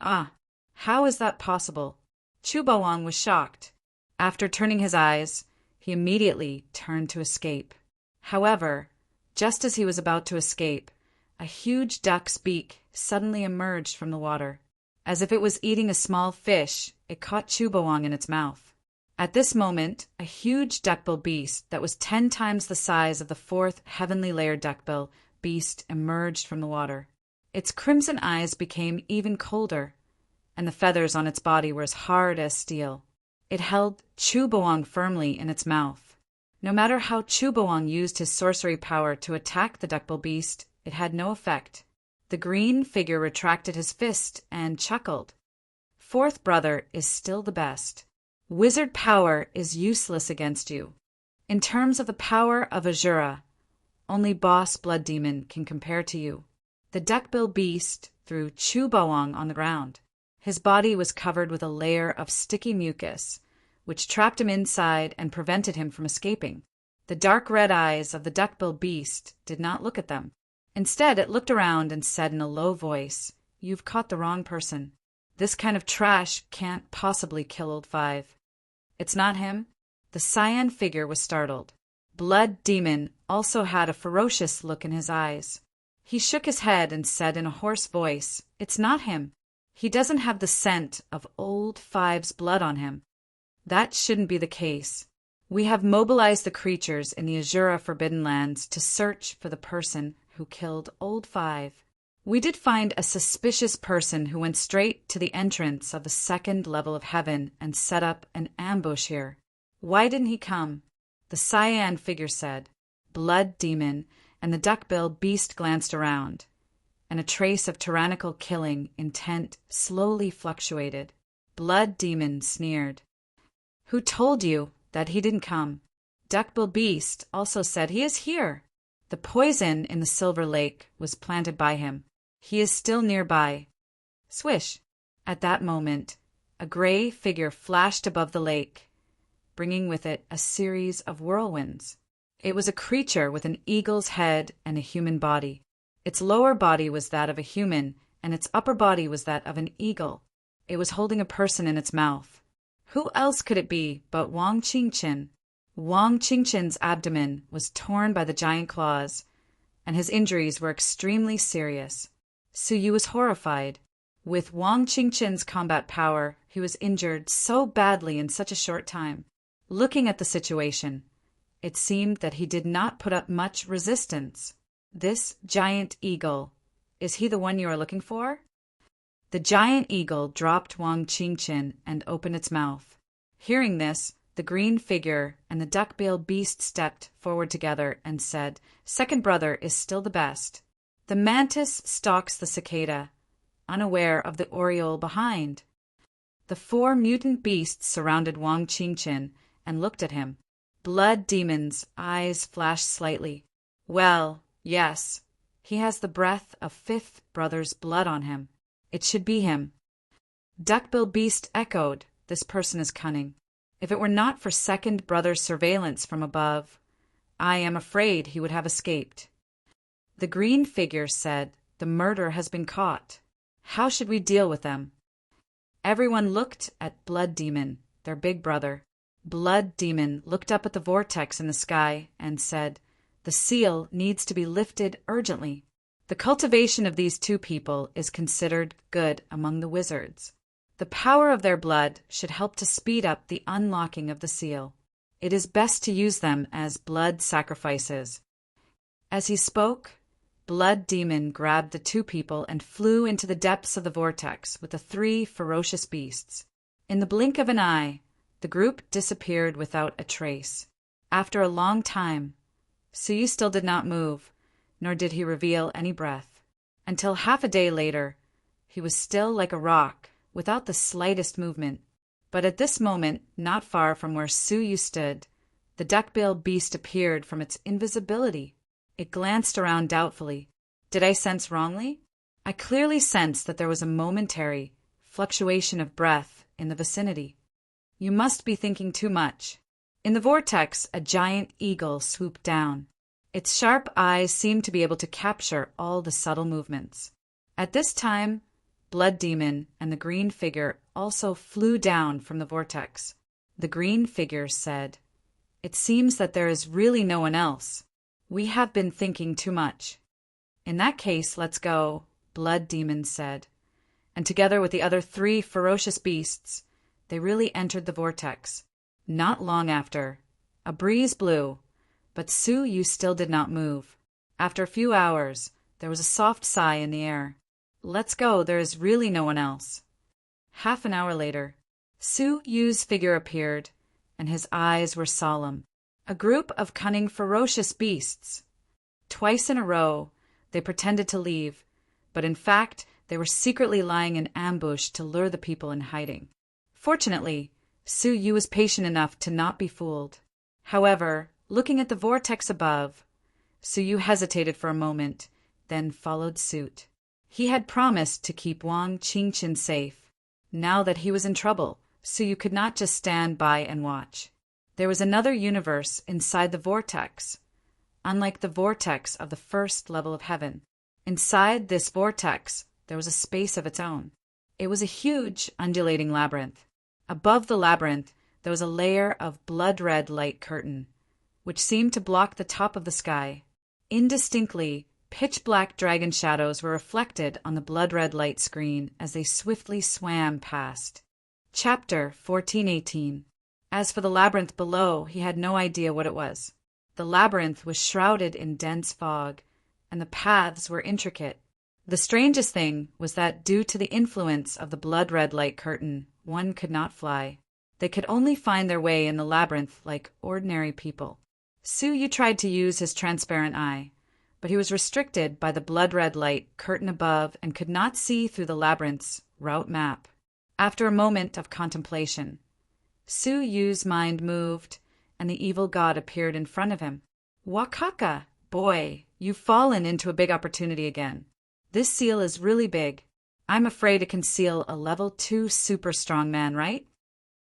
Ah, how is that possible? Chu Ba-Wang was shocked. After turning his eyes, he immediately turned to escape. However, just as he was about to escape, a huge duck's beak suddenly emerged from the water. As if it was eating a small fish, it caught Chu Ba-Wang in its mouth. At this moment, a huge duckbill beast that was 10 times the size of the 4th heavenly layered duckbill beast emerged from the water. Its crimson eyes became even colder, and the feathers on its body were as hard as steel. It held Chu Ba-Wang firmly in its mouth. No matter how Chu Ba-Wang used his sorcery power to attack the duckbill beast, it had no effect. The green figure retracted his fist and chuckled. 4th brother is still the best. Wizard power is useless against you. In terms of the power of Azura, only Boss Blood Demon can compare to you. The duckbill beast threw Chu Ba-Wang on the ground. His body was covered with a layer of sticky mucus, which trapped him inside and prevented him from escaping. The dark red eyes of the duckbill beast did not look at them. Instead, it looked around and said in a low voice, "You've caught the wrong person. This kind of trash can't possibly kill Old Five." "It's not him?" The cyan figure was startled. Blood Demon also had a ferocious look in his eyes. He shook his head and said in a hoarse voice, "It's not him. He doesn't have the scent of Old Five's blood on him." "That shouldn't be the case. We have mobilized the creatures in the Azura Forbidden Lands to search for the person who killed Old Five. We did find a suspicious person who went straight to the entrance of the 2nd level of heaven and set up an ambush here. Why didn't he come?" The cyan figure said. Blood Demon and the duckbill beast glanced around, and a trace of tyrannical killing intent slowly fluctuated. Blood Demon sneered. "Who told you that he didn't come. Duckbill Beast also said he is here. The poison in the silver lake was planted by him. He is still nearby. Swish! At that moment, a gray figure flashed above the lake, bringing with it a series of whirlwinds. It was a creature with an eagle's head and a human body. Its lower body was that of a human, and its upper body was that of an eagle. It was holding a person in its mouth. Who else could it be but Wang Qingchen? Wang Qingchen's abdomen was torn by the giant claws, and his injuries were extremely serious. Su Yu was horrified. With Wang Qingchen's combat power, he was injured so badly in such a short time. Looking at the situation, it seemed that he did not put up much resistance. This giant eagle, is he the one you are looking for? The giant eagle dropped Wang Qingchen and opened its mouth. Hearing this, the green figure and the duckbill beast stepped forward together and said, "Second brother is still the best." The mantis stalks the cicada, unaware of the oriole behind. The four mutant beasts surrounded Wang Qingchen and looked at him. Blood Demon's eyes flashed slightly. Well, yes, he has the breath of fifth brother's blood on him. It should be him. Duckbill Beast echoed, "This person is cunning. If it were not for second brother's surveillance from above, I am afraid he would have escaped." The green figure said, "The murderer has been caught. How should we deal with them?" Everyone looked at Blood Demon, their big brother. Blood Demon looked up at the vortex in the sky and said, "The seal needs to be lifted urgently." The cultivation of these two people is considered good among the wizards. The power of their blood should help to speed up the unlocking of the seal. It is best to use them as blood sacrifices. As he spoke, Blood Demon grabbed the two people and flew into the depths of the vortex with the three ferocious beasts. In the blink of an eye, the group disappeared without a trace. After a long time, Su Yu still did not move, nor did he reveal any breath. Until half a day later, he was still like a rock, without the slightest movement. But at this moment, not far from where Su Yu stood, the duckbill beast appeared from its invisibility. It glanced around doubtfully. Did I sense wrongly? I clearly sensed that there was a momentary fluctuation of breath in the vicinity. You must be thinking too much. In the vortex, a giant eagle swooped down. Its sharp eyes seemed to be able to capture all the subtle movements. At this time, Blood Demon and the green figure also flew down from the vortex. The green figure said, "It seems that there is really no one else. We have been thinking too much." "In that case, let's go," Blood Demon said. And together with the other three ferocious beasts, they really entered the vortex. Not long after, a breeze blew, but Su Yu still did not move. After a few hours, there was a soft sigh in the air. "Let's go, there is really no one else." Half an hour later, Su Yu's figure appeared, and his eyes were solemn. A group of cunning, ferocious beasts. Twice in a row, they pretended to leave, but in fact, they were secretly lying in ambush to lure the people in hiding. Fortunately, Su Yu was patient enough to not be fooled. However, looking at the vortex above, Su Yu hesitated for a moment, then followed suit. He had promised to keep Wang Qingchen safe. Now that he was in trouble, Su Yu could not just stand by and watch. There was another universe inside the vortex, unlike the vortex of the first level of heaven. Inside this vortex, there was a space of its own. It was a huge, undulating labyrinth. Above the labyrinth, there was a layer of blood-red light curtain, which seemed to block the top of the sky. Indistinctly, pitch-black dragon shadows were reflected on the blood-red light screen as they swiftly swam past. Chapter 1418. As for the labyrinth below, he had no idea what it was. The labyrinth was shrouded in dense fog, and the paths were intricate. The strangest thing was that due to the influence of the blood-red light curtain, one could not fly. They could only find their way in the labyrinth like ordinary people. Su Yu tried to use his transparent eye, but he was restricted by the blood-red light curtain above and could not see through the labyrinth's route map. After a moment of contemplation, Su Yu's mind moved, and the evil god appeared in front of him. Wakaka, boy, you've fallen into a big opportunity again. This seal is really big. I'm afraid it can seal a level 2 super strong man, right?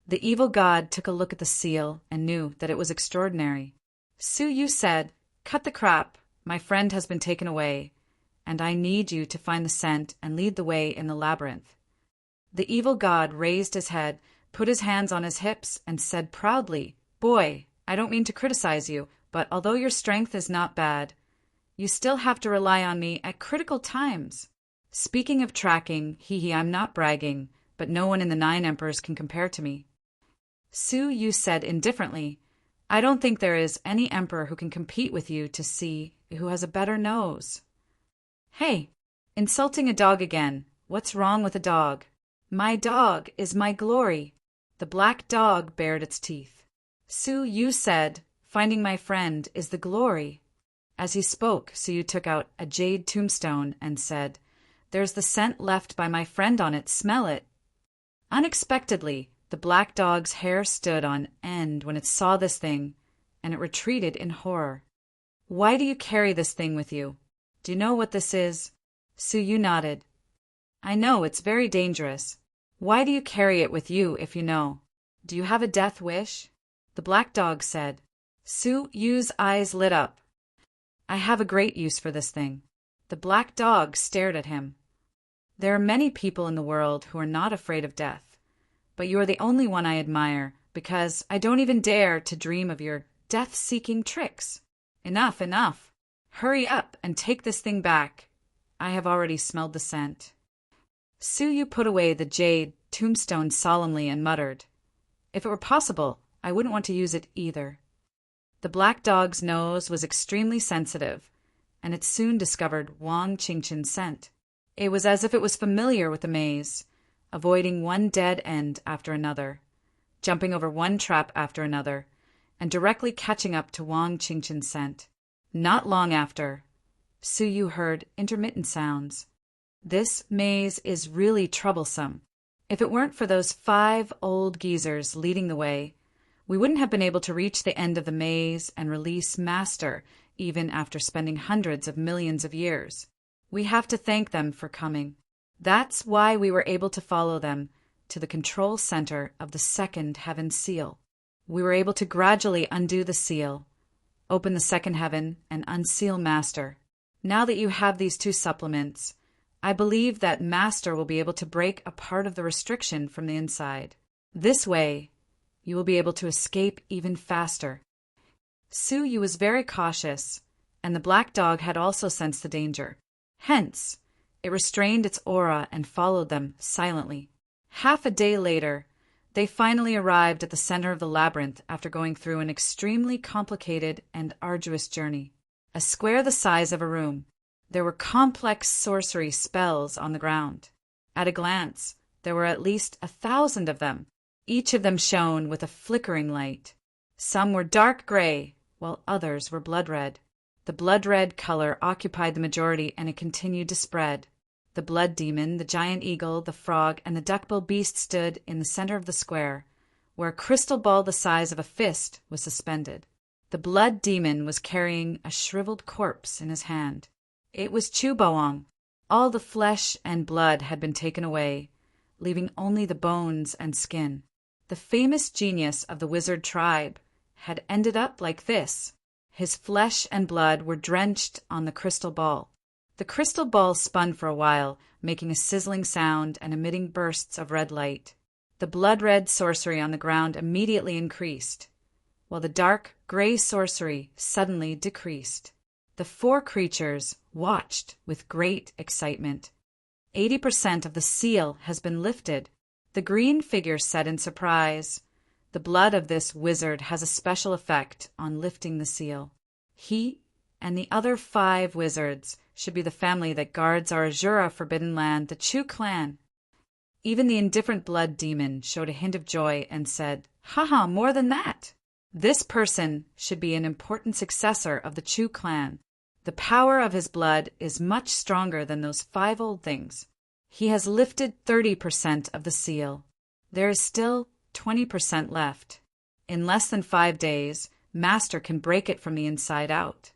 The evil god took a look at the seal and knew that it was extraordinary. Su Yu said, "Cut the crap. My friend has been taken away, and I need you to find the scent and lead the way in the labyrinth." The evil god raised his head, put his hands on his hips, and said proudly, "Boy, I don't mean to criticize you, but although your strength is not bad, you still have to rely on me at critical times. Speaking of tracking, I'm not bragging, but no one in the 9 emperors can compare to me." Su Yu said indifferently, "I don't think there is any emperor who can compete with you to see who has a better nose." "Hey, insulting a dog again. What's wrong with a dog?" "My dog is my glory." The black dog bared its teeth. Su Yu said, "Finding my friend is the glory." As he spoke, Su Yu took out a jade tombstone and said, "There's the scent left by my friend on it. Smell it." Unexpectedly, the black dog's hair stood on end when it saw this thing, and it retreated in horror. "Why do you carry this thing with you? Do you know what this is?" Su Yu nodded. "I know, it's very dangerous. Why do you carry it with you if you know? Do you have a death wish?" The black dog said. Su Yu's eyes lit up. "I have a great use for this thing." The black dog stared at him. "There are many people in the world who are not afraid of death, but you are the only one I admire because I don't even dare to dream of your death-seeking tricks. Enough, enough. Hurry up and take this thing back. I have already smelled the scent." Su Yu put away the jade tombstone solemnly and muttered, "If it were possible, I wouldn't want to use it either." The black dog's nose was extremely sensitive, and it soon discovered Wang Qingqian's scent. It was as if it was familiar with the maze, avoiding one dead end after another, jumping over one trap after another, and directly catching up to Wang Qingqian's scent. Not long after, Su Yu heard intermittent sounds. This maze is really troublesome. If it weren't for those 5 old geezers leading the way, we wouldn't have been able to reach the end of the maze and release Master, even after spending hundreds of millions of years. We have to thank them for coming. That's why we were able to follow them to the control center of the 2nd heaven seal. We were able to gradually undo the seal, open the 2nd heaven, and unseal Master. Now that you have these 2 supplements, I believe that Master will be able to break a part of the restriction from the inside. This way, you will be able to escape even faster. Su Yu was very cautious, and the black dog had also sensed the danger. Hence, it restrained its aura and followed them silently. Half a day later, they finally arrived at the center of the labyrinth after going through an extremely complicated and arduous journey. A square the size of a room. There were complex sorcery spells on the ground. At a glance, there were at least 1,000 of them. Each of them shone with a flickering light. Some were dark gray, while others were blood red. The blood red color occupied the majority, and it continued to spread. The blood demon, the giant eagle, the frog, and the duckbill beast stood in the center of the square, where a crystal ball the size of a fist was suspended. The blood demon was carrying a shriveled corpse in his hand. It was Chu Bawang. All the flesh and blood had been taken away, leaving only the bones and skin. The famous genius of the wizard tribe had ended up like this. His flesh and blood were drenched on the crystal ball. The crystal ball spun for a while, making a sizzling sound and emitting bursts of red light. The blood-red sorcery on the ground immediately increased, while the dark gray sorcery suddenly decreased. The 4 creatures watched with great excitement. 80% of the seal has been lifted. The green figure said in surprise, "The blood of this wizard has a special effect on lifting the seal. He and the other 5 wizards should be the family that guards our Azura forbidden land, the Chu clan." Even the indifferent blood demon showed a hint of joy and said, "Haha, more than that! This person should be an important successor of the Chu clan. The power of his blood is much stronger than those 5 old things. He has lifted 30% of the seal. There is still 20% left. In less than 5 days, Master can break it from the inside out.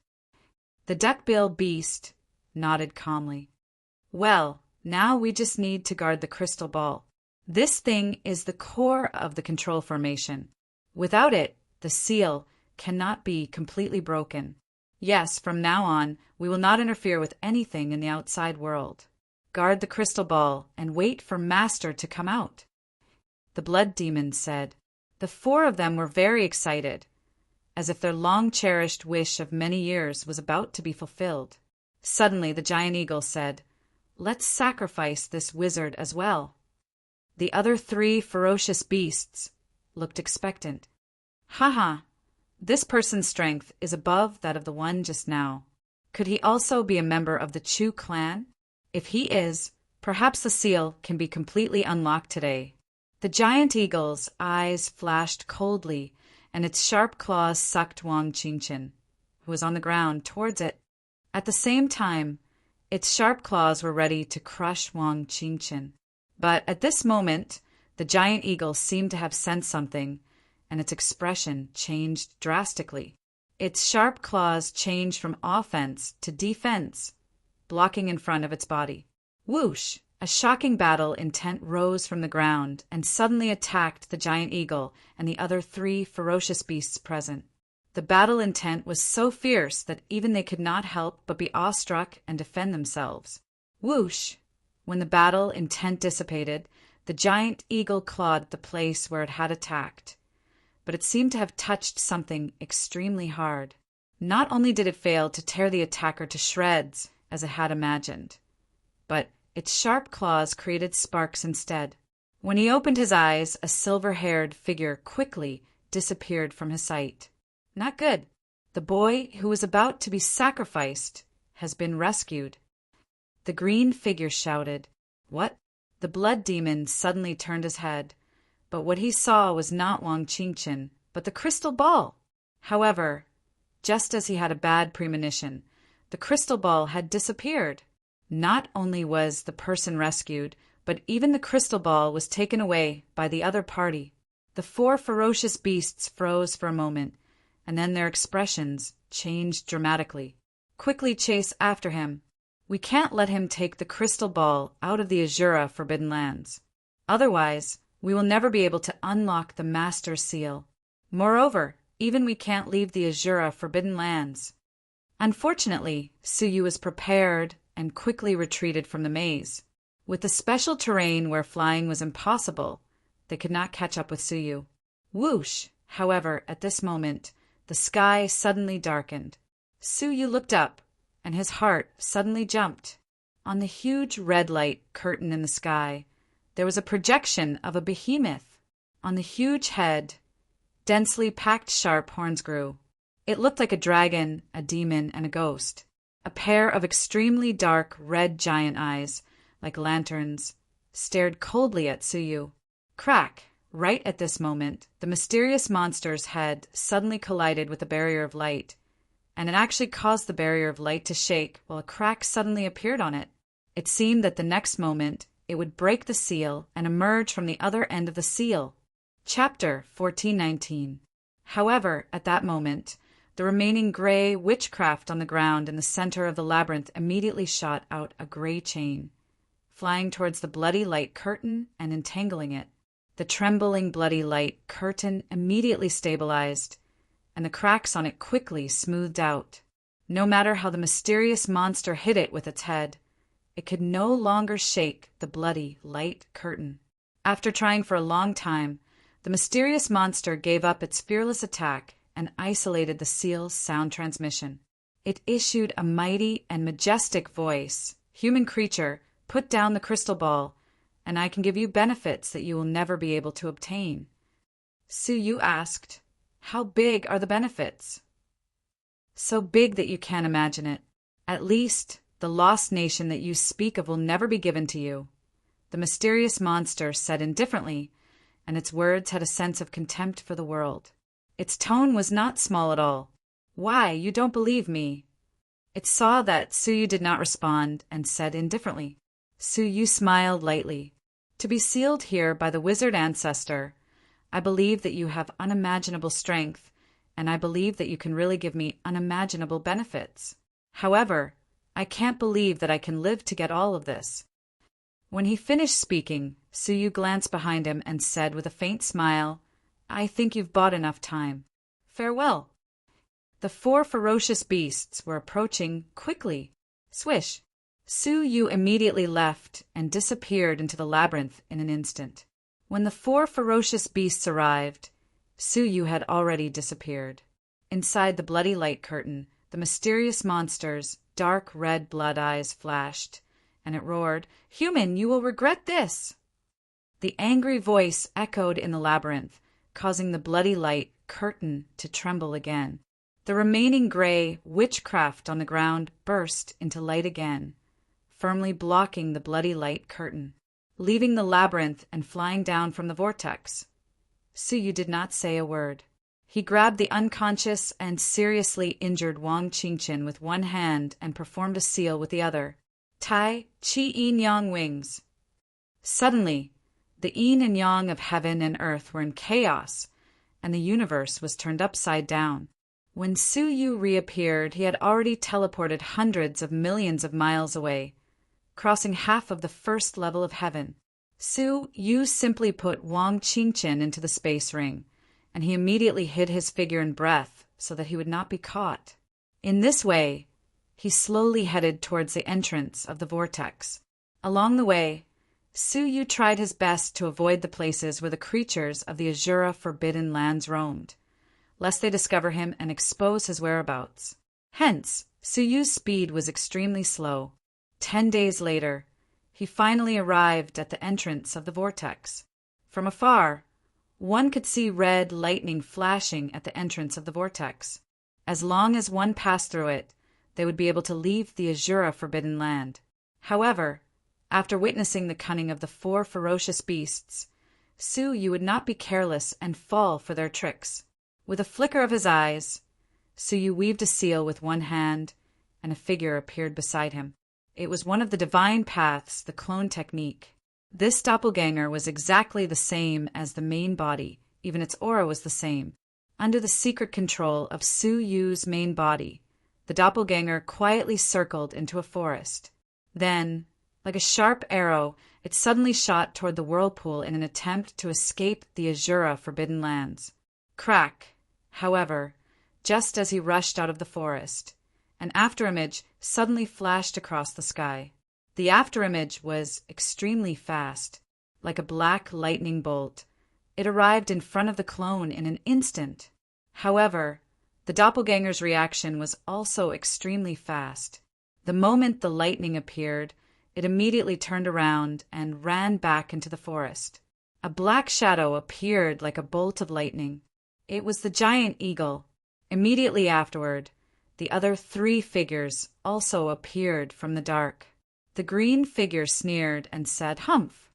The duck-billed beast nodded calmly. Well, now we just need to guard the crystal ball. This thing is the core of the control formation. Without it, the seal cannot be completely broken. Yes, from now on, we will not interfere with anything in the outside world. Guard the crystal ball and wait for Master to come out. The blood demons said. The 4 of them were very excited, as if their long-cherished wish of many years was about to be fulfilled. Suddenly the giant eagle said, "Let's sacrifice this wizard as well." The other 3 ferocious beasts looked expectant. "Ha! This person's strength is above that of the one just now. Could he also be a member of the Chu clan? If he is, perhaps the seal can be completely unlocked today." The giant eagle's eyes flashed coldly, and its sharp claws sucked Wang Qingchen, who was on the ground, towards it. At the same time, its sharp claws were ready to crush Wang Qingchen. But at this moment, the giant eagle seemed to have sensed something, and its expression changed drastically. Its sharp claws changed from offense to defense, blocking in front of its body. Whoosh! A shocking battle intent rose from the ground and suddenly attacked the giant eagle and the other 3 ferocious beasts present. The battle intent was so fierce that even they could not help but be awestruck and defend themselves. Whoosh! When the battle intent dissipated, the giant eagle clawed the place where it had attacked, but it seemed to have touched something extremely hard. Not only did it fail to tear the attacker to shreds, as it had imagined, but its sharp claws created sparks instead. When he opened his eyes, a silver-haired figure quickly disappeared from his sight. Not good. The boy who was about to be sacrificed has been rescued. The green figure shouted. What? The blood demon suddenly turned his head, but what he saw was not Wang Qingchen, but the crystal ball. However, just as he had a bad premonition, the crystal ball had disappeared. Not only was the person rescued, but even the crystal ball was taken away by the other party. The 4 ferocious beasts froze for a moment, and then their expressions changed dramatically. Quickly chase after him. We can't let him take the crystal ball out of the Azura Forbidden Lands. Otherwise, we will never be able to unlock the Master Seal. Moreover, even we can't leave the Azura Forbidden Lands. Unfortunately, Suyu was prepared and quickly retreated from the maze. With the special terrain where flying was impossible, they could not catch up with Suyu. Whoosh! However, at this moment, the sky suddenly darkened. Suyu looked up, and his heart suddenly jumped. On the huge red light curtain in the sky, there was a projection of a behemoth. On the huge head, densely packed sharp horns grew. It looked like a dragon, a demon, and a ghost. A pair of extremely dark red giant eyes, like lanterns, stared coldly at Suyu. Crack! Right at this moment, the mysterious monster's head suddenly collided with a barrier of light, and it actually caused the barrier of light to shake while a crack suddenly appeared on it. It seemed that the next moment it would break the seal and emerge from the other end of the seal. Chapter 1419. However, at that moment, the remaining gray witchcraft on the ground in the center of the labyrinth immediately shot out a gray chain, flying towards the bloody light curtain and entangling it. The trembling bloody light curtain immediately stabilized, and the cracks on it quickly smoothed out. No matter how the mysterious monster hit it with its head, it could no longer shake the bloody light curtain. After trying for a long time, the mysterious monster gave up its fearless attack and isolated the seal's sound transmission. It issued a mighty and majestic voice. Human creature, put down the crystal ball, and I can give you benefits that you will never be able to obtain. Suyu asked, how big are the benefits? So big that you can't imagine it. At least, the lost nation that you speak of will never be given to you. The mysterious monster said indifferently, and its words had a sense of contempt for the world. Its tone was not small at all. Why, you don't believe me? It saw that Suyu did not respond and said indifferently. Suyu smiled lightly. To be sealed here by the wizard ancestor, I believe that you have unimaginable strength, and I believe that you can really give me unimaginable benefits. However, I can't believe that I can live to get all of this." When he finished speaking, Suyu glanced behind him and said with a faint smile, "I think you've bought enough time. Farewell." The 4 ferocious beasts were approaching quickly. Swish! Suyu immediately left and disappeared into the labyrinth in an instant. When the 4 ferocious beasts arrived, Suyu had already disappeared. Inside the bloody light curtain, the mysterious monster's dark red blood eyes flashed, and it roared, "Human, you will regret this!" The angry voice echoed in the labyrinth, causing the bloody light curtain to tremble again. The remaining gray witchcraft on the ground burst into light again, firmly blocking the bloody light curtain. Leaving the labyrinth and flying down from the vortex, Suyu did not say a word. He grabbed the unconscious and seriously injured Wang Qingqian with one hand and performed a seal with the other. Tai, Qi Yin Yang wings. Suddenly, the yin and yang of heaven and earth were in chaos, and the universe was turned upside down. When Suyu reappeared, he had already teleported hundreds of millions of miles away, crossing half of the first level of heaven. Suyu simply put Wang Qingqian into the space ring, and he immediately hid his figure and breath so that he would not be caught. In this way, he slowly headed towards the entrance of the vortex. Along the way, Suyu tried his best to avoid the places where the creatures of the Azura Forbidden Lands roamed, lest they discover him and expose his whereabouts. Hence, Suyu's speed was extremely slow. 10 days later, he finally arrived at the entrance of the vortex. From afar, one could see red lightning flashing at the entrance of the vortex. As long as one passed through it, they would be able to leave the Azura Forbidden Land. However, after witnessing the cunning of the 4 ferocious beasts, Suyu would not be careless and fall for their tricks. With a flicker of his eyes, Suyu weaved a seal with one hand, and a figure appeared beside him. It was one of the divine paths, the clone technique. This doppelganger was exactly the same as the main body, even its aura was the same. Under the secret control of Suyu's main body, the doppelganger quietly circled into a forest. Then, like a sharp arrow, it suddenly shot toward the whirlpool in an attempt to escape the Azura Forbidden Lands. Crack, however, just as he rushed out of the forest, an afterimage suddenly flashed across the sky. The afterimage was extremely fast. Like a black lightning bolt, it arrived in front of the clone in an instant. However, the doppelganger's reaction was also extremely fast. The moment the lightning appeared, it immediately turned around and ran back into the forest. A black shadow appeared like a bolt of lightning. It was the giant eagle. Immediately afterward, the other 3 figures also appeared from the dark. The green figure sneered and said, "Humph!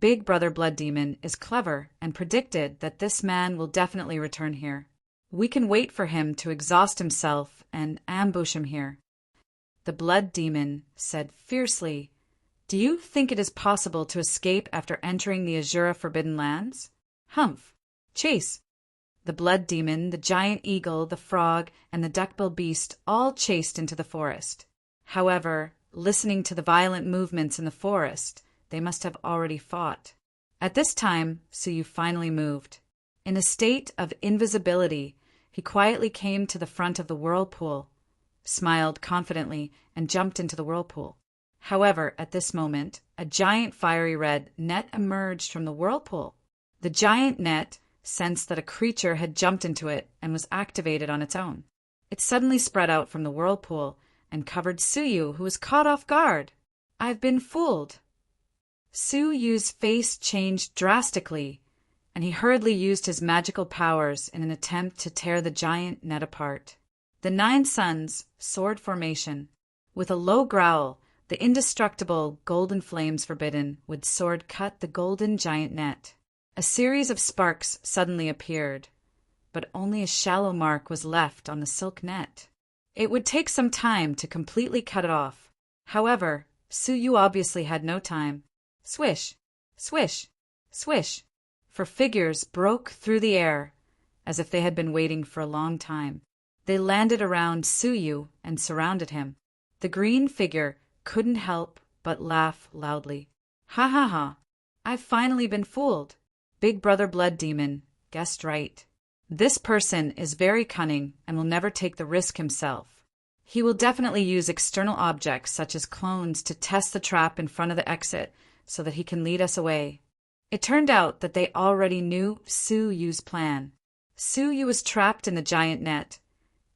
Big Brother Blood Demon is clever and predicted that this man will definitely return here. We can wait for him to exhaust himself and ambush him here." The Blood Demon said fiercely, "Do you think it is possible to escape after entering the Azura Forbidden Lands? Humph! Chase!" The Blood Demon, the giant eagle, the frog, and the duckbill beast all chased into the forest. However, listening to the violent movements in the forest, they must have already fought. At this time, Suyu finally moved. In a state of invisibility, he quietly came to the front of the whirlpool, smiled confidently, and jumped into the whirlpool. However, at this moment, a giant fiery red net emerged from the whirlpool. The giant net sensed that a creature had jumped into it and was activated on its own. It suddenly spread out from the whirlpool and covered Suyu, who was caught off guard. "I've been fooled." Suyu's face changed drastically, and he hurriedly used his magical powers in an attempt to tear the giant net apart. The 9 suns, sword formation. With a low growl, the indestructible golden flames forbidden would sword cut the golden giant net. A series of sparks suddenly appeared, but only a shallow mark was left on the silk net. It would take some time to completely cut it off. However, Suyu obviously had no time. Swish, swish, swish. for figures broke through the air as if they had been waiting for a long time. They landed around Suyu and surrounded him. The green figure couldn't help but laugh loudly. Ha ha ha! I've finally been fooled. Big Brother Blood Demon guessed right. This person is very cunning and will never take the risk himself. He will definitely use external objects such as clones to test the trap in front of the exit so that he can lead us away. It turned out that they already knew Suyu's plan. Suyu was trapped in the giant net,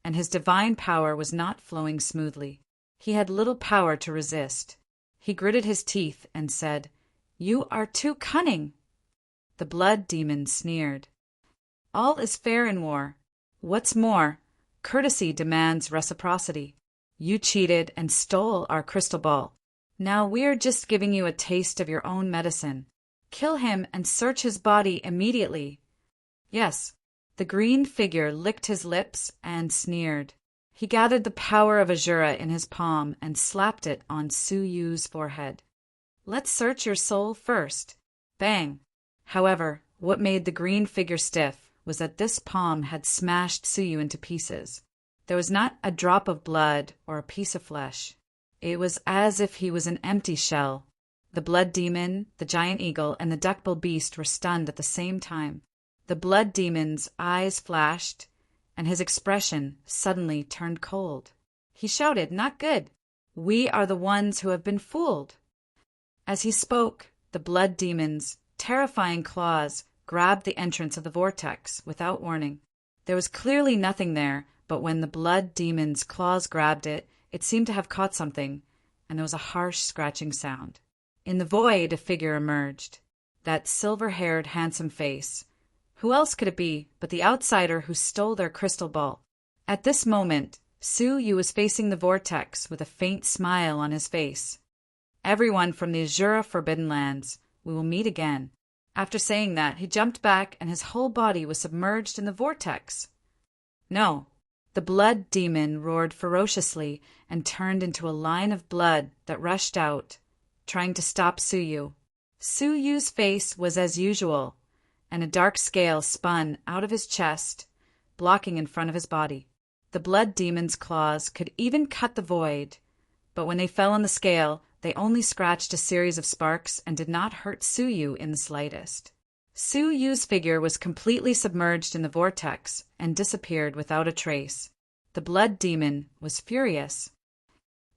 and his divine power was not flowing smoothly. He had little power to resist. He gritted his teeth and said, "You are too cunning." The Blood Demon sneered. "All is fair in war. What's more, courtesy demands reciprocity. You cheated and stole our crystal ball. Now we're just giving you a taste of your own medicine. Kill him and search his body immediately." Yes, the green figure licked his lips and sneered. He gathered the power of Azura in his palm and slapped it on Suyu's forehead. "Let's search your soul first." Bang! However, what made the green figure stiff was that this palm had smashed Suyu into pieces. There was not a drop of blood or a piece of flesh. It was as if he was an empty shell. The Blood Demon, the giant eagle, and the duckbill beast were stunned at the same time. The Blood Demon's eyes flashed, and his expression suddenly turned cold. He shouted, "Not good! We are the ones who have been fooled!" As he spoke, the Blood Demon's terrifying claws grabbed the entrance of the vortex without warning. There was clearly nothing there, but when the Blood Demon's claws grabbed it, it seemed to have caught something, and there was a harsh scratching sound. In the void, a figure emerged. That silver-haired, handsome face. Who else could it be but the outsider who stole their crystal ball? At this moment, Suyu was facing the vortex with a faint smile on his face. "Everyone from the Azura Forbidden Lands, we will meet again." After saying that, he jumped back and his whole body was submerged in the vortex. No. The Blood Demon roared ferociously and turned into a line of blood that rushed out, trying to stop Suyu. Suyu's face was as usual, and a dark scale spun out of his chest, blocking in front of his body. The Blood Demon's claws could even cut the void, but when they fell on the scale, they only scratched a series of sparks and did not hurt Suyu in the slightest. Suyu's figure was completely submerged in the vortex and disappeared without a trace. The Blood Demon was furious.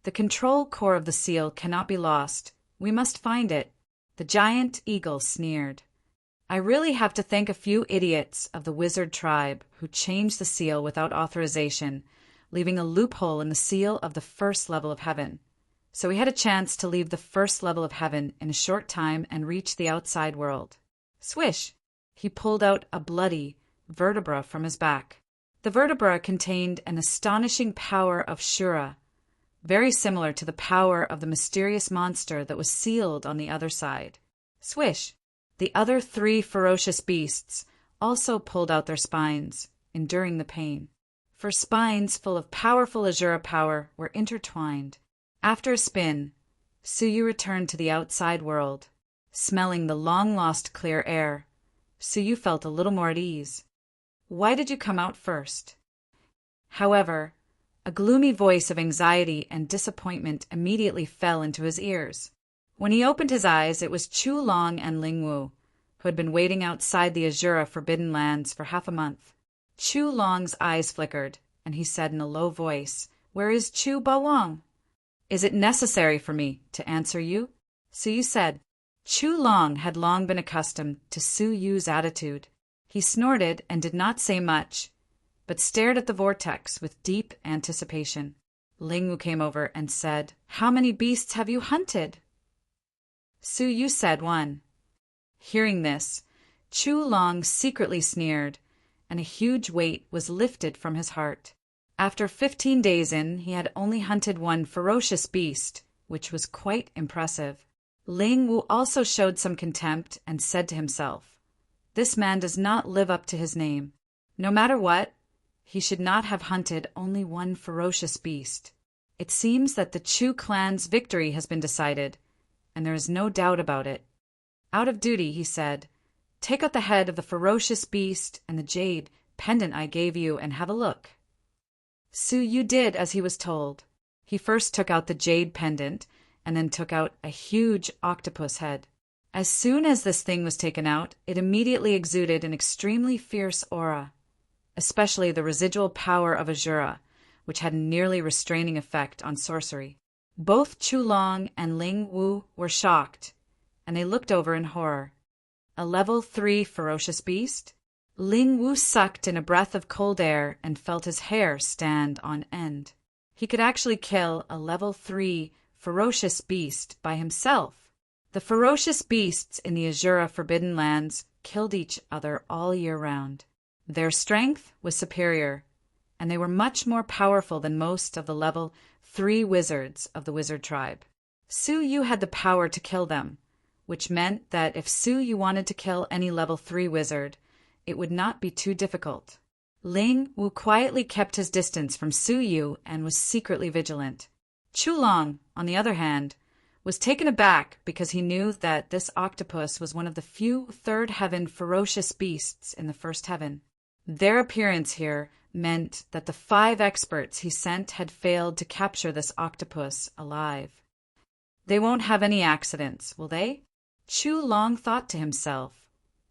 "The control core of the seal cannot be lost. We must find it." The giant eagle sneered. "I really have to thank a few idiots of the wizard tribe who changed the seal without authorization, leaving a loophole in the seal of the first level of heaven. So we had a chance to leave the first level of heaven in a short time and reach the outside world." Swish! He pulled out a bloody vertebra from his back. The vertebra contained an astonishing power of Shura, very similar to the power of the mysterious monster that was sealed on the other side. Swish! The other 3 ferocious beasts also pulled out their spines, enduring the pain. For spines full of powerful Azura power were intertwined. After a spin, Suyu returned to the outside world. Smelling the long-lost clear air, Suyu felt a little more at ease. "Why did you come out first?" However, a gloomy voice of anxiety and disappointment immediately fell into his ears. When he opened his eyes, it was Chu Long and Ling Wu, who had been waiting outside the Azura Forbidden Lands for half a month. Chu Long's eyes flickered, and he said in a low voice, "Where is Chu Bawang?" "Is it necessary for me to answer you?" Suyu said. Chu Long had long been accustomed to Suyu's attitude. He snorted and did not say much, but stared at the vortex with deep anticipation. Ling Wu came over and said, "How many beasts have you hunted?" Suyu said 1. Hearing this, Chu Long secretly sneered, and a huge weight was lifted from his heart. After 15 days in, he had only hunted 1 ferocious beast, which was quite impressive. Ling Wu also showed some contempt and said to himself, "This man does not live up to his name. No matter what, he should not have hunted only 1 ferocious beast. It seems that the Chu clan's victory has been decided, and there is no doubt about it." Out of duty, he said, Take out the head of the ferocious beast and the jade pendant I gave you and have a look." Su Yu did as he was told. He first took out the jade pendant and then took out a huge octopus head. As soon as this thing was taken out, it immediately exuded an extremely fierce aura, especially the residual power of Azura, which had a nearly restraining effect on sorcery. Both Chulong and Ling Wu were shocked, and they looked over in horror. A level 3 ferocious beast? Ling Wu sucked in a breath of cold air and felt his hair stand on end. He could actually kill a level 3 ferocious beast by himself. The ferocious beasts in the Azura Forbidden Lands killed each other all year round. Their strength was superior, and they were much more powerful than most of the level 3 wizards of the wizard tribe. Su Yu had the power to kill them, which meant that if Su Yu wanted to kill any level 3 wizard, it would not be too difficult. Ling Wu quietly kept his distance from Su Yu and was secretly vigilant. Chulong, on the other hand, was taken aback because he knew that this octopus was one of the few third heaven ferocious beasts in the first heaven. Their appearance here meant that the 5 experts he sent had failed to capture this octopus alive. They won't have any accidents, will they? Chulong thought to himself,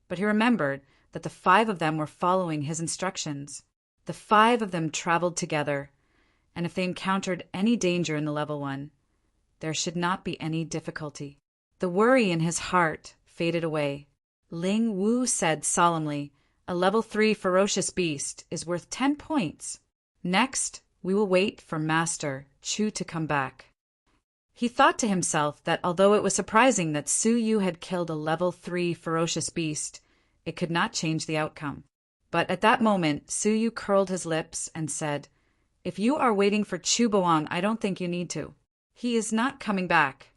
but he remembered that the 5 of them were following his instructions. The 5 of them traveled together, and if they encountered any danger in the level 1, there should not be any difficulty. The worry in his heart faded away. Ling Wu said solemnly, "A level 3 ferocious beast is worth 10 points. Next, we will wait for Master Chu to come back." He thought to himself that although it was surprising that Su Yu had killed a level 3 ferocious beast, it could not change the outcome. But at that moment, Su Yu curled his lips and said, "If you are waiting for Chu Boang, I don't think you need to. He is not coming back.